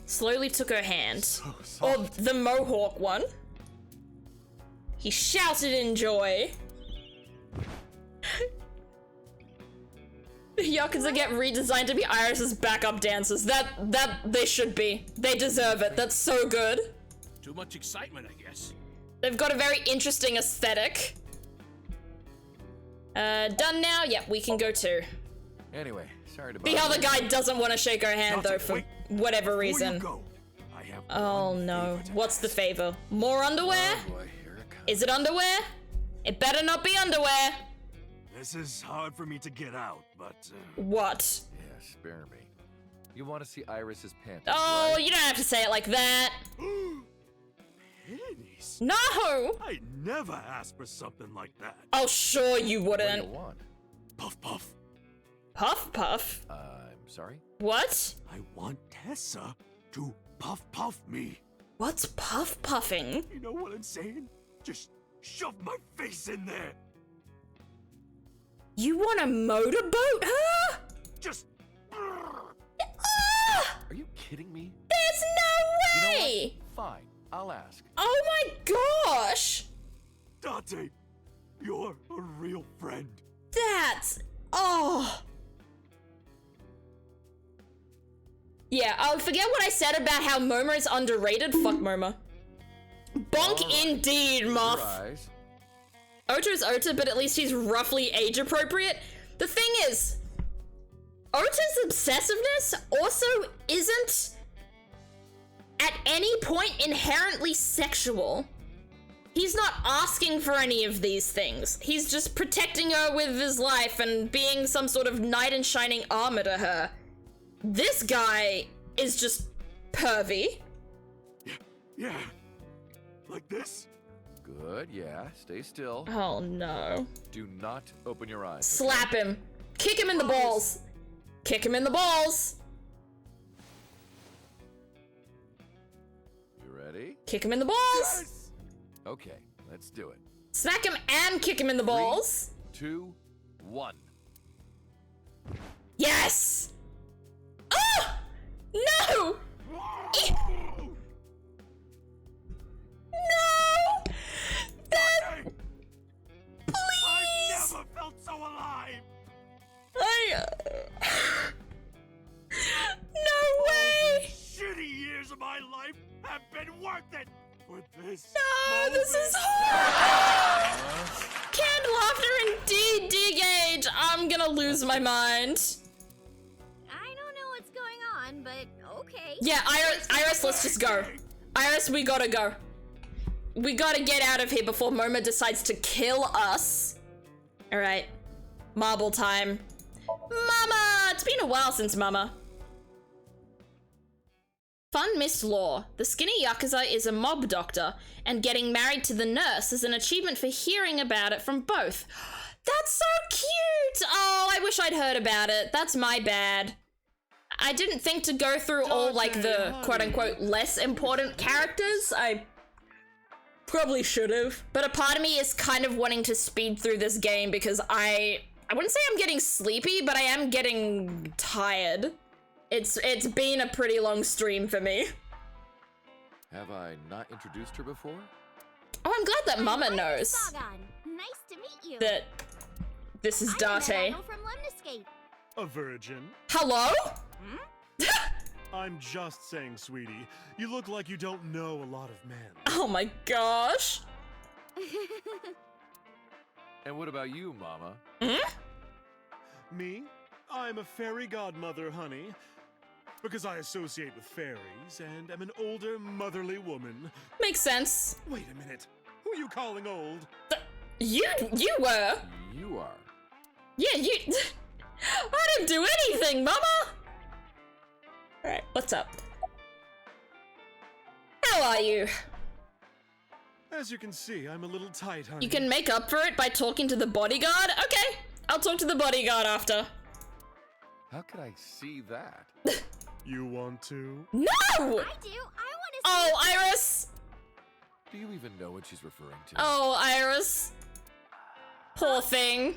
Slowly took her hand. Or the mohawk one. He shouted in joy. The Yakuza get redesigned to be Iris's backup dancers. That they should be. They deserve it. That's so good. Too much excitement, I guess. They've got a very interesting aesthetic. Done now? Yep, we can go too. Anyway, sorry to The other guy doesn't want to shake her hand though for whatever reason. Oh no. What's the favor? More underwear? Oh boy, here it comes. Is it underwear? It better not be underwear. This is hard for me to get out, but... What? Yeah, spare me. You want to see Iris's panties, Oh, right? you don't have to say it like that. Panties? No! I never asked for something like that. Oh, sure you wouldn't. What do you want? Puff puff. Puff puff? I'm sorry? What? I want Tessa to puff puff me. What's puff puffing? You know what I'm saying? Just shove my face in there. You want to motorboat her? Just... Are you kidding me? There's no way! You know what? Fine, I'll ask. Oh my gosh! Dante, you're a real friend. That's... Oh... Yeah, I'll forget what I said about how Momo is underrated. Fuck Momo. Bonk indeed, Moth. Ota is Ota, but at least he's roughly age appropriate. The thing is, Ota's obsessiveness also isn't at any point inherently sexual. He's not asking for any of these things. He's just protecting her with his life and being some sort of knight in shining armor to her. This guy is just pervy. Yeah. Like this? Good, yeah. Stay still. Oh no. Do not open your eyes. Slap him. Kick him in the balls. Kick him in the balls. You ready? Kick him in the balls. Yes! Okay, let's do it. Smack him and kick him in the balls. 3, 2, 1. Yes! Ah! No! No! That... Please! I never felt so alive! No way! Shitty years of my life have been worth it for this. No, this is horrible! Canned laughter indeed, D-Gage! I'm gonna lose my mind. I don't know what's going on, but okay. Yeah, Iris, let's just go. Iris, we gotta go. We gotta get out of here before Momo decides to kill us. Alright. Marble time. Mama! It's been a while since Mama. Fun Miss Law. The skinny Yakuza is a mob doctor, and getting married to the nurse is an achievement for hearing about it from both. That's so cute! Oh, I wish I'd heard about it. That's my bad. I didn't think to go through all, like, the quote-unquote less important characters. I probably should have. But a part of me is kind of wanting to speed through this game because I wouldn't say I'm getting sleepy, but I am getting tired. It's been a pretty long stream for me. Have I not introduced her before? Oh, I'm glad that Mama knows Nice to meet you. that this is Date. From Lemniscape. A virgin. Hello? I'm just saying, sweetie. You look like you don't know a lot of men. Oh my gosh. And what about you, Mama? Me? I'm a fairy godmother, honey. Because I associate with fairies and am an older, motherly woman. Makes sense. Wait a minute. Who are you calling old? You were. You are. Yeah, you... I didn't do anything, Mama! Alright, what's up? How are you? As you can see, I'm a little tight, honey. You can make up for it by talking to the bodyguard? Okay, I'll talk to the bodyguard after. How could I see that? You want to? No! I do. I want to. Oh, Iris! Do you even know what she's referring to? Oh, Iris. Poor thing.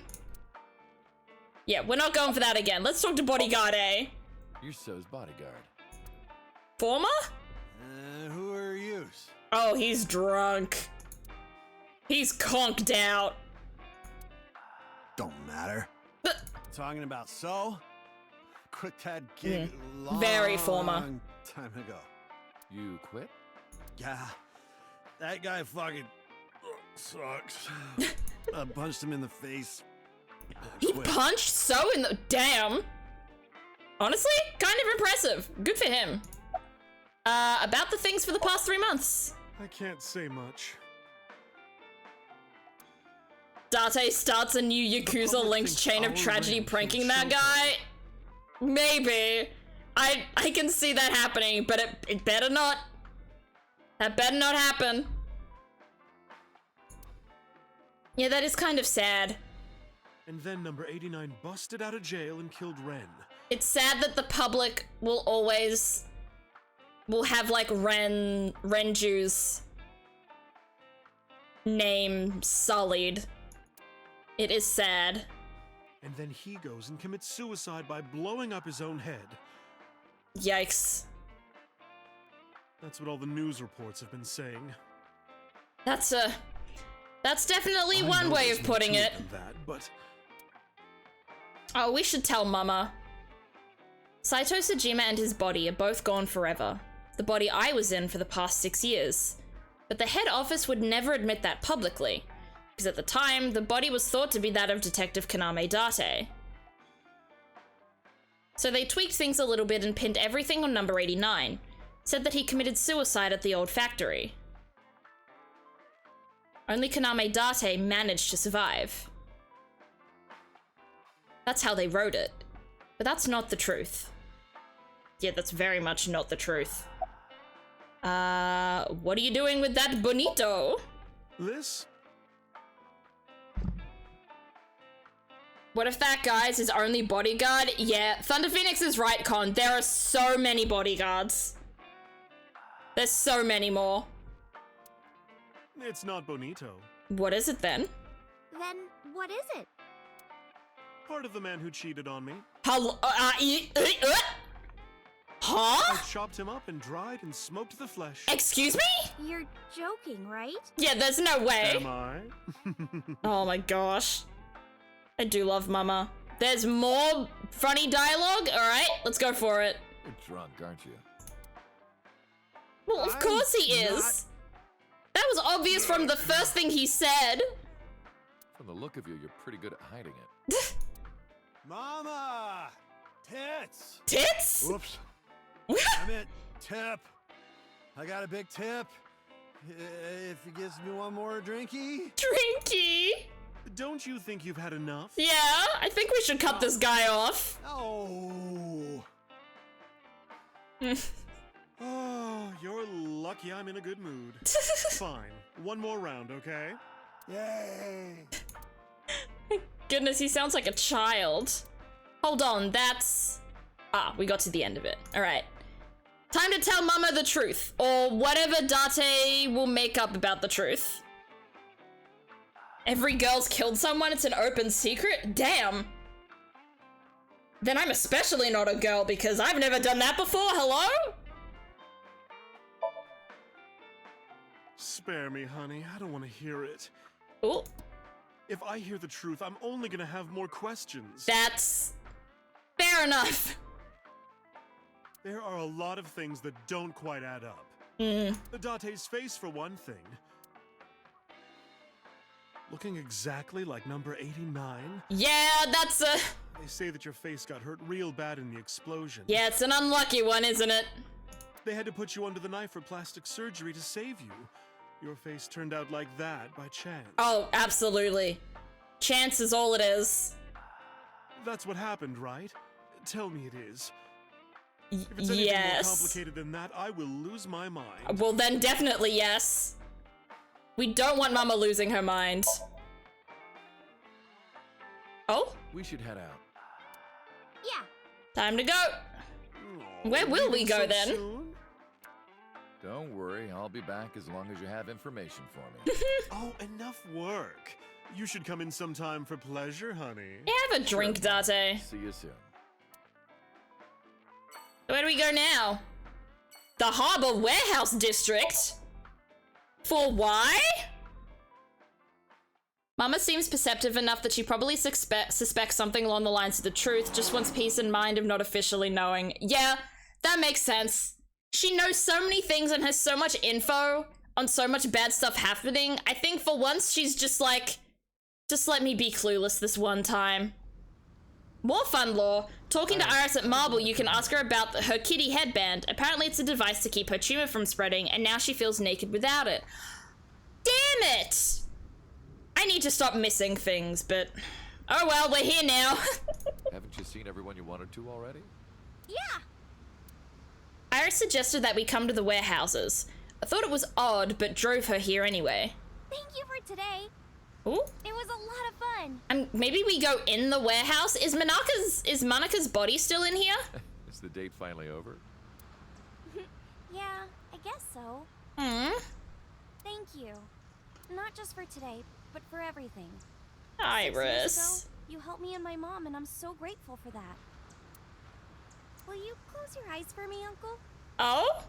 Yeah, we're not going for that again. Let's talk to bodyguard A. You're So's bodyguard. Former? Who are you? Oh, he's drunk. He's conked out. Don't matter. Talking about So? Quit that gig Very former. Time ago. You quit? Yeah. That guy fucking sucks. I punched him in the face. He punched So in the... Damn. Honestly, kind of impressive. Good for him. About the things for the past 3 months. I can't say much. Date starts a new Yakuza-linked chain of tragedy pranking that guy. Maybe. I can see that happening, but it better not. That better not happen. Yeah, that is kind of sad. And then number 89 busted out of jail and killed Ren. It's sad that the public will have like Renju's name sullied. It is sad. And then he goes and commits suicide by blowing up his own head. Yikes. That's what all the news reports have been saying. That's definitely one way of putting it. But oh, we should tell Mama. Saito Sejima and his body are both gone forever. The body I was in for the past 6 years. But the head office would never admit that publicly, because at the time, the body was thought to be that of Detective Kaname Date. So they tweaked things a little bit and pinned everything on number 89, said that he committed suicide at the old factory. Only Kaname Date managed to survive. That's how they wrote it. But that's not the truth. Yeah, that's very much not the truth. What are you doing with that bonito? This? What if that guy's his only bodyguard? Yeah, Thunder Phoenix is right, Con. There are so many bodyguards. There's so many more. It's not bonito. What is it then? Then what is it? Part of the man who cheated on me. Huh? I chopped him up and dried and smoked the flesh. Excuse me? You're joking, right? Yeah, there's no way. Am I? Oh my gosh. I do love Mama. There's more funny dialogue? Alright, let's go for it. You're drunk, aren't you? Well, of course he is. That was obvious from the first thing he said. From the look of you, you're pretty good at hiding it. Mama! Tits! Tits? Whoops. I meant tip. I got a big tip. If he gives me one more drinky. Drinky? Don't you think you've had enough? Yeah, I think we should cut this guy off. Oh. lucky I'm in a good mood. Fine. One more round, okay? Yay! Goodness, he sounds like a child. Hold on, that's... Ah, we got to the end of it. Alright. Time to tell Mama the truth. Or whatever Date will make up about the truth. Every girl's killed someone, it's an open secret? Damn. Then I'm especially not a girl because I've never done that before, hello? Spare me, honey. I don't want to hear it. Ooh. If I hear the truth, I'm only gonna have more questions. That's... fair enough. There are a lot of things that don't quite add up. Date's face, for one thing. Looking exactly like number 89. Yeah, that's a... They say that your face got hurt real bad in the explosion. Yeah, it's an unlucky one, isn't it? They had to put you under the knife for plastic surgery to save you. Your face turned out like that by chance. Oh, absolutely. Chance is all it is. That's what happened, right? Tell me it is. If it's anything more complicated than that, I will lose my mind. Well, then definitely yes. We don't want Mama losing her mind. Oh? We should head out. Yeah. Time to go. Where will we go then? Don't worry, I'll be back as long as you have information for me. Oh, enough work. You should come in sometime for pleasure, honey. Have a drink, Date. See you soon. Where do we go now? The Harbor Warehouse District? For why? Mama seems perceptive enough that she probably suspects something along the lines of the truth, just wants peace in mind of not officially knowing. Yeah, that makes sense. She knows so many things and has so much info on so much bad stuff happening. I think for once she's just like, just let me be clueless this one time. More fun lore. Talking to Iris at Marble, you can ask her about her kitty headband. Apparently it's a device to keep her tumor from spreading, and now she feels naked without it. Damn it! I need to stop missing things, but... oh well, we're here now. Haven't you seen everyone you wanted to already? Yeah. Iris suggested that we come to the warehouses. I thought it was odd, but drove her here anyway. Thank you for today. Ooh. It was a lot of fun. Maybe we go in the warehouse? Is Monika's body still in here? Is the date finally over? Yeah, I guess so. Thank you. Not just for today, but for everything. Iris. 6 years ago, you helped me and my mom, and I'm so grateful for that. Will you close your eyes for me, Uncle? Oh?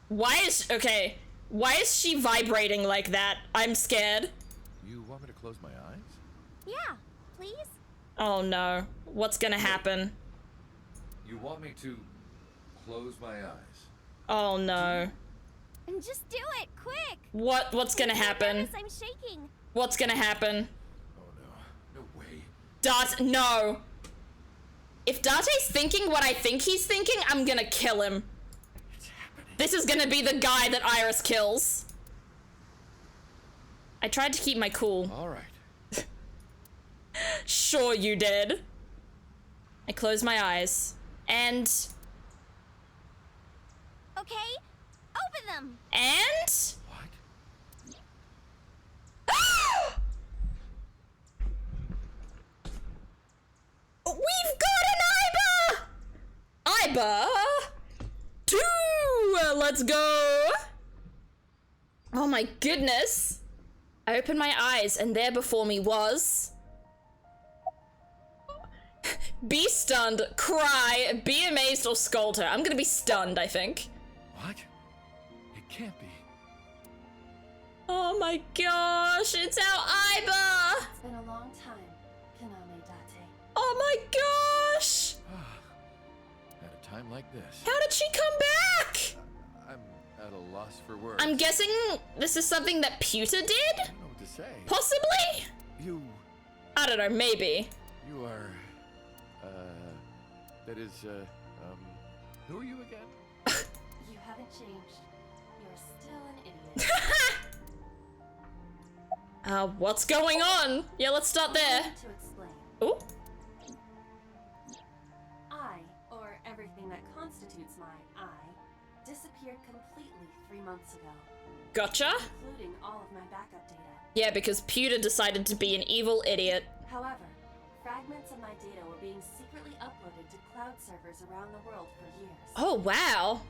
Why is she vibrating like that? I'm scared. You want me to close my eyes? Yeah, please? Oh no. What's gonna happen? You want me to close my eyes? Oh no. Just do it, quick! What's gonna happen? I'm shaking. What's gonna happen? Oh no. No way. No. If Date's thinking what I think he's thinking, I'm gonna kill him. It's happening. This is gonna be the guy that Iris kills. I tried to keep my cool. All right. Sure you did. I closed my eyes. And... okay, open them! And... What? We've got an Iba! 2! Let's go! Oh my goodness. I opened my eyes and there before me was... be stunned, cry, be amazed, or scold her. I'm gonna be stunned, I think. What? It can't be. Oh my gosh, it's our Iba! It's been a long time, Kaname Date. Oh my gosh! At a time like this. How did she come back? I'm at a loss for words. I'm guessing this is something that Pewter did? I don't know what to say. Possibly? You... I don't know, maybe. You are... that is, who are you again? You haven't changed. You're still an idiot. What's going on? Yeah, let's start there. To explain. Ooh. I, or everything that constitutes my I, disappeared completely 3 months ago. Gotcha. Including all of my backup data. Yeah, because Pewter decided to be an evil idiot. However, fragments of my data were being secretly uploaded to cloud servers around the world for years. Oh, wow.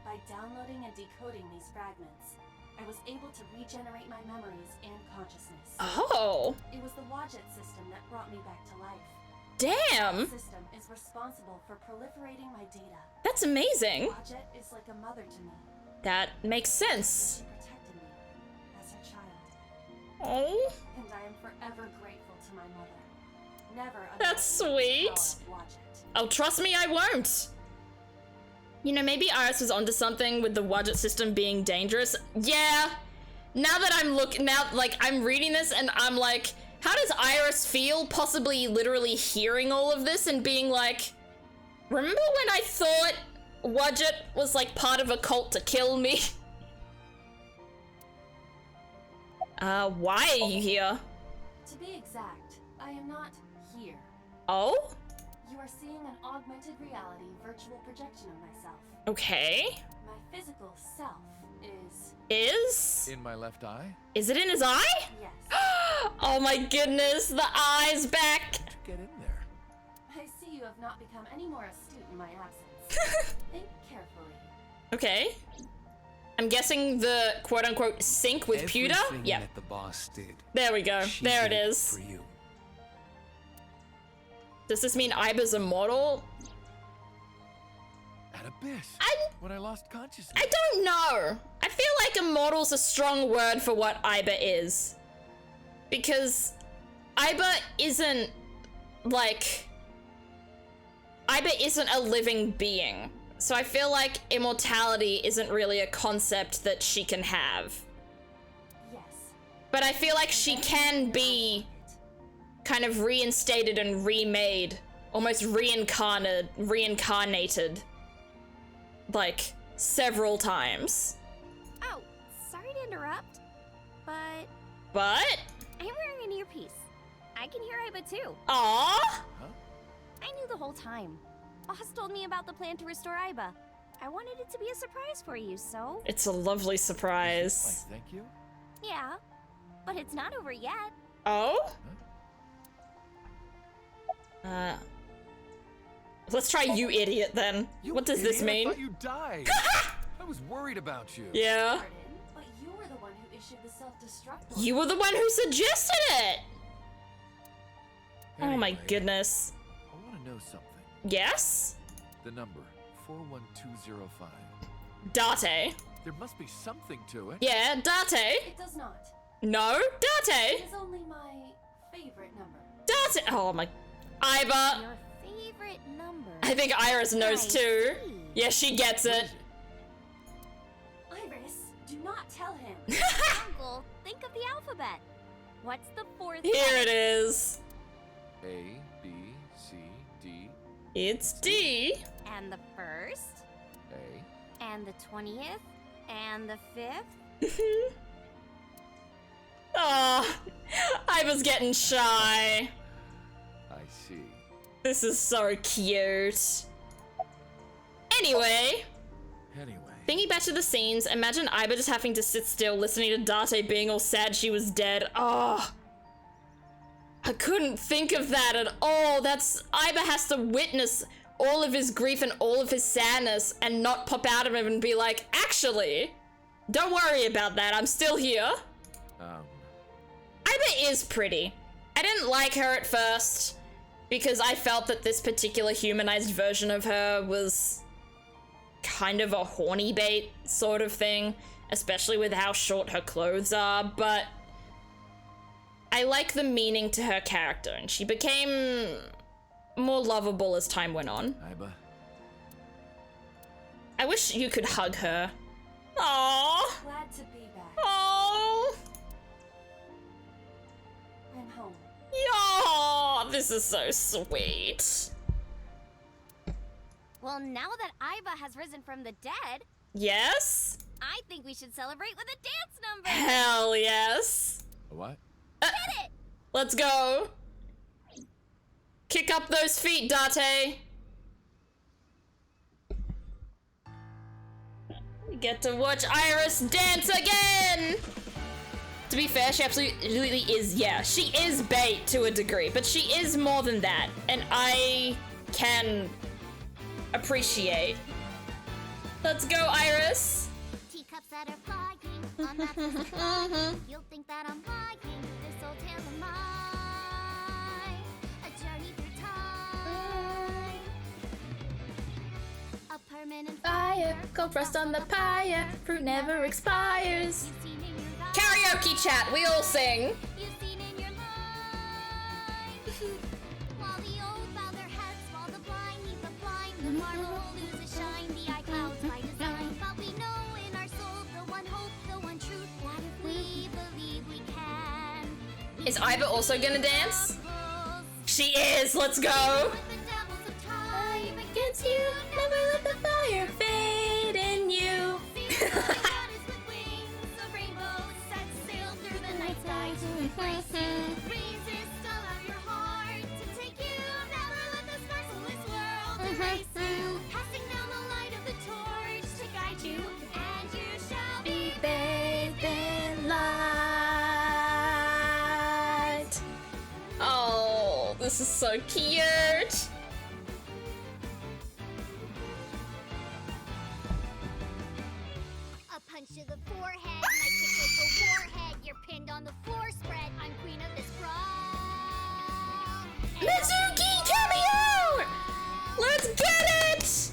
By downloading and decoding these fragments, I was able to regenerate my memories and consciousness. Oh. It was the Wadjet system that brought me back to life. Damn. That system is responsible for proliferating my data. That's amazing. Wadjet is like a mother to me. That makes sense. She protected me as her child. Oh. And I am forever grateful to my mother. Never. That's sweet. Oh, trust me, I won't. You know, maybe Iris was onto something with the Wadjet system being dangerous. Yeah. Now that I'm reading this and I'm like, how does Iris feel possibly literally hearing all of this and being like, remember when I thought Wadjet was like part of a cult to kill me? Why are you here? To be exact, I am not here. Oh? You are seeing an augmented reality virtual projection of myself. Okay. My physical self is... Is? In my left eye? Is it in his eye? Yes. Oh my goodness, the eye's back. Get in there. I see you have not become any more astute in my absence. Think carefully. Okay. I'm guessing the quote-unquote sync with Pewter? Everything Yeah. that the boss did. There we go. She There it did is. For you. Does this mean Iba's immortal? At abyss. When I lost consciousness. I don't know. I feel like immortal's a strong word for what Iba is. Because Iba isn't a living being. So I feel like immortality isn't really a concept that she can have. Yes. But I feel like she can be kind of reinstated and remade, almost reincarnated, like several times. Oh, sorry to interrupt, but I'm wearing an earpiece. I can hear Iba too. Aww. Huh? I knew the whole time. Boss told me about the plan to restore Iba. I wanted it to be a surprise for you, so... It's a lovely surprise. Thank you? Yeah, but it's not over yet. Oh? Let's try you idiot then. What does this idiot, I mean? thought you died. I was worried about you. Yeah. Pardon, but you were the one who issued the self-destruct order. You were the one who suggested it! Oh my Anyway, goodness. I want to know something. Yes? The number 41205. Date. There must be something to it. Yeah, Date. It does not. No, It Date. is only my favorite number. Date. Oh my. Iba. Your favorite number. I think Iris knows I too. see. Yeah, she gets it. Iris, do not tell him. Uncle, think of the alphabet. What's the fourth Here letter? it is. A, B, C, D. It's D. And the first, A. and the 20th, and the 5th. Oh, I was getting shy. I see. This is so cute. Anyway, thinking back to the scenes, imagine Iba just having to sit still listening to Date being all sad she was dead. Oh, I couldn't think of that at all. Iba has to witness all of his grief and all of his sadness and not pop out of him and be like, actually, don't worry about that, I'm still here. Iba is pretty. I didn't like her at first because I felt that this particular humanized version of her was kind of a horny bait sort of thing, especially with how short her clothes are, but I like the meaning to her character and she became more lovable as time went on. Iba. I wish you could hug her. Aww. Glad to be back. Aww. I'm home. Aw, this is so sweet. Well, now that Iba has risen from the dead, Yes? I think we should celebrate with a dance number. Hell yes. What? Get it! Let's go. Kick up those feet, Date. Get to watch Iris dance again! To be fair, she absolutely is, yeah, she is bait to a degree, but she is more than that, and I can appreciate. Let's go, Iris! Teacups that are flying on that flying. You'll think that I'm lying. This old tale of mine, a journey through time. A permanent Fire, cold frost on the pyre, fruit never expires. Karaoke chat, we all sing. you've seen in your life. While the old bow their heads, while the blind lead the blind, the marble will lose its shine, the eye clouds by design. But we know in our soul the one hope, the one truth, that if we believe we can. Is Iva also gonna dance? She is, let's go! Time against you, never let the fire fade in you. Passing down the light of the torch to guide you, and you shall be bathed in light. Oh, this is so cute. a punch to the forehead. My kick like a warhead. You're pinned on the floor spread. I'm queen of this brawl. Mizuki cameo! Let's get it!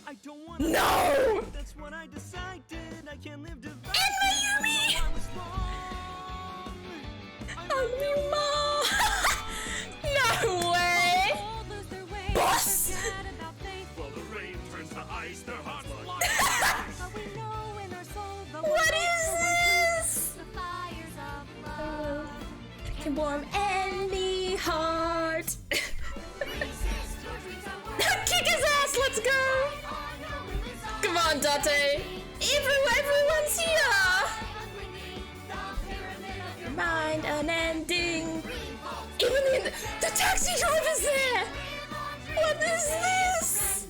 I don't want No! That's what I decided. I can't live And Mayumi! No way! Boss! While the rain turns to ice, their hearts What is this? The fires of love. Can warm any heart. Kick his ass, let's go! Come on, Date. Everyone's here! Mind unending. Even the taxi driver's there! What is this?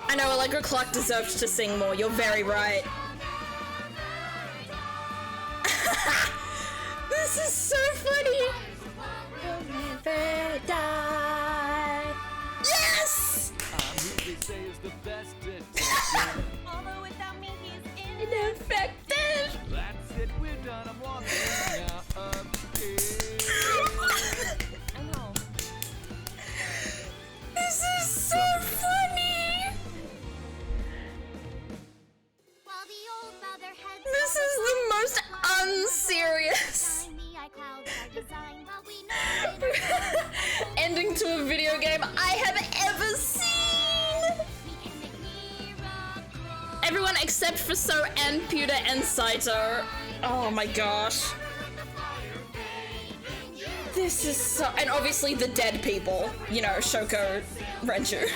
I know Allegra Clark deserved to sing more, you're very right. This is so funny! You'll never die. Yes! Although without me, he's ineffective. That's it, we're done. I'm walking now. I know. This is so funny. While the old bow their heads. This is the most unserious ending to a video game I have ever seen. Everyone except for So and Pewter and Saito. Oh my gosh. This is so, and obviously the dead people, you know, Shoko, Renju.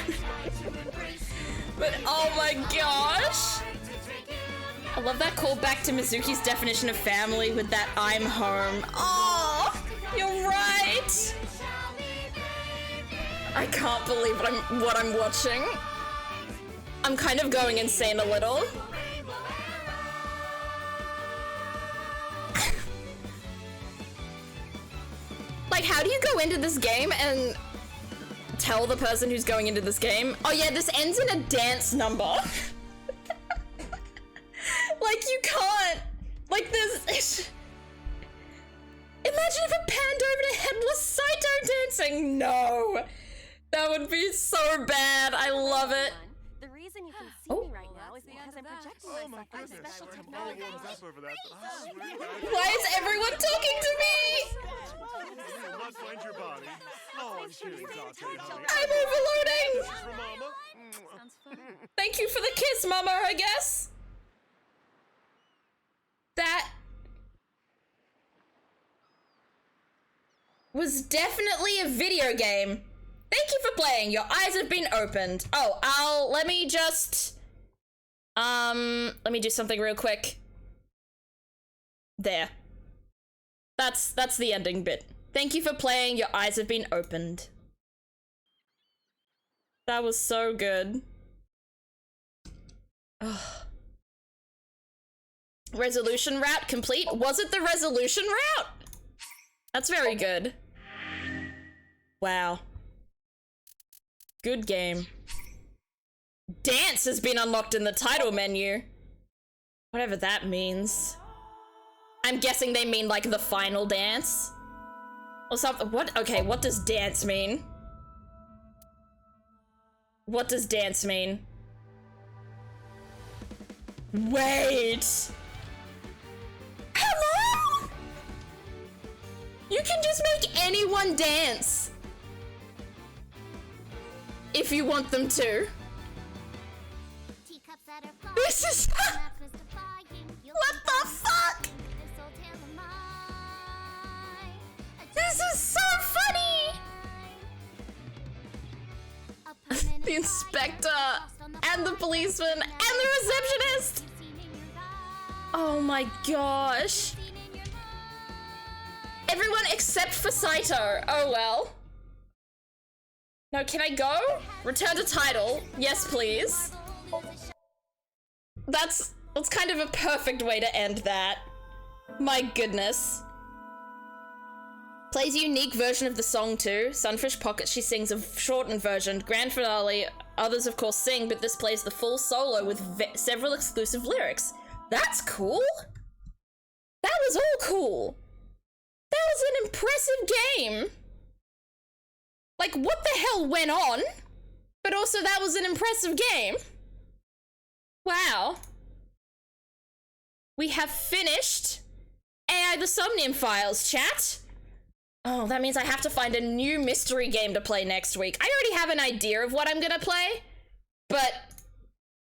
But oh my gosh. I love that callback to Mizuki's definition of family with that I'm home. Oh, you're right. I can't believe what I'm watching. I'm kind of going insane a little. Like, how do you go into this game and tell the person who's going into this game, oh yeah, this ends in a dance number? Like, you can't. Like, there's... Imagine if it panned over to Headless Saito dancing. No. That would be so bad. I love it. The reason you can see me right now is because I'm projecting myself with special technology. Why is everyone talking to me? will not find your body. Oh, I'm kidding, Date, honey. I'm overloading. For Mama. Thank you for the kiss, Mama, I guess. That was definitely a video game. Thank you for playing. Your eyes have been opened. Oh, let me just, let me do something real quick. There. That's the ending bit. Thank you for playing. Your eyes have been opened. That was so good. Resolution route complete? Was it the resolution route? That's very good. Wow. Good game. Dance has been unlocked in the title menu. Whatever that means. I'm guessing they mean like the final dance. Or something. What? Okay, what does dance mean? What does dance mean? Wait! Hello? You can just make anyone dance. If you want them to. This is... What the fuck? This is so funny! The inspector, and the policeman, and the receptionist! Oh my gosh. Everyone except for Saito. Oh well. No, can I go? Return to title. Yes, please. That's kind of a perfect way to end that. My goodness. Plays a unique version of the song too. Sunfish Pocket, she sings a shortened version. Grand finale, others of course sing, but this plays the full solo with several exclusive lyrics. That's cool. That was all cool. That was an impressive game. Like, what the hell went on? But also, that was an impressive game. Wow. We have finished AI the Somnium Files, chat. Oh, that means I have to find a new mystery game to play next week. I already have an idea of what I'm gonna play, but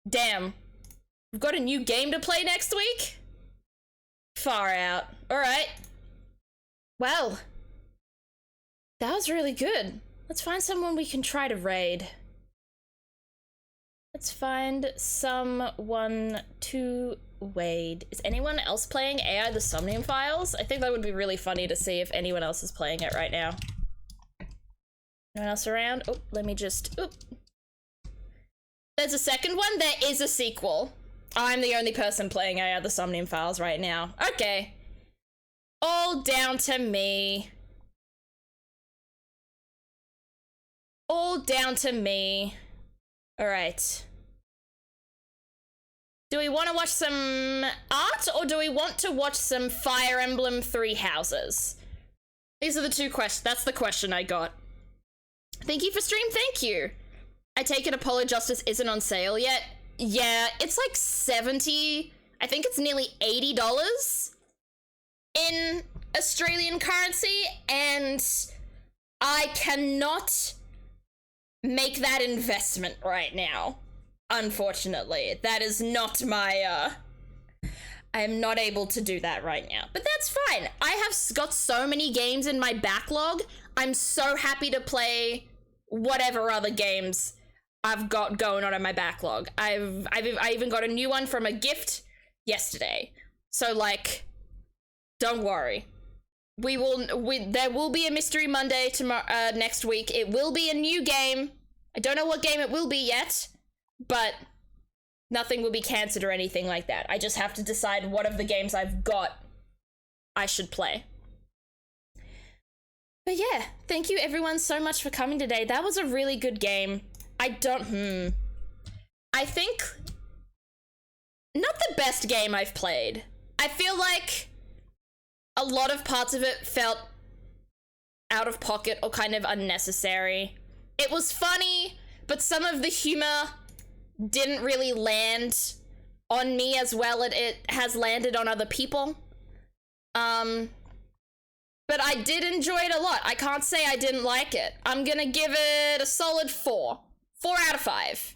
damn. We've got a new game to play next week? Far out. Alright. Well, that was really good. Let's find someone we can try to raid. Let's find someone to raid. Is anyone else playing AI the Somnium Files? I think that would be really funny to see if anyone else is playing it right now. No one else around? Oh, let me just... Oop. There's a second one? There is a sequel. I'm the only person playing AI the Somnium Files right now. Okay. All down to me. All down to me. Alright. Do we want to watch some art, or do we want to watch some Fire Emblem Three Houses? These are the two questions. That's the question I got. Thank you for stream, thank you. I take it Apollo Justice isn't on sale yet. Yeah, it's like 70, I think it's nearly $80 in Australian currency, and I cannot make that investment right now. Unfortunately, that is not my, I am not able to do that right now, but that's fine. I have got so many games in my backlog. I'm so happy to play whatever other games I've got going on in my backlog. I even got a new one from a gift yesterday. So like, don't worry. There will be a Mystery Monday tomorrow, next week. It will be a new game. I don't know what game it will be yet, but nothing will be cancelled or anything like that. I just have to decide what of the games I've got I should play. But yeah, thank you everyone so much for coming today. That was a really good game. I think not the best game I've played. I feel like a lot of parts of it felt out of pocket or kind of unnecessary. It was funny, but some of the humor didn't really land on me as well as it has landed on other people. But I did enjoy it a lot. I can't say I didn't like it. I'm gonna give it a solid 4. 4 out of 5.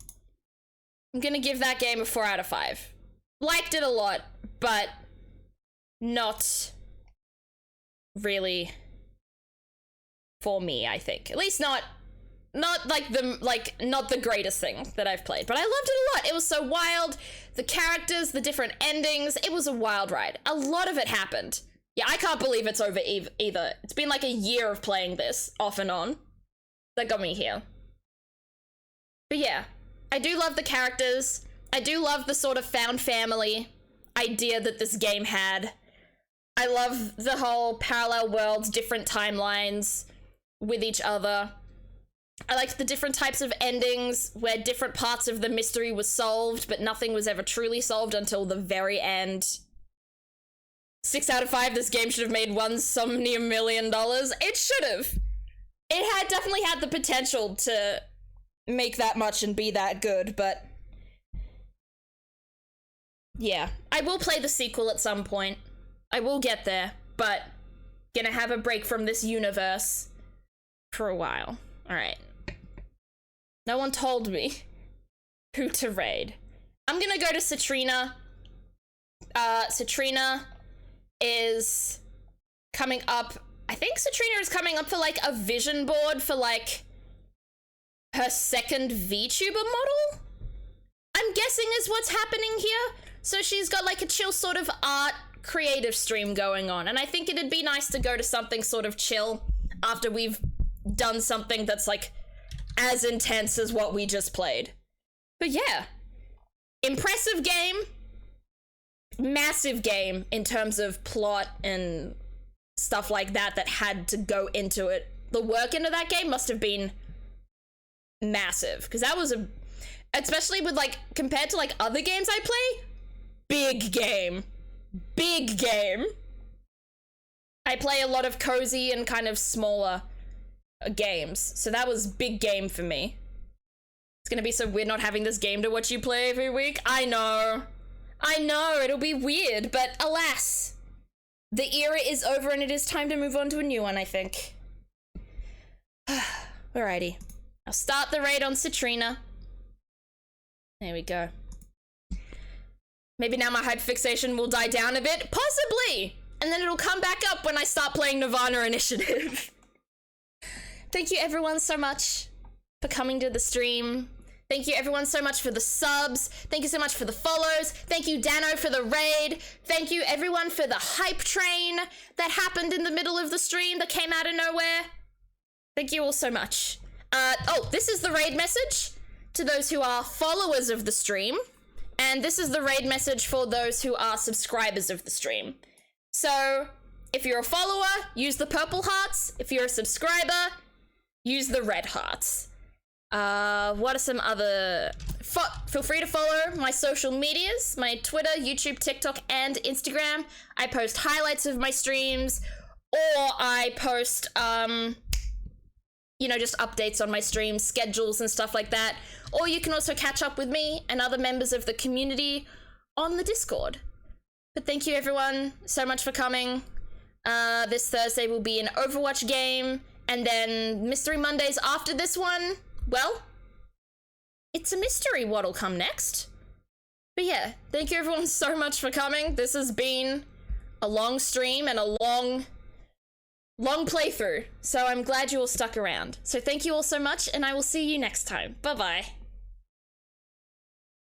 I'm gonna give that game a 4 out of 5. Liked it a lot, but not really for me, I think. At least not like not the greatest thing that I've played, but I loved it a lot. It was so wild. The characters, the different endings, it was a wild ride. A lot of it happened. Yeah, I can't believe it's over either. It's been like a year of playing this off and on. That got me here. But yeah, I do love the characters. I do love the sort of found family idea that this game had. I love the whole parallel worlds, different timelines with each other. I liked the different types of endings where different parts of the mystery was solved, but nothing was ever truly solved until the very end. 6 out of 5, this game should have made $1 somnium million. It should have. It had definitely had the potential to make that much and be that good, but yeah. I will play the sequel at some point. I will get there, but gonna have a break from this universe for a while. Alright. No one told me who to raid. I'm gonna go to Citrina. Citrina is coming up. I think Citrina is coming up for like a vision board for like her second VTuber model? I'm guessing is what's happening here. So she's got like a chill sort of art creative stream going on. And I think it'd be nice to go to something sort of chill after we've done something that's like as intense as what we just played. But yeah, impressive game. Massive game in terms of plot and stuff like that that had to go into it. The work into that game must have been massive, because that was a, especially with like, compared to like other games I play, big game. Big game. I play a lot of cozy and kind of smaller games, so that was big game for me. It's gonna be so weird not having this game to watch you play every week. I know, it'll be weird, but alas, the era is over and it is time to move on to a new one, I think. Alrighty, I'll start the raid on Citrina. There we go. Maybe now my hype fixation will die down a bit, possibly, and then it'll come back up when I start playing Nirvana Initiative. Thank you everyone so much for coming to the stream. Thank you everyone so much for the subs. Thank you so much for the follows. Thank you Dano for the raid. Thank you everyone for the hype train that happened in the middle of the stream that came out of nowhere. Thank you all so much. Oh, this is the raid message to those who are followers of the stream. And this is the raid message for those who are subscribers of the stream. So, if you're a follower, use the purple hearts. If you're a subscriber, use the red hearts. What are some other... Feel free to follow my social medias, my Twitter, YouTube, TikTok, and Instagram. I post highlights of my streams, or I post, you know, just updates on my streams, schedules and stuff like that. Or you can also catch up with me and other members of the community on the Discord. But thank you everyone so much for coming. This Thursday will be an Overwatch game, and then Mystery Mondays after this one, well, it's a mystery what'll come next. But yeah, thank you everyone so much for coming. This has been a long stream and a long playthrough, so I'm glad you all stuck around. So thank you all so much, and I will see you next time. Bye-bye.